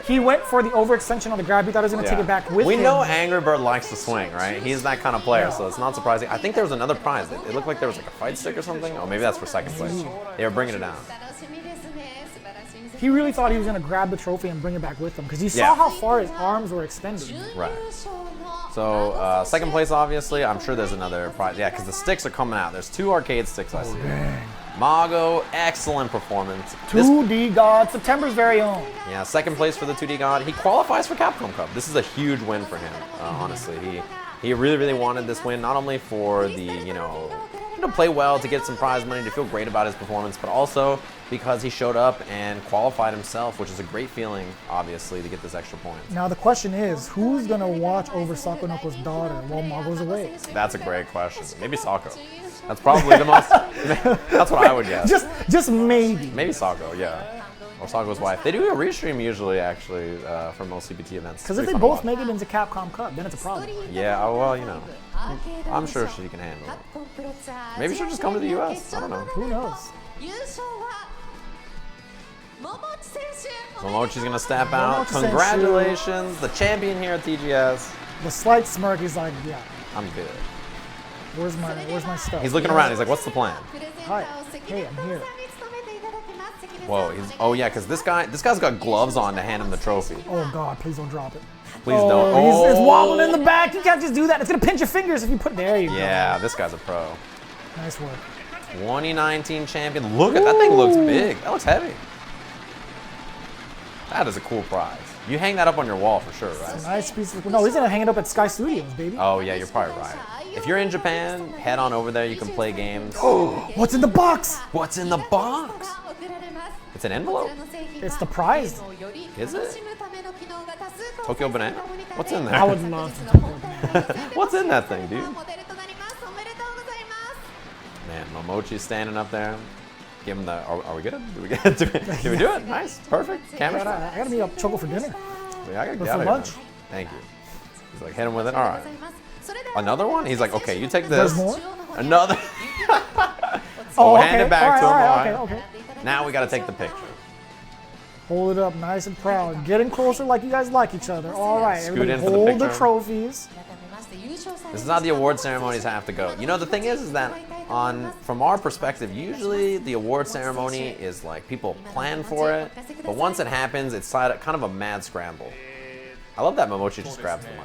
He went for the overextension on the grab. He thought he was going to take it back with him. We know Angry Bird likes to swing, right? He's that kind of player, so it's not surprising. I think there was another prize. It looked like there was like a fight stick or something. Oh, maybe that's for second place. They were bringing it down. He really thought he was going to grab the trophy and bring it back with him because he saw how far his arms were extended. Right. So second place, obviously. I'm sure there's another prize. Yeah, because the sticks are coming out. There's 2 arcade sticks I see. Mago, excellent performance. 2D God, September's very own. Yeah, second place for the 2D God. He qualifies for Capcom Cup. This is a huge win for him, honestly. He really, really wanted this win, not only for the, to play well, to get some prize money, to feel great about his performance, but also because he showed up and qualified himself, which is a great feeling, obviously, to get this extra point. Now the question is, who's going to watch over Sakunoko's daughter while Mago's away? That's a great question. Maybe Sako. That's probably the most. That's what I would guess. Just maybe. Maybe Sako, yeah, or Sako's wife. They do a restream usually, actually, for most CPT events. Because if they both make it into Capcom Cup, then it's a problem. Yeah, well, I'm sure she can handle it. Maybe she'll just come to the US. I don't know. Who knows? Mamochi's gonna step out. Congratulations, the champion here at TGS. The slight smirk. He's like, yeah, I'm good. Where's my stuff? He's looking around. He's like, what's the plan? Hi. Hey, I'm here. Whoa. Oh yeah, because this guy's got gloves on to hand him the trophy. Oh God, please don't drop it. Please don't. It's wobbling in the back. You can't just do that. It's gonna pinch your fingers if you put. There you go. Yeah, this guy's a pro. Nice work. 2019 champion. Look at that thing. Looks big. That looks heavy. That is a cool prize. You hang that up on your wall for sure, right? It's a nice piece of. No, he's gonna hang it up at Sky Studios, baby. Oh yeah, you're probably right. If you're in Japan, head on over there. You can play games. Oh, what's in the box? What's in the box? It's an envelope. It's the prize. Is it? Tokyo Banana? What's in there? I would love to Tokyo Banana. What's in that thing, dude? Man, Mamochi's standing up there. Give him the. Are we good? Did we do it? Nice, perfect. Camera. I gotta meet up Choco for dinner. Yeah, I gotta get out for of lunch. Here, thank you. He's like, hit him with it. All right. Another one? He's like, okay, you take this. There's more? Another. Hand it back to him. All right. Now we gotta take the picture. Hold it up nice and proud. Getting closer like you guys like each other. All right, Scoot in for hold the the trophies. This is how the award ceremonies have to go. The thing is that from our perspective, usually the award ceremony is like people plan for it, but once it happens, it's kind of a mad scramble. I love that Mamochi just grabs the mic.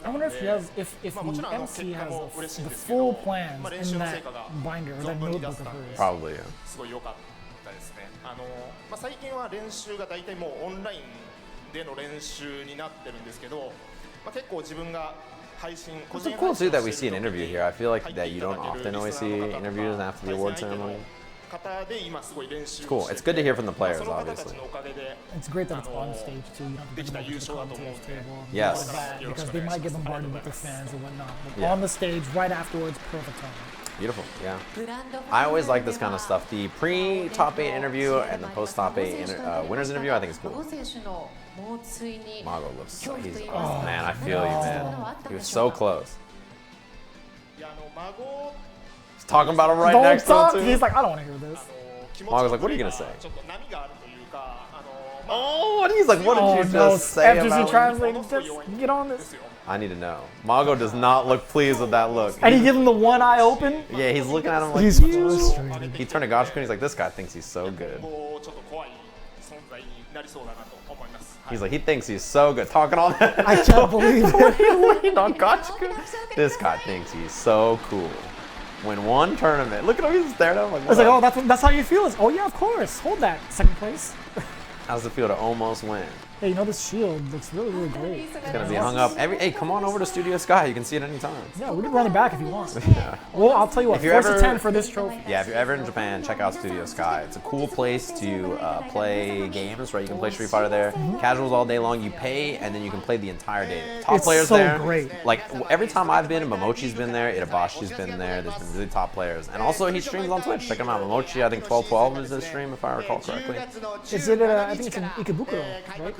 I wonder if the MC has the full plans in that binder or that notebook of hers. Probably, yeah. It's cool too that we see an interview here. I feel like that you don't often always see interviews after the award ceremony. It's cool. It's good to hear from the players, obviously. It's great that it's on stage too. You don't have to go to the commentator's table. Yes. Because they might get bombarded with their fans or whatnot. But Yeah. on the stage, right afterwards, perfect time. Beautiful, yeah. I always like this kind of stuff. The pre-top 8 interview and the post-top 8 winners interview, I think is cool. Mago looks so, oh man, I feel you, man. He was so close. He's talking about him right next to him, too. He's like, I don't want to hear this. Mago's like, what are you going to say? Oh, and he's like, what did you just say FGC about translating this? Get on this. I need to know. Mago does not look pleased with that look. And he gives him the one eye open? Yeah, he's looking at him like... He's frustrated. He turned to Gachikun, he's like, this guy thinks he's so good. He's like, he thinks he's so good. Talking all that. I can't believe it. He leaned on Gachikun. This guy thinks he's so cool. Win one tournament. Look at him, he's staring at him like, I was like, oh, that's how you feel? Oh yeah, of course. Hold that. Second place. How's it feel to almost win? Hey, you know this shield looks really, really great. It's gonna be hung up hey, come on over to Studio Sky. You can see it anytime. Yeah, we can run it back if you want. Yeah. Well, I'll tell you what, if you're force ever, a 10 for this trophy. Yeah, if you're ever in Japan, check out Studio Sky. It's a cool place to play games, right? You can play Street Fighter there. Casuals all day long. You pay, and then you can play the entire day. Top players so there. Great. Like, every time I've been, Mamochi's been there, Itabashi's been there. There's been really top players. And also, he streams on Twitch. Check him out. Mamochi, I think 1212 is his stream, if I recall correctly. Is it, I think it's in Ikebukuro, right?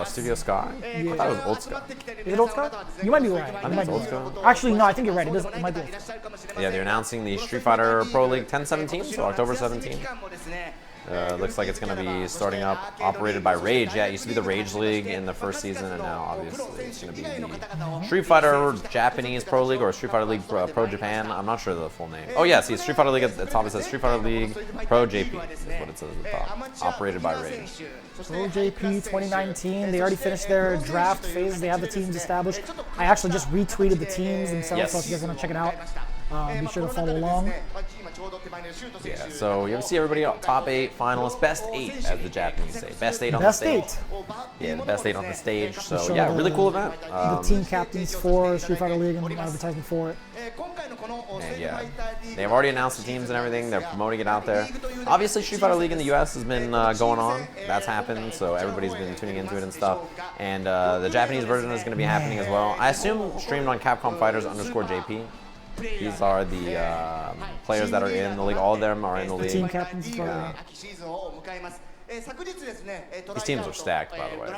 Studio Sky? Yeah. I thought it was Old Sky. Is it Old Sky? You might be right. I think it's Old Sky. Actually, no, I think you're right. It might be Old Sky. Yeah, they're announcing the Street Fighter Pro League 1017, so October 17th. Looks like it's going to be starting up, operated by Rage. Yeah, it used to be the Rage League in the first season, and now obviously it's going to be the Street Fighter Japanese Pro League or Street Fighter League Pro Japan. I'm not sure the full name. Oh yeah, see, Street Fighter League at the top, it says Street Fighter League Pro JP. That's what it says at the top. Operated by Rage. Pro JP 2019. They already finished their draft phase. They have the teams established. I actually just retweeted the teams themselves, so if you guys want to check it out, be sure to follow along. Yeah, so you see everybody top 8 finalists, best 8 as the Japanese say, best 8 on the stage. Best 8. Yeah, the best 8 on the stage. So yeah, really cool event. The team captains for Street Fighter League and advertising for it. And yeah, they've already announced the teams and everything. They're promoting it out there. Obviously, Street Fighter League in the US has been going on. That's happened, so everybody's been tuning into it and stuff. And the Japanese version is going to be happening as well. I assume streamed on Capcom Fighters _JP. These are the players that are in the league. All of them are in the league. Team captains. Yeah. These teams are stacked, by the way.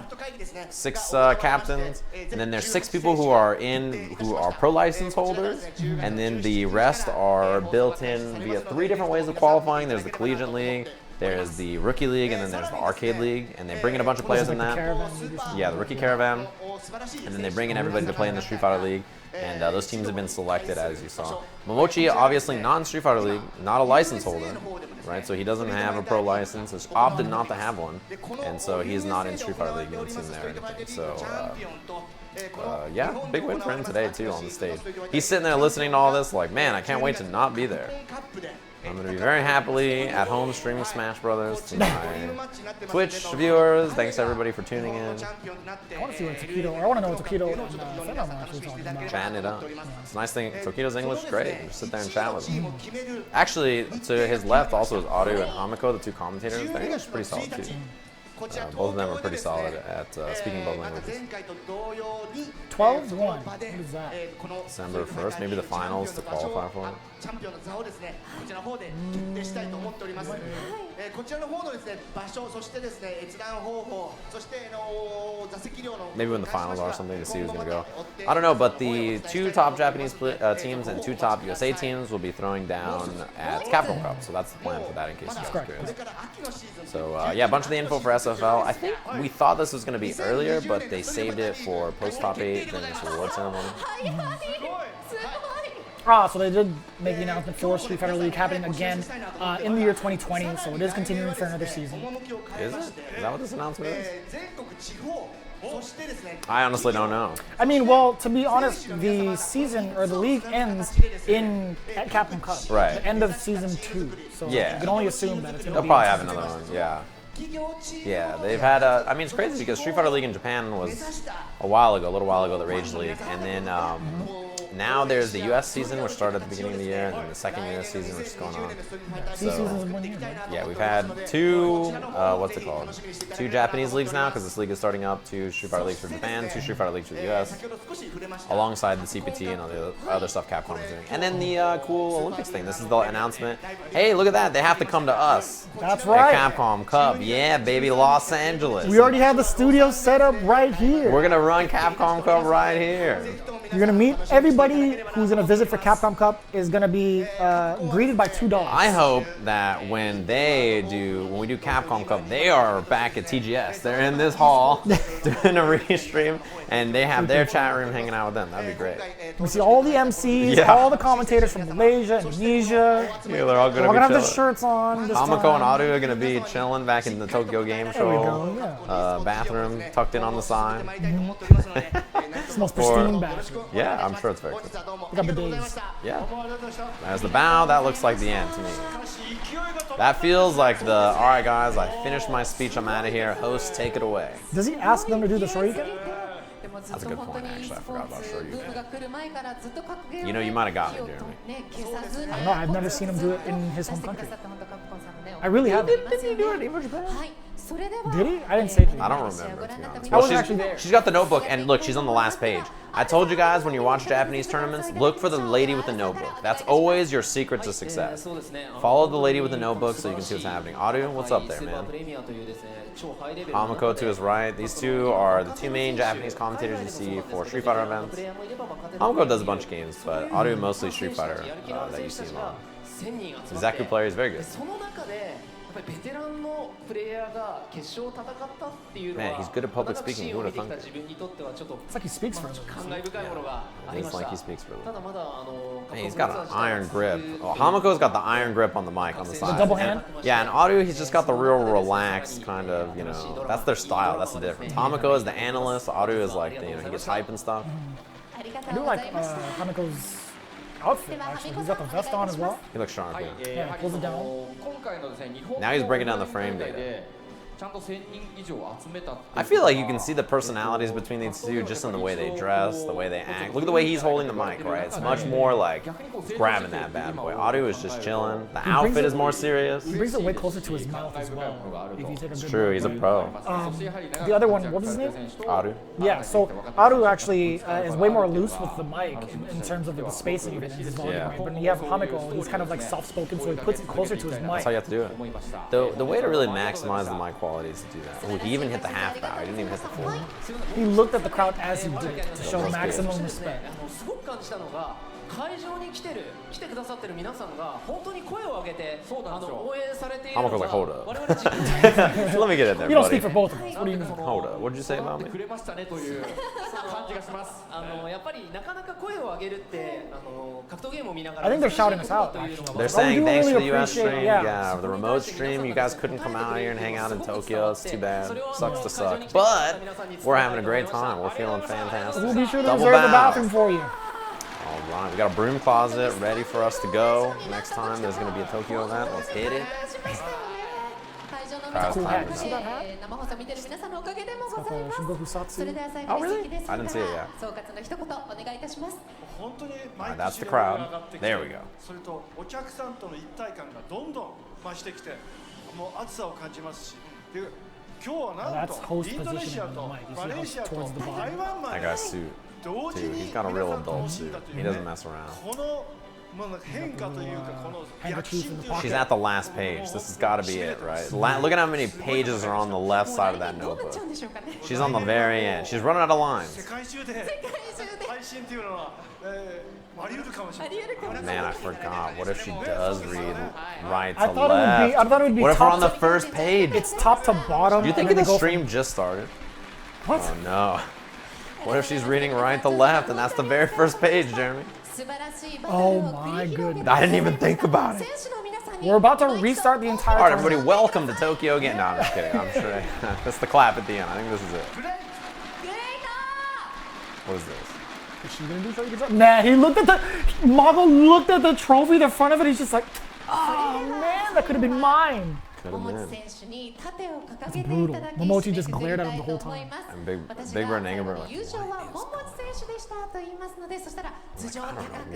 6 captains, and then there's 6 people who are pro license holders, and then the rest are built in via 3 different ways of qualifying. There's the Collegiate League, there's the Rookie League, and then there's the Arcade League, and they bring in a bunch of players in that. Yeah, the Rookie Caravan, and then they bring in everybody to play in the Street Fighter League, and those teams have been selected as you saw. Momochi, obviously non-Street Fighter League, not a license holder, right? So he doesn't have a pro license. He's opted not to have one, and so he's not in Street Fighter League. You don't see him there or anything. So yeah, big win for him today too on the stage. He's sitting there listening to all this, like, man, I can't wait to not be there. I'm going to be very happily at home streaming Smash Brothers to my Twitch viewers. Thanks everybody for tuning in. I want to see what Tokido, or I want to know what Tokido and Phenom are actually talking about. Chatting it up. It's a nice thing. Tokido's English is great. Just sit there and chat with him. Actually, to his left also is Audio and Hamiko, the 2 commentators. Their English is pretty solid too. Both of them are pretty solid at speaking both languages. 12-1. What is that? December 1st, maybe the finals to qualify for it. Maybe when the finals are something to see who's going to go. I don't know, but the 2 top Japanese teams and 2 top USA teams will be throwing down at Capcom Cup, so that's the plan for that in case you're curious. So yeah, a bunch of the info for SFL. I think we thought this was going to be earlier, but they saved it for post-top 8 during this award ceremony. So they did make the announcement for Street Fighter League happening again in the year 2020, so it is continuing for another season. Is it? Is that what this announcement is? I honestly don't know. I mean, well, to be honest, the season or the league ends at Capcom Cup. Right. The end of season 2. So yeah, you can only assume that it's going to be. They'll probably have another one. Yeah. Yeah, they've had I mean, it's crazy because Street Fighter League in Japan was a little while ago, the Rage League, and then now there's the US season, which started at the beginning of the year, and then the second US season, which is going on. So, yeah, we've had 2, what's it called? 2 Japanese leagues now, because this league is starting up, 2 Street Fighter leagues for Japan, 2 Street Fighter leagues for the US, alongside the CPT and all the other stuff Capcom is doing. And then the cool Olympics thing. This is the announcement. Hey, look at that. They have to come to us. That's right. At Capcom Cup. Yeah, baby, Los Angeles. We already have the studio set up right here. We're going to run Capcom Cup right here. You're gonna meet everybody who's gonna visit for Capcom Cup is gonna be greeted by 2 dogs. I hope that when we do Capcom Cup, they are back at TGS. They're in this hall doing a restream, and they have their chat room hanging out with them. That'd be great. We see all the MCs, all the commentators from Malaysia, Indonesia. Yeah, they're all gonna we're be gonna have chilling. the shirts on. Hamako and Adu are gonna be chilling back in the Tokyo Game Show. There we go, yeah. Bathroom tucked in on the side. It's the most pristine bathroom. Yeah, I'm sure it's very cool. We got bidets. Yeah. As the bow, that looks like the end to me. That feels like the, all right guys, I finished my speech, I'm out of here. Host, take it away. Does he ask them to do the shuriken? That's a good point, actually. I forgot about Shoryuken. You know, you might have got it, Jeremy. I don't know. I've never seen him do it in his home country. I really haven't. Didn't he do it in Evo Japan? Did he? I didn't say it. I don't remember, to be honest. I wasn't actually there. She's got the notebook, and look, she's on the last page. I told you guys when you watch Japanese tournaments, look for the lady with the notebook. That's always your secret to success. Follow the lady with the notebook so you can see what's happening. Adu, what's up there, man? Hamako to his right. These two are the two main Japanese commentators you see for Street Fighter events. Hamako does a bunch of games, but Adu mostly Street Fighter that you see him on. The Zaku player is very good. Man, he's good at public speaking. Who would have thunk it? It's like he speaks for him. It's like he speaks for them. Man, he's got an iron grip. Oh, Hamako's got the iron grip on the mic on the side. The double hand? Yeah, and Adu, he's just got the real relaxed kind of, you know, that's their style. That's the difference. Hamako is the analyst. Adu is like, the, you know, he gets hype and stuff. I do like Hanako's outfit, actually. He's got the vest on as well. He looks sharp, yeah. Yeah, pulls it down. Now he's breaking down the frame data. I feel like you can see the personalities between these two just in the way they dress, the way they act. Look at the way he's holding the mic, right? It's much more like grabbing that bad boy. Adu is just chilling. The outfit is more serious. He brings it way closer to his mouth as well. It's true, he's a pro. The other one, what was his name? Adu. Yeah, so Adu actually is way more loose with the mic in terms of the spacing of it and his volume. Yeah. Right? But when you have Hamako, he's kind of like soft-spoken, so he puts it closer to his mic. That's how you have to do it. The way to really maximize the mic quality is to do that. Ooh, he even hit the half bow. He didn't even hit the full. He looked at the crowd as he did it to show maximum respect. 会場に来てくださってる皆さんが本当に声を上げて応援されているのが Hamako's like, hold up. 我々実感 Let me get in there, You don't buddy. speak for both of us. What do you mean? Hold up. What did you say about me? くれましたねという感じがします。やっぱりなかなか声を上げるって格闘ゲームを見ながら I think they're shouting us out. They're saying thanks for the US stream. Yeah, the remote stream. You guys couldn't come out here and hang out in Tokyo. It's too bad. Sucks to suck. But we're having a great time. We're feeling fantastic. We'll be sure to Double reserve the bow. bathroom for you. All right, we got a broom closet ready for us to go. Next time there's going to be a Tokyo event. Let's hit it. Crowd's tired now. Oh, really? I didn't see it yet. All right, that's the crowd. There we go. それとお客さんとの一体感がどんどん増してきて、もう熱さを感じますし、で今日はなんとインドネシアとマレーシアと台湾まで That guy's suit, too. He's got a real adult suit. He doesn't mess around. この変化というかこの躍進というか She's at the last page. This has got to be it, right? Look at how many pages are on the left side of that notebook. She's on the very end. She's running out of lines. 世界中で配信っていうのはあり得るかもしれない。 Man, I forgot. What if she does read right to I thought it would be What if we're top on the to- first page? It's top to bottom. Do you think and the then they go stream just started? What? Oh no. What if she's reading right to left and that's the very first page, Jeremy? Oh my goodness. I didn't even think about it. We're about to restart the entire All right, everybody, tournament. welcome to Tokyo again. No, I'm just kidding. I'm sure. That's the clap at the end. I think this is it. What is this? Is she gonna do something? Nah, he looked at the Mago looked at the trophy in front of it. He's just like, oh man, that could have been mine. Could have been. That's brutal. Mamochi just glared at him the whole time. And Big Bird and Angry Bird are like,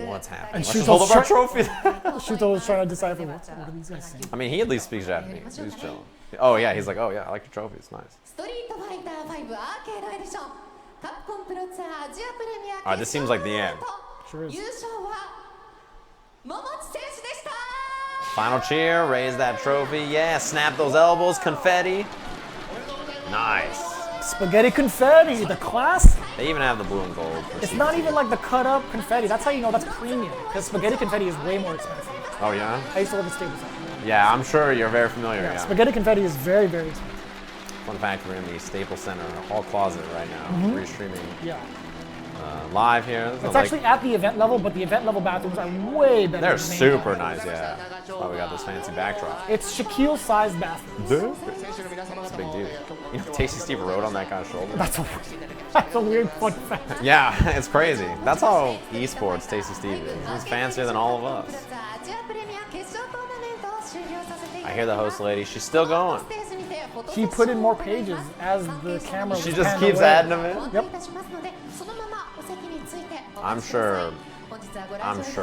what's happening? And Let's just hold up our trophy. Shuto was trying to decipher what are these guys saying. I mean, he at least speaks Japanese. He's chilling. Oh yeah, he's like, oh yeah, I like your trophy. It's nice. All right, this seems like the end. Sure is. Final cheer, raise that trophy. Yeah, snap those elbows, confetti. Nice. Spaghetti confetti, the class. They even have the blue and gold. It's not even like the cut up confetti. That's how you know that's premium. Because spaghetti confetti is way more expensive. Oh yeah? I used to live in Staples Center. Yeah, I'm sure you're very familiar. Yeah, spaghetti confetti is very, very expensive. Fun fact, we're in the Staples Center hall closet right now. We're streaming live here. It's actually at the event level, but the event level bathrooms are way better. They're super nice, yeah. That's why we got this fancy backdrop. It's Shaquille-sized bathrooms. That's a big deal. You know, Tasty Steve rode on that guy's shoulder. That's a weird fun fact. Yeah, it's crazy. That's how esports Tasty Steve is. He's fancier than all of us. I hear the host lady. She's still going. She put in more pages as the camera. She just keeps adding them in. Yep. I'm sure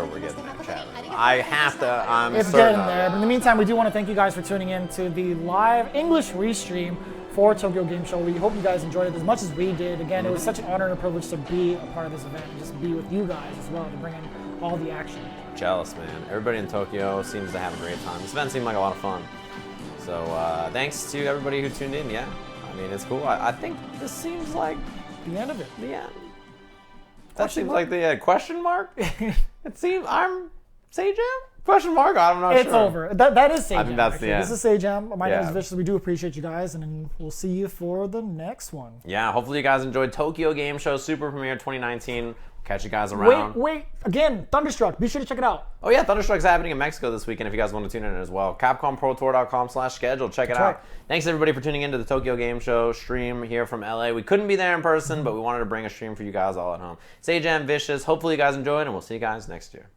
we're getting there, chat. I have to. It's getting there. But in the meantime, we do want to thank you guys for tuning in to the live English restream for Tokyo Game Show. We hope you guys enjoyed it as much as we did. Again, it was such an honor and a privilege to be a part of this event and just be with you guys as well to bring in all the action. Jealous, man. Everybody in Tokyo seems to have a great time. This event seemed like a lot of fun. So thanks to everybody who tuned in. Yeah, I mean it's cool. I think this seems like the end of it. The end. That seems like the question mark. It seems I'm Sejam? Question mark? I'm not sure. It's over. That is Sejam. I think that's the end. This is Sejam. My name is Vicious. We do appreciate you guys, and we'll see you for the next one. Yeah, hopefully you guys enjoyed Tokyo Game Show Super Premiere 2019. Catch you guys around. Wait. Again, Thunderstruck. Be sure to check it out. Oh, yeah. Thunderstruck's happening in Mexico this weekend if you guys want to tune in as well. CapcomProTour.com/schedule. Check it out. Thanks, everybody, for tuning in to the Tokyo Game Show stream here from LA. We couldn't be there in person, but we wanted to bring a stream for you guys all at home. Sejam, Vicious. Hopefully you guys enjoyed, and we'll see you guys next year.